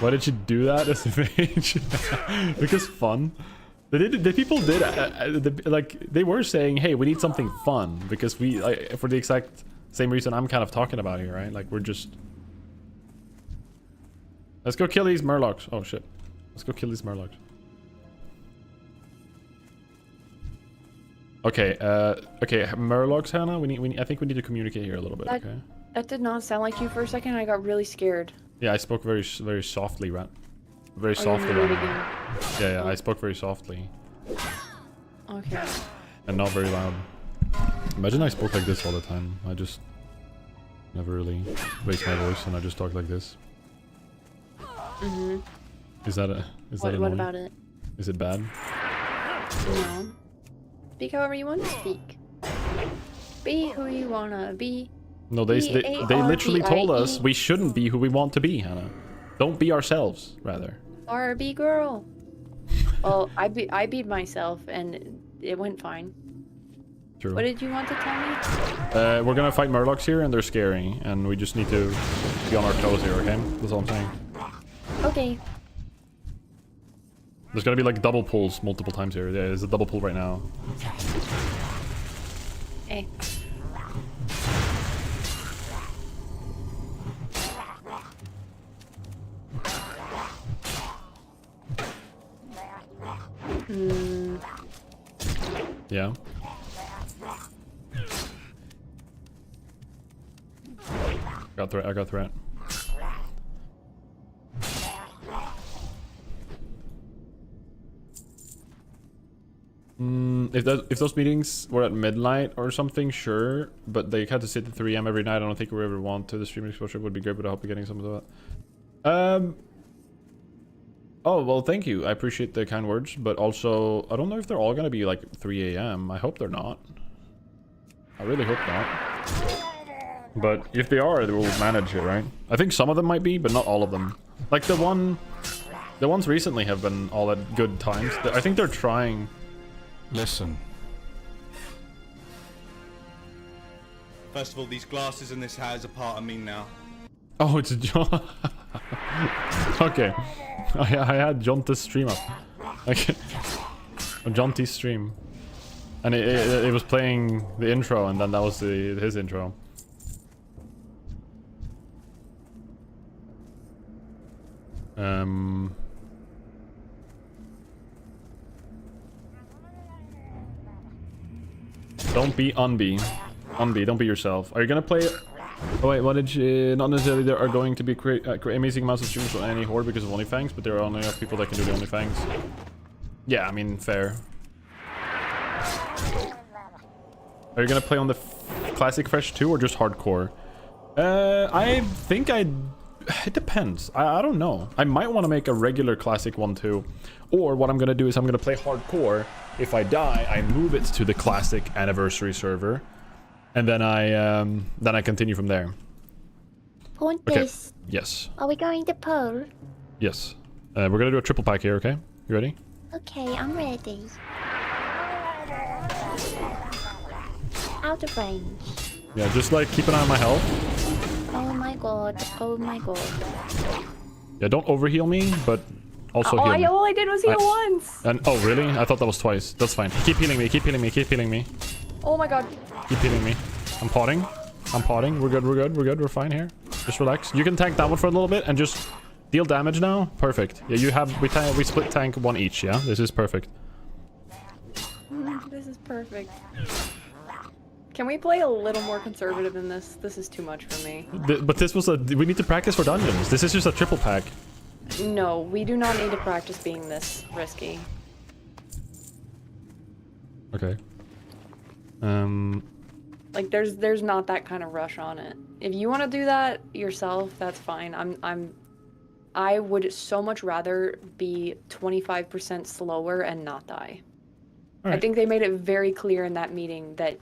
Why did you do that as a mage? Because fun. The people did, like, they were saying, hey, we need something fun. Because we, like, for the exact same reason I'm kind of talking about here, right? Like, we're just... Let's go kill these murlocs. Oh shit. Let's go kill these murlocs. Okay, okay, murlocs, Hannah. I think we need to communicate here a little bit, okay? That did not sound like you for a second. I got really scared. Yeah, I spoke very softly, Rat. Very softly, Rat. Yeah, I spoke very softly. Okay. And not very loud. Imagine I spoke like this all the time. I just never really raised my voice and I just talk like this. Mm-hmm. Is that what about it? Is it bad? No. Speak however you want to speak. Be who you wanna be. No, they literally told us we shouldn't be who we want to be, Hannah. Don't be ourselves, rather. Barbie girl. Well, I beat myself and it went fine. True. What did you want to tell me? We're gonna fight Murlocs here, and they're scary, and we just need to be on our toes here, okay? That's all I'm saying. Okay. There's gonna be like double pulls multiple times here. Yeah, there's a double pull right now. Hey. Yeah. Got threat. I got threat. If those meetings were at midnight or something, sure, but they had to sit at 3 AM every night. I don't think we ever want to. The streaming exposure would be great, but I hope you're getting some of that. Oh, well, thank you. I appreciate the kind words, but also, I don't know if they're all gonna be like 3 AM. I hope they're not. I really hope not. But if they are, they will manage it, right? I think some of them might be, but not all of them. Like the ones recently have been all at good times. I think they're trying. Listen. First of all, these glasses and this hat is a part of me now. Oh, it's John. Okay. I had Jonta's stream up. Okay. Jonty's stream. And it was playing the intro, and then that was his intro. Don't be unbe. Unbe, don't be yourself. Are you gonna play... Oh wait, what did you... Not necessarily there are going to be amazing amounts of streamers on any horde because of OnlyFangs, but there are only enough people that can do the OnlyFangs. Yeah, I mean, fair. Are you gonna play on the classic fresh 2 or just hardcore? I think it depends. I don't know. I might want to make a regular classic one too. Or what I'm gonna do is I'm gonna play hardcore. If I die, I move it to the classic anniversary server. And then I continue from there. Pontus. Okay. Yes. Are we going to pull? Yes. We're gonna do a triple pack here, okay? You ready? Okay, I'm ready. Out of range. Yeah, just like keep an eye on my health. Oh my god. Oh my god. Yeah, don't overheal me, but also heal me. All I did was heal once. And oh really? I thought that was twice. That's fine. Keep healing me. Keep healing me. Keep healing me. Oh my god. Keep healing me. I'm potting. I'm potting. We're good. We're good. We're good. We're fine here. Just relax. You can tank that one for a little bit and just deal damage now. Perfect. Yeah, you have. We split tank one each. Yeah, this is perfect. This is perfect. Can we play a little more conservative in this? This is too much for me. But this was a... We need to practice for dungeons. This is just a triple pack. No, we do not need to practice being this risky. Okay. Like there's not that kind of rush on it. If you want to do that yourself, that's fine. I would so much rather be 25% slower and not die. Right. I think they made it very clear in that meeting that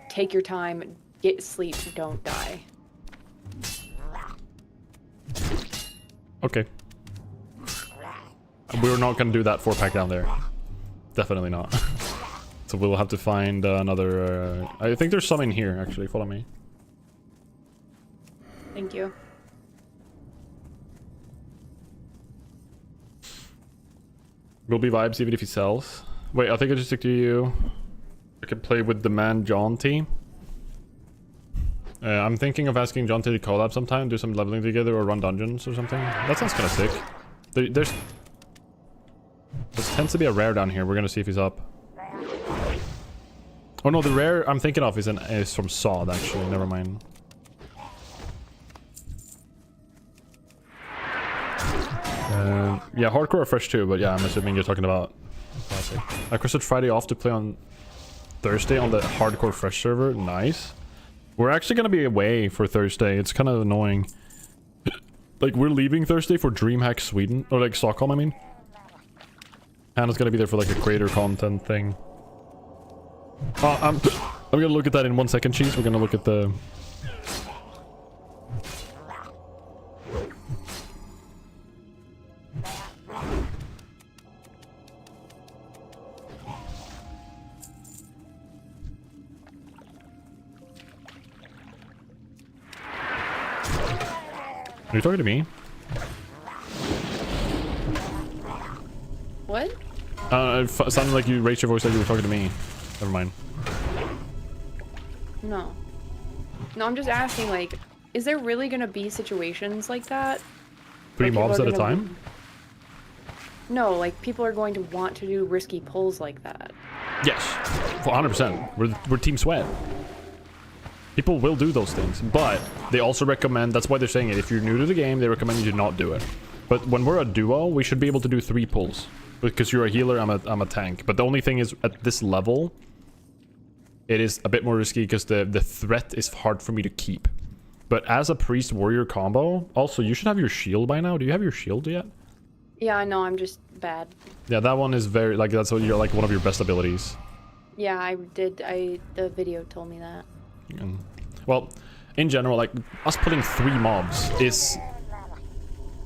take your time, get sleep, don't die. Okay. We're not gonna do that 4-pack down there. Definitely not. So we'll have to find another... I think there's some in here, actually. Follow me. Thank you. Will be vibes even if he sells. Wait, I think I just stick to you. I could play with the man John T. I'm thinking of asking John T to collab sometime, do some leveling together or run dungeons or something. That sounds kind of sick. There tends to be a rare down here. We're gonna see if he's up. Oh no, the rare I'm thinking of is from Sod actually. Never mind. Yeah, hardcore or fresh too, but yeah, I'm assuming you're talking about classic. I requested Friday off to play on Thursday on the hardcore fresh server. Nice. We're actually gonna be away for Thursday. It's kind of annoying. Like we're leaving Thursday for DreamHack Sweden, or like Stockholm, I mean. Hannah's gonna be there for like a creator content thing. I'm gonna look at that in 1 second, Cheese. We're gonna look at the... Are you talking to me? What? It sounded like you raised your voice like you were talking to me. Never mind. No. No, I'm just asking, like, is there really gonna be situations like that? 3 where people mobs are at a gonna time? No, like, people are going to want to do risky pulls like that. Yes, 100%. We're Team Sweat. People will do those things, but they also recommend, that's why they're saying it, if you're new to the game, they recommend you to not do it. But when we're a duo, we should be able to do 3 pulls. Because you're a healer, I'm a tank. But the only thing is, at this level, it is a bit more risky because the threat is hard for me to keep. But as a priest-warrior combo, also, you should have your shield by now. Do you have your shield yet? Yeah, I know, I'm just bad. Yeah, that one is very, like, that's what you're, like, one of your best abilities. Yeah, the video told me that. Well, in general, like, us putting 3 mobs is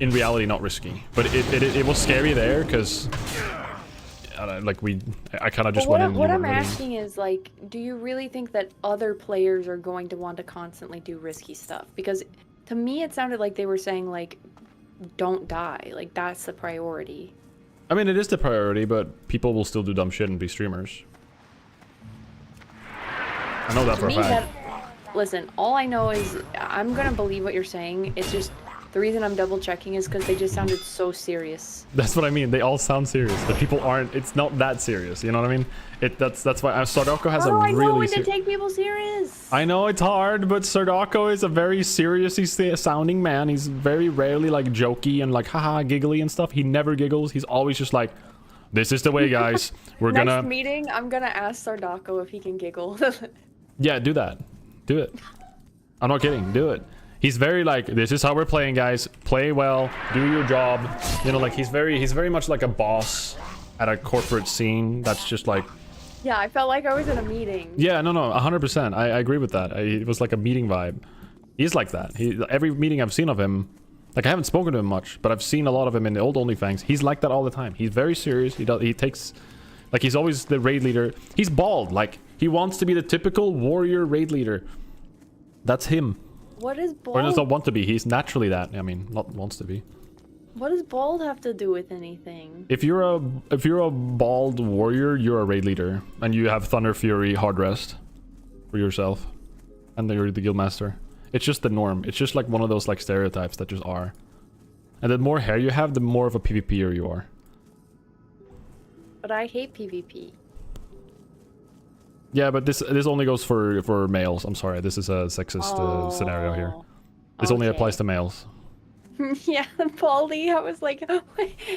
in reality not risky, but it was scary there because like I kind of just went in. What I'm asking is, like, do you really think that other players are going to want to constantly do risky stuff? Because to me it sounded like they were saying, like, don't die, like that's the priority. I mean, it is the priority, but people will still do dumb shit and be streamers. I know that for a fact. Listen, all I know is I'm gonna believe what you're saying. It's just the reason I'm double checking is because they just sounded so serious. That's what I mean. They all sound serious, but people aren't. It's not that serious. You know what I mean? That's why Sardocco has a really. I know when to take people serious. I know it's hard, but Sardocco is a very seriously sounding man. He's very rarely like jokey and like haha giggly and stuff. He never giggles. He's always just like, "This is the way, guys. We're gonna." Next meeting, I'm gonna ask Sardocco if he can giggle. Yeah, do that. Do it. I'm not kidding. Do it. He's very like, this is how we're playing, guys. Play well. Do your job. You know, like he's very much like a boss at a corporate scene. That's just like. Yeah, I felt like I was in a meeting. Yeah, no, 100%. I agree with that. It was like a meeting vibe. He's like that. Every meeting I've seen of him, like I haven't spoken to him much, but I've seen a lot of him in the old OnlyFangs. He's like that all the time. He's very serious. He takes, like he's always the raid leader. He's bald. Like he wants to be the typical warrior raid leader. That's him. What is bald? Or does not want to be. He's naturally that. I mean, not wants to be. What does bald have to do with anything? If you're a bald warrior, you're a raid leader, and you have Thunder Fury hard rest for yourself, and you're the guild master. It's just the norm. It's just like one of those like stereotypes that just are. And the more hair you have, the more of a PvPer you are. But I hate PvP. Yeah, but this only goes for males. I'm sorry, this is a sexist scenario here. This only applies to males. Yeah, baldy. I was like,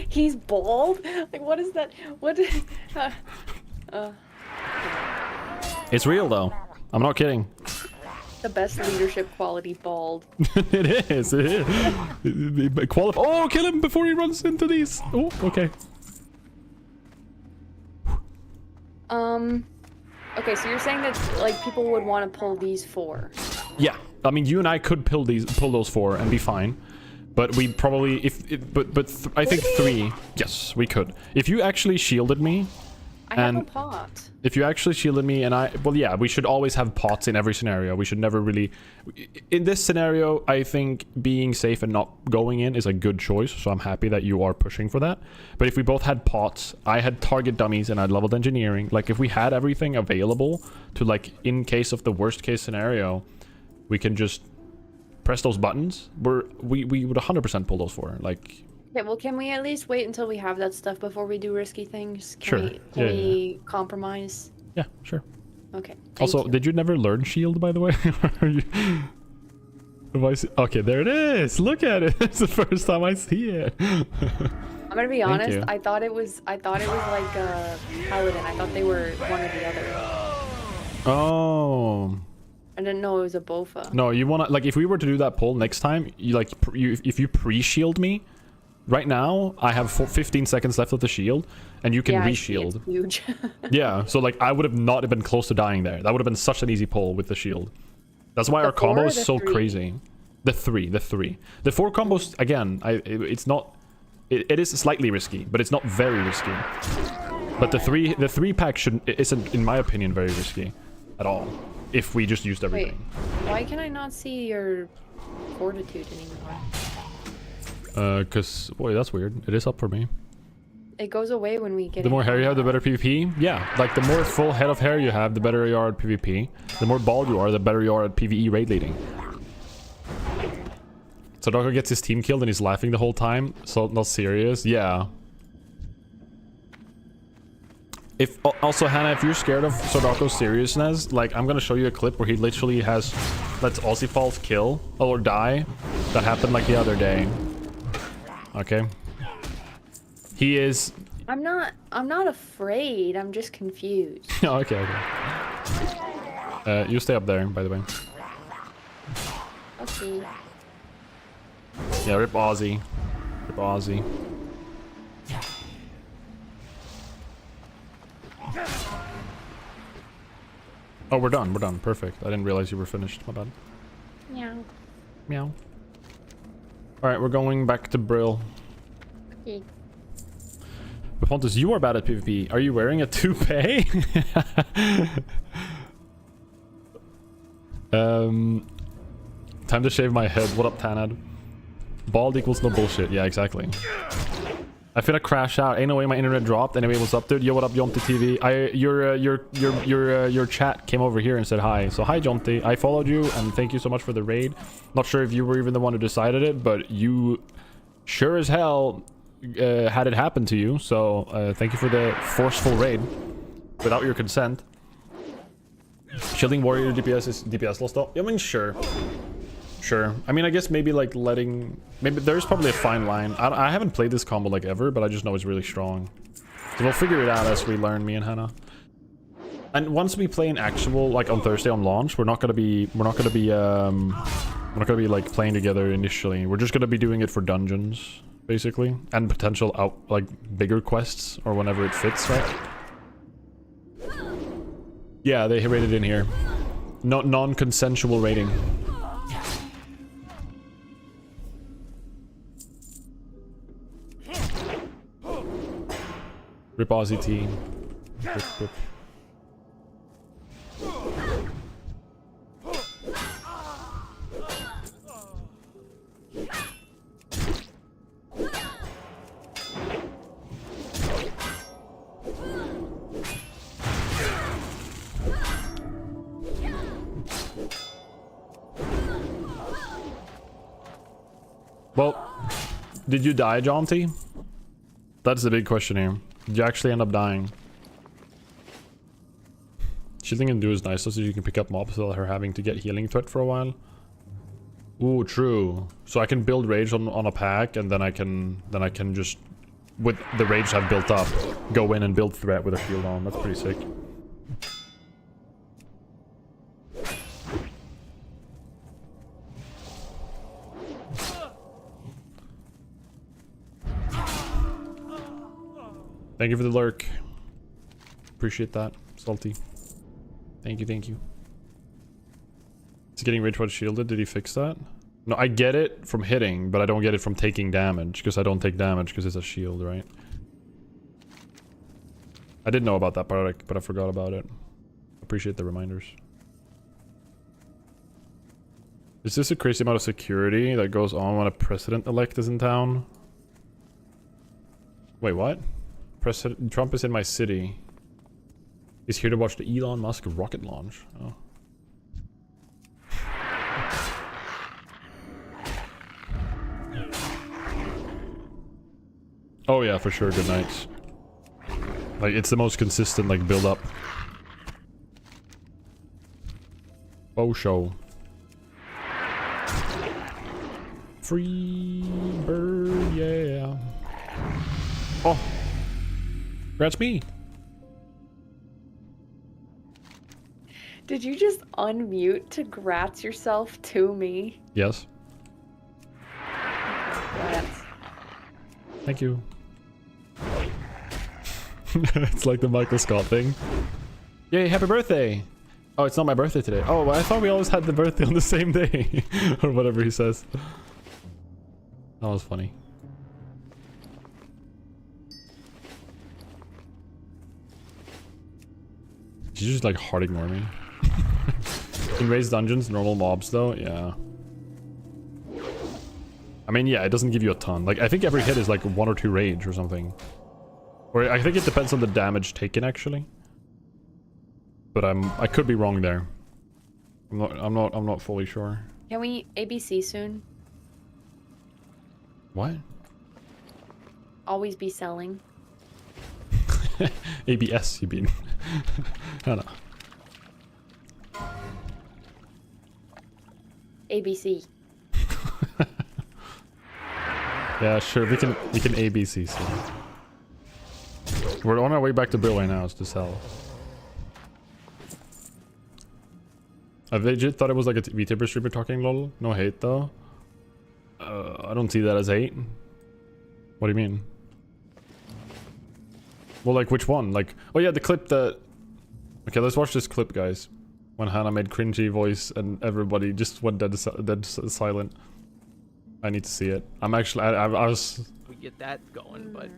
he's bald. Like, what is that? What? It's real though. I'm not kidding. The best leadership quality, bald. It is. It is. Oh, kill him before he runs into these. Oh, okay. Okay, so you're saying that like people would want to pull these 4. Yeah, I mean, you and I could pull those 4 and be fine, but we probably I think 3. Yes, we could. If you actually shielded me, I have a pot. If you actually shielded me and well, yeah, we should always have pots in every scenario. We should never really. In this scenario, I think being safe and not going in is a good choice. So I'm happy that you are pushing for that. But if we both had pots, I had target dummies and I leveled engineering. Like if we had everything available to like in case of the worst case scenario, we can just press those buttons. We would 100% pull those 4. Like. Okay, well, can we at least wait until we have that stuff before we do risky things? Sure. Can we compromise? Yeah, sure. Okay. Also, did you never learn shield, by the way? Okay, there it is. Look at it. It's the first time I see it. I'm gonna be honest. you. I thought it was like a paladin. I thought they were one or the other. Oh. I didn't know it was a bofa. No, you wanna like if we were to do that pull next time, you like if you pre-shield me. right now I have 15 seconds left of the shield, and you can Yeah, I see, it's reshield. huge. Yeah, so like I would have not been close to dying there. That would have been such an easy pull with the shield. That's why The our combo 4 or is the so 3? crazy. The 3. The 4 combos, again, it's not... It is slightly risky, but it's not very risky. But the 3 pack isn't, in my opinion, very risky at all. If we just used Wait, everything. why can I not see your fortitude anymore? Cause, boy, that's weird. It is up for me. It goes away when we get The more hair you have, the better PvP? Yeah, like the more full head of hair you have, the better you are at PvP. The more bald you are, the better you are at PvE raid leading. So Doko gets his team killed and he's laughing the whole time. So not serious. Yeah. Also, Hannah, if you're scared of Sodako's seriousness, like, I'm gonna show you a clip where he literally lets Aussie Falls kill or die. That happened like the other day. Okay. He is... I'm not afraid, I'm just confused. Okay. You stay up there, by the way. Okay. Yeah, rip Aussie. Rip Aussie. Oh, we're done. We're done. Perfect. I didn't realize you were finished. My bad. Meow. Meow. Alright, we're going back to Brill. Okay. But Pontus, you are bad at PvP. Are you wearing a toupee? Time to shave my head. What up, Tanad? Bald equals no bullshit. Yeah, exactly. I finna crash out. Ain't no way my internet dropped. Anyway, what's up, dude? Yo, what up, Jonty TV? Your chat came over here and said hi. So hi, Jonty. I followed you and thank you so much for the raid. Not sure if you were even the one who decided it, but you sure as hell had it happen to you. So thank you for the forceful raid without your consent. Shielding warrior DPS is DPS lost though. I mean, sure. Sure. I mean, I guess maybe like letting... Maybe there's probably a fine line. I haven't played this combo like ever, but I just know it's really strong. So we'll figure it out as we learn, me and Hannah. And once we play an actual, like on Thursday on launch, we're not gonna be like playing together initially. We're just gonna be doing it for dungeons, basically, and potential like bigger quests or whenever it fits, right? Yeah, they rated in here. No, non-consensual rating. Rip Aussie team. Rip. Well, did you die, Jonty? That's the big question here. Did you actually end up dying? Shielding and do is nice so you can pick up mobs without her having to get healing threat for a while. Ooh, true. So I can build rage on a pack, and then I can just, with the rage I've built up, go in and build threat with a shield on. That's pretty sick. Thank you for the lurk. Appreciate that, Salty. Thank you, thank you. Is getting rage while shielded? Did he fix that? No, I get it from hitting, but I don't get it from taking damage, because I don't take damage because it's a shield, right? I didn't know about that part, but I forgot about it. Appreciate the reminders. Is this a crazy amount of security that goes on when a president-elect is in town? Wait, what? President Trump is in my city. He's here to watch the Elon Musk rocket launch. Oh. Oh yeah, for sure. Good nights. Like, it's the most consistent, like, build up. Bow show. Free bird, yeah. Oh. That's me. Did you just unmute to grats yourself to me? Yes. Grats. Thank you. It's like the Michael Scott thing. Yay, happy birthday! Oh, it's not my birthday today. Oh, I thought we always had the birthday on the same day. Or whatever he says. That was funny. Did you just like hard ignore me? In raised dungeons, normal mobs though, yeah. I mean, yeah, it doesn't give you a ton. Like, I think every hit is like 1 or 2 rage or something. Or I think it depends on the damage taken actually. But I could be wrong there. I'm not fully sure. Can we ABC soon? What? Always be selling. ABS, you mean? I don't know. ABC. Yeah, sure. We can ABC soon. We're on our way back to Bill right now. It's to sell. I legit thought it was like a VTuber streamer talking lol. No hate though. I don't see that as hate. What do you mean? Well, like which one? Like, oh yeah, the clip that... Okay, let's watch this clip, guys. When Hannah made cringy voice and everybody just went dead silent. I need to see it. I'm actually... I was... We get that going, but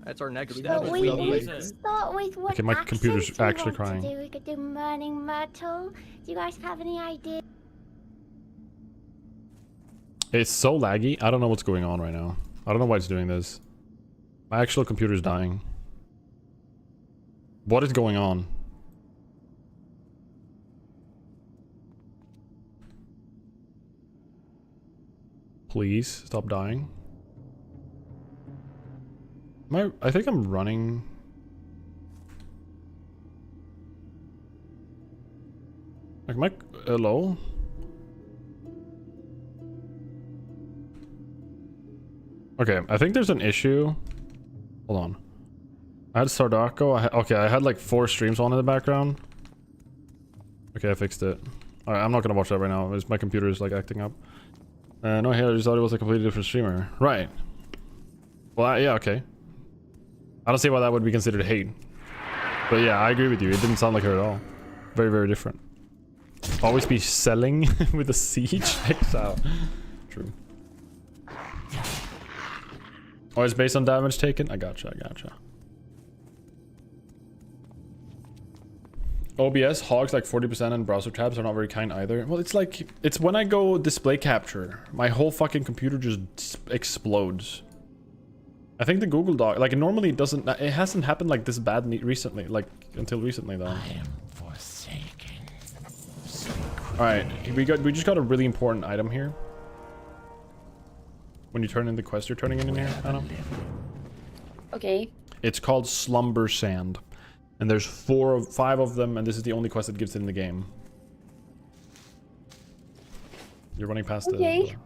that's our next But step. we need to start with what Okay, my computer's accents we actually want to crying. do. We could do Morning Myrtle. Do you guys have any idea? It's so laggy. I don't know what's going on right now. I don't know why it's doing this. My actual computer's dying. What is going on? Please stop dying. I think I'm running. Like hello? Okay, I think there's an issue. Hold on. I had Sardako. Okay, I had like 4 streams on in the background. Okay, I fixed it. Alright, I'm not gonna watch that right now. My computer is like acting up. No, hey, I just thought it was a completely different streamer. Right. Well, yeah, okay. I don't see why that would be considered hate. But yeah, I agree with you. It didn't sound like her at all. Very, very different. Always be selling with a siege exile. True. Oh, it's based on damage taken? I gotcha, I gotcha. OBS hogs like 40% and browser tabs are not very kind either. Well, it's like, it's when I go display capture, my whole fucking computer just explodes. I think the Google Doc, like normally it doesn't, it hasn't happened like this bad recently, like until recently though. I am forsaken. Alright, we just got a really important item here. When you turn in the quest you're turning in here, I don't know. Okay. It's called Slumber Sand. And there's 5 of them, and this is the only quest that gives it in the game. You're running past okay.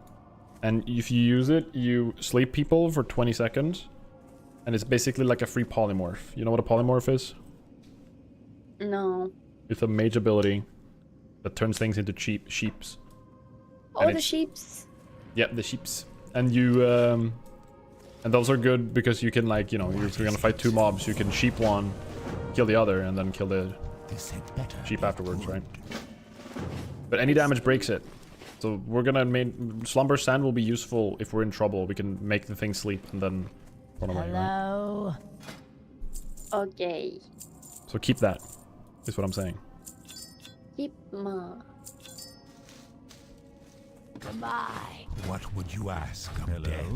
And if you use it, you sleep people for 20 seconds. And it's basically like a free polymorph. You know what a polymorph is? No. It's a mage ability that turns things into sheeps. Oh, the sheeps. Yeah, the sheeps. And you, and those are good because you can like, you know, if you're gonna fight 2 mobs, you can sheep one, kill the other, and then kill the sheep afterwards, right? But any damage breaks it. So we're gonna make Slumber Sand will be useful if we're in trouble. We can make the thing sleep and then run away. Hello. Right? Okay. So keep that. Is what I'm saying. Keep ma. Goodbye. What would you ask of death?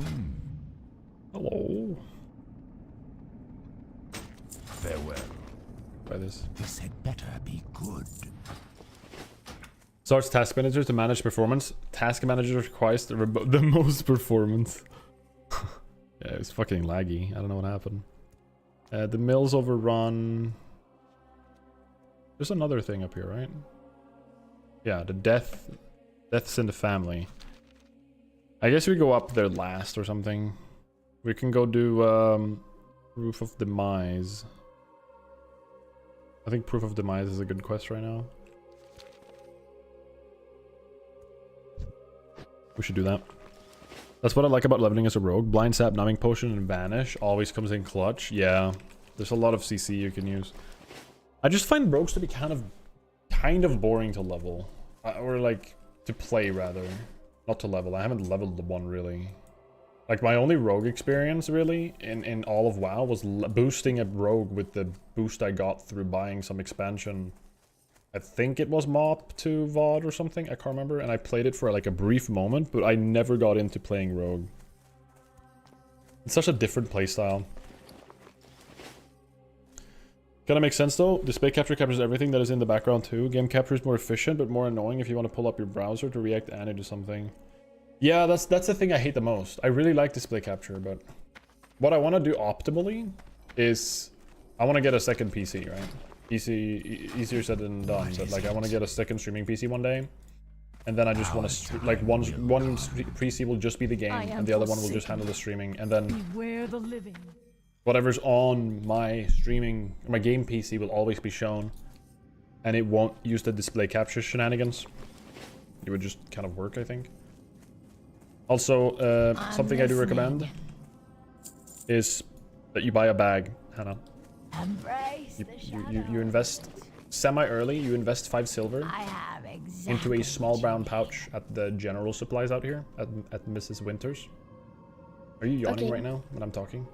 Hello. Farewell. Try this. This had better be good. Starts task manager to manage performance. Task manager requires the most performance. Yeah, it's fucking laggy. I don't know what happened. The mill's overrun. There's another thing up here, right? Yeah, the deaths in the family. I guess we go up there last or something. We can go do Proof of Demise. I think Proof of Demise is a good quest right now. We should do that. That's what I like about leveling as a rogue. Blind Sap, Numbing Potion, and Vanish always comes in clutch. Yeah, there's a lot of CC you can use. I just find rogues to be kind of boring to level. Or like, to play rather. Not to level. I haven't leveled the one really. Like my only rogue experience really in all of WoW was boosting a rogue with the boost I got through buying some expansion. I think it was MOP to VOD or something, I can't remember, and I played it for like a brief moment, but I never got into playing rogue. It's such a different playstyle. Kinda makes sense though. Display capture captures everything that is in the background too. Game capture is more efficient, but more annoying if you want to pull up your browser to react and to something. Yeah, that's the thing I hate the most. I really like display capture, but what I want to do optimally is I want to get a second PC, right? PC, easier said than done, but like I want to get a second streaming PC one day, and then I just want to like one PC will just be the game, and the other one will just handle the streaming, and then Beware the living. whatever's on my streaming, my game PC will always be shown, and it won't use the display capture shenanigans. It would just kind of work, I think. Also, something I do recommend is that you buy a bag, Hannah. You invest semi-early, you invest 5 silver into a small brown pouch at the general supplies out here, at Mrs. Winters. Are you yawning right now when I'm talking?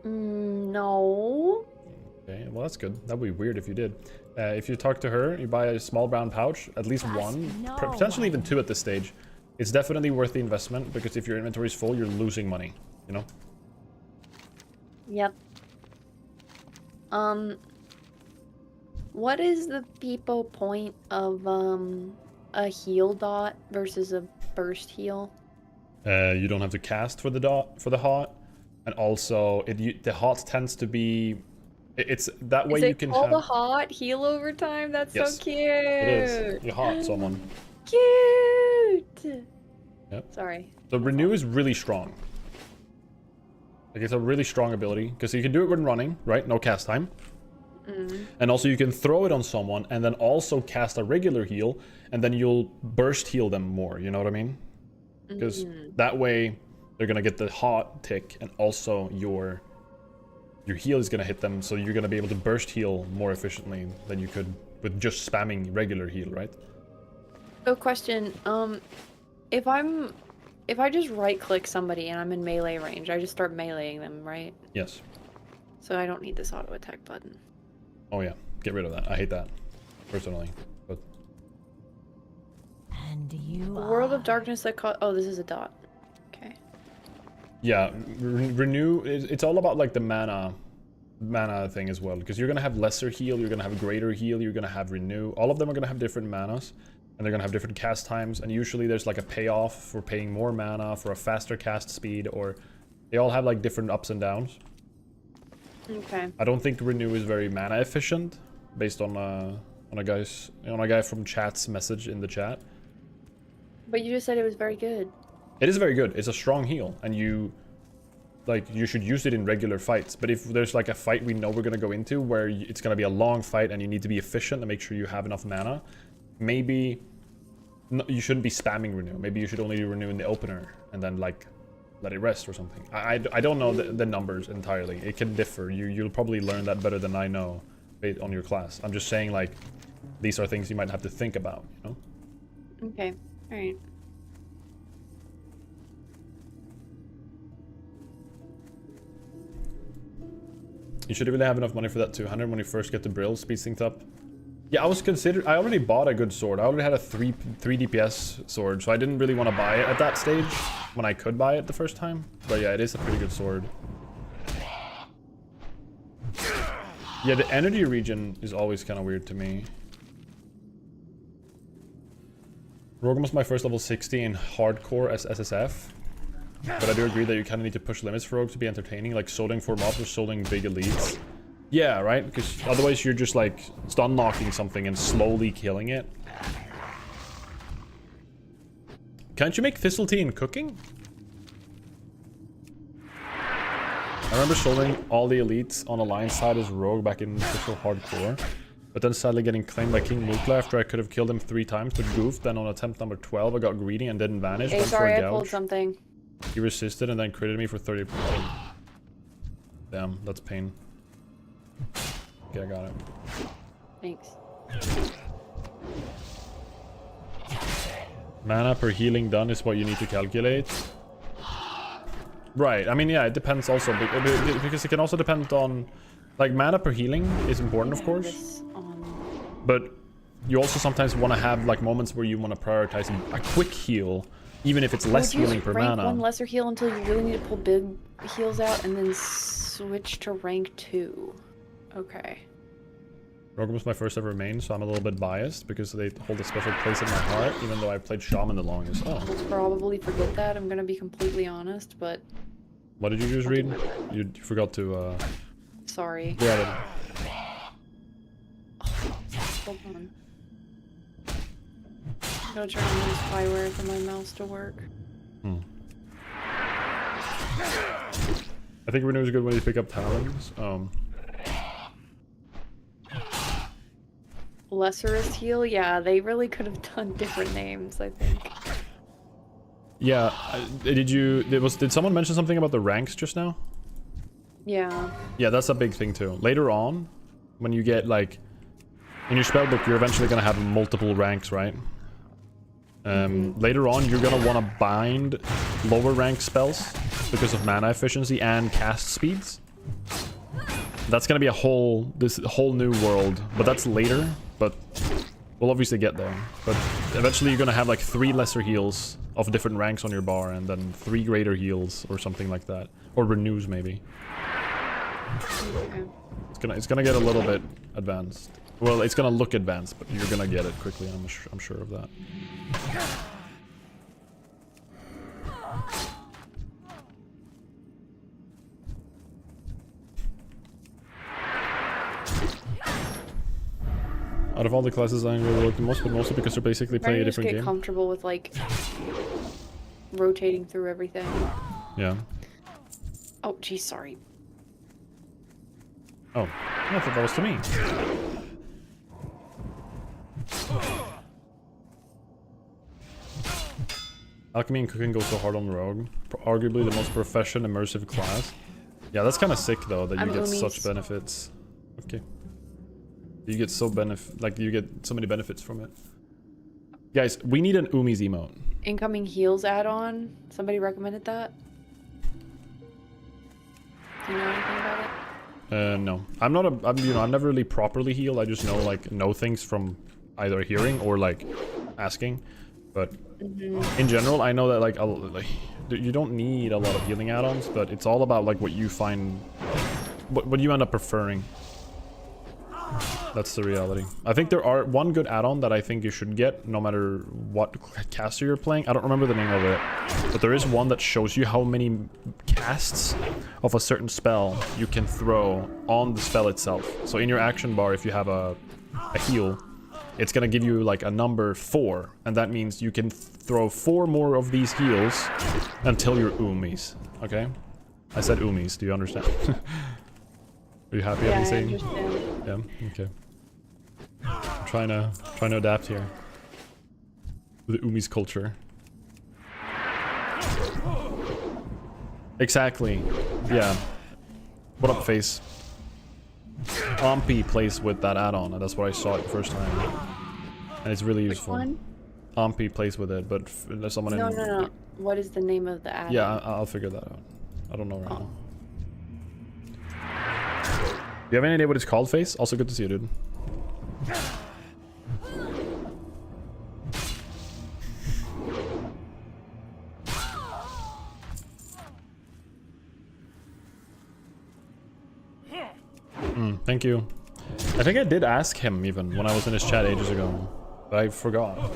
No. Okay, well that's good. That'd be weird if you did. If you talk to her, you buy a small brown pouch, at least one, potentially even 2 at this stage. It's definitely worth the investment, because if your inventory is full, you're losing money, you know? Yep. What is the people point of a heal dot versus a burst heal? You don't have to cast for the dot for the hot, and also the hot tends to be, it's that way you can have. the hot heal over time? That's Yes, so cute. it is. You hot someone. Cute. Yep. Sorry. So renew is really strong. Like it's a really strong ability because you can do it when running, right? No cast time. And also you can throw it on someone and then also cast a regular heal, and then you'll burst heal them more, you know what I mean? Because that way they're gonna get the hot tick, and also your heal is gonna hit them, so you're gonna be able to burst heal more efficiently than you could with just spamming regular heal, right? So question, if I just right click somebody and I'm in melee range, I just start meleeing them, right? Yes. So I don't need this auto attack button. Oh yeah, get rid of that. I hate that, personally. But And you World of Darkness that oh, this is a dot. Okay. yeah, renew. It's all about like the mana thing as well, because you're gonna have lesser heal, you're gonna have greater heal, you're gonna have renew. All of them are gonna have different manas, and they're gonna have different cast times. And usually there's like a payoff for paying more mana for a faster cast speed, or they all have like different ups and downs. Okay. I don't think renew is very mana efficient, based on a guy from chat's message in the chat. But you just said it was very good. It is very good. It's a strong heal, and you should use it in regular fights. But if there's like a fight we know we're gonna go into where it's gonna be a long fight and you need to be efficient and make sure you have enough mana, maybe you shouldn't be spamming renew. Maybe you should only renew in the opener and then like let it rest or something. I don't know the numbers entirely. It can differ. You'll probably learn that better than I know based on your class. I'm just saying, like, these are things you might have to think about, you know? Okay. All right. You should really have enough money for that 200 when you first get the Brill, speed synced up. Yeah, I already bought a good sword. I already had a 3 DPS sword, so I didn't really want to buy it at that stage when I could buy it the first time. But yeah, it is a pretty good sword. Yeah, the energy region is always kind of weird to me. Rogue was my first level 60 in hardcore as SSF. But I do agree that you kind of need to push limits for Rogue to be entertaining, like soloing 4 mobs or soloing big elites. Yeah, right? Because otherwise you're just like stun locking something and slowly killing it. Can't you make thistle tea in cooking? I remember soloing all the elites on Alliance side as Rogue back in official hardcore. But then sadly getting claimed by King Mukla after I could have killed him 3 times but goofed. Then on attempt number 12 I got greedy and didn't vanish. Hey, sorry, I pulled something. He resisted and then critted me for 30%. Damn, that's pain. Okay, I got it. Thanks. Mana per healing done is what you need to calculate. Right, I mean, yeah, it depends also, because it can also depend on, like, mana per healing is important, of course. But you also sometimes want to have, like, moments where you want to prioritize a quick heal, even if it's less healing per rank mana. one lesser heal until you really need to pull big heals out, and then switch to rank 2. Okay. Rogue was my first ever main, so I'm a little bit biased because they hold a special place in my heart, even though I played Shaman the longest. Oh. I'll probably forget that, I'm gonna be completely honest, but... What did you just read? You forgot to, Sorry. Yeah. Hold on. I'm gonna try and use spyware for my mouse to work. I think Renew is good when you pick up talons. Lesserist heal? Yeah, they really could have done different names, I think. Yeah, did someone mention something about the ranks just now? Yeah. Yeah, that's a big thing too. Later on, when you get like, in your spellbook, you're eventually gonna have multiple ranks, right? Later on, you're gonna want to bind lower rank spells because of mana efficiency and cast speeds. That's gonna be this whole new world, but that's later. But we'll obviously get there. But eventually, you're gonna have like 3 lesser heals of different ranks on your bar, and then 3 greater heals or something like that, or renews maybe. Okay. It's gonna get a little bit advanced. Well, it's gonna look advanced, but you're gonna get it quickly. I'm sure of that. Out of all the classes, I really like the most, but mostly because they're basically playing a different get game. comfortable with like rotating through everything. Yeah. Oh, geez, sorry. Oh, I thought that was to me. Alchemy and cooking go so hard on Rogue. Arguably the most profession immersive class. Yeah, that's kind of sick though that you get such benefits. Okay. You get you get so many benefits from it. Guys, we need an Umi's emote. Incoming heals add-on. Somebody recommended that. Do you know anything about it? No. I'm never really properly healed. I just know things from either hearing or like asking. But in general, I know that like you don't need a lot of healing add-ons, but it's all about like what you find, what you end up preferring. That's the reality. I think there are one good add-on that I think you should get no matter what caster you're playing. I don't remember the name of it, but there is one that shows you how many casts of a certain spell you can throw on the spell itself. So in your action bar, if you have a heal, it's gonna give you like a number 4, and that means you can throw 4 more of these heals until you're Umis. Okay? I said Umis. Do you understand? Are you happy? Yeah, I'm I saying? understand. Yeah. Okay. I'm trying to adapt here. The Umis culture. Exactly. Yeah. What up, face? Ompi plays with that add-on, and that's what I saw it the first time. And it's really useful. Which one? Ompi plays with it, but there's someone No. What is the name of the add-on? Yeah, I'll figure that out. I don't know right now. Do you have any idea what it's called, face? Also good to see you, dude. Thank you. I think I did ask him even when I was in his chat ages ago, but I forgot.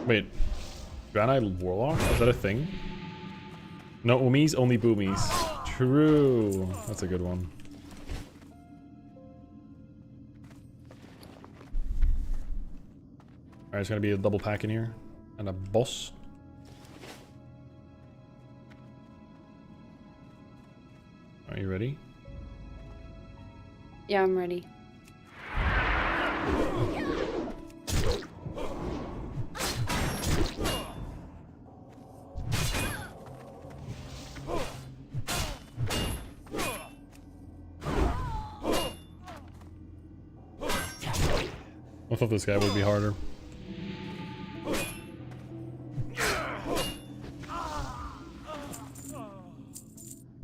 Wait, Granite Warlock? Is that a thing? No Umis, only Boomies. True. That's a good one. Alright, it's gonna be a double pack in here. And a boss. Are you ready? Yeah, I'm ready. I thought this guy would be harder.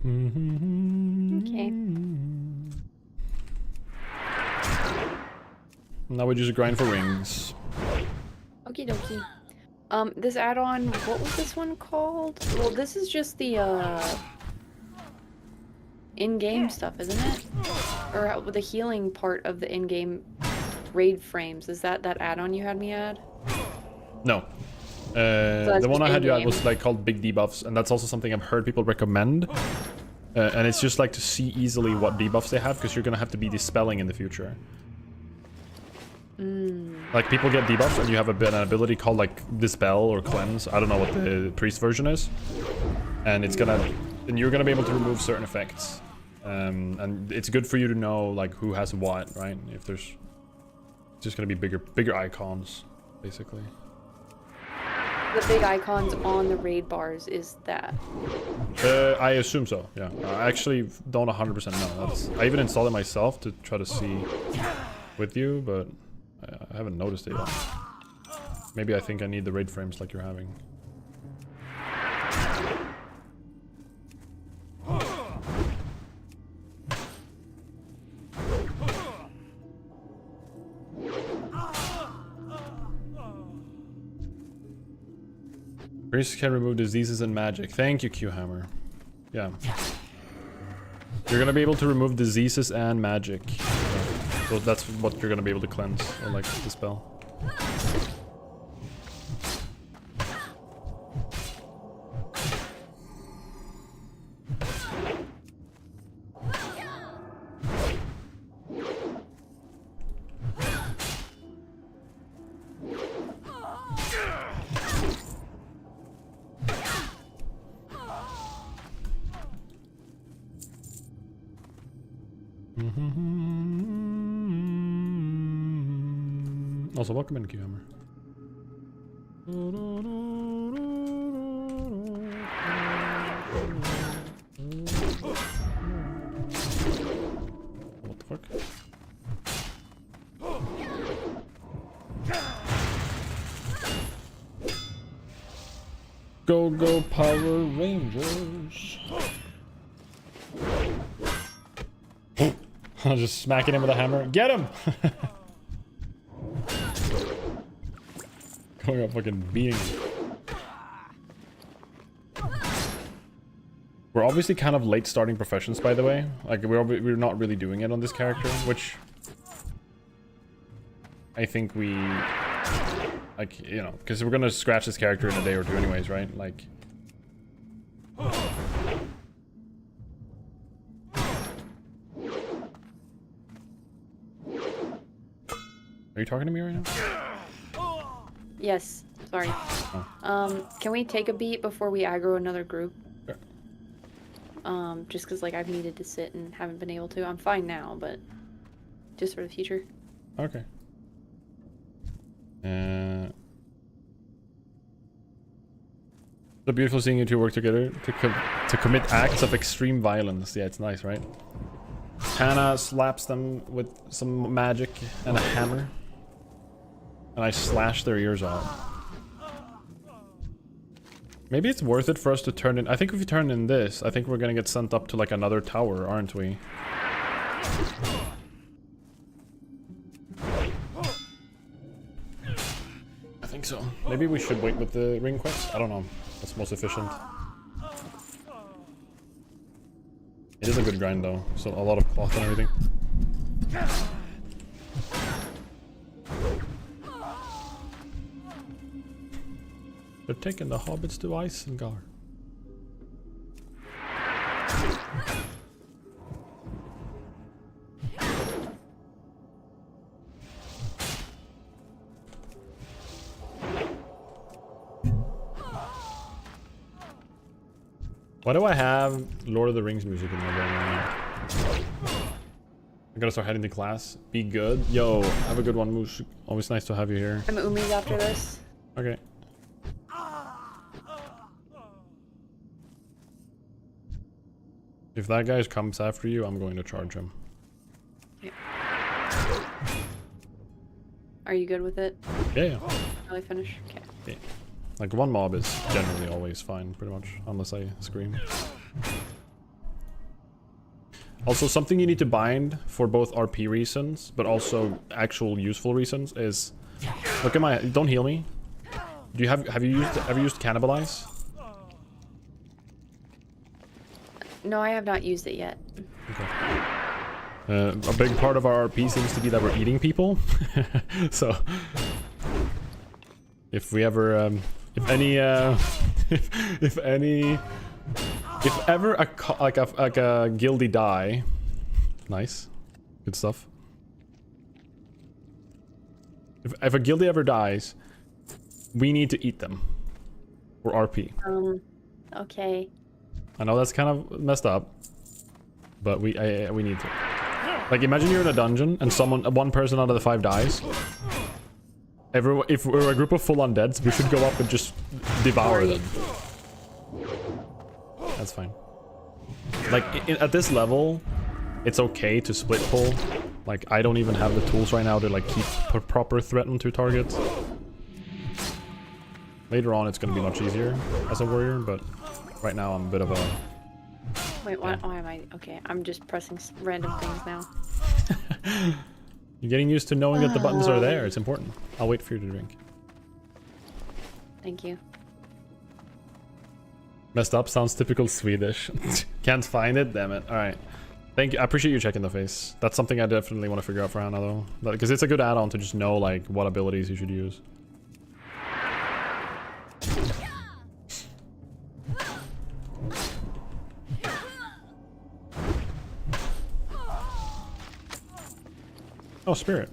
Okay. Now we just grind for rings. Okie dokie. This add-on, what was this one called? Well, this is just the, in-game stuff, isn't it? Or the healing part of the in-game raid frames. Is that add-on you had me add? No. that's The one just I had you at in-game. was like called big debuffs, and that's also something I've heard people recommend. And it's just like to see easily what debuffs they have, because you're gonna have to be dispelling in the future. Like people get debuffs, and you have an ability called like dispel or cleanse. I don't know what the priest version is, and you're gonna be able to remove certain effects. And it's good for you to know like who has what, right? If there's just gonna be bigger icons, basically. The big icons on the raid bars is that. I assume so, yeah. I actually don't 100% know. I even installed it myself to try to see with you, but I haven't noticed it yet. Maybe I think I need the raid frames like you're having. Priests can remove diseases and magic. Thank you, Q-Hammer. Yeah. You're gonna be able to remove diseases and magic. So that's what you're gonna be able to cleanse or like dispel. Also, welcome in, Q-Hammer. What the fuck? Go, go, Power Rangers! I'm just smacking him with a hammer. Get him! Going up fucking beating him. We're obviously kind of late starting professions, by the way. Like, we're not really doing it on this character, which I think we... Like, you know, because we're gonna scratch this character in a day or two anyways, right? Like... Are you talking to me right now? Yes, sorry. Oh. Can we take a beat before we aggro another group? Sure. Just because like I've needed to sit and haven't been able to. I'm fine now, but just for the future. Okay. So beautiful seeing you two work together to commit acts of extreme violence. Yeah, it's nice, right? Hannah slaps them with some magic and a hammer. And I slash their ears out. Maybe it's worth it for us to turn in... I think if we turn in this, I think we're gonna get sent up to like another tower, aren't we? I think so. Maybe we should wait with the ring quest? I don't know. That's most efficient. It is a good grind though. So a lot of cloth and everything. They're taking the hobbits to Isengard. Why do I have Lord of the Rings music in my brain right now? I gotta start heading to class. Be good. Yo, have a good one, Moose. Always nice to have you here. I'm Umi's after this. Okay. If that guy comes after you, I'm going to charge him. Yeah. Are you good with it? Yeah. Really finish? Okay. Yeah. Like one mob is generally always fine, pretty much, unless I scream. Also, something you need to bind for both RP reasons, but also actual useful reasons is... Look at my... Don't heal me. Do you have you ever used Cannibalize? No, I have not used it yet. Okay. A big part of our RP seems to be that we're eating people. So... If we ever... if ever a guildie die, nice, good stuff. If a guildie ever dies, we need to eat them, or RP. Okay. I know that's kind of messed up, but we need to. Like, imagine you're in a dungeon and one person out of the 5 dies. If we're a group of full undeads, we should go up and just devour them. That's fine. Like, at this level, it's okay to split pull. Like, I don't even have the tools right now to, like, keep proper threaten to targets. Later on, it's gonna be much easier as a warrior, but right now I'm a bit of a... Wait, why am I... Okay, I'm just pressing random things now. You're getting used to knowing that the buttons are there. It's important. I'll wait for you to drink. Thank you. Messed up sounds typical Swedish. Can't find it? Damn it. Alright. Thank you. I appreciate you checking the face. That's something I definitely want to figure out for Hannah, though. Because it's a good add-on to just know, like, what abilities you should use. Oh, Spirit.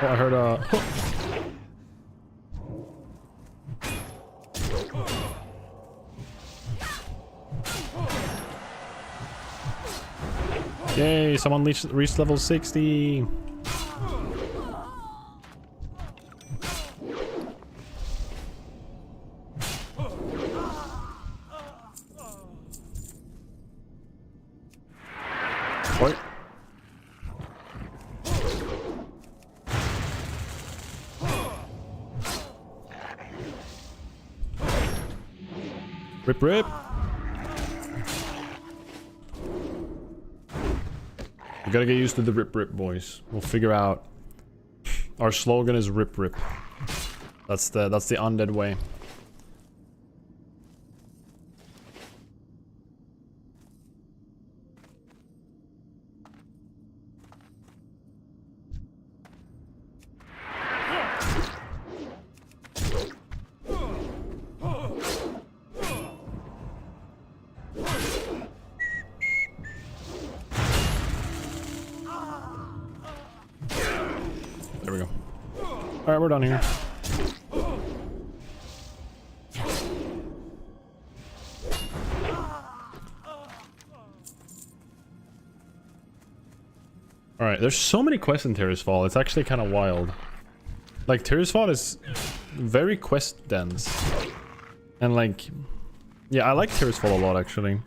Oh, I heard Yay, someone reached level 60. What? Rip, rip. We gotta get used to the rip, rip, boys. We'll figure out. Our slogan is rip, rip. That's the undead way. There we go. Alright, we're done here. Alright, there's so many quests in Tirisfal, it's actually kind of wild. Like, Tirisfal is very quest dense. And like... Yeah, I like Tirisfal a lot, actually.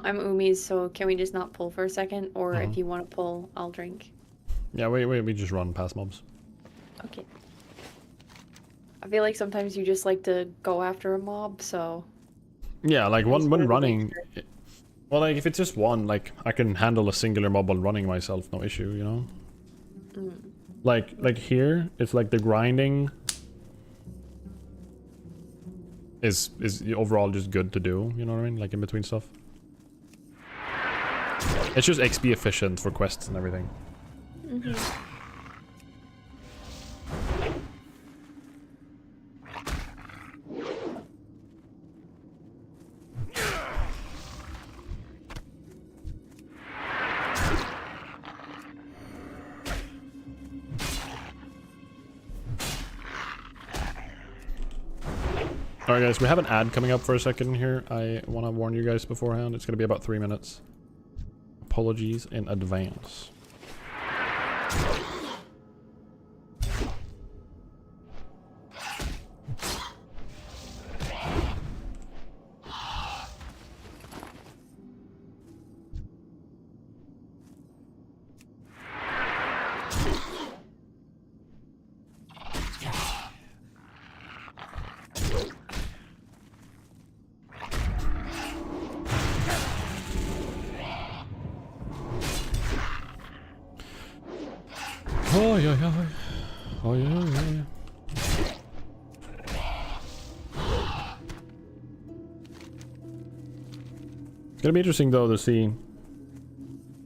I'm Umi's, so can we just not pull for a second? Or if you want to pull, I'll drink. Yeah, wait, we just run past mobs. Okay. I feel like sometimes you just like to go after a mob, so... Yeah, like It's when really running... Well, like, if it's just one, like, I can handle a singular mob while running myself, no issue, you know? Like here, it's like the grinding is overall just good to do, you know what I mean? Like in between stuff. It's just XP efficient for quests and everything. Alright guys, we have an ad coming up for a second here. I want to warn you guys beforehand. It's going to be about 3 minutes. Apologies in advance. Oh yeah, yeah. Oh yeah, yeah. It's gonna be interesting though to see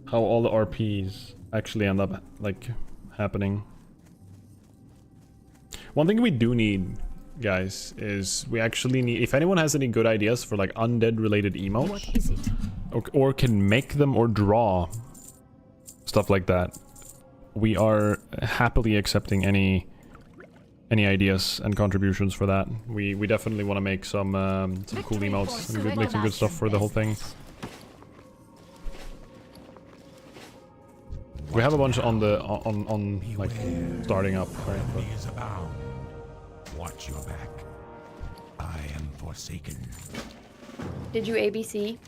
how all the RPs actually end up like happening. One thing we do need, guys, is we actually need, if anyone has any good ideas for like undead related emotes, What is it? or can make them or draw stuff like that, we are happily accepting any ideas and contributions for that. We definitely want to make some cool emotes and make some good stuff for the whole thing. We have a bunch on the on like starting up, right? But... Watch your back. I am forsaken. Did you ABC?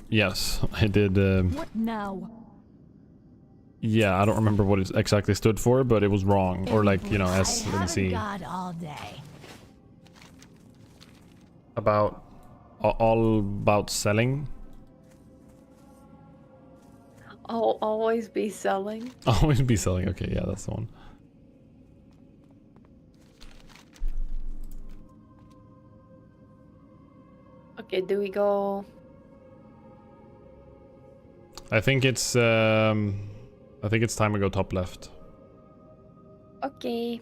Yes, I did. What now? Yeah, I don't remember what it exactly stood for, but it was wrong, or like, you know, S and C. God all day. About all about selling. I'll always be selling. Always be selling. Okay, yeah, that's the one. Okay, do we go? I think it's time to go top left. Okay.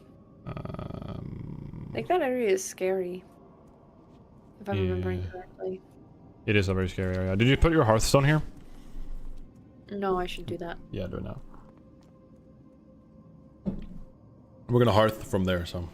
Like that area is scary. If I'm remembering correctly. It is a very scary area. Did you put your Hearthstone here? No, I should do that. Yeah, do it now. We're gonna Hearth from there, so.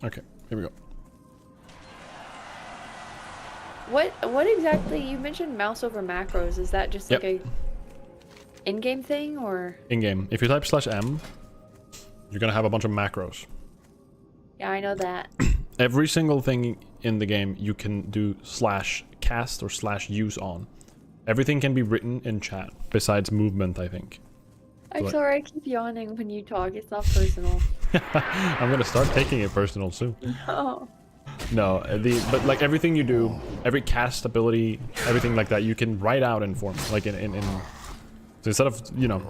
Okay, here we go. What exactly? You mentioned mouse over macros. Is that just like a in-game thing or? In-game. If you type /M, you're gonna have a bunch of macros. Yeah, I know that. Every single thing in the game you can do /cast or /use on. Everything can be written in chat besides movement, I think. I'm But- sorry, I keep yawning when you talk. It's not personal. I'm gonna start taking it personal soon. No. No, but like everything you do, every cast ability, everything like that, you can write out in form, like in so instead of, you know,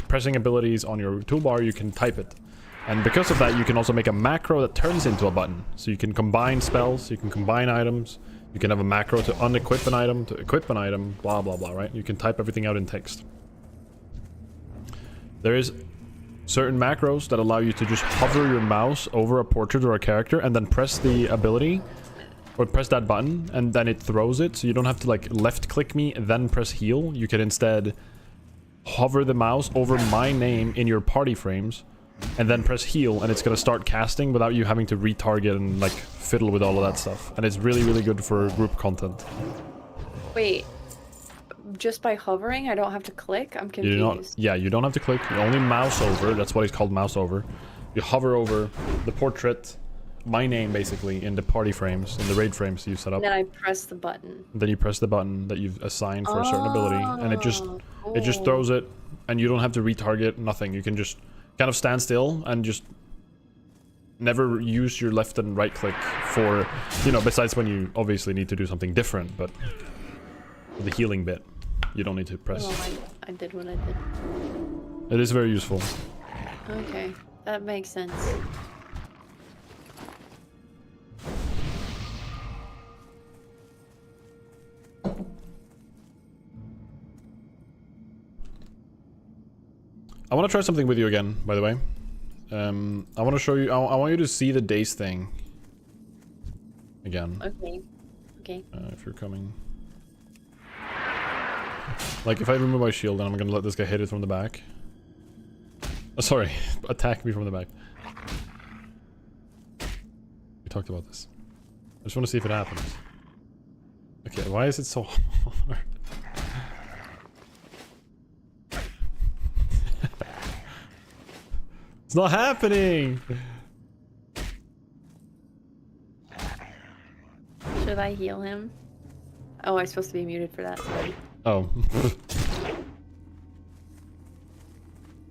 pressing abilities on your toolbar, you can type it. And because of that, you can also make a macro that turns into a button. So you can combine spells, you can combine items, you can have a macro to unequip an item, to equip an item, blah blah blah, right? You can type everything out in text. There is certain macros that allow you to just hover your mouse over a portrait or a character and then press the ability or press that button and then it throws it, so you don't have to like left click me and then press heal. You can instead hover the mouse over my name in your party frames, and then press heal, and it's gonna start casting without you having to retarget and like fiddle with all of that stuff. And it's really, really good for group content. Wait, just by hovering, I don't have to click? I'm confused. You don't have to click. You only mouse over. That's what it's called, mouse over. You hover over the portrait, my name basically, in the party frames, in the raid frames you set up. And then I press the button. Then you press the button that you've assigned for a certain ability, and it just throws it, and you don't have to retarget, nothing. You can just kind of stand still and just never use your left and right click for, you know, besides when you obviously need to do something different, but the healing bit, you don't need to press. Well, I did what I did. It is very useful. Okay, that makes sense. I want to try something with you again, by the way. I want to show you, I want you to see the days thing again. Okay. Okay. If you're coming. Like, if I remove my shield, then I'm gonna let this guy hit it from the back. Oh, sorry, attack me from the back. We talked about this. I just want to see if it happens. Okay, why is it so hard? It's not happening! Should I heal him? Oh, I'm supposed to be muted for that, sorry. Oh.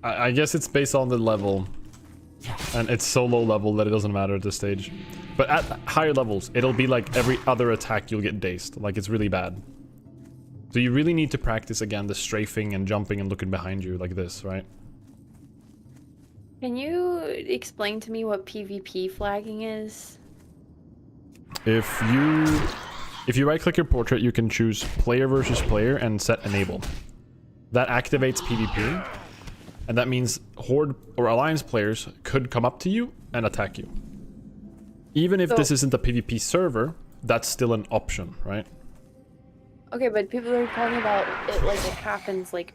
I guess it's based on the level. And it's so low level that it doesn't matter at this stage. But at higher levels, it'll be like every other attack you'll get dazed. Like, it's really bad. So you really need to practice again the strafing and jumping and looking behind you like this, right? Can you explain to me what PvP flagging is? If you right click your portrait, you can choose player versus player and set enable. That activates PvP, and that means Horde or Alliance players could come up to you and attack you. Even if this isn't a PvP server, that's still an option, right? Okay, but people are talking about it like it happens like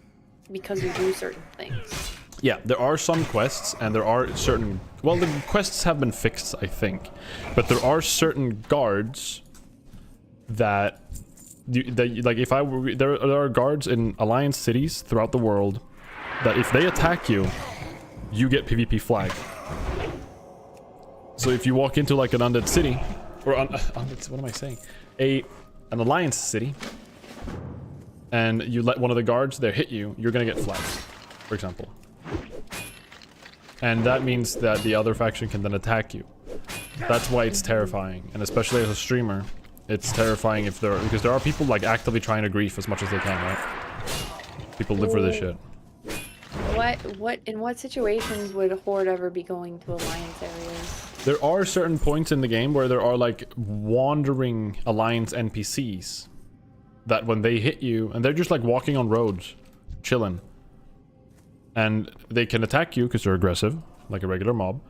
because you do certain things. Yeah, there are some quests, and there are certain... Well, the quests have been fixed, I think. But there are certain guards that... like, if I were... There are guards in Alliance cities throughout the world that if they attack you, you get PvP flagged. So if you walk into, like, an undead city... Or, what am I saying? An Alliance city, and you let one of the guards there hit you, you're gonna get flagged, for example. And that means that the other faction can then attack you. That's why it's terrifying, and especially as a streamer, it's terrifying if because there are people like actively trying to grief as much as they can, right? People live for this shit. In what situations would Horde ever be going to Alliance areas? There are certain points in the game where there are like wandering Alliance NPCs that when they hit you, and they're just like walking on roads, chilling. And they can attack you because they're aggressive, like a regular mob.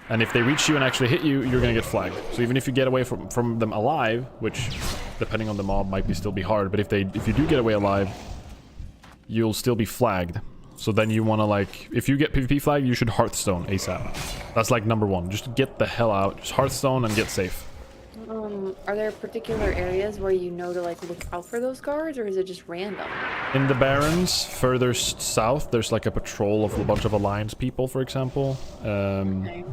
And if they reach you and actually hit you, you're gonna get flagged. So even if you get away from them alive, which depending on the mob might still be hard, but if you do get away alive, you'll still be flagged. So then you want to, like, if you get PvP flagged, you should Hearthstone ASAP. That's like #1. Just get the hell out. Just Hearthstone and get safe. Are there particular areas where you know to like look out for those guards, or is it just random? In the Barrens, further south, there's like a patrol of a bunch of Alliance people, for example. Okay.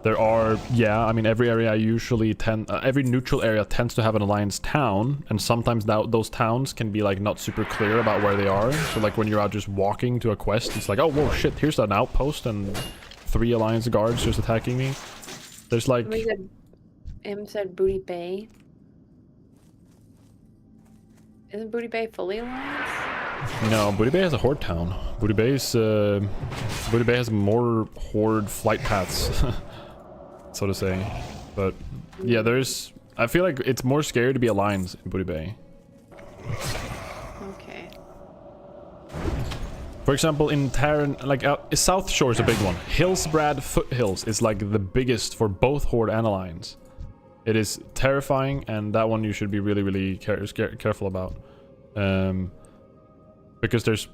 There are, yeah, I mean, every area usually every neutral area tends to have an Alliance town, and sometimes those towns can be like not super clear about where they are. So like when you're out just walking to a quest, it's like, oh, whoa, shit, here's an outpost and 3 Alliance guards just attacking me. There's like... Em said Booty Bay. Isn't Booty Bay fully Alliance? No, Booty Bay has a Horde town. Booty Bay has more Horde flight paths, so to say. But yeah, I feel like it's more scary to be Alliance in Booty Bay. Okay. For example, in Terran, like South Shore is a big one. Hillsbrad Foothills is like the biggest for both Horde and Alliance. It is terrifying, and that one you should be really, really careful about. Because there's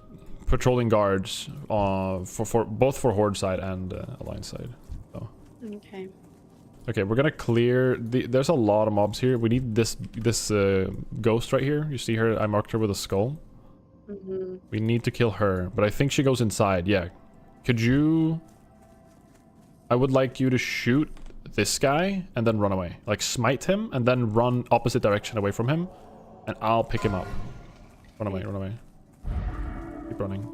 patrolling guards for both for Horde side and Alliance side. So. Okay. Okay, we're gonna clear there's a lot of mobs here. We need this ghost right here. You see her? I marked her with a skull. We need to kill her, but I think she goes inside. Yeah. Could you? I would like you to shoot this guy and then run away. Like smite him and then run opposite direction away from him, and I'll pick him up. Run away, run away. Keep running.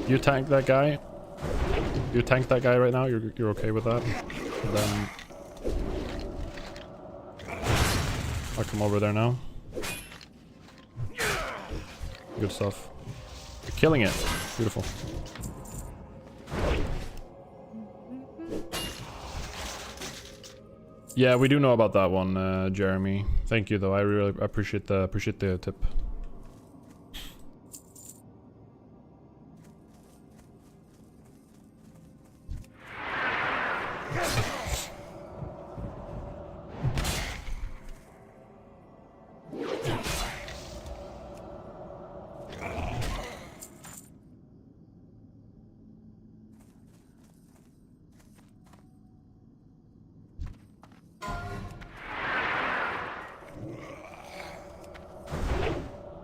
You tank that guy. You tank that guy right now. You're okay with that? And then I'll come over there now. Good stuff. You're killing it. Beautiful. Yeah, we do know about that one, Jeremy. Thank you, though. I really appreciate the tip.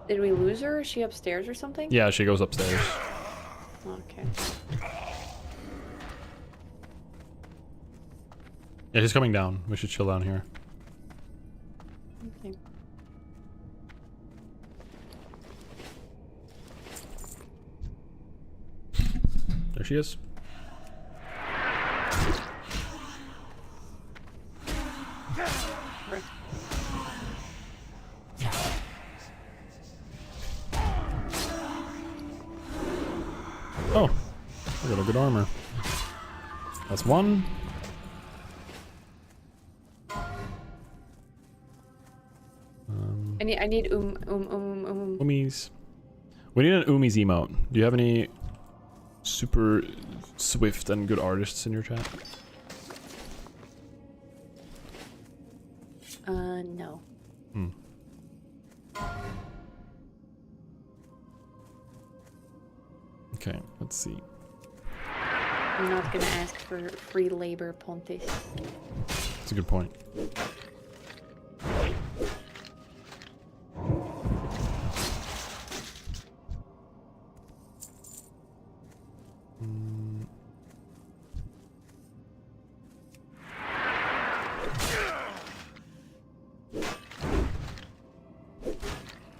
Did we lose her? Is she upstairs or something? Yeah, she goes upstairs. Okay. Yeah, she's coming down. We should chill down here. Okay. There she is. Oh, I got a good armor. That's one. I need Umis. We need an Umis emote. Do you have any super swift and good artists in your chat? No. Okay, let's see. I'm not gonna ask for free labor, Pontus. That's a good point.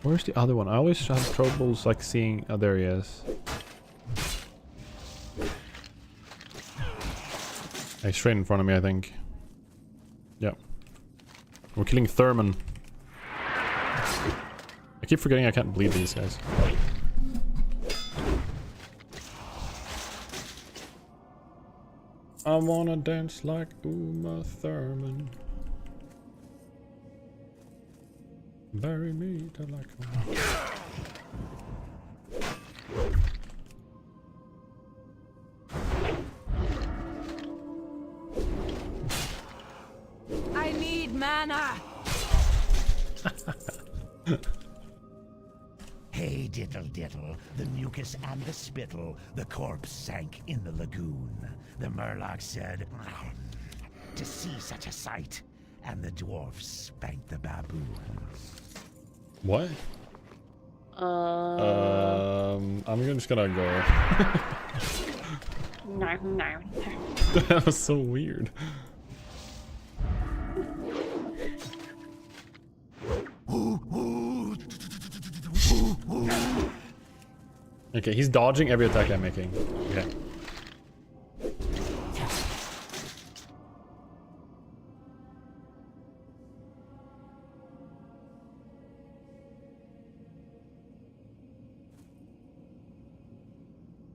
Where's the other one? I always have troubles like seeing. Oh, there he is. He's straight in front of me, I think. Yeah. We're killing Thurman. I keep forgetting I can't bleed these guys. I wanna dance like Uma Thurman. Bury me to like I need mana. Hey, diddle diddle, the mucus and the spittle, the corpse sank in the lagoon. The Murloc said, to see such a sight, and the dwarfs spanked the baboon. What? I'm just gonna go. No. That was so weird. Okay, he's dodging every attack I'm making. Okay.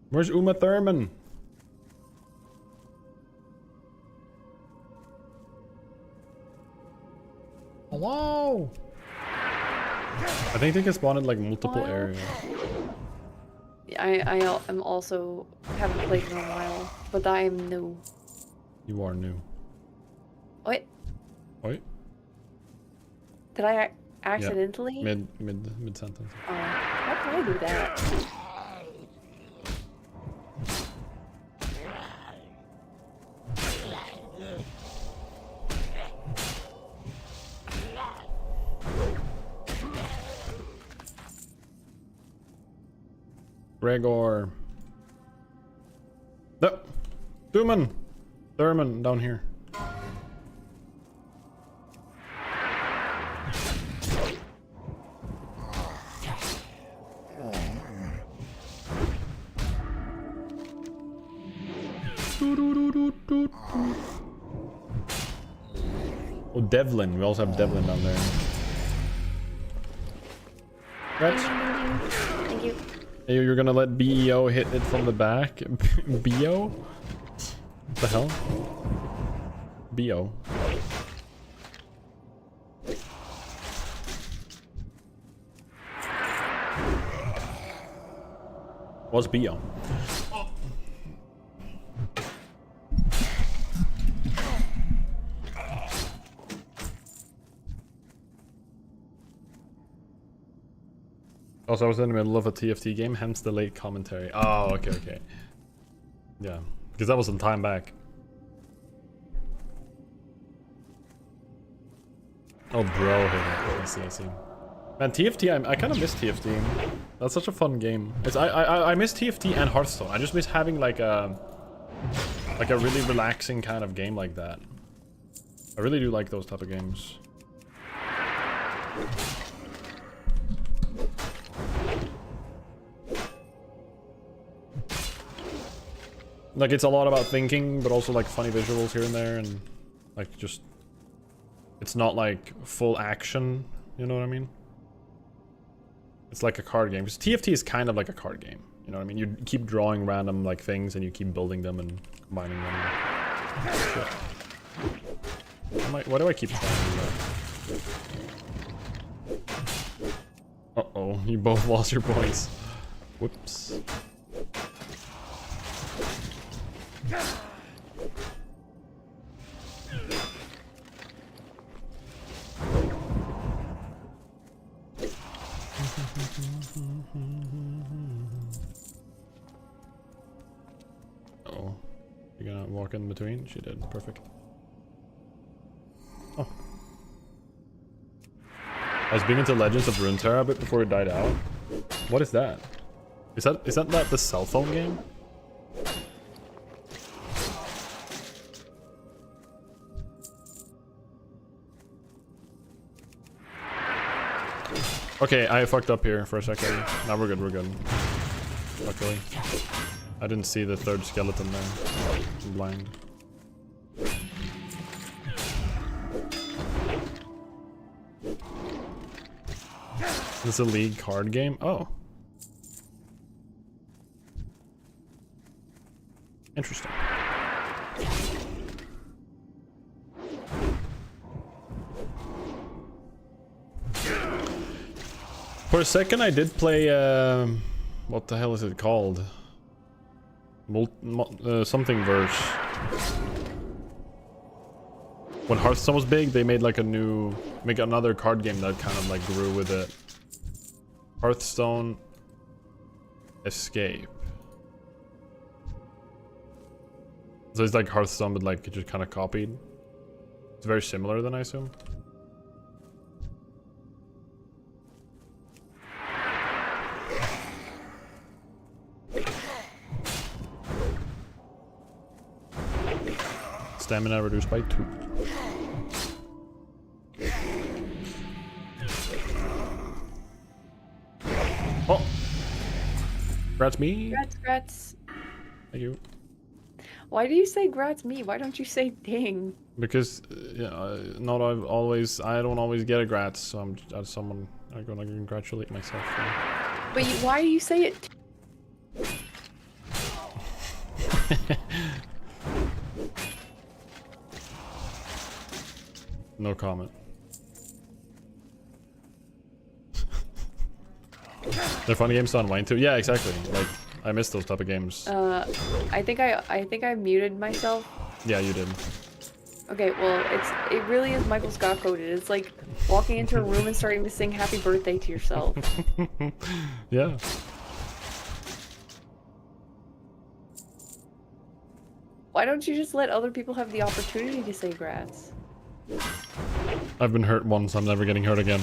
Where's Uma Thurman? Hello? I think they can spawn in like multiple areas. I am also haven't played in a while, but I am new. You are new. What? Oi. Did I Yeah. accidentally? Mid sentence. Oh, how can I do that? Gregor. No. Thurman down here. Oh, Devlin. We also have Devlin down there. Right. Thank you. Hey, you're gonna let BEO hit it from the back? BEO? What the hell? BO. What's BO? Also, I was in the middle of a TFT game, hence the late commentary. Oh, okay. Yeah, because that was some time back. Oh, bro, I see. Man, TFT, I kind of miss TFT. That's such a fun game. I miss TFT and Hearthstone. I just miss having like a really relaxing kind of game like that. I really do like those type of games. Like, it's a lot about thinking, but also like funny visuals here and there, and like just, it's not like full action, you know what I mean? It's like a card game, because TFT is kind of like a card game, you know what I mean? You keep drawing random like things and you keep building them and combining them. Why do I keep trying to do that? Uh-oh, you both lost your points. Whoops. Oh, you gonna walk in between? She did. Perfect. Oh. I was being into Legends of Runeterra a bit before it died out. What is that? Is that the cell phone game? Okay, I fucked up here for a second. Now we're good. Luckily. I didn't see the third skeleton there. I'm blind. This is a League card game? Oh. Interesting. For a second I did play, what the hell is it called? Something verse. When Hearthstone was big, they made like another card game that kind of like grew with it. Hearthstone Escape. So it's like Hearthstone, but like it just kind of copied. It's very similar then, I assume. Stamina reduced by 2. Oh! Grats me. Grats. Thank you. Why do you say grats me? Why don't you say ding? Because yeah, I don't always get a grats, so I'm gonna congratulate myself. But why do you say it? No comment. They're funny games to unwind too. Yeah, exactly. Like I miss those type of games. I think I muted myself. Yeah, you did. Okay, well, it really is Michael Scott coded. It's like walking into a room and starting to sing happy birthday to yourself. Yeah. Why don't you just let other people have the opportunity to say grats? I've been hurt once, I'm never getting hurt again.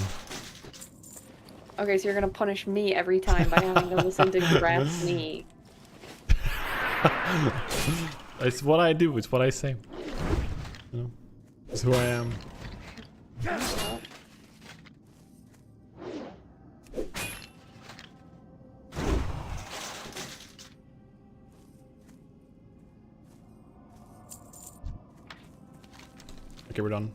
Okay, so you're gonna punish me every time by having to listen to grats me. It's what I do, it's what I say. You know, it's who I am. Okay, we're done.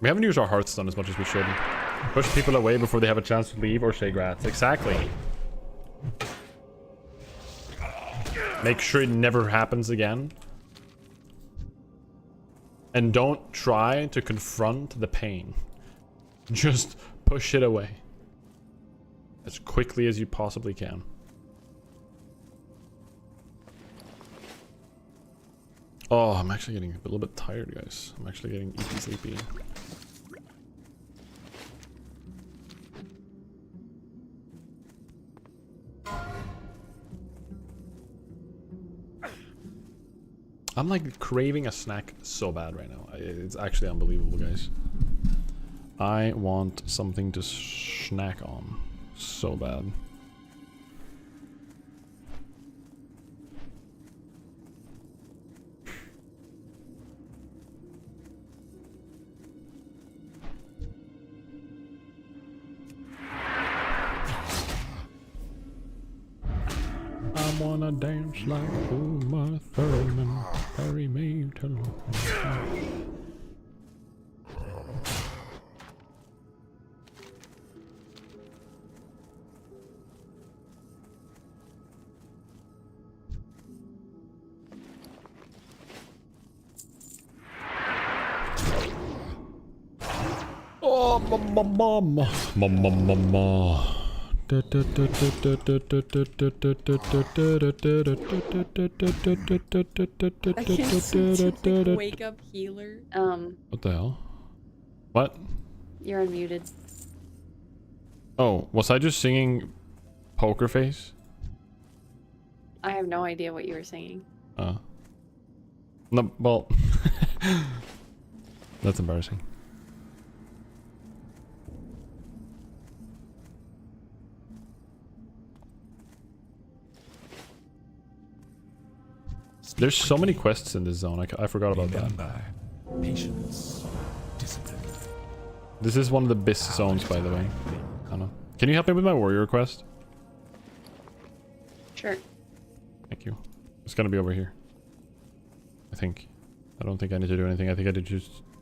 We haven't used our Hearthstone as much as we should. Push people away before they have a chance to leave or say grats. Exactly. Make sure it never happens again. And don't try to confront the pain. Just push it away. As quickly as you possibly can. Oh, I'm actually getting a little bit tired, guys. I'm actually getting easy sleepy. I'm like craving a snack so bad right now. It's actually unbelievable, guys. I want something to snack on so bad. I wanna dance like Uma Thurman. Carry me to oh, mama. I can see wake up healer. What the hell? What? You're unmuted. Oh, was I just singing Poker Face? I have no idea what you were singing. No, well, that's embarrassing. There's so many quests in this zone. I forgot about that. Patience, discipline. This is one of the best zones, by the way. I don't know. Can you help me with my warrior quest? Sure. Thank you. It's gonna be over here. I think. I don't think I need to do anything. I think I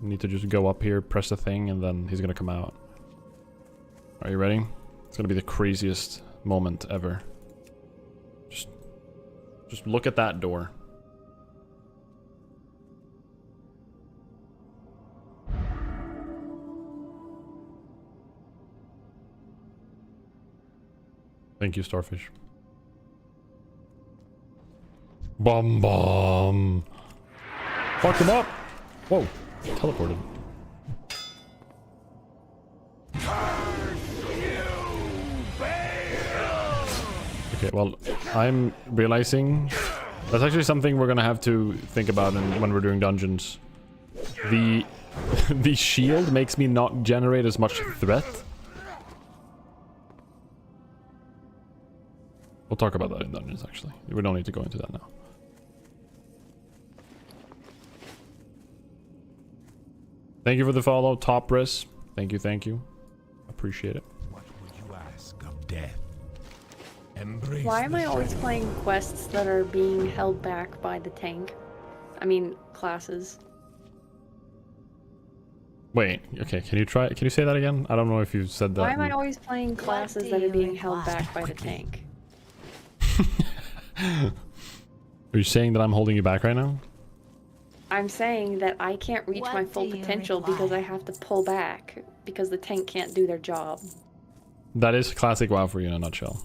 need to just go up here, press the thing, and then he's gonna come out. Are you ready? It's gonna be the craziest moment ever. Just look at that door. Thank you, Starfish. Bum bum. Fuck him up. Whoa. Teleported. Okay, well, I'm realizing that's actually something we're gonna have to think about when we're doing dungeons. The shield makes me not generate as much threat. We'll talk about that in dungeons, actually. We don't need to go into that now. Thank you for the follow, Top Riss. Thank you, thank you. Appreciate it. What would you ask of death? Embrace Why am I the always shadow. playing quests that are being held back by the tank? I mean, classes. Wait, okay, can you say that again? I don't know if you said that. Why am I always playing classes that are being held back by the tank? Are you saying that I'm holding you back right now? I'm saying that I can't reach my full potential because I have to pull back because the tank can't do their job. That is classic WoW for you in a nutshell.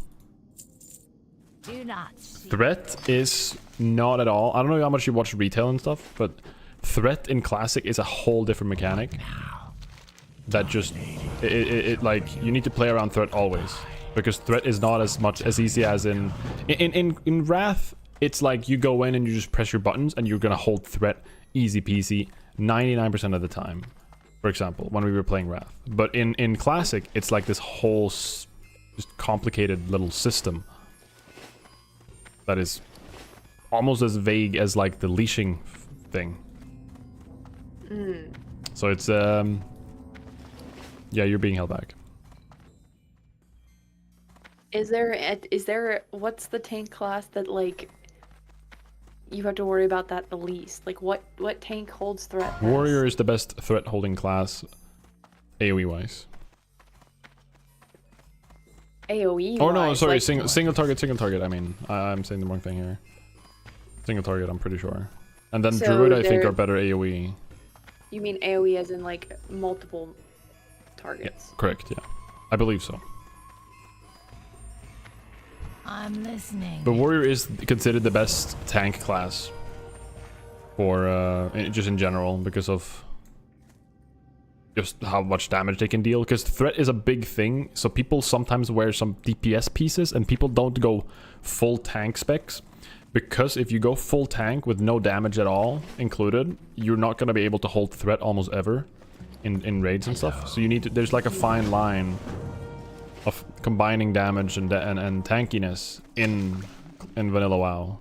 Do not. Threat is not at all. I don't know how much you watch retail and stuff, but threat in classic is a whole different mechanic. That just it like you need to play around threat always because threat is not as much as easy as in Wrath. It's like you go in and you just press your buttons and you're gonna hold threat easy peasy 99% of the time. For example, when we were playing Wrath, but in classic, it's like this whole just complicated little system that is almost as vague as like the leashing thing. So it's yeah, you're being held back. Is there what's the tank class that like you have to worry about that the least? Like what tank holds threat best? Warrior is the best threat holding class AoE wise. AoE. Oh no, sorry, like, single target. I mean, I'm saying the wrong thing here. Single target, I'm pretty sure. And then So Druid, I think, they're- are better AoE. You mean AoE as in like multiple targets? Correct, yeah. I believe so. I'm listening. But Warrior is considered the best tank class for just in general because of just how much damage they can deal. Because threat is a big thing, so people sometimes wear some DPS pieces and people don't go full tank specs. Because if you go full tank with no damage at all included, you're not going to be able to hold threat almost ever in raids and stuff. So you need to, there's like a fine line of combining damage and tankiness in vanilla WoW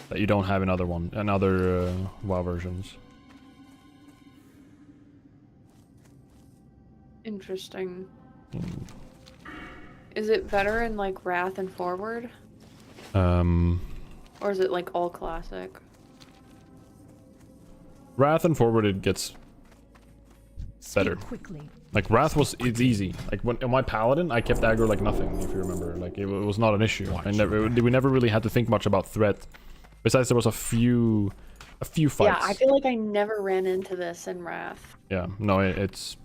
that you don't have in other WoW versions. Interesting. Is it better in like Wrath and Forward? Or is it like all classic? Wrath and Forward it gets better. Quickly. Like Wrath it's easy. Like when in my Paladin, I kept aggro like nothing. If you remember, like it was not an issue. We never really had to think much about threat. Besides, there was a few fights. Yeah, I feel like I never ran into this in Wrath. Yeah, no, it's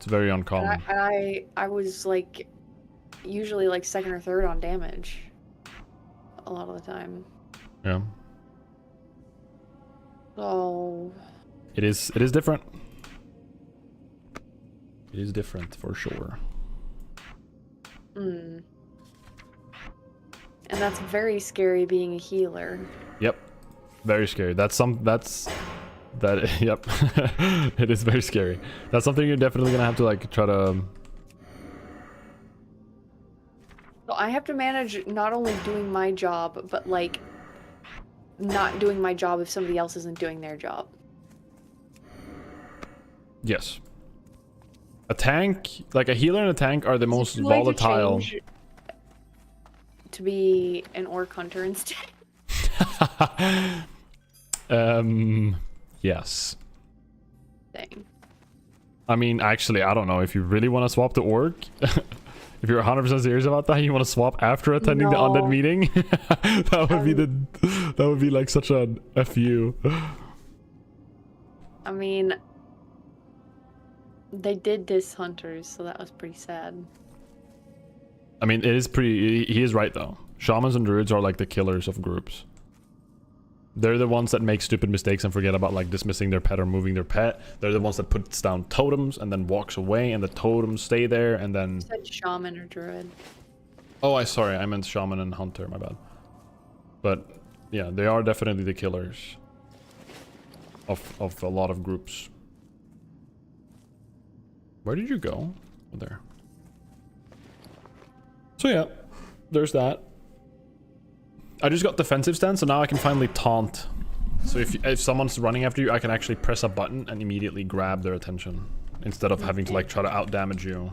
very uncommon. And I was like usually like second or third on damage a lot of the time. Yeah. So It is different. It is different for sure. And that's very scary being a healer. Yep. Very scary. Yep. It is very scary. That's something you're definitely gonna have to like try to. So I have to manage not only doing my job, but like not doing my job if somebody else isn't doing their job. Yes. A tank, like a healer and a tank, are the most Would you like to volatile. change to be an orc hunter instead. Yes. Dang. I mean, actually, I don't know if you really want to swap to orc. If you're 100% serious about that, you want to swap after attending the undead meeting. that would be like such a fu. I mean, they did diss hunters, so that was pretty sad. I mean, it is pretty. He is right though. Shamans and druids are like the killers of groups. They're the ones that make stupid mistakes and forget about like dismissing their pet or moving their pet. They're the ones that puts down totems and then walks away, and the totems stay there, and then. You said shaman or druid. Oh, sorry, I meant shaman and hunter. My bad. But yeah, they are definitely the killers of a lot of groups. Where did you go? Oh, there. So yeah, there's that. I just got defensive stance, so now I can finally taunt. So if someone's running after you, I can actually press a button and immediately grab their attention instead of having to like try to out damage you,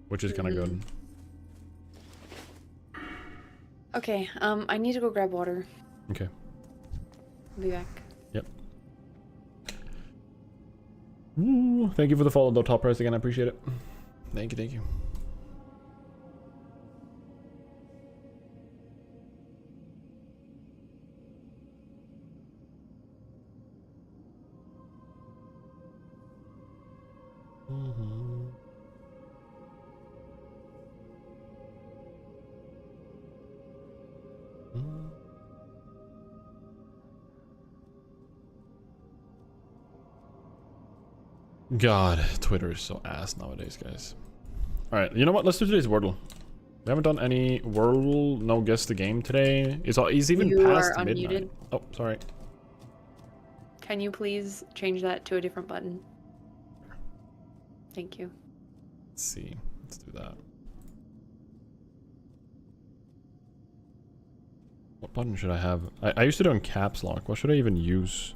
which is kind of good. Okay, I need to go grab water. Okay. I'll be back. Yep. Ooh, thank you for the follow, though, top price again. I appreciate it. Thank you, thank you. God, Twitter is so ass nowadays, guys. Alright, you know what? Let's do today's Wordle. We haven't done any Wordle, no guess the game today. It's even You past are midnight. unmuted. Oh, sorry. Can you please change that to a different button? Thank you. Let's see. Let's do that. What button should I have? I used to do it in caps lock. What should I even use?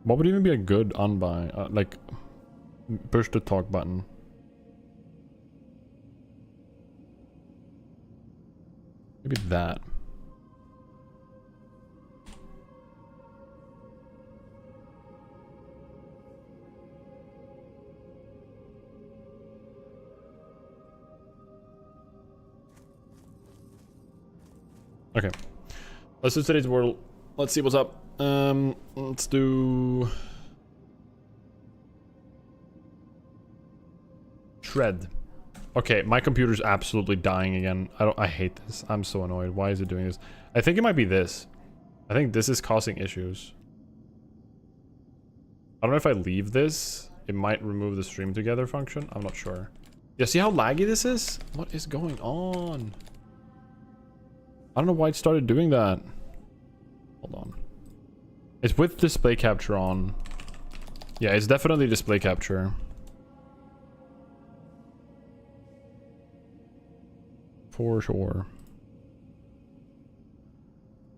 What would even be a good unbuy? Like, push to talk button. Maybe that. Okay. Let's do today's Wordle. Let's see what's up. Let's do Shred. Okay, my computer's absolutely dying again. I hate this. I'm so annoyed. Why is it doing this? I think it might be this. I think this is causing issues. I don't know if I leave this, it might remove the stream together function. I'm not sure. Yeah, see how laggy this is? What is going on? I don't know why it started doing that. Hold on. It's with display capture on. Yeah, it's definitely display capture. For sure.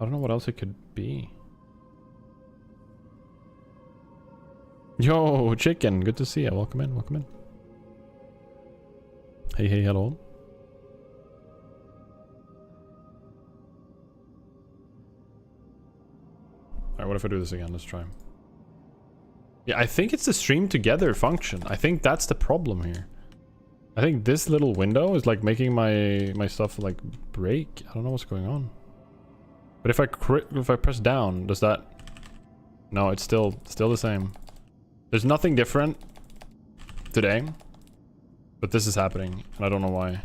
I don't know what else it could be. Yo, chicken, good to see you. Welcome in, welcome in. Hey, hey, hello. Alright, what if I do this again? Let's try. Yeah, I think it's the stream together function. I think that's the problem here. I think this little window is like making my stuff like break. I don't know what's going on. But if I press down, does that? No, it's still the same. There's nothing different today, but this is happening, and I don't know why.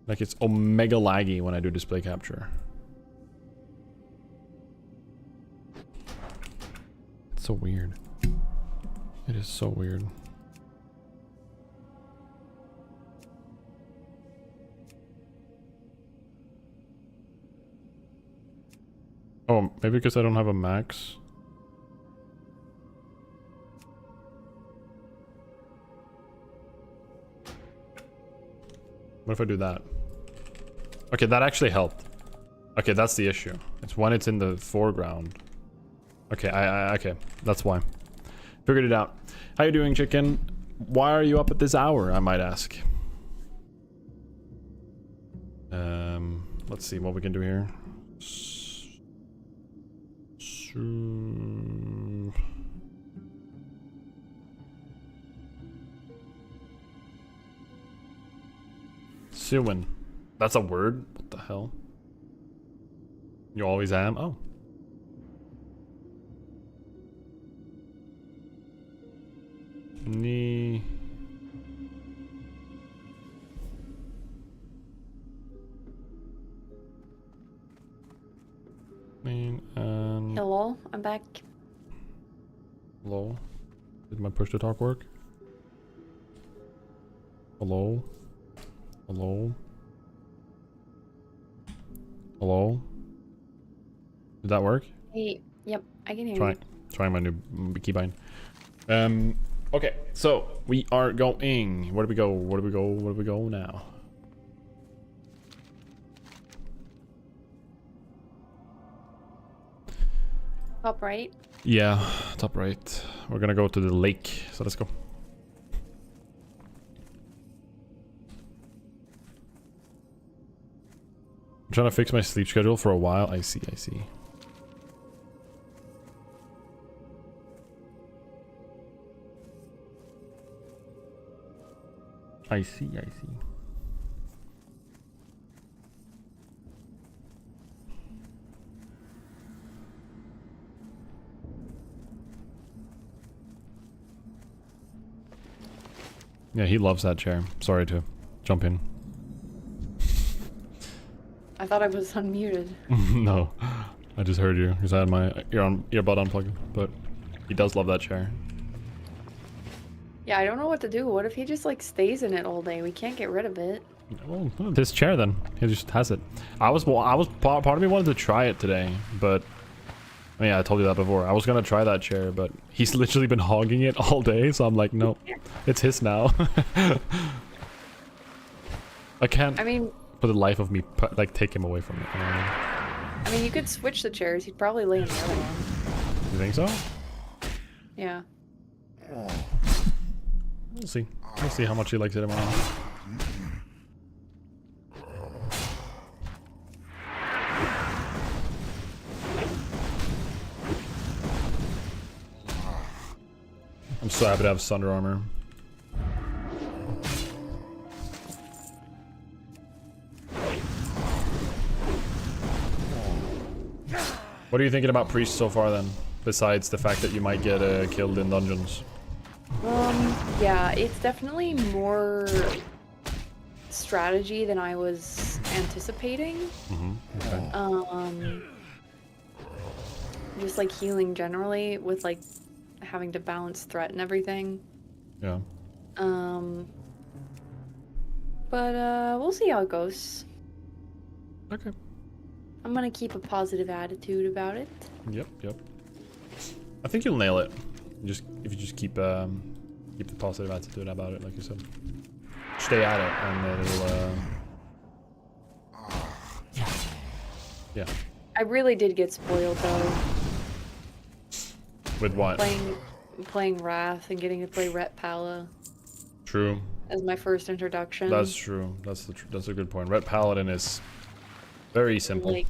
Like it's omega laggy when I do display capture. It's so weird. It is so weird. Oh, maybe because I don't have a max. What if I do that? Okay, that actually helped. Okay, that's the issue. It's when it's in the foreground. Okay, okay, that's why. Figured it out. How you doing, chicken? Why are you up at this hour, I might ask? Let's see what we can do here. Suin. That's a word? What the hell? You always am? Oh. Knee. And Hello, I'm back. Hello? Did my push to talk work? Hello? Hello? Hello? Did that work? Hey, yep, I can hear you. Trying my new keybind. Okay, so we are going. Where do we go? Where do we go? Where do we go now? Top right. Yeah, top right. We're gonna go to the lake, so let's go. I'm trying to fix my sleep schedule for a while. I see, I see. I see, I see. Yeah, he loves that chair. Sorry to jump in. I thought I was unmuted. No, I just heard you because I had my earbud unplugged. But he does love that chair. Yeah, I don't know what to do. What if he just like stays in it all day? We can't get rid of it. Well, this chair then. He just has it. Part of me wanted to try it today, but yeah, I told you that before. I was gonna try that chair, but he's literally been hogging it all day, so I'm like, no, it's his now. I can't. I mean, for the life of me, like take him away from it. I mean, you could switch the chairs. He'd probably lay in the other one. You think so? Yeah. We'll see. We'll see how much he likes it tomorrow. I'm so happy to have Thunder Armor. What are you thinking about Priest so far then? Besides the fact that you might get killed in dungeons. Yeah, it's definitely more strategy than I was anticipating. Okay. Just like healing generally with like having to balance threat and everything. Yeah. But we'll see how it goes. Okay. I'm gonna keep a positive attitude about it. Yep. I think you'll nail it. If you just keep the positive attitude about it, like you said. Stay at it, and then it'll. Yeah. I really did get spoiled though. With what? Playing Wrath and getting to play Ret Pala True. as my first introduction. That's true. That's a good point. Red Paladin is very simple. Like,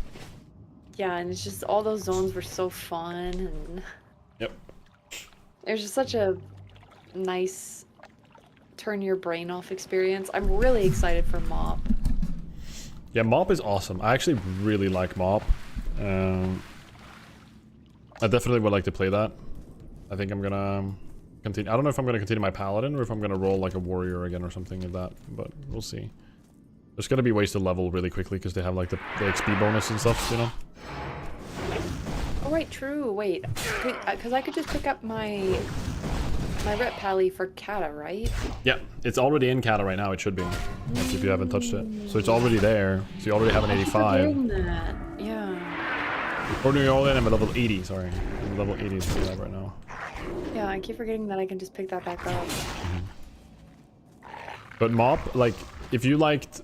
yeah, and it's just all those zones were so fun, and Yep. it was just such a nice turn your brain off experience. I'm really excited for Mop. Yeah, Mop is awesome. I actually really like Mop. I definitely would like to play that. I think I'm gonna continue. I don't know if I'm gonna continue my Paladin or if I'm gonna roll like a Warrior again or something like that, but we'll see. There's gonna be ways to level really quickly because they have like the XP bonus and stuff, you know? Oh right, true. Wait, because I could just pick up my Ret Pally for Kata, right? Yeah, it's already in Kata right now. It should be, like, if you haven't touched it. So it's already there. So you already have an 85. Forgetting that. Yeah. Or no, you're all in. I'm at level 80. Sorry, I'm level 80 is what I have right now. Yeah, I keep forgetting that I can just pick that back up. But Mop, like, if you liked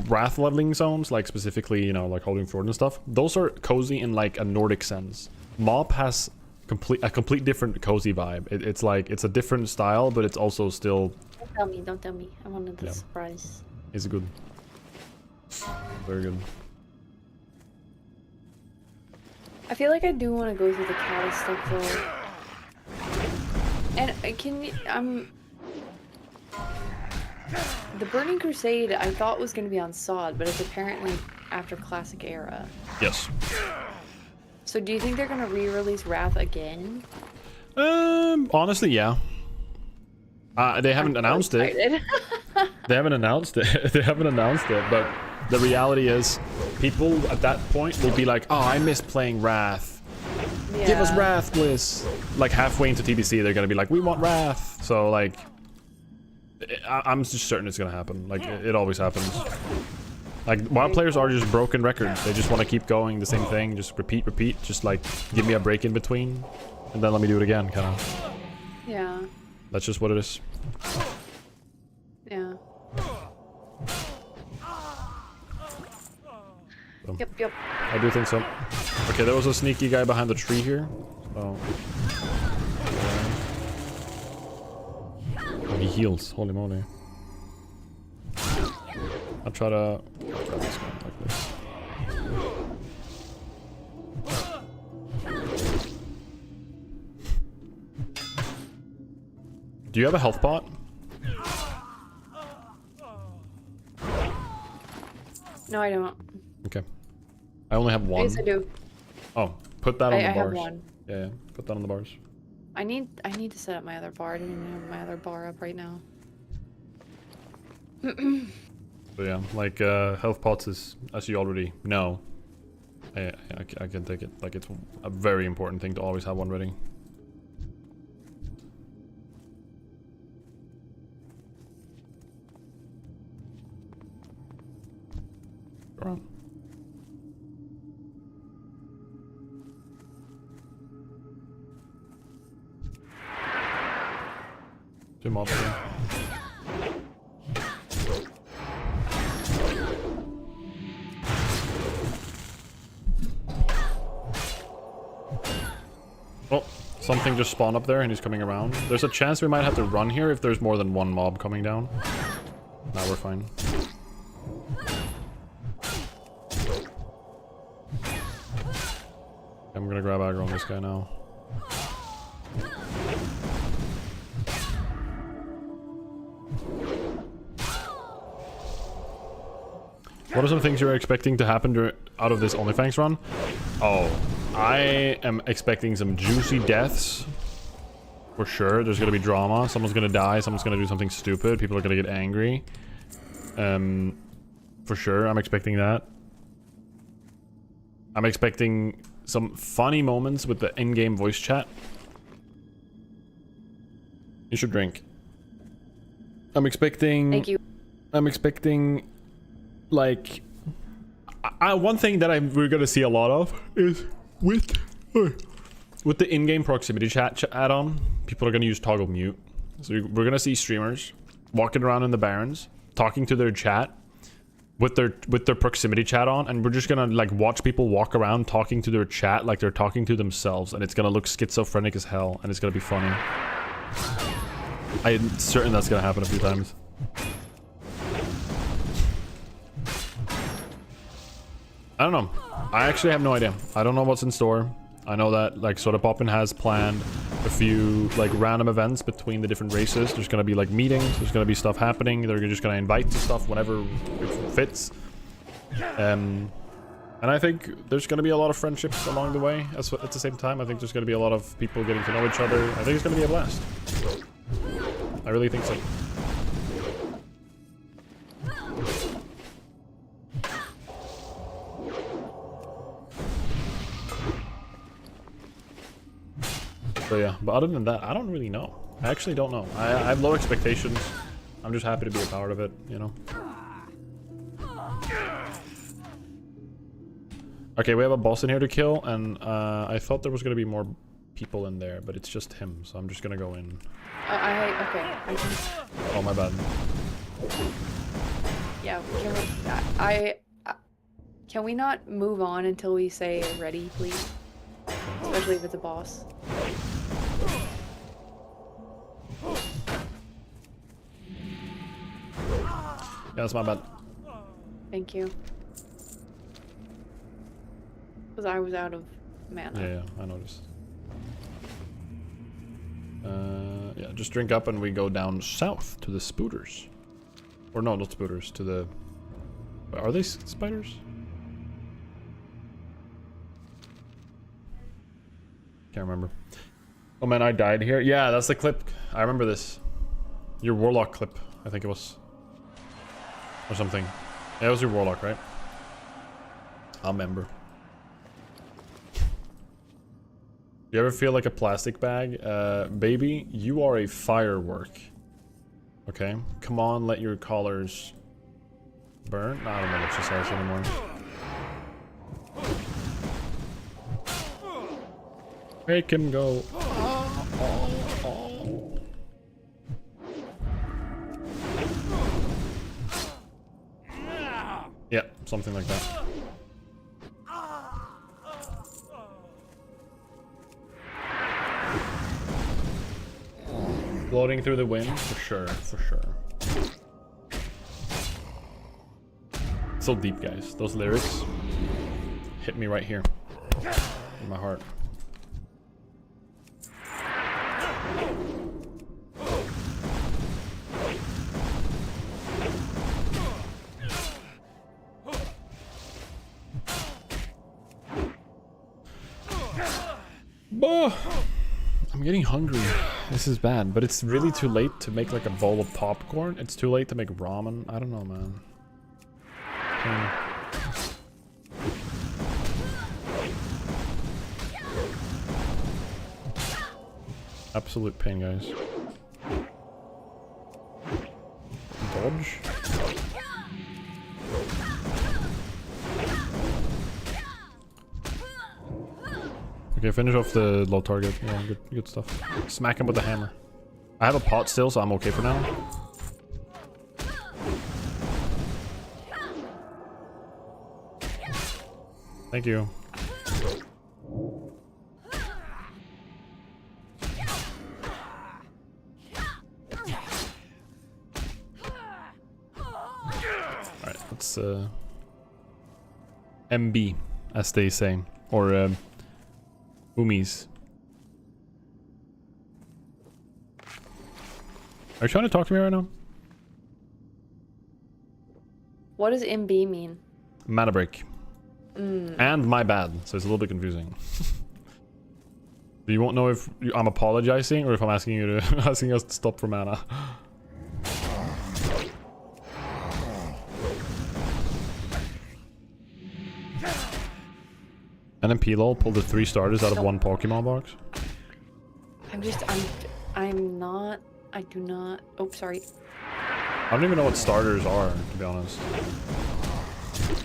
Wrath leveling zones, like specifically, you know, like holding Fjord and stuff, those are cozy in like a Nordic sense. Mop has a complete different cozy vibe. It's like, it's a different style, but it's also still. Don't tell me. I wanted the surprise. It's good. Very good. I feel like I do want to go through the Kata stuff though. And can you, the Burning Crusade I thought was going to be on Sod, but it's apparently after Classic Era. Yes. So do you think they're going to re-release Wrath again? Honestly, yeah. They haven't announced it. They haven't announced it. They haven't announced it, but the reality is, people at that point will be like, "Oh, I miss playing Wrath. Yeah. Give us Wrath, Bliss." Like halfway into TBC, they're gonna be like, "We want Wrath." So like, I'm just certain it's gonna happen. Like it always happens. Like WoW players are just broken records. They just want to keep going the same thing, just repeat. Just like give me a break in between, and then let me do it again, kind of. Yeah. That's just what it is. Yeah. So, Yep. I do think so. Okay, there was a sneaky guy behind the tree here. Oh. Oh, he heals. Holy moly. I'll try to grab this guy like this. Do you have a health pot? No, I don't. Okay. I only have one. Yes, I do. Oh, put that on the I have bars. one. Yeah, put that on the bars. I need to set up my other bar. I don't even have my other bar up right now. Put So yeah, like health pots is, as you already know, I can take it. Like it's a very important thing to always have one ready. Go around. Two mobs here. Oh, something just spawned up there and he's coming around. There's a chance we might have to run here if there's more than one mob coming down. Now we're fine. I'm gonna grab aggro on this guy now. What are some things you're expecting to happen out of this OnlyFangs run? Oh, I am expecting some juicy deaths. For sure, there's gonna be drama. Someone's gonna die, someone's gonna do something stupid, people are gonna get angry. For sure, I'm expecting that. I'm expecting some funny moments with the in-game voice chat. You should drink. I'm expecting... Thank you. I'm expecting... Like... one thing that we're gonna see a lot of is with the in-game proximity chat add-on, people are gonna use toggle mute. So we're gonna see streamers walking around in the barrens, talking to their chat with their proximity chat on, and we're just gonna like watch people walk around talking to their chat like they're talking to themselves, and it's gonna look schizophrenic as hell, and it's gonna be funny. I'm certain that's gonna happen a few times. I don't know. I actually have no idea. I don't know what's in store. I know that like Soda Poppin has planned a few like random events between the different races. There's gonna be like meetings. There's gonna be stuff happening. They're just gonna invite to stuff whenever it fits. And I think there's gonna be a lot of friendships along the way. At the same time, I think there's gonna be a lot of people getting to know each other. I think it's gonna be a blast. I really think so. So yeah, but other than that, I don't really know. I actually don't know. I have low expectations. I'm just happy to be a part of it, you know? Okay, we have a boss in here to kill, and I thought there was going to be more people in there, but it's just him, so I'm just going to go in. Okay. Oh, my bad. Yeah, can we not move on until we say ready, please? Especially if it's a boss. Yeah, that's my bad. Thank you. Because I was out of mana. Yeah, I noticed. Yeah, just drink up and we go down south to the spooters. Or no, not spooters, to the... Are they spiders? Can't remember. Oh man, I died here. Yeah, that's the clip. I remember this. Your warlock clip, I think it was. Or something. Yeah, it was your warlock, right? I'll remember. You ever feel like a plastic bag? Baby, you are a firework. Okay? Come on, let your collars burn. No, I don't know what she says anymore. Make him go. Yeah, something like that. Floating through the wind, for sure, for sure. So deep, guys. Those lyrics hit me right here in my heart. I'm getting hungry. This is bad, but it's really too late to make like a bowl of popcorn. It's too late to make ramen. I don't know, man. pain. Absolute pain, guys. Dodge. Okay, finish off the low target. Yeah, good stuff. Smack him with the hammer. I have a pot still, so I'm okay for now. Thank you. Alright, let's MB, as they say. Or Umis. Are you trying to talk to me right now? What does MB mean? Mana break. And my bad, so it's a little bit confusing. You won't know if I'm apologizing or if I'm asking you to asking us to stop for mana. NMP lol pulled the 3 starters out of 1 Pokemon box. I do not. Oh, sorry. I don't even know what starters are, to be honest.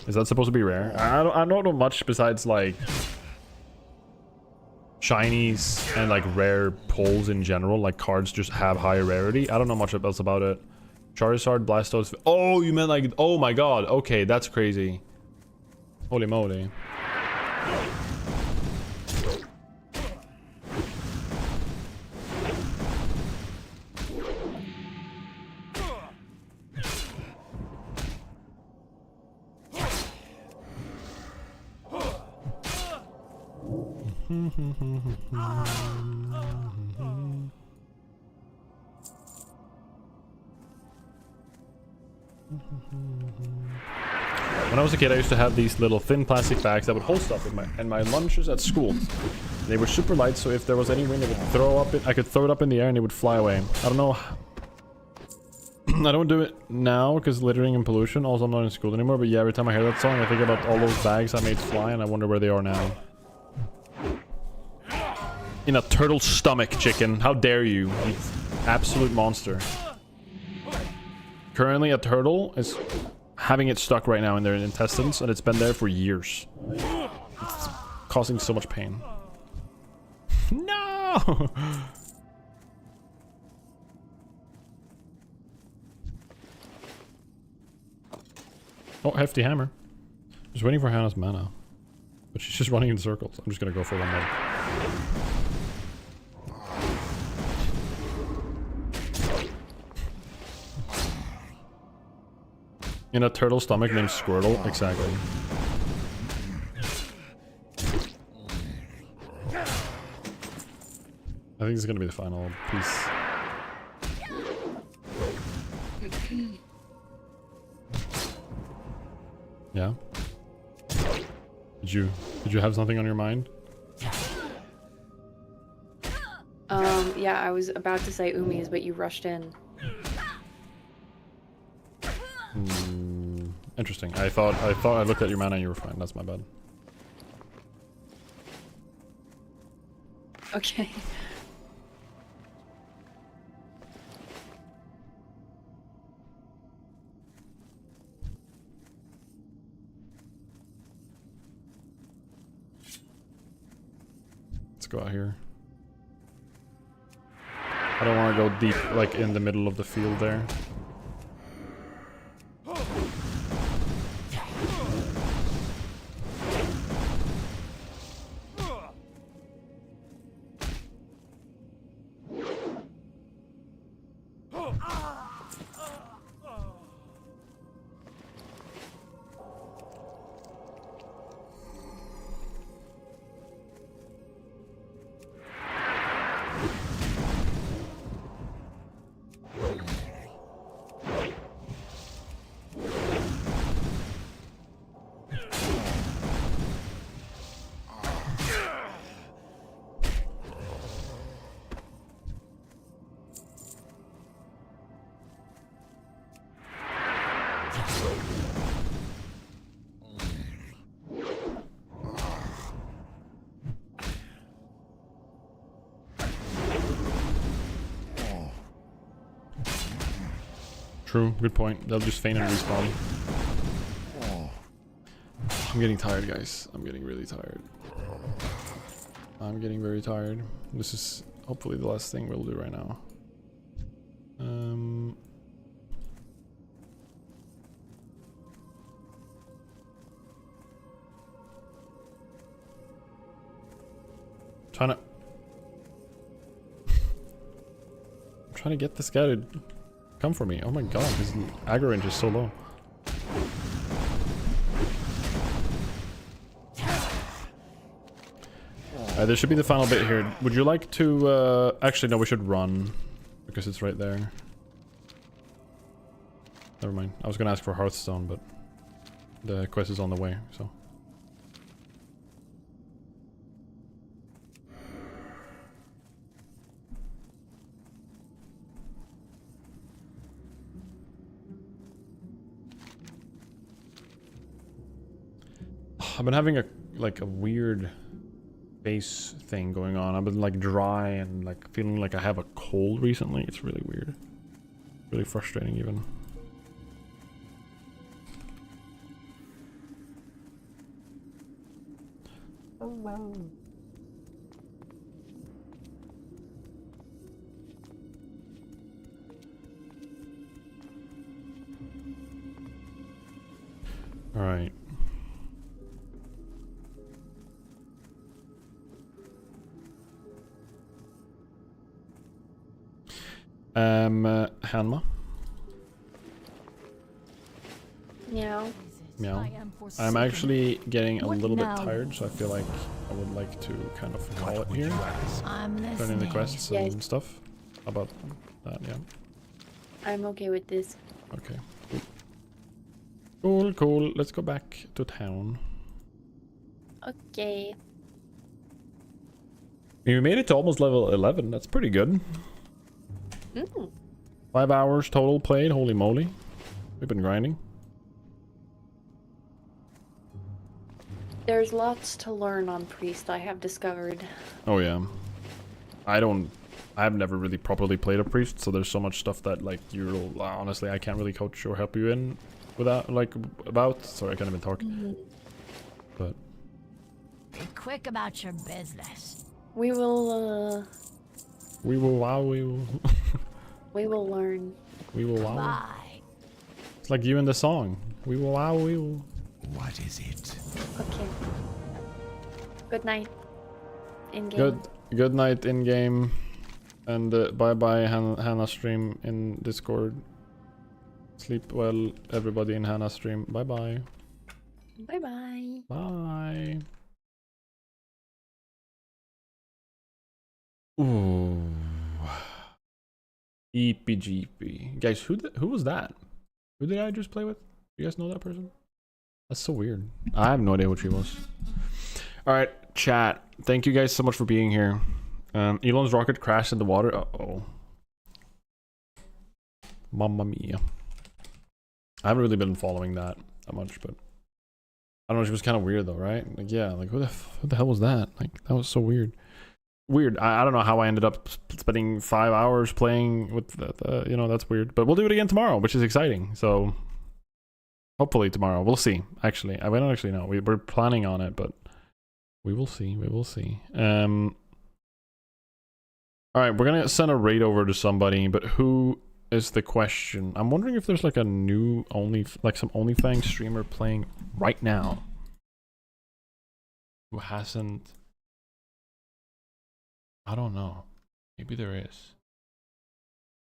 Is that supposed to be rare? I don't know much besides like shinies and like rare pulls in general. Like cards just have higher rarity. I don't know much else about it. Charizard, Blastoise. Oh, you meant like, oh my god. Okay, that's crazy. Holy moly. When I was a kid, I used to have these little thin plastic bags that would hold stuff in my lunches at school. They were super light, so if there was any wind, it would I could throw it up in the air and it would fly away. I don't know. I don't do it now because littering and pollution. Also, I'm not in school anymore. But yeah, every time I hear that song, I think about all those bags I made fly, and I wonder where they are now. In a turtle's stomach, chicken. How dare you? You absolute monster. Currently, a turtle is having it stuck right now in their intestines, and it's been there for years. It's causing so much pain. No! Oh, hefty hammer. Just waiting for Hannah's mana. But she's just running in circles. I'm just gonna go for one more. In a turtle stomach named Squirtle? Exactly. I think this is gonna be the final piece. Yeah? Did you have something on your mind? Yeah, I was about to say Umis, but you rushed in. Interesting. I thought I looked at your mana and you were fine. That's my bad. Okay. Let's go out here. I don't want to go deep, like in the middle of the field there. True, good point. They'll just feign and respawn. I'm getting tired, guys. I'm getting really tired. I'm getting very tired. This is hopefully the last thing we'll do right now. Trying to... I'm trying to get this guy to come for me. Oh my god, his aggro range is so low. There should be the final bit here. Would you like to... Actually, no, we should run. Because it's right there. Never mind. I was gonna ask for Hearthstone, but... the quest is on the way, so... I've been having a weird face thing going on. I've been like dry and like feeling like I have a cold recently. It's really weird. Really frustrating even. Oh wow. All right. Hanma. Meow. Meow. I'm actually getting a little bit tired, so I feel like I would like to kind of call it here. Turn in the quests and stuff. How about that? Yeah. I'm okay with this. Okay. Cool, cool. Let's go back to town. Okay. We made it to almost level 11. That's pretty good. 5 hours total played. Holy moly. We've been grinding. There's lots to learn on Priest, I have discovered. Oh yeah. I've never really properly played a priest, so there's so much stuff that like honestly I can't really coach or help you in without about. Sorry, I can't even talk. But Be quick about your business. We will we will wow we will we will learn. We will wow. Bye. It's like you in the song. We will wow we will. What is it? Okay. Good night. In game. Good night in game. And bye bye Hannah stream in Discord. Sleep well everybody in Hannah stream. Bye bye. Bye bye. Bye. Ooh. EPGP. Guys, who was that? Who did I just play with? You guys know that person? That's so weird. I have no idea what she was. Alright, chat. Thank you guys so much for being here. Elon's rocket crashed in the water. Uh-oh. Mamma mia. I haven't really been following that much, but I don't know, she was kind of weird though, right? Like, yeah, like who the hell was that? Like, that was so weird. Weird. I don't know how I ended up spending 5 hours playing with the you know, that's weird. But we'll do it again tomorrow, which is exciting. So hopefully tomorrow. We'll see. Actually, I don't actually know. We're planning on it, but we will see. We will see. All right, we're gonna send a raid over to somebody, but who is the question? I'm wondering if there's like a new some OnlyFangs streamer playing right now who hasn't. I don't know. Maybe there is.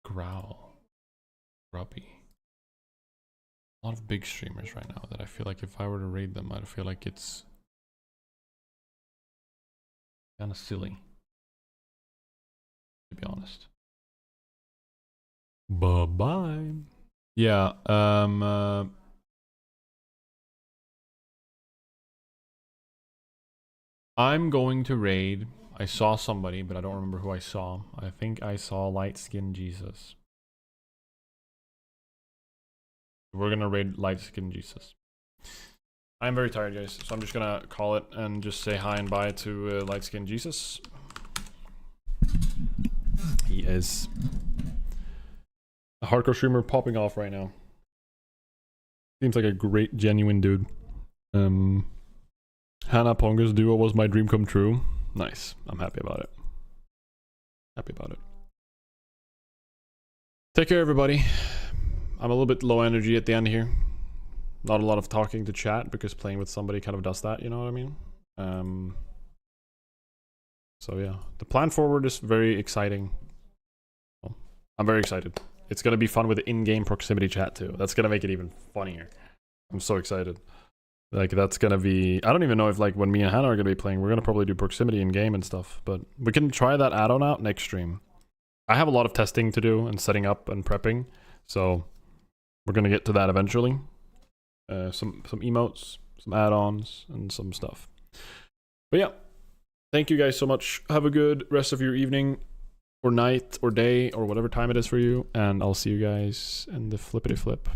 Growl. Grubby. A lot of big streamers right now that I feel like if I were to raid them, I'd feel like it's kind of silly, to be honest. Bye-bye. Yeah, I'm going to raid. I saw somebody, but I don't remember who I saw. I think I saw Light Skin Jesus. We're gonna raid Light Skin Jesus. I'm very tired, guys, so I'm just gonna call it and just say hi and bye to Light Skin Jesus. He is A hardcore streamer popping off right now. Seems like a great, genuine dude. Hannah Ponga's duo was my dream come true. Nice. I'm happy about it. Happy about it. Take care, everybody. I'm a little bit low energy at the end here. Not a lot of talking to chat because playing with somebody kind of does that, you know what I mean? So yeah, the plan forward is very exciting. I'm very excited. It's gonna be fun with in-game proximity chat too. That's gonna make it even funnier. I'm so excited. Like that's gonna be, I don't even know if like when me and Hannah are gonna be playing, we're gonna probably do proximity in game and stuff, but we can try that add-on out next stream. I have a lot of testing to do and setting up and prepping, so we're gonna get to that eventually. Some emotes, some add-ons, and some stuff. But yeah, thank you guys so much. Have a good rest of your evening, or night, or day, or whatever time it is for you, and I'll see you guys in the flippity flip.